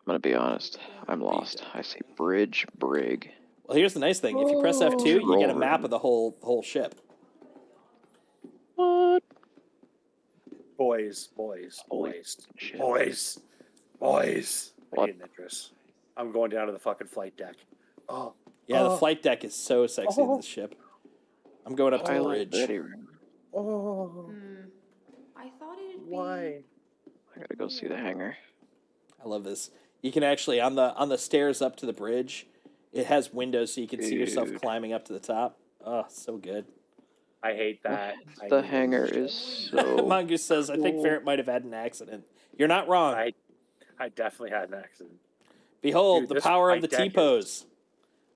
I'm gonna be honest. I'm lost. I see bridge, brig. Well, here's the nice thing: if you press F2, you get a Control map room. of the whole ship. What? Boys. Holy shit. Boys. I What? need an interest. I'm going down to the fucking flight deck. Oh. Yeah, the Oh. flight deck is so sexy in this ship. I'm going up to the Pilot bridge. ready room. Oh. I thought it'd be. Why? I gotta go see the hangar. I love this. You can actually on the stairs up to the bridge, it has windows so you can see yourself Dude. climbing up to the top. Oh, so good. I hate that. I The need hangar this is shit. so. Mongoose says, I think cool. Ferret might have had an accident. You're not wrong. I definitely had an accident. Behold, Dude, the this power of flight the deck is- T-pose. This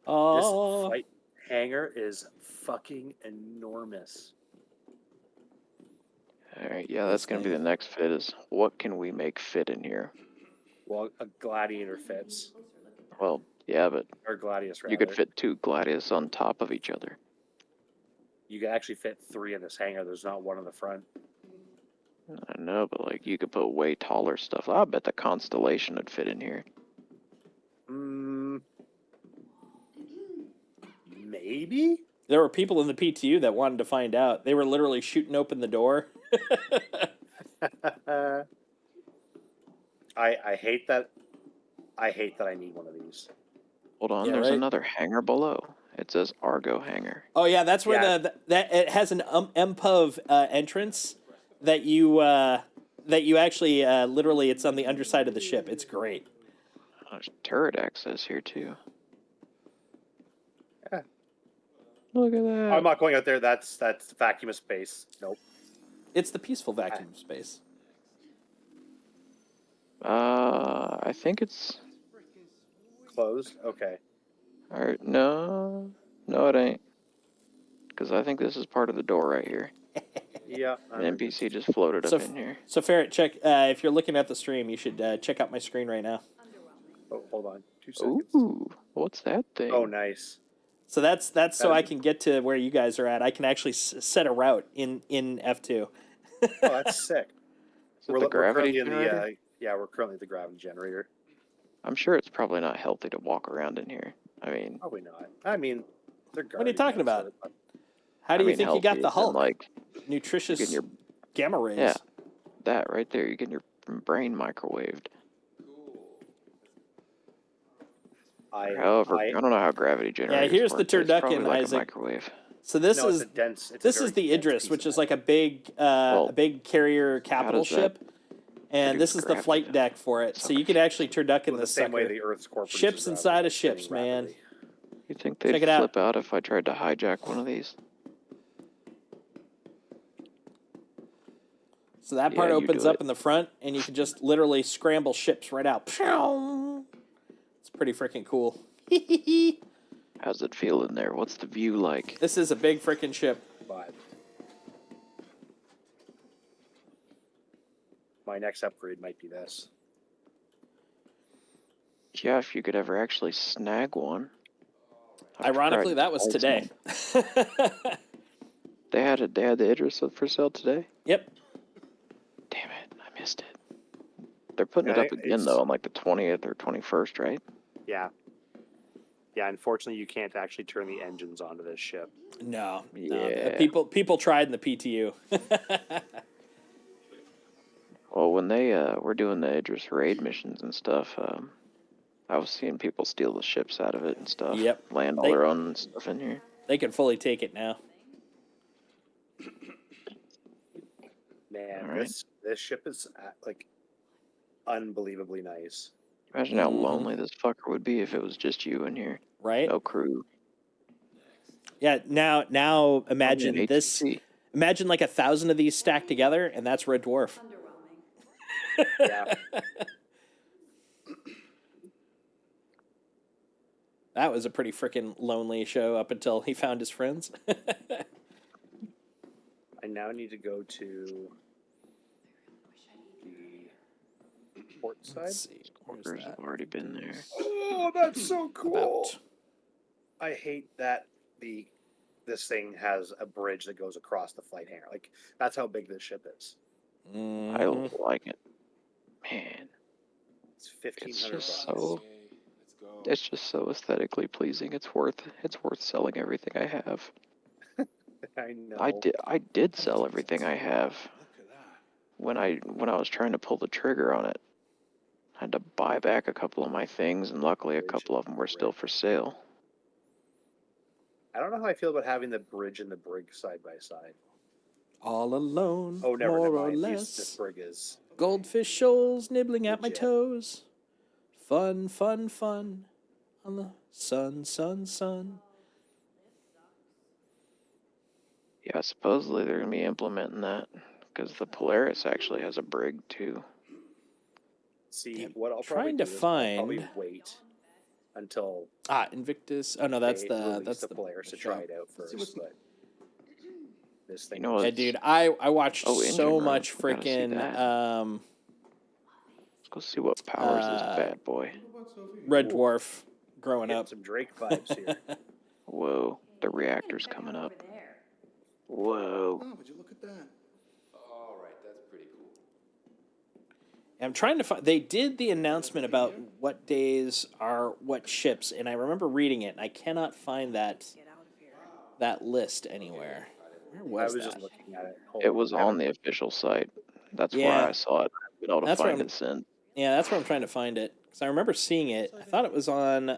Oh, flight hangar is fucking enormous. Alright, yeah, that's gonna be the next fit is what can we make fit in here? Well, a gladiator fits. Well, yeah, but Or gladius, rather. you could fit two Gladius on top of each other. You could actually fit 3 in this hangar. There's not one in the front. I know, but like you could put way taller stuff. I bet the Constellation would fit in here. Maybe? there were people in the PTU that wanted to find out. They were literally shooting open the door. I hate that. I hate that I need one of these. Hold on, Yeah, there's right. another hangar below. It says Argo hangar. Oh yeah, that's where Yeah. that it has an MPOV entrance that you actually literally it's on the underside of the ship. It's great. There's turret access here too. Yeah. Look at that. I'm not going out there. That's vacuum of space. Nope. It's the peaceful vacuum space. I think it's. Closed. Okay. Alright, no, it ain't. Because I think this is part of the door right here. Yeah. An NPC just floated up So, in here. so Ferret, check if you're looking at the stream, you should check out my screen right now. Oh, hold on. 2 seconds. Ooh, what's that thing? Oh, nice. So that's so I can get to where you guys are at. I can actually set a route in F2. Oh, that's sick. Is it the gravity currently in generator? we're currently at the gravity generator. I'm sure it's probably not healthy to walk around in here. I mean, Probably not. I mean, they're What are you talking guardians, about? so- How do I you mean, think you got healthy the as in, Hulk? like, Nutritious getting your gamma rays. Yeah. that right there. You're getting your brain microwaved. However, I don't know how gravity generators here's the work, but it's probably turducken, like Isaac. a microwave. So this No, is it's a dense. It's this a is very the dense Idris, piece which of is like a big carrier capital does that ship, and produce this is the gravity flight then? deck for it. So you can actually turducken well, the this same way sucker. the Earth's core produces Ships gravity, inside of it's spinning ships, man. rapidly. You think Check they'd it out. flip out if I tried to hijack one of these? So that Yeah, part you opens do up it. in the front, and you can just literally scramble ships right out. It's pretty freaking cool. How's it feel in there? What's the view like? This is a big freaking ship. But my next upgrade might be this. Yeah, if you could ever actually snag one. I've Ironically, tried that was twice, today. man. They had the Idris for sale today. Yep. They're putting it Yeah, up again it's- though on like the 20th or 21st, right? Yeah. Yeah, unfortunately, you can't actually turn the engines onto this ship. No. Yeah. People tried in the PTU. Well, when they were doing the Idris raid missions and stuff, I was seeing people steal the ships out of it and stuff. Yep. Land all They- their own stuff in here. They can fully take it now. Man, All right. this ship is like unbelievably nice. Imagine how Mhm. lonely this fucker would be if it was just you in here. Right? No crew. Yeah, now imagine Man, this. HTC. Imagine like 1,000 of these stacked together, and that's Red Dwarf. Yeah. That was a pretty freaking lonely show up until he found his friends. I now need to go to the port side. Let's see. Where's Workers have that? already been there. Oh, that's so cool. About. I hate that this thing has a bridge that goes across the flight hangar. Like, that's how big this ship is. I Mhm. like it. Man, It's 1,500 it's bucks. just so it's just so aesthetically pleasing. It's worth selling everything I have. I know. I did sell everything I have when I was trying to pull the trigger on it. I had to buy back a couple of my things, and luckily a couple of them were still for sale. I don't know how I feel about having the bridge and the brig side by side. All alone, Oh, never more or mind. less. This brig is. Goldfish shoals nibbling at my Legit. toes. Fun, fun, fun. On the sun, sun, sun. Yeah, supposedly they're gonna be implementing that because the Polaris actually has a brig too. See, Yeah, what I'll trying probably to do is I'll probably find- wait until Invictus. Oh no, that's they the release the Polaris the to try show. it out first. But this thing, know what? Yeah, dude, I watched Oh, engine so room. much We gotta see freaking that. Let's go see what powers this bad boy. Red Ooh. Dwarf growing getting up. some Drake vibes here. Whoa, the reactor's coming up. Whoa. Oh, would you look at that? All right, that's pretty cool. I'm trying to find. They did the announcement about what days are what ships, and I remember reading it, and I cannot find that list anywhere. Where I was was that? just looking at it. Hold It on, was I on haven't- the official site. That's Yeah. where I saw it. I've been able to That's where find I'm- it since. Yeah, that's where I'm trying to find it because I remember seeing it. I thought it was on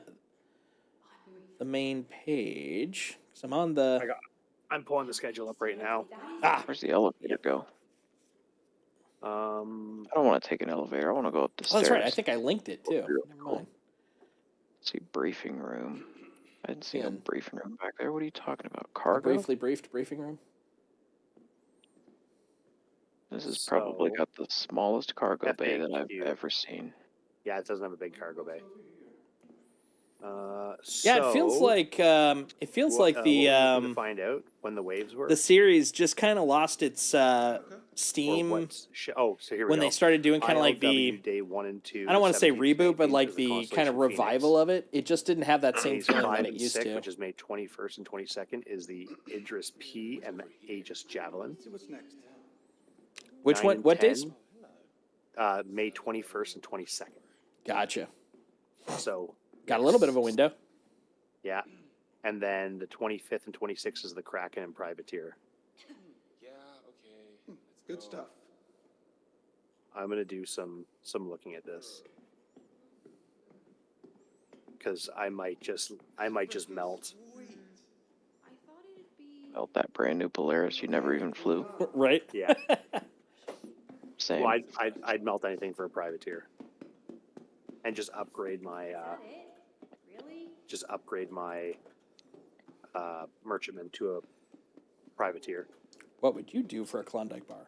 the main page. Because I'm on the. I'm pulling the schedule up right now. Where's the elevator go? I don't want to take an elevator. I want to go up the Oh, stairs. that's right. I think I linked it too. Real Never cool. mind. See briefing room. I didn't see a Yeah. briefing room back there. What are you talking about? A Cargo? briefly briefed briefing room. This has probably So- got the smallest cargo bay that I've FAQ. ever seen. Yeah, it doesn't have a big cargo bay. Yeah, it feels So, like the what were we looking to find out when the waves were. the series just kind of lost its Or steam what's so here we when go. they started doing kind of like ILW the day 1 and 2. I don't want to say 17th, reboot, but 19th like is the kind of Constellation revival Phoenix. of it. It just didn't have that same Days feeling 5 that it and used 6, to. which is May 21st and 22nd, is the Idris P and the Aegis Javelin. See what's next. Which 9 one? and What days? 10, May 21st and 22nd. Gotcha. So Got a little bit of a window. yeah, and then the 25th and 26th is the Kraken and Privateer. Yeah, okay. It's good stuff. I'm gonna do some looking at this because I might just melt. I thought it'd be. Felt that brand new Polaris you never even flew. Right? Yeah, Same. well, I'd melt anything for a Privateer, and just upgrade my Is that it? Really? merchantman to a Privateer. What would you do for a Klondike bar?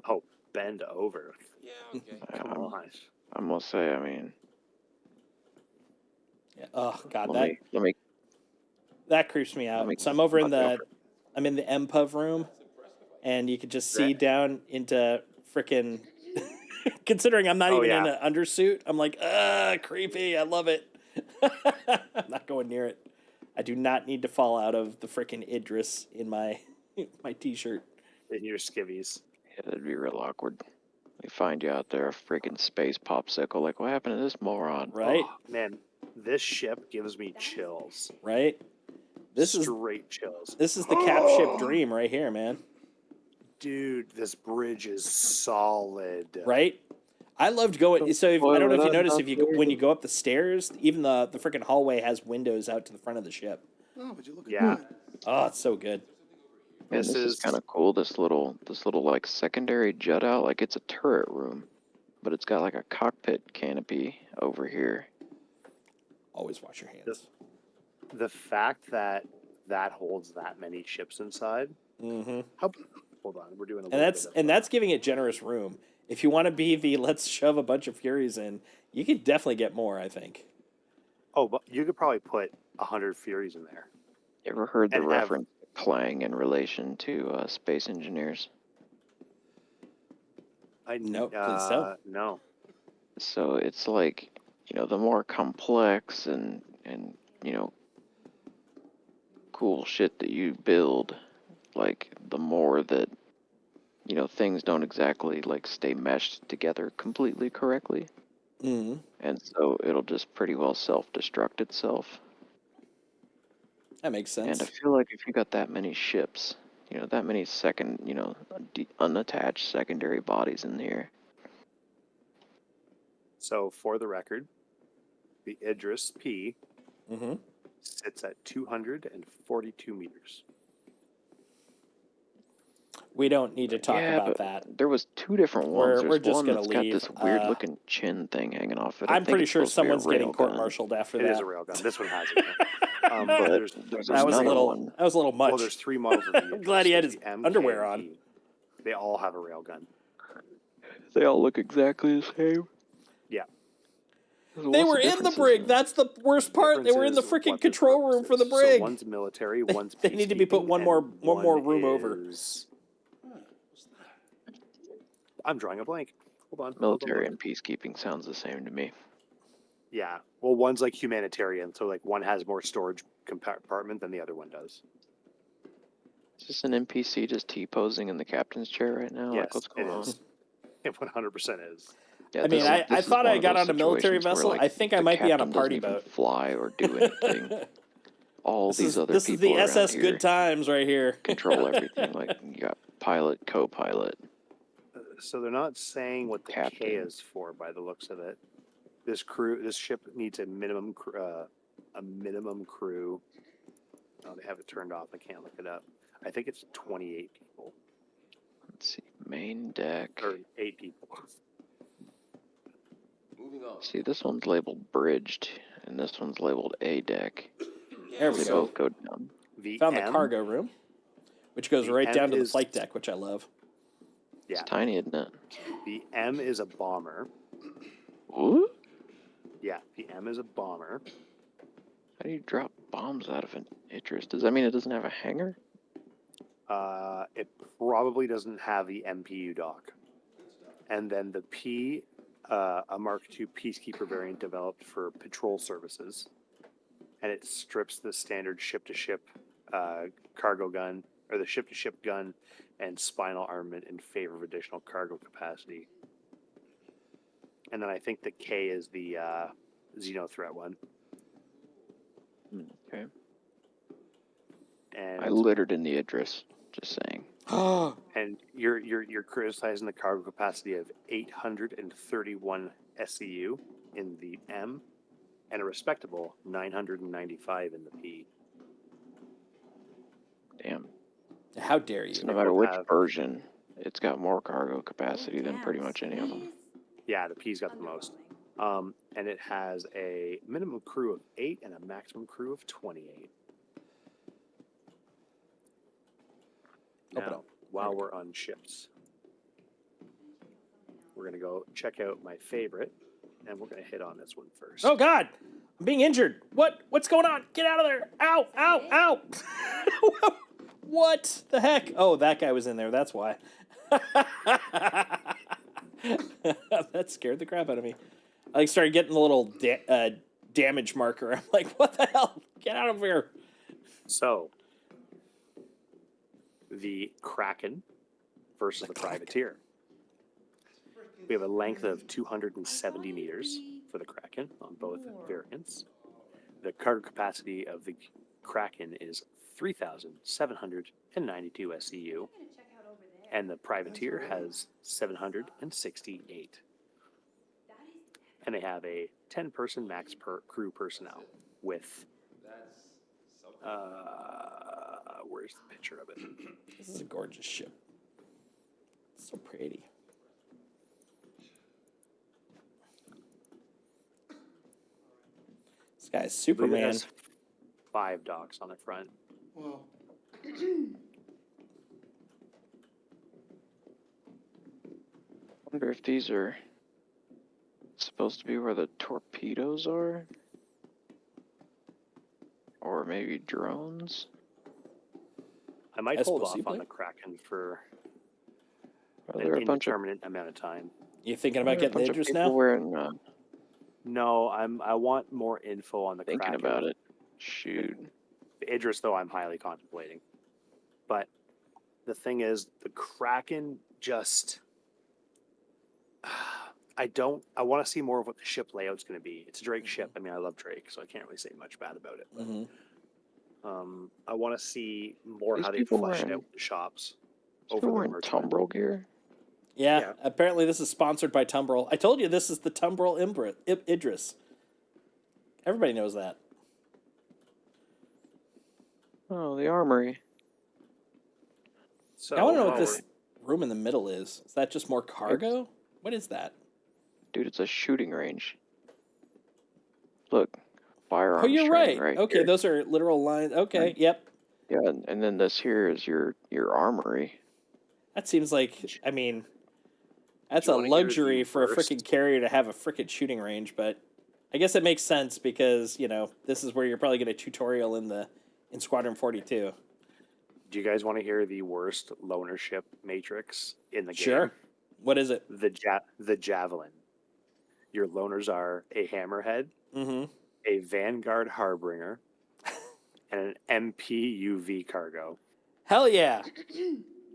Oh, bend over! Yeah, okay. Come on. I must say, I mean, Yeah. Oh God, let me that creeps me out. me- So I'm over in let me- I'm in the MPUV room, and you could just see Right. down into frickin' considering I'm not Oh, even yeah. in an undersuit, I'm like, creepy. I love it. I'm not going near it. I do not need to fall out of the frickin' Idris in my my t-shirt. In your skivvies. Yeah, that'd be real awkward. They find you out there, a freaking space popsicle. Like, what happened to this moron? Right? Oh, man, this ship gives me chills. Right? This is Straight chills. the cap ship dream right here, man. Dude, this bridge is solid. Right? I loved going. So if, I don't know if you noticed, if you Spoiler when you go up the stairs, even the freaking hallway has windows out to the front of the ship. Oh, would you look at Yeah. that? Oh, it's so good. Man, This this is is- kind of cool. This little like secondary jut out. Like, it's a turret room, but it's got like a cockpit canopy over here. Always wash your hands. This- The fact that holds that many ships inside. Mm-hmm. Hold on, we're doing a And that's giving it generous room. If you want to be the let's shove a bunch of Furies in, you could definitely get more, I think. Oh, but you could probably put 100 Furies in there. You ever heard the And have- reference to Clang in relation to Space Engineers? No, please don't. No. So it's like, the more complex and cool shit that you build, like, the more that, things don't exactly, like, stay meshed together completely correctly. Mm-hmm. And so it'll just pretty well self-destruct itself. That makes And I sense. feel like if you got that many ships, that many unattached secondary bodies in here. So for the record, the Idris P Mm-hmm. sits at 242 meters. We don't need to talk Yeah, about but that. there was two different ones. We're There's just one gonna that's leave. got this weird looking chin thing hanging off it. I I'm think pretty it's sure supposed to be a someone's getting railgun. court-martialed after It that. is a railgun. This one has it. But there's That was a another little. one. That was a little much. well, there's three models of the Idris. I'm glad he had There's his the M, underwear K, and on. P. They all have a railgun. They all look exactly the same. Yeah. They were in the brig. That's the worst part. They were in the Difference is freaking what their control room purpose for the is. brig. So one's military, one's They need to be put peacekeeping, one more and room over. is- I'm drawing a blank. Hold on. Military and peacekeeping sounds the same to me. Yeah. Well, one's like humanitarian, so like one has more storage compartment than the other one does. Is this an NPC just T-posing in the captain's chair right now? Yes, Like, what's going it on? is. It 100% is. Yeah, I mean, this I is thought one I of got those on a military situations where, vessel. like, I think I the might be on a captain party doesn't even boat. fly or do anything. All This these is other this is people the around SS here Good Times right here. control everything. Like, you got pilot, co-pilot. So they're not saying what the K Captain. is for by the looks of it. This ship needs a minimum crew. Oh, they have it turned off. I can't look it up. I think it's 28 people Let's see, main deck. or 8 people. Moving on. See, this one's labeled bridged, and this one's labeled A deck. There we They go. both go down. The Found the M, cargo room, which goes The right M down to the is- flight deck, which I love. Yeah, It's tiny, isn't it? the M is a bomber. Ooh? Yeah, the M is a bomber. How do you drop bombs out of an Idris? Does that mean it doesn't have a hangar? It probably doesn't have the MPU dock. And then the P, a Mark II Peacekeeper variant developed for patrol services. And it strips the standard ship-to-ship cargo gun, or the ship-to-ship gun and spinal armament in favor of additional cargo capacity. And then I think the K is the Xeno threat one. Okay. And I littered in the Idris, just saying. and you're criticizing the cargo capacity of 831 SCU in the M, and a respectable 995 in the P. Damn. How dare you? So no They matter both which have- version, it's got more cargo capacity than pretty much any of them. Yeah, the P's got the most. And it has a minimum crew of 8 and a maximum crew of 28. Open Now, up. while we're on ships, we're going to go check out my favorite, and we're going to hit on this one first. Oh God, I'm being injured. What's going on? Get out of there! Ow! Ow! Ow! What the heck? Oh, that guy was in there. That's why. That scared the crap out of me. I started getting the little damage marker. I'm like, what the hell? Get out of here! So, the Kraken versus the Privateer. We have a length of 270 meters for the Kraken on both variants. The cargo capacity of the Kraken is 3,792 SCU, and the Privateer has 768. And they have a 10-person max per crew personnel with, where's the picture of it? This is a gorgeous ship. It's so pretty. This guy's I believe it Superman. has 5 docks on the front. Well, Wonder if these are supposed to be where the torpedoes are? Or maybe drones? I might As hold off possible. on the Kraken for Are an there a bunch of, indeterminate amount of time. You thinking are about there a getting the bunch of Idris people now? wearing, No, I want more info on the thinking Kraken. about it? Shoot. The Idris, though, I'm highly contemplating. But the thing is, the Kraken just. I want to see more of what the ship layout's going to be. It's a Drake ship. I mean, I love Drake, so I can't really say much bad about it. But, I want to see more These how they people flesh it wearing- out with the shops Still over the wearing merchant. Tumbrel gear? Yeah, Yeah. apparently this is sponsored by Tumbrel. I told you this is the Tumbrel Idris. Everybody knows that. Oh, the armory. So I want to know what while this room in the middle is. Is that just more cargo? What is that? Dude, it's a shooting range. Look, firearms Oh, you're training right. right Okay, here. those are literal lines. Okay, yep. Yeah, and then this here is your armory. That seems like, I mean, that's Do a you wanna hear luxury the for a worst? freaking carrier to have a freaking shooting range, but I guess it makes sense because, you know, this is where you're probably going to tutorial in Squadron 42. do you guys want to hear the worst loaner ship matrix in the game? Sure. What is it? The Javelin. Your loaners are a Hammerhead, Mm-hmm. a Vanguard Harbinger, and an MPUV cargo. Hell yeah.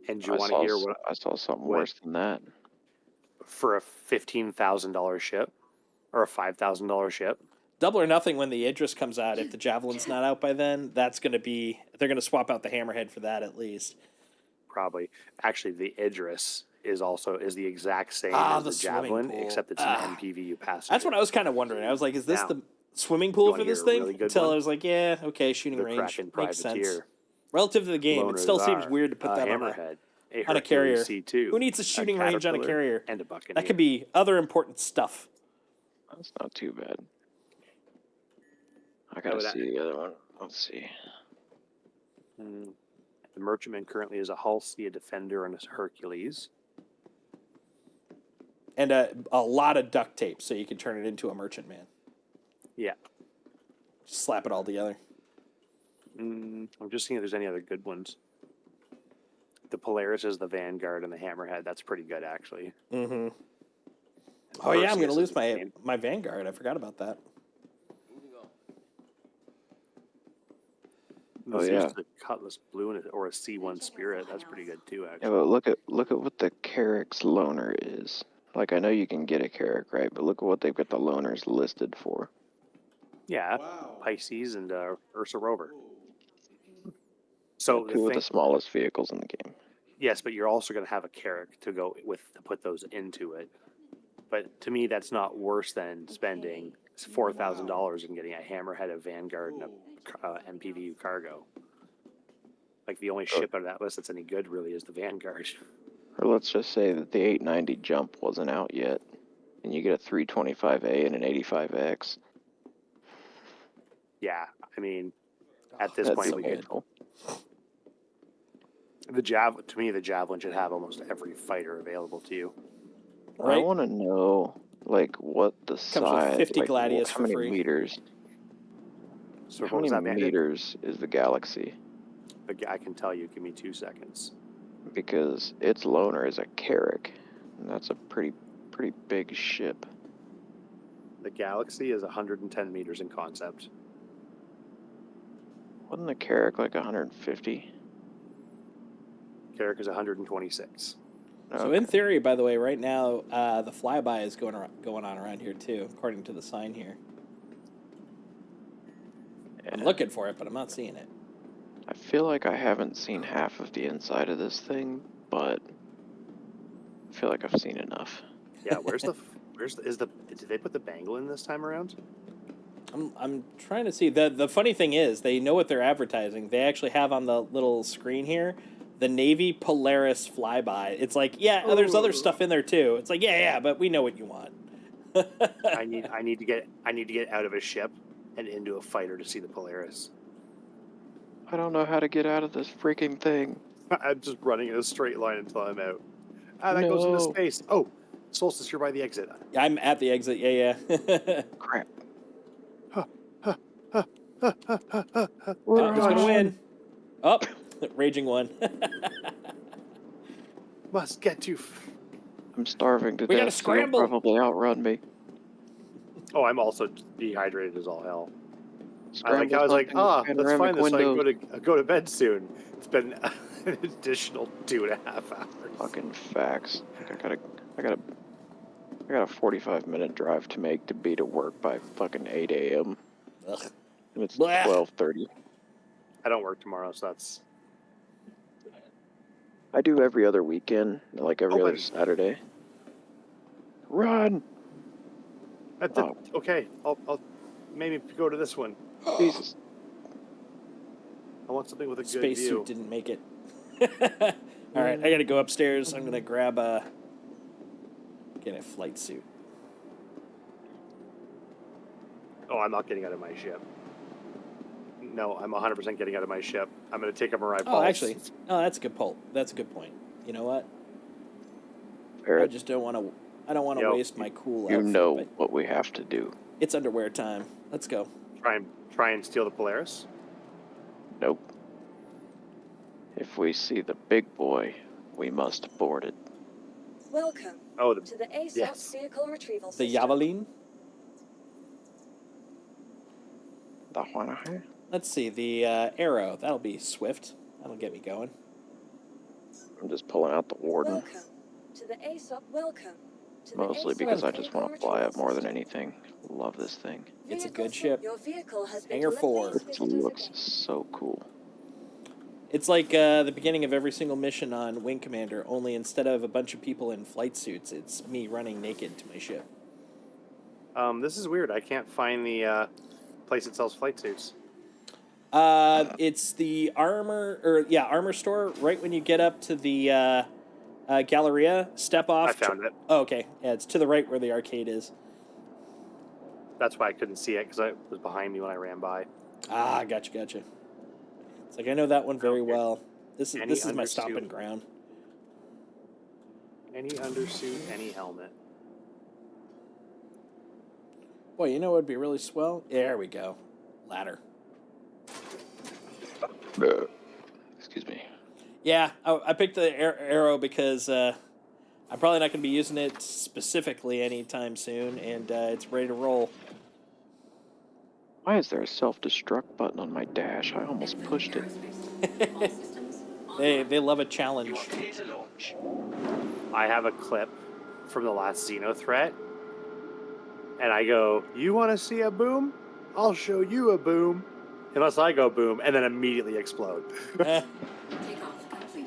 And do you want to hear what I saw something what- worse than that. for a $15,000 ship or a $5,000 ship? Double or nothing when the Idris comes out. If the Javelin's not out by then, they're going to swap out the Hammerhead for that at least. Probably. Actually, the Idris is the exact same as the the swimming Javelin, pool. except it's an MPVU passenger. That's what I was kind of wondering. I was like, is this Now, the swimming you pool wanna for this hear a thing? really good Until one? I was like, yeah, okay, shooting The range Kraken makes sense. Privateer. Relative to the game, it Loaners still seems are weird to put that Hammerhead, on a carrier. Hercules C2, Who needs a shooting range on a Caterpillar, carrier? and a Buccaneer. That could be other important stuff. That's not too bad. I gotta would- see the other one. Let's see. The Merchantman currently is a Hull C, a Defender, and a Hercules. And a lot of duct tape so you can turn it into a merchantman. Yeah. Just slap it all together. I'm just seeing if there's any other good ones. The Polaris is the Vanguard, and the Hammerhead. That's pretty good, actually. Mm-hmm. Oh yeah, I'm Perseus gonna lose is the my same. my Vanguard. I forgot about that. This yeah. is the Cutlass Blue or a C1 Spirit. That's pretty good too, Yeah, actually. but look at what the Carrick's loaner is. Like, I know you can get a Carrick, right? But look at what they've got the loaners listed for. Yeah, Pisces and Ursa Rover. So Two of the smallest vehicles in the game. yes, but you're also going to have a Carrick to go with to put those into it. But to me, that's not worse than spending $4,000 and getting a Hammerhead, a Vanguard, and a MPVU cargo. Like the only ship out of that list that's any good really is the Vanguard. Or let's just say that the 890 jump wasn't out yet, and you get a 325A and an 85X. Yeah, I mean, at this That's point, so we could. cool. To me, the Javelin should have almost every fighter available to you. I Right? want to know, like, what the with size, 50 like, Gladius how for many free. meters, So how what was many that, Bandit? meters is the Galaxy? But I can tell you. Give me 2 seconds. Because its loaner is a Carrick, and that's a pretty big ship. The Galaxy is 110 meters in concept. Wasn't the Carrick like 150? Carrick is 126. So in theory, by the way, right now the flyby is going on around here too, according to the sign here. I'm Yeah. looking for it, but I'm not seeing it. I feel like I haven't seen half of the inside of this thing, but I feel like I've seen enough. Yeah, did they put the bangle in this time around? I'm trying to see. The funny thing is, they know what they're advertising. They actually have on the little screen here the Navy Polaris flyby. It's like, yeah, there's other stuff in there too. It's like, yeah, but we know what you want. I need to get out of a ship and into a fighter to see the Polaris. I don't know how to get out of this freaking thing. I'm just running in a straight line until I'm out. That goes into No. space. Oh, Solstice, you're by the exit. I'm at the exit. Yeah. Crap. Who's gonna win? Oh, raging one. Must get to. I'm starving to We gotta death, so you'll scramble. probably outrun me. Oh, I'm also dehydrated as all hell. Scramble I was like, something with let's find panoramic this so I windows. can go to bed soon. It's been an additional 2.5 hours. Fucking facts. I got a 45-minute drive to make to be to work by fucking 8 a.m. Ugh. And it's Blah. 12:30. I don't work tomorrow, so that's. I do every other weekend, like every other Saturday. Run! Okay, I'll maybe go to this one. Jesus. I want something with a good Spacesuit view. didn't make it. All right, I gotta go upstairs. I'm gonna grab get a flight suit. Oh, I'm not getting out of my ship. No, I'm 100% getting out of my ship. I'm going to take a Mirai Oh, Pulse. actually, that's a good poll. That's a good point. You know what? I just don't want to. I don't want to waste my cool. You outfit, know but what we have to do. it's underwear time. Let's go. Try and steal the Polaris? Nope. If we see the big boy, we must board it. Welcome to the ASOP Vehicle Retrieval The System. Javelin. The Juanaje? Let's see the Arrow. That'll be swift. That'll get me going. I'm just pulling out the Warden. Welcome to the ASOP. Welcome to Mostly the because ASOP I just want to Vehicle fly it Retrieval more than System. anything. Love this thing. It's a Vehicle good ship. Your vehicle has been Hangar 4. delivered This to visitors looks again. so cool. It's like the beginning of every single mission on Wing Commander, only instead of a bunch of people in flight suits, it's me running naked to my ship. This is weird. I can't find the place that sells flight suits. It's the armor store. Right when you get up to the Galleria, step off. I found it. Oh, okay. Yeah, it's to the right where the arcade is. That's why I couldn't see it, because it was behind me when I ran by. Ah, gotcha. It's like I know that one very well. This is my stomping ground. Any undersuit, any helmet. Boy, you know what would be really swell? There we go. Ladder. Excuse me. Yeah, I picked the Arrow because I'm probably not going to be using it specifically anytime soon, and it's ready to roll. Why is there a self-destruct button on my dash? I almost pushed it. They love a challenge. I have a clip from the last Xeno threat, and I go, "You want to see a boom? I'll show you a boom." Unless I go boom, and then immediately explode. Takeoff complete.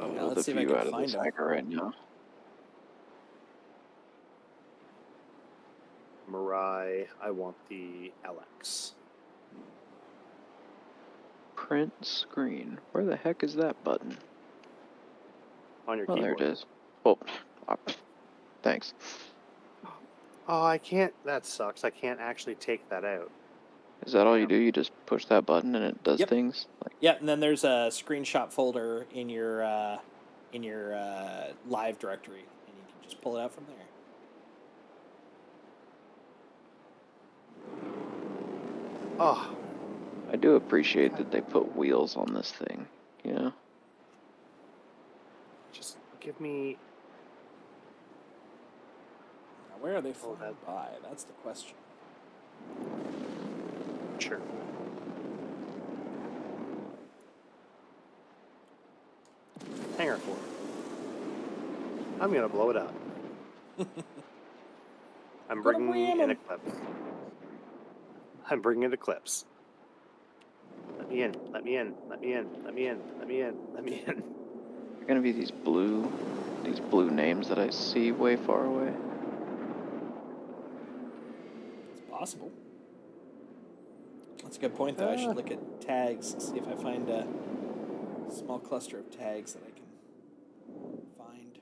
Oh, let's the see if I view can out of find this him. hangar right now. Mirai, I want the LX. Print screen. Where the heck is that button? On your Oh, keyboard. there it is. Oh, thanks. Oh, I can't. That sucks. I can't actually take that out. Is that all you do? You just push that button and it does things? Yeah, and then there's a screenshot folder in your live directory, and you can just pull it out from there. Oh, I do appreciate that they put wheels on this thing, you know? just give me. Now, where are they flying by? That's the question. Sure. Hangar 4. I'm gonna blow it up. I'm Gonna bringing ram in 'em. Eclipse. I'm bringing in Eclipse. Let me in. Let me in. Let me in. Let me in. Let me in. Let me in. Are gonna be these blue names that I see way far away. It's possible. That's a good point, though. I should look at tags, see if I find a small cluster of tags that I can find.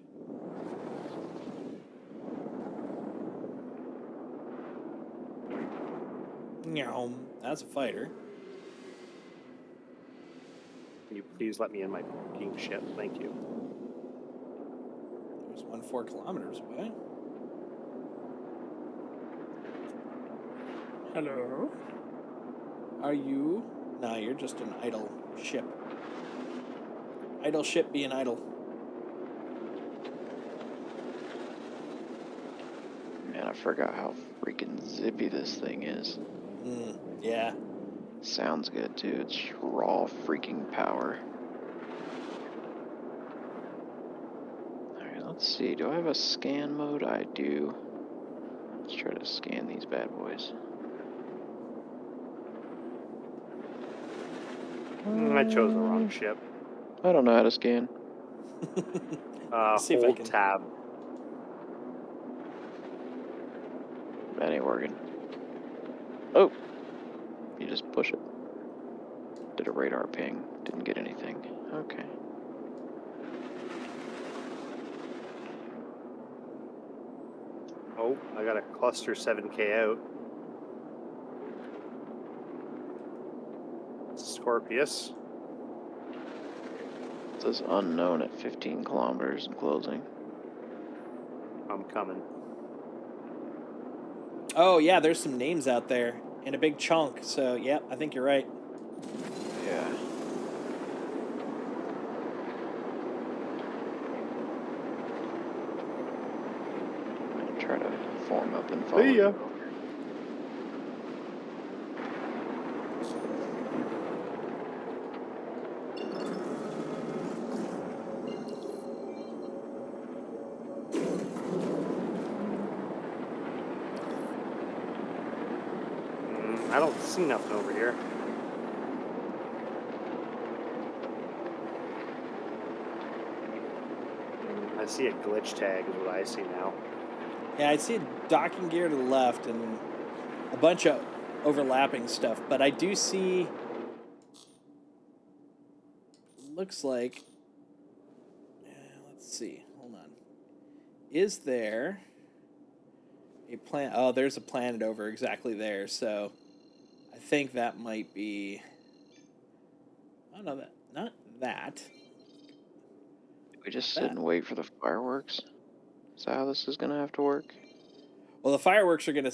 Meow. That's a fighter. Can you please let me in my fucking ship? Thank you. There's one 4 kilometers away. Hello? Are you? No, you're just an idle ship. Idle ship being idle. Man, I forgot how freaking zippy this thing is. Yeah. Sounds good too. It's raw freaking power. Alright, let's see. Do I have a scan mode? I do. Let's try to scan these bad boys. I chose the wrong ship. I don't know how to scan. See if I Hold can. tab. That ain't working. Oh! You just push it. Did a radar ping. Didn't get anything. Okay. Oh, I got a cluster 7K out. Scorpius. It says unknown at 15 kilometers and closing. I'm coming. Oh, yeah, there's some names out there in a big chunk. So, yeah, I think you're right. Yeah. I'm gonna try to form up and follow See ya. you. I don't see nothing over here. I see a glitch tag is what I see now. Yeah, I see a docking gear to the left and a bunch of overlapping stuff, but I do see. Looks like. Let's see. Hold on. Is there a planet? Oh, there's a planet over exactly there. So I think that might be. Oh no, that not that. We just sit That. and wait for the fireworks? Is that how this is gonna have to work? Well, the fireworks are going to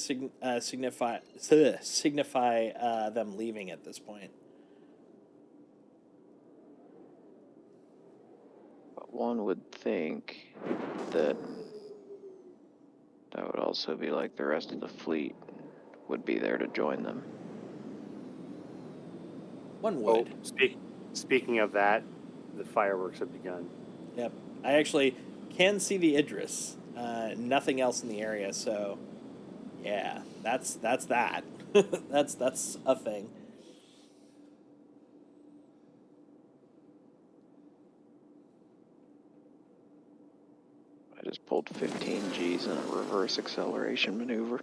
signify them leaving at this point. But one would think that that would also be like the rest of the fleet would be there to join them. One Oh, would. speaking of that, the fireworks have begun. Yep. I actually can see the Idris. Nothing else in the area, so yeah, that's that. that's a thing. I just pulled 15 Gs in a reverse acceleration maneuver.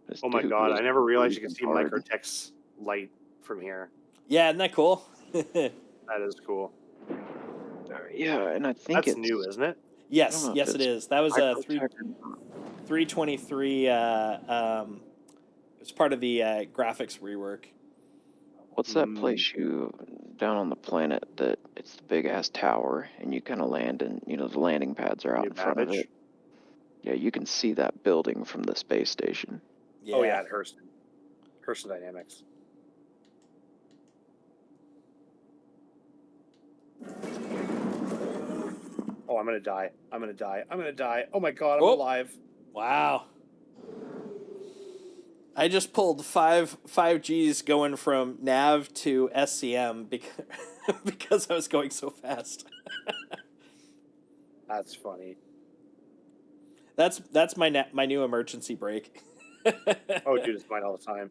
This Oh my dude god, was I never realized you could see cruising hard. Microtech's light from here. Yeah, isn't that cool? That is cool. Yeah, and I think That's it's new, isn't it? Yes, if yes, it it's is. That was a Microtech or not. 323. It was part of the graphics rework. What's that place you down on the planet that it's the big ass tower and you kind of land and the landing pads are out New in front of Babbage? it? Yeah, you can see that building from the space station. Yeah. Oh yeah, at Hurston. Hurston Dynamics. Oh, I'm gonna die. I'm gonna die. I'm gonna die. Oh my god, I'm Oh. alive. Wow. I just pulled five Gs going from nav to SCM because I was going so fast. That's funny. That's my new emergency brake. Oh, dude, it's mine all the time.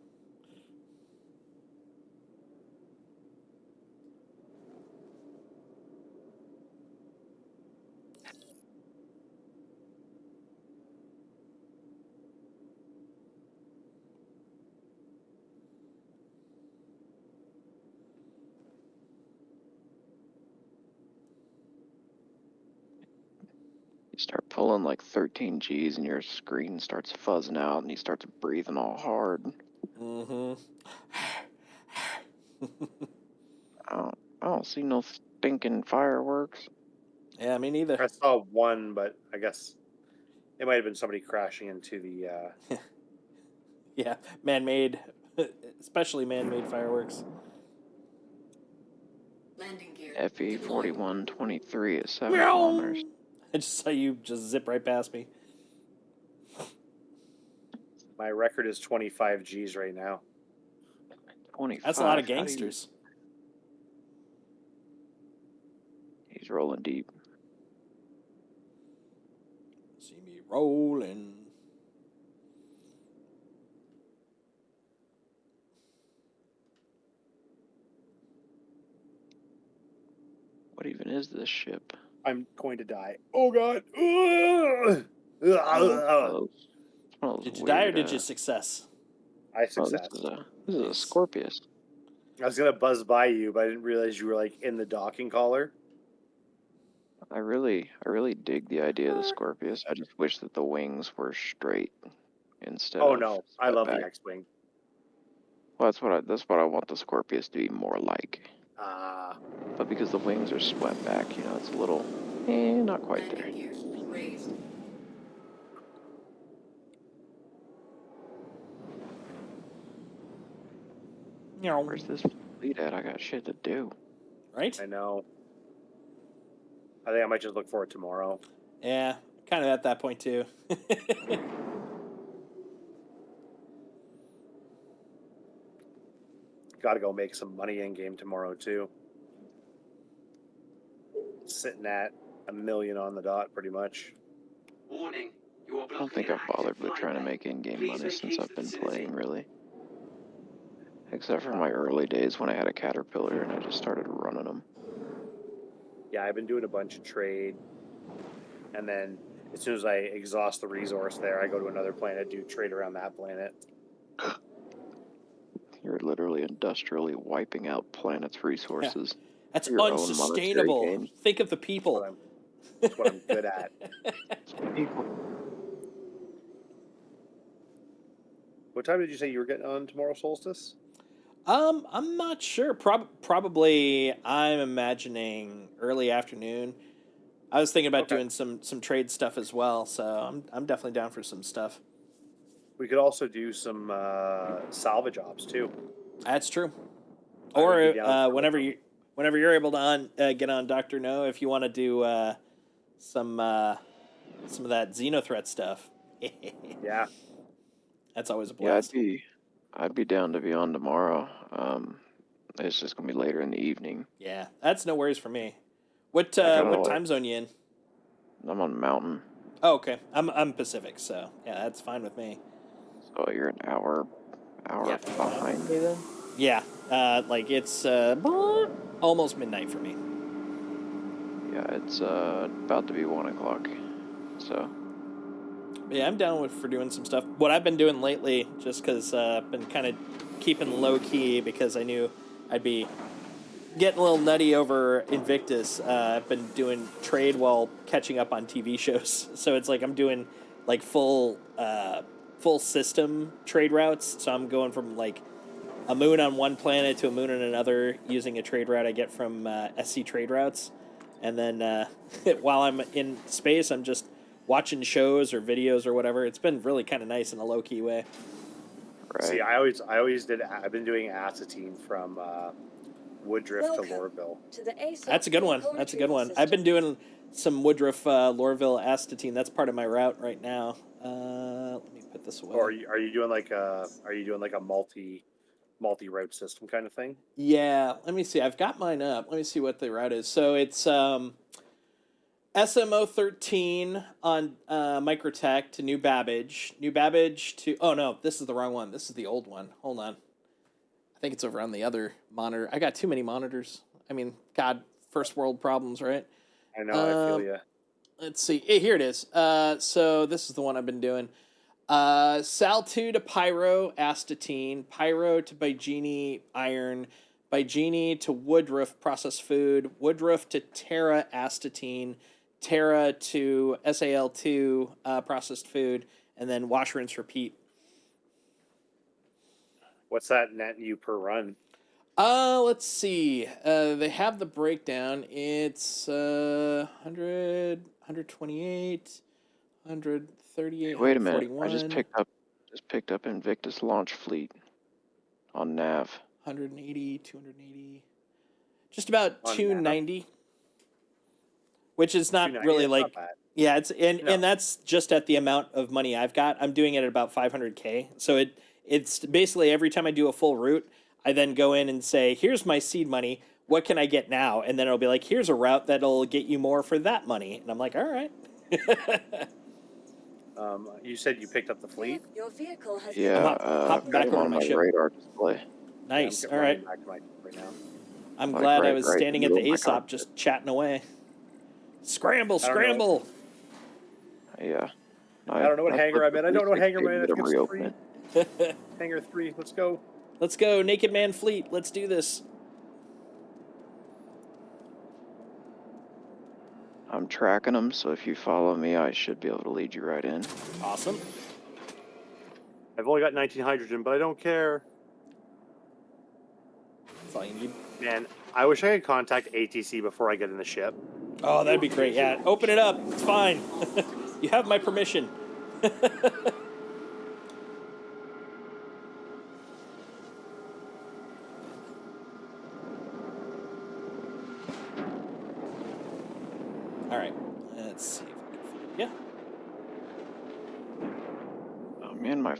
You start pulling like 13 Gs and your screen starts fuzzing out and you start breathing all hard. Mm-hmm. I don't see no stinking fireworks. Yeah, me neither. I saw one, but I guess it might have been somebody crashing into the. Yeah, man-made, especially man-made fireworks. Landing gear. FE deployed. 4123 is 7 Meow. kilometers. I just saw you just zip right past me. My record is 25 Gs right now. 25. That's a lot of How do you- gangsters. He's rolling deep. See me rolling. What even is this ship? I'm going to die. Oh God! Oh, it's one of those Did you die or weird, did you success? I Oh, success. this is a Scorpius. I was gonna buzz by you, but I didn't realize you were like in the docking collar. I really dig the idea of the Scorpius. I just wish that the wings were straight instead Oh of no, I swept love back. the X-wing. Well, that's what I want the Scorpius to be more like. Ah, But because the wings are swept back, you know, it's a little, not quite there. Landing gear raised. Where's this fleet at? I got shit to do. Right? I know. I think I might just look for it tomorrow. Yeah, kind of at that point too. Got to go make some money in game tomorrow too. Sitting at $1 million on the dot, pretty much. Warning. You are I don't think I've bothered with trying to make in-game money since I've been playing, really. Except for my early days when I had a Caterpillar and I just started running them. Yeah, I've been doing a bunch of trade, and then as soon as I exhaust the resource there, I go to another planet, do trade around that planet. You're literally industrially wiping out planets' resources. That's for your own unsustainable. monetary gain. Think of the people. That's what I'm good at. People. What time did you say you were getting on tomorrow, Solstice? I'm not sure. Probably I'm imagining early afternoon. I was thinking about doing some trade stuff as well, so I'm definitely down for some stuff. We could also do some salvage ops too. That's true. I would be Or down for whenever you're able to get on Dr. No, if you want to do some of that Xenothreat stuff. Yeah. That's always a Yeah, blast. I'd be down to be on tomorrow. It's just gonna be later in the evening. Yeah, that's no worries for me. What gotta, what like- time zone you in? I'm on Mountain, Oh, okay. I'm Pacific, so yeah, that's fine with me. so you're an hour Yeah. behind me then. Yeah, like it's almost midnight for me. Yeah, it's about to be 1 o'clock. So But yeah, I'm down for doing some stuff. What I've been doing lately, just because I've been kind of keeping low key because I knew I'd be getting a little nutty over Invictus. I've been doing trade while catching up on TV shows. So it's like I'm doing like full system trade routes. So I'm going from like a moon on one planet to a moon on another using a trade route I get from SC Trade Routes. And then while I'm in space, I'm just watching shows or videos or whatever. It's been really kind of nice in a low key way. right. See, I always did. I've been doing acetine from Woodruff to Welcome Lorville. to the ASOP That's a good one. vehicle That's a good retrieval one. system. I've been doing some Woodruff Lorville astatine. That's part of my route right now. Let me Put this away. Or are you doing like a multi-route system kind of thing? Yeah, let me see. I've got mine up. Let me see what the route is. So it's SMO 13 on Microtech to New Babbage. New Babbage to... Oh, no, this is the wrong one. This is the old one. Hold on. I think it's over on the other monitor. I got too many monitors. I mean, God, first world problems, right? I know, I feel you. Let's see. Hey, here it is. So this is the one I've been doing. Sal 2 to Pyro, Astatine. Pyro to Bigini, Iron. Bigini to Woodruff, Processed Food. Woodruff to Terra, Astatine. Terra to SAL2, Processed Food. And then wash, rinse, repeat. What's that net you per run? Let's see. They have the breakdown. It's 100, 128, 138, Wait a minute. 141. I just picked up Invictus launch fleet on nav. 180, 280. Just about On 290. Which is not 290, really that's like not bad. yeah, it's and No. that's just at the amount of money I've got. I'm doing it at about 500K. So it's basically every time I do a full route, I then go in and say, here's my seed money. What can I get now? And then it'll be like, here's a route that'll get you more for that money. And I'm like, all right. You said you picked up the fleet? Your vehicle has Yeah, been hopping back I'm over on my my ship. radar display. Nice. Yeah, All right. back to my right now. I'm Like glad I right- was right in standing the at the middle of my ASOP just chatting away. Scramble, I don't know. scramble. Yeah. I don't know what hangar I'm in. I don't know what hangar I'm in. I think it's reopen 3. it. Hangar 3. Let's go. Let's go, Naked Man Fleet. Let's do this. I'm tracking them, so if you follow me, I should be able to lead you right in. Awesome. I've only got 19 hydrogen, but I don't care. That's all you need. Man, I wish I could contact ATC before I get in the ship. Oh, that'd be great. Yeah, open it up. It's fine. You have my permission. All right. Let's see if I can find. Yeah. Oh man, my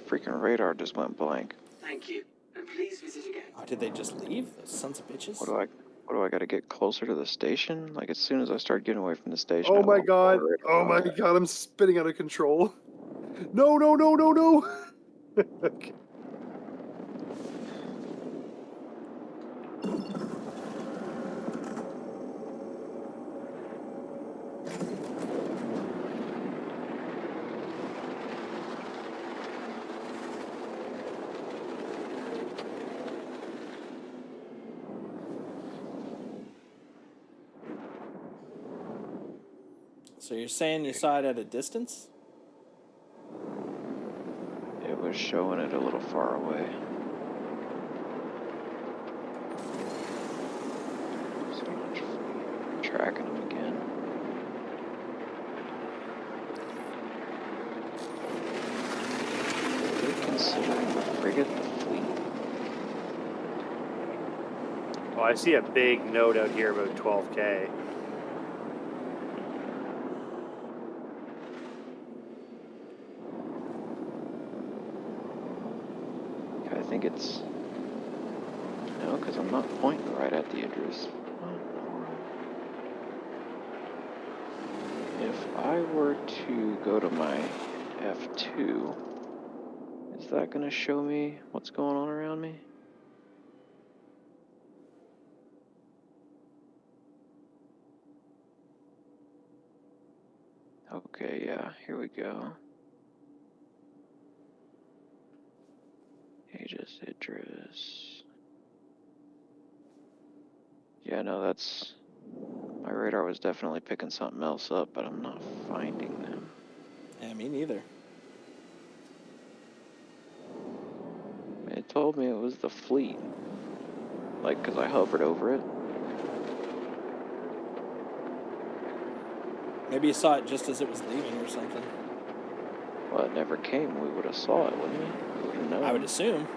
freaking radar just went blank. Thank you. And please visit again. Oh, did they just leave? Those sons of bitches. What do I got to get closer to the station? Like as soon as I start getting away from the station. Oh I my lost god. my radar. Oh my god, I'm spinning out of control. No, no, no, no, no. Okay. So you're saying you saw it at a distance? It was showing it a little far away. So much fleet. Tracking them again. Considering the frigate the fleet. Oh, I see a big note out here about 12K. I think it's... No, because I'm not pointing right at the Idris. If I were to go to my F2, is that going to show me what's going on around me? Okay, yeah, here we go. Aegis, Idris. Yeah, no, that's... My radar was definitely picking something else up, but I'm not finding them. Yeah, me neither. It told me it was the fleet. Like, because I hovered over it. Maybe you saw it just as it was leaving or something. Well, it never came. We would have saw it, wouldn't we? We would have known. I would assume.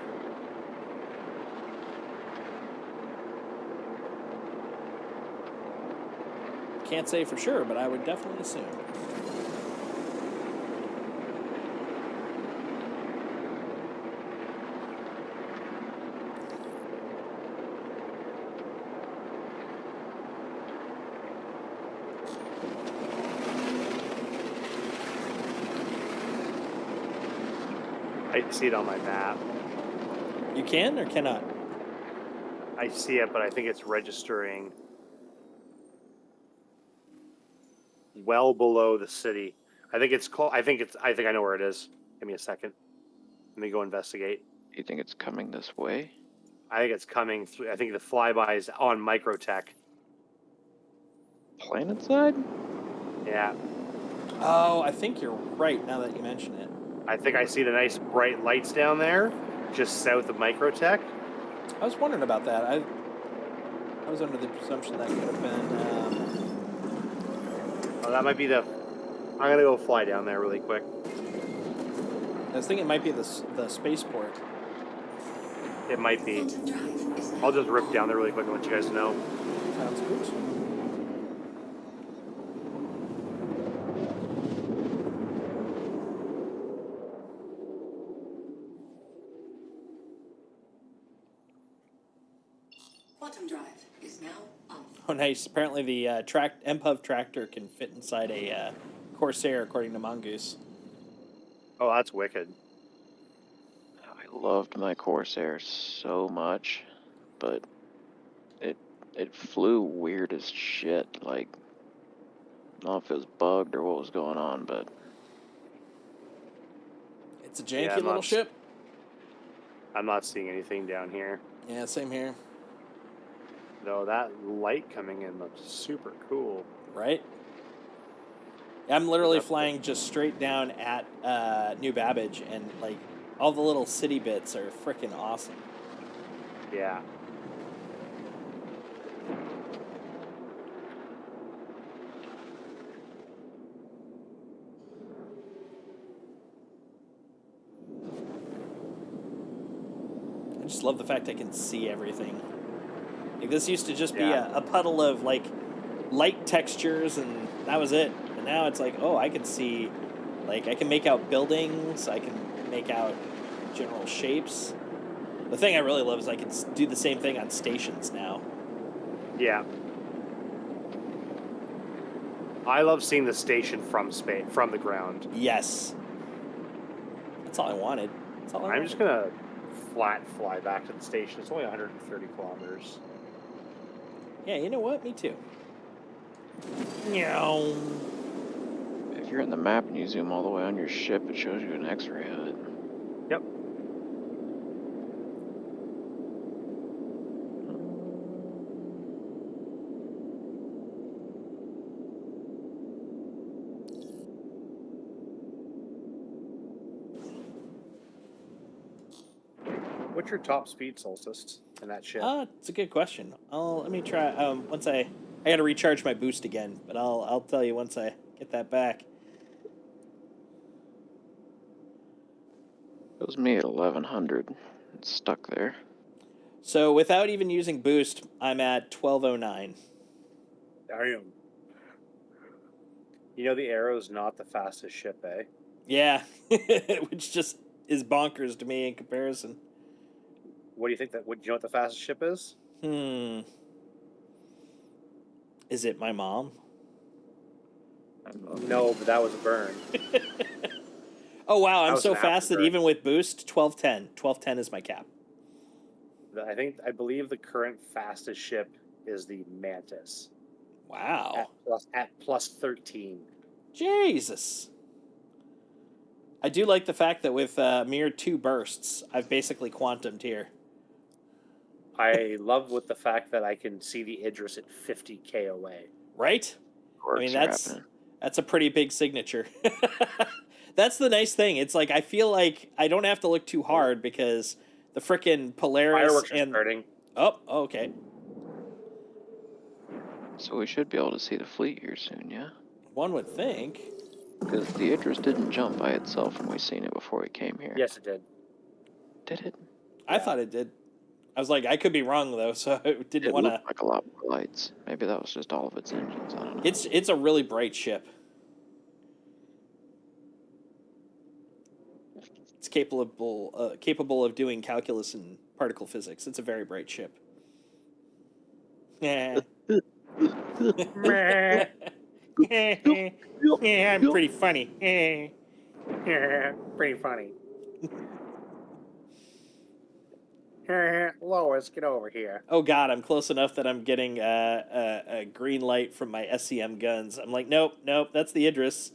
Can't say for sure, but I would definitely assume. I see it on my map. You can or cannot? I see it, but I think it's registering well below the city. I think it's close. I think I know where it is. Give me a second. Let me go investigate. Do you think it's coming this way? I think it's coming through. I think the flyby is on Microtech. Planet side? Yeah. Oh, I think you're right now that you mention it. I think I see the nice bright lights down there, just south of Microtech. I was wondering about that. I was under the presumption that could have been. Oh, that might be the. I'm gonna go fly down there really quick. I was thinking it might be the spaceport. It might be. Quantum drive is now I'll just rip down there really quick and let you guys know. Sounds good. Quantum drive is now on. Oh, nice. Apparently, the MPUV tractor can fit inside a Corsair, according to Mongoose. Oh, that's wicked. I loved my Corsair so much, but it flew weird as shit. Like, I don't know if it was bugged or what was going on, but It's a janky Yeah, little not- ship. I'm not seeing anything down here. Yeah, same here. Though that light coming in looks super cool. Right? I'm literally That's flying just straight down at New Babbage, and like all the little city bits are freaking awesome. Yeah. I just love the fact I can see everything. Like this used to just be Yeah. a puddle of like light textures, and that was it. And now it's like, oh, I can see, like I can make out buildings, I can make out general shapes. The thing I really love is I can do the same thing on stations now. Yeah. I love seeing the station from space, from the ground. Yes. That's all I wanted. That's all I I'm wanted. just gonna flat fly back to the station. It's only 130 kilometers. Yeah, you know what? Me too. Meow. if you're in the map and you zoom all the way on your ship, it shows you an X-ray of it. Yep. What's your top speed, Solstice, in that ship? It's a good question. Let me try. Once I got to recharge my boost again, but I'll tell you once I get that back. It was me at 1100. It's stuck there. So without even using boost, I'm at 1209. Damn. You know the Arrow's not the fastest ship, eh? Yeah, which just is bonkers to me in comparison. What do you think that? What do you know what the fastest ship is? Is it my mom? No, but that was a burn. Oh wow, That I'm was so an fast that afterburn. even with boost, 1210. 1210 is my cap. I believe the current fastest ship is the Mantis Wow. at plus 13. Jesus. I do like the fact that with mere 2 bursts, I've basically quantumed here. I love with the fact that I can see the Idris at 50k away. Right? Quirks I mean, are that's happening. a pretty big signature. That's the nice thing. It's like I feel like I don't have to look too hard because the frickin' Polaris Fireworks are and starting. oh, okay. So we should be able to see the fleet here soon, yeah? One would think. Because the Idris didn't jump by itself when we seen it before we came here. Yes, it did. Did it? I thought it did. I was like, I could be wrong though, so I didn't It want to. looked like a lot more lights. Maybe that was just all of its engines. I don't know. It's a really bright ship. It's capable of doing calculus and particle physics. It's a very bright ship. Yeah. Yeah, I'm pretty funny. Pretty funny. Lois, get over here. Oh God, I'm close enough that I'm getting a green light from my SCM guns. I'm like, nope, that's the Idris.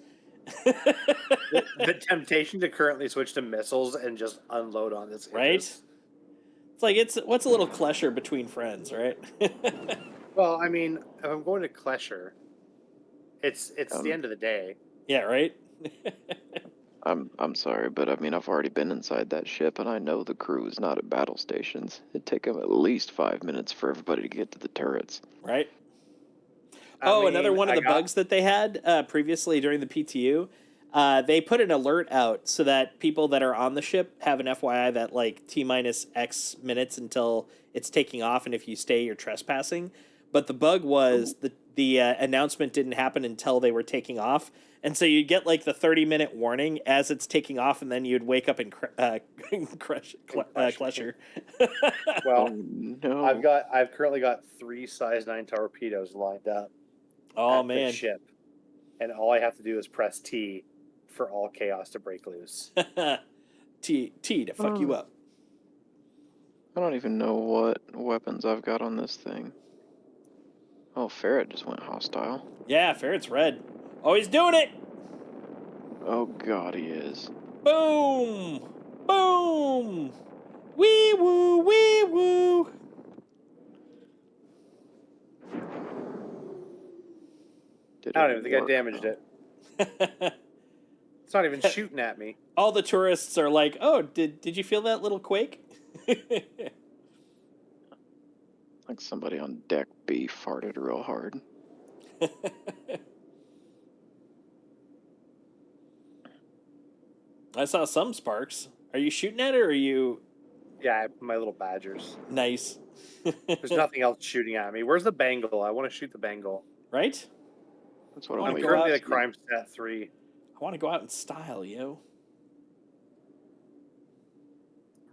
The temptation to currently switch to missiles and just unload on this Right? Idris. It's like what's a little klesher between friends, right? Well, I mean, if I'm going to Klesher, it's the end of the day. Yeah, right? I'm sorry, but I mean I've already been inside that ship, and I know the crew is not at battle stations. It'd take them at least 5 minutes for everybody to get to the turrets. Right? I Another mean, one of I the got- bugs that they had previously during the PTU, they put an alert out so that people that are on the ship have an FYI that like T minus X minutes until it's taking off, and if you stay, you're trespassing. But the bug was the announcement didn't happen until they were taking off, and so you'd get like the 30-minute warning as it's taking off, and then you'd wake up and Klesher. Well, No. I've currently got 3 size 9 torpedoes lined up. Oh at the man. ship, and all I have to do is press T for all chaos to break loose. T to fuck you up. I don't even know what weapons I've got on this thing. Oh, Ferret just went hostile. Yeah, Ferret's red. Oh, he's doing it! Oh God, he is. Boom! Boom! Wee woo! Wee woo! Did I don't it even think I work, damaged though? it. It's not even shooting at me. All the tourists are like, "Oh, did you feel that little quake?" Like somebody on deck B farted real hard. I saw some sparks. Are you shooting at it, or are you Yeah, I have my little badgers. nice? There's nothing else shooting at me. Where's the bangle? I want to shoot the bangle. Right? That's what I I'm wanna I'm go waiting out- currently to at see. crime stat 3. I want to go out in style, yo.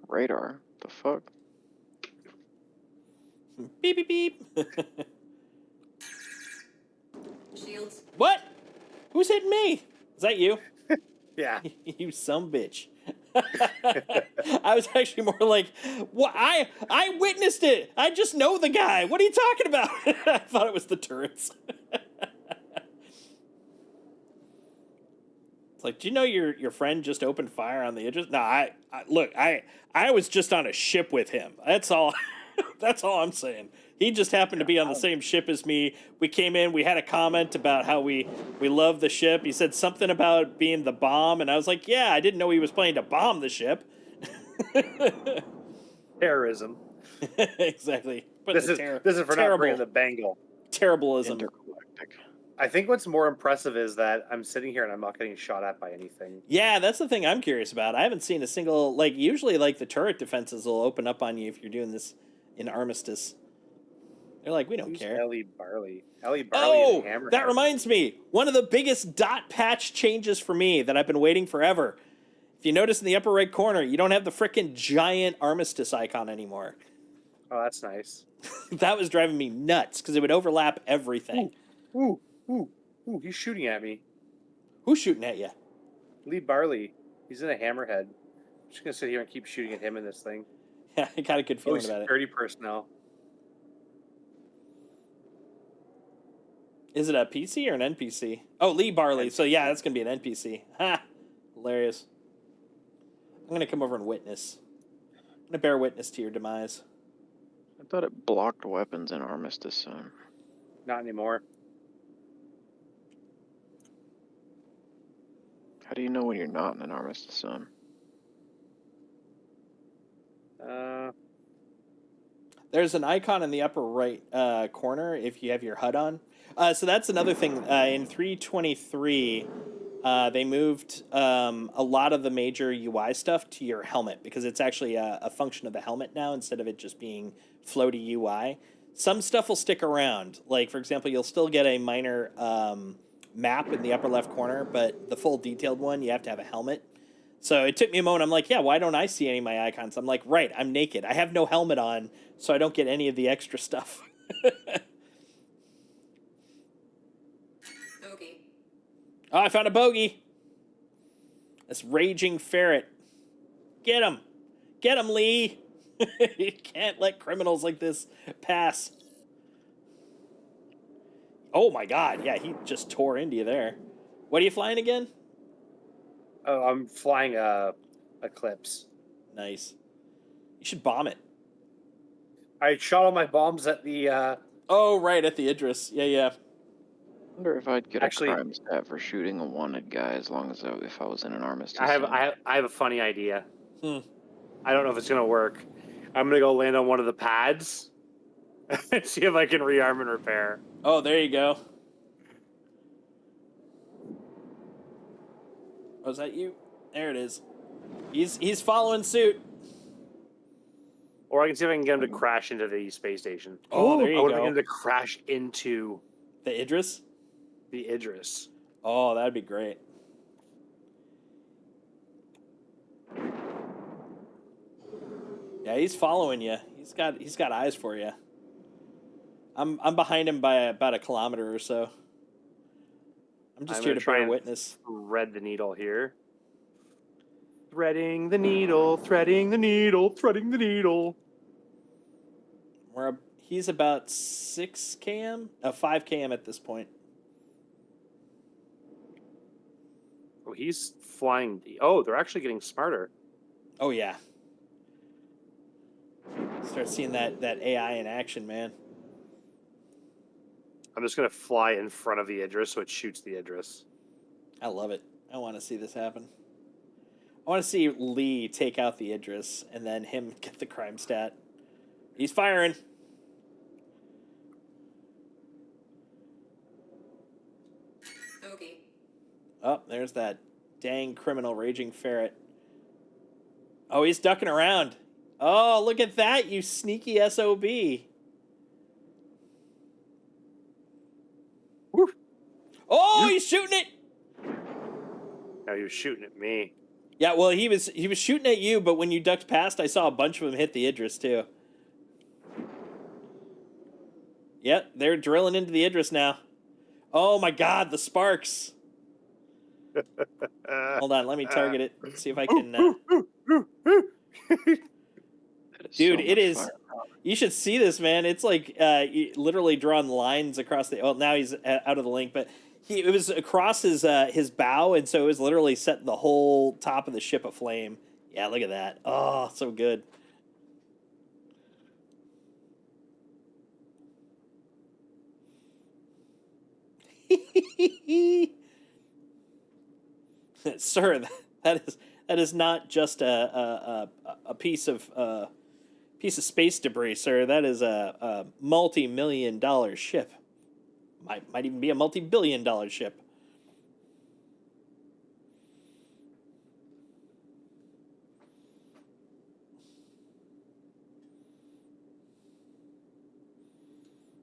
Radar. The fuck? Beep beep beep. Shields. What? Who's hitting me? Is that you? Yeah. You some bitch. I was actually more like, what? I witnessed it. I just know the guy. What are you talking about? I thought it was the turrets. It's like, do you know your friend just opened fire on the Idris? No, I was just on a ship with him. That's all. That's all I'm saying. He just happened to be on the same ship as me. We came in, we had a comment about how we love the ship. He said something about being the bomb, and I was like, yeah, I didn't know he was planning to bomb the ship. Terrorism. Exactly. But This is for not bringing the bangle. terribleism. Intergalactic. I think what's more impressive is that I'm sitting here and I'm not getting shot at by anything. Yeah, that's the thing I'm curious about. I haven't seen a single, like, usually like the turret defenses will open up on you if you're doing this in Armistice. They're like, we don't Who's care. Ellie Barley? Ellie Barley Oh, is a hammer. that reminds me. One of the biggest dot patch changes for me that I've been waiting forever. If you notice in the upper right corner, you don't have the frickin' giant Armistice icon anymore. Oh, that's nice. That was driving me nuts because it would overlap everything. Ooh, ooh, he's shooting at me. Who's shooting at you? Lee Barley. He's in a hammerhead. I'm just gonna sit here and keep shooting at him in this thing. Yeah, I got a good feeling He's about it. security personnel. Is it a PC or an NPC? Oh, Lee Barley. So yeah, that's gonna be an NPC. Ha! Hilarious. I'm gonna come over and witness. I'm gonna bear witness to your demise. I thought it blocked weapons in Armistice Zone. Not anymore. How do you know when you're not in an Armistice Zone? There's an icon in the upper right corner if you have your HUD on. So that's another thing. In 323, they moved a lot of the major UI stuff to your helmet because it's actually a function of the helmet now instead of it just being floaty UI. Some stuff will stick around. Like, for example, you'll still get a minor map in the upper left corner, but the full detailed one, you have to have a helmet. So it took me a moment. I'm like, yeah, why don't I see any of my icons? I'm like, right, I'm naked. I have no helmet on, so I don't get any of the extra stuff. Bogey. Oh, I found a bogey. This raging ferret. Get him. Get him, Lee. You can't let criminals like this pass. Oh my god, yeah, he just tore into you there. What are you flying again? Oh, I'm flying a Eclipse. Nice. You should bomb it. I shot all my bombs at the. Oh, right, at the Idris. Yeah, yeah. I wonder if I'd get Actually- a crime stat for shooting a wanted guy as long as if I was in an armistice. I zone. have a funny idea. Hmm. I don't know if it's gonna work. I'm gonna go land on one of the pads and see if I can rearm and repair. Oh, there you go. Oh, is that you? There it is. He's following suit. Or I can see if I can get him to crash into the space station. Oh, there I you want to go. get him to crash into The Idris? the Idris. Oh, that'd be great. Yeah, he's following you. He's got eyes for you. I'm behind him by about a kilometer or so. I'm just here to try bear and witness. thread the needle here. Threading the needle, threading the needle, threading the needle. He's about 6 km, 5 km at this point. Oh, he's flying. Oh, they're actually getting smarter. Oh yeah. Start seeing that AI in action, man. I'm just gonna fly in front of the Idris so it shoots the Idris. I love it. I want to see this happen. I want to see Lee take out the Idris and then him get the crime stat. He's firing. Okay. Oh, there's that dang criminal raging ferret. Oh, he's ducking around. Oh, look at that, you sneaky SOB. Woo. Oh, he's shooting it. No, he was shooting at me. Yeah, well, he was shooting at you, but when you ducked past, I saw a bunch of them hit the Idris too. Yep, they're drilling into the Idris now. Oh my god, the sparks. Hold on, let me target it. Let's see if I can... That is Dude, so it much is... fire. You should see this, man. It's like literally drawn lines across the... Well, now he's out of the link, but it was across his bow, and so it was literally setting the whole top of the ship aflame. Yeah, look at that. Oh, so good. Sir, that is not just a piece of space debris, sir. That is a multi-million-dollar ship. Might even be a multi-billion-dollar ship.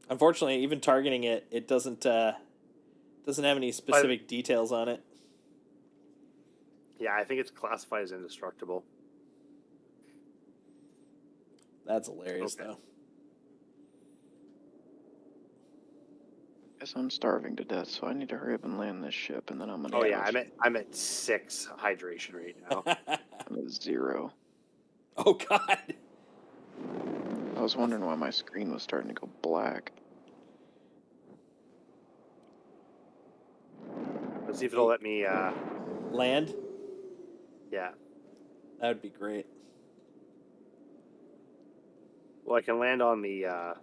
Unfortunately, even targeting it, it doesn't have any specific details on it. Yeah, I think it's classified as indestructible. That's hilarious, Okay. though. Guess I'm starving to death, so I need to hurry up and land this ship, and then I'm gonna. Oh yeah, I'm at 6 hydration right now. I'm at 0. Oh God. I was wondering why my screen was starting to go black. Let's see if it'll let me. Land? Yeah. That would be great. Well, I can land on the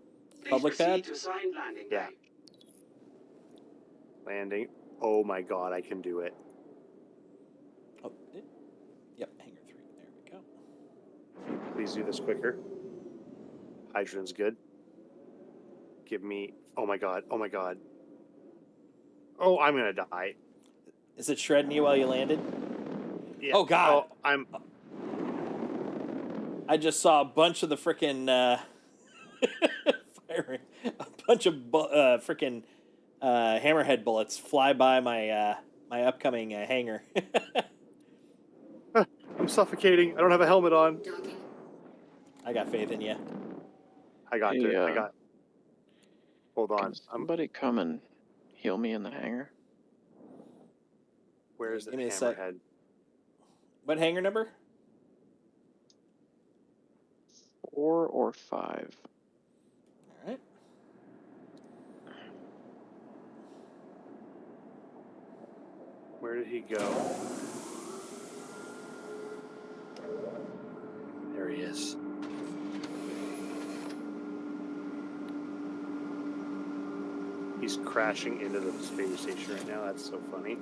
Please Public proceed pad? to assigned landing Yeah. bay. landing. Oh my god, I can do it. Oh, yep, hangar 3. There we go. Please do this quicker. Hydrogen's good. Give me. Oh my god. Oh my god. Oh, I'm gonna die. Is it shredding you while you landed? Yeah. Oh god. Oh, I'm. I just saw a bunch of the frickin' firing. A bunch of frickin' hammerhead bullets fly by my my upcoming hangar. I'm suffocating. I don't have a helmet on. Docking. I got faith in you. I got Hey, it. I got. Hold on. Can somebody come and heal me in the hangar? Where is the Give me a sec. hammerhead? What hangar number? 4 or 5. All right. Where did he go? There he is. He's crashing into the space station right now. That's so funny.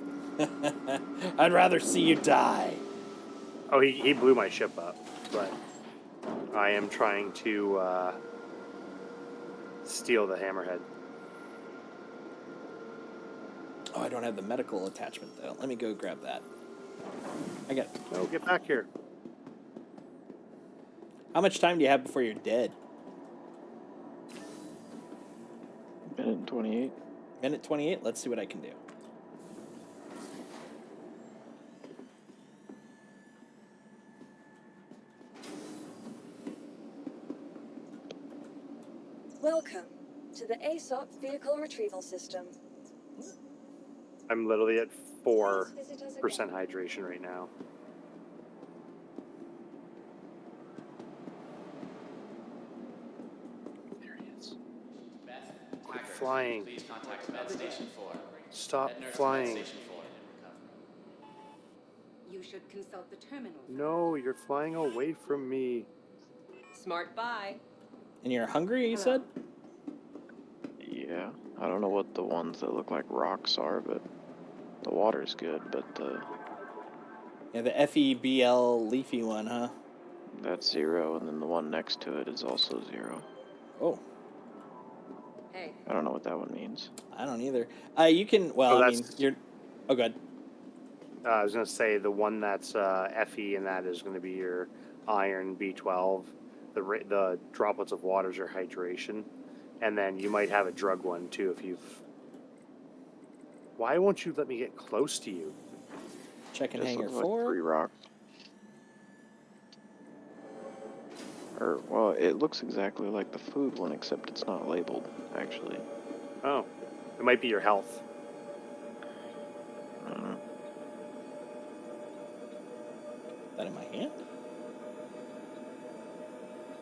I'd rather see you die. Oh, he blew my ship up, but I am trying to steal the hammerhead. Oh, I don't have the medical attachment though. Let me go grab that. I got. No, get back here. How much time do you have before you're dead? Minute and 28. Minute 28. Let's see what I can do. Welcome to the ASOP Vehicle Retrieval System. I'm literally at 4% Please visit us again. hydration right now. There he is. Quit flying. Please contact Med Station 4. Stop Head nurse flying. Med Station 4 in recovery. You should consult the terminal. No, you're flying away from me. Smart buy. And you're hungry, you said? Yeah. I don't know what the ones that look like rocks are, but the water's good, but Yeah, the FEBL leafy one, huh? that's 0, and then the one next to it is also 0. Oh, Hey, I don't know what that one means. I don't either. You can. Well, Oh, I mean, that's- you're. Oh, good. I was going to say the one that's Fe, and that is going to be your iron B12. The droplets of waters are hydration. And then you might have a drug one, too, if you've... Why won't you let me get close to you? Checking Just hangar looks like 4. 3 rocks. Or, well, it looks exactly like the food one, except it's not labeled, actually. Oh, it might be your health. I don't know. That in my hand?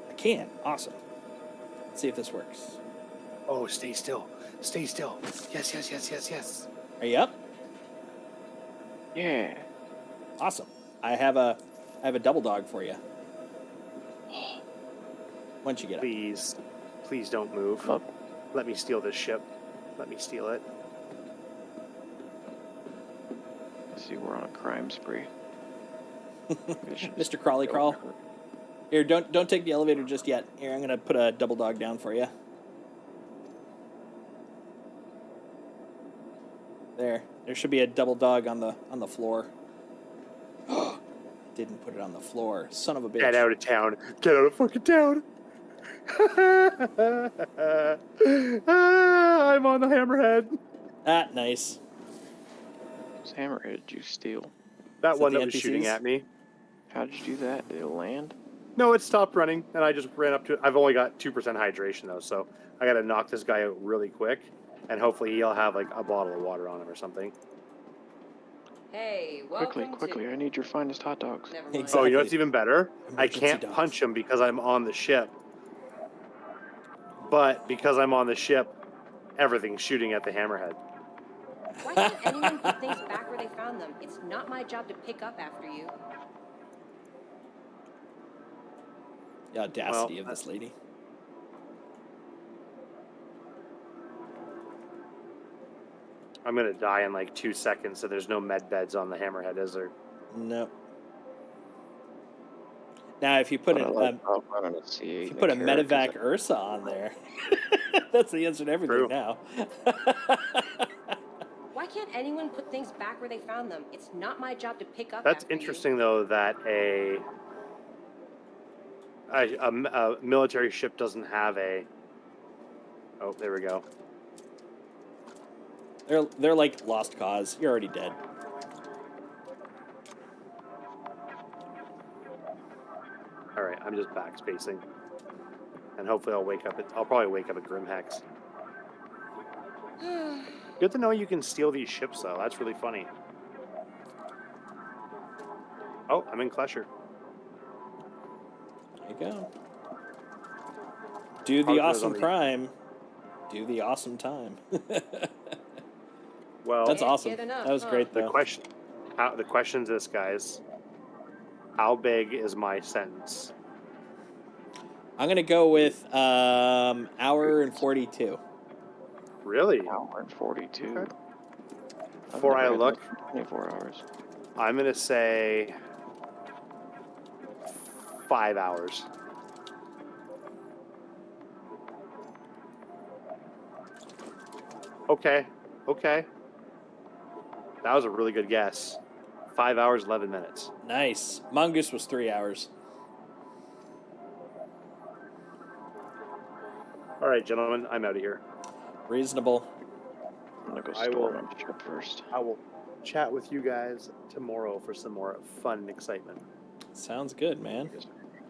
I can. Awesome. Let's see if this works. Oh, stay still. Stay still. Yes, yes, yes, yes, yes. Are you up? Yeah. Awesome. I have a double dog for you. Once you get up. Please. Please don't move. Up. Let me steal this ship. Let me steal it. See, we're on a crime spree. Mr. Crawley Crawl. Here, don't take the elevator just yet. Here, I'm gonna put a double dog down for you. There should be a double dog on the floor. Didn't put it on the floor. Son of a bitch. Get out of town. Get out of fucking town. I'm on the hammerhead. Ah, nice. Whose hammerhead did you steal? That Is one that that the was shooting NPCs? at me. How did you do that? Did it land? No, it stopped running, and I just ran up to it. I've only got 2% hydration, though, so I gotta knock this guy out really quick, and hopefully he'll have, like, a bottle of water on him or something. hey, welcome Quickly, I need your finest hot dogs. Never mind. Exactly. Oh, you know what's even better? I Emergency can't dogs. punch him because I'm on the ship. But because I'm on the ship, everything's shooting at the hammerhead. Why can't anyone put things back where they found them? It's not my job to pick up after you. The audacity Well, of this lady. I'm gonna die in like 2 seconds, so there's no med beds on the hammerhead, is there? Nope. Now, if you put But I an like how I'm running a C8 if you and put a carrot 'cause medevac Ursa on there, that's the answer to everything True. now. Why can't anyone put things back where they found them? It's not my job to pick up That's after interesting, though, that a military ship doesn't have a... Oh, there we go. They're like lost cause. You're already dead. All right, I'm just backspacing, and hopefully I'll probably wake up at Grimhex. you. Good to know you can steal these ships, though. That's really funny. Oh, I'm in Klesher. There you go. Do the Probably 'cause awesome on the- crime. Do the awesome time. Well, That's Can't awesome. get enough, That was huh? great, the though. question to this, guys. How big is my sentence? I'm going to go with hour and 42. Really? Hour and 42. Okay. I've Before never I had look, less than 24 hours. I'm gonna say 5 hours. Okay. Okay. That was a really good guess. 5 hours, 11 minutes. Nice. Mongoose was 3 hours. All right, gentlemen, I'm out of here. Reasonable. I'm gonna go I store will- my ship first. I will chat with you guys tomorrow for some more fun and excitement. Sounds good, man.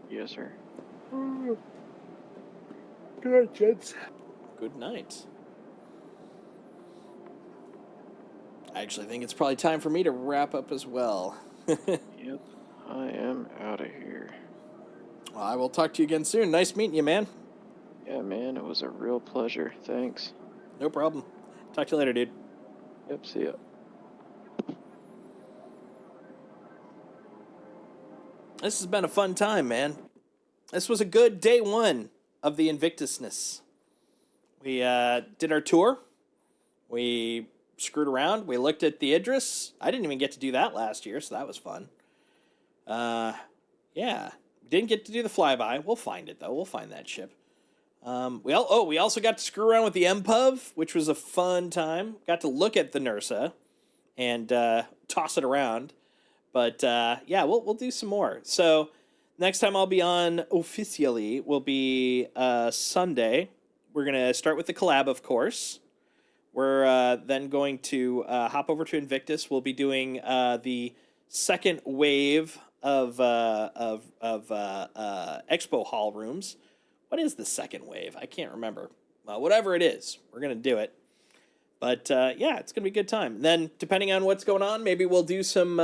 Yes, sir. Good night, gents. Good night. I actually think it's probably time for me to wrap up as well. Yep. I am out of here. Well, I will talk to you again soon. Nice meeting you, man. Yeah, man, it was a real pleasure. Thanks. No problem. Talk to you later, dude. Yep, see ya. This has been a fun time, man. This was a good day one of the Invictusness. We did our tour. We screwed around. We looked at the Idris. I didn't even get to do that last year, so that was fun. Yeah. Didn't get to do the flyby. We'll find it, though. We'll find that ship. We also got to screw around with the MPUV, which was a fun time. Got to look at the Nursa and toss it around. But yeah, we'll do some more. So next time I'll be on officially will be Sunday. We're gonna start with the collab, of course. We're then going to hop over to Invictus. We'll be doing the second wave of Expo Hall rooms. What is the second wave? I can't remember. Whatever it is, we're gonna do it. But yeah, it's gonna be a good time. And then depending on what's going on, maybe we'll do some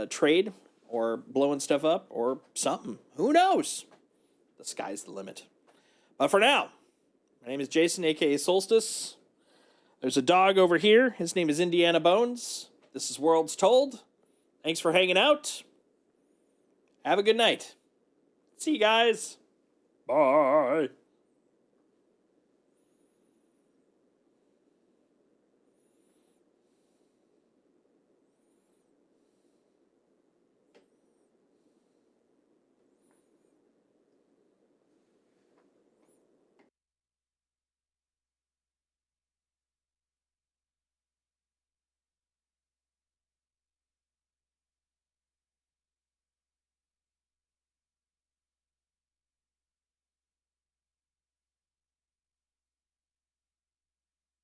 trade or blowing stuff up or something. Who knows? The sky's the limit. But for now, my name is Jason, aka Solstice. There's a dog over here. His name is Indiana Bones. This is Worlds Told. Thanks for hanging out. Have a good night. See you guys. Bye.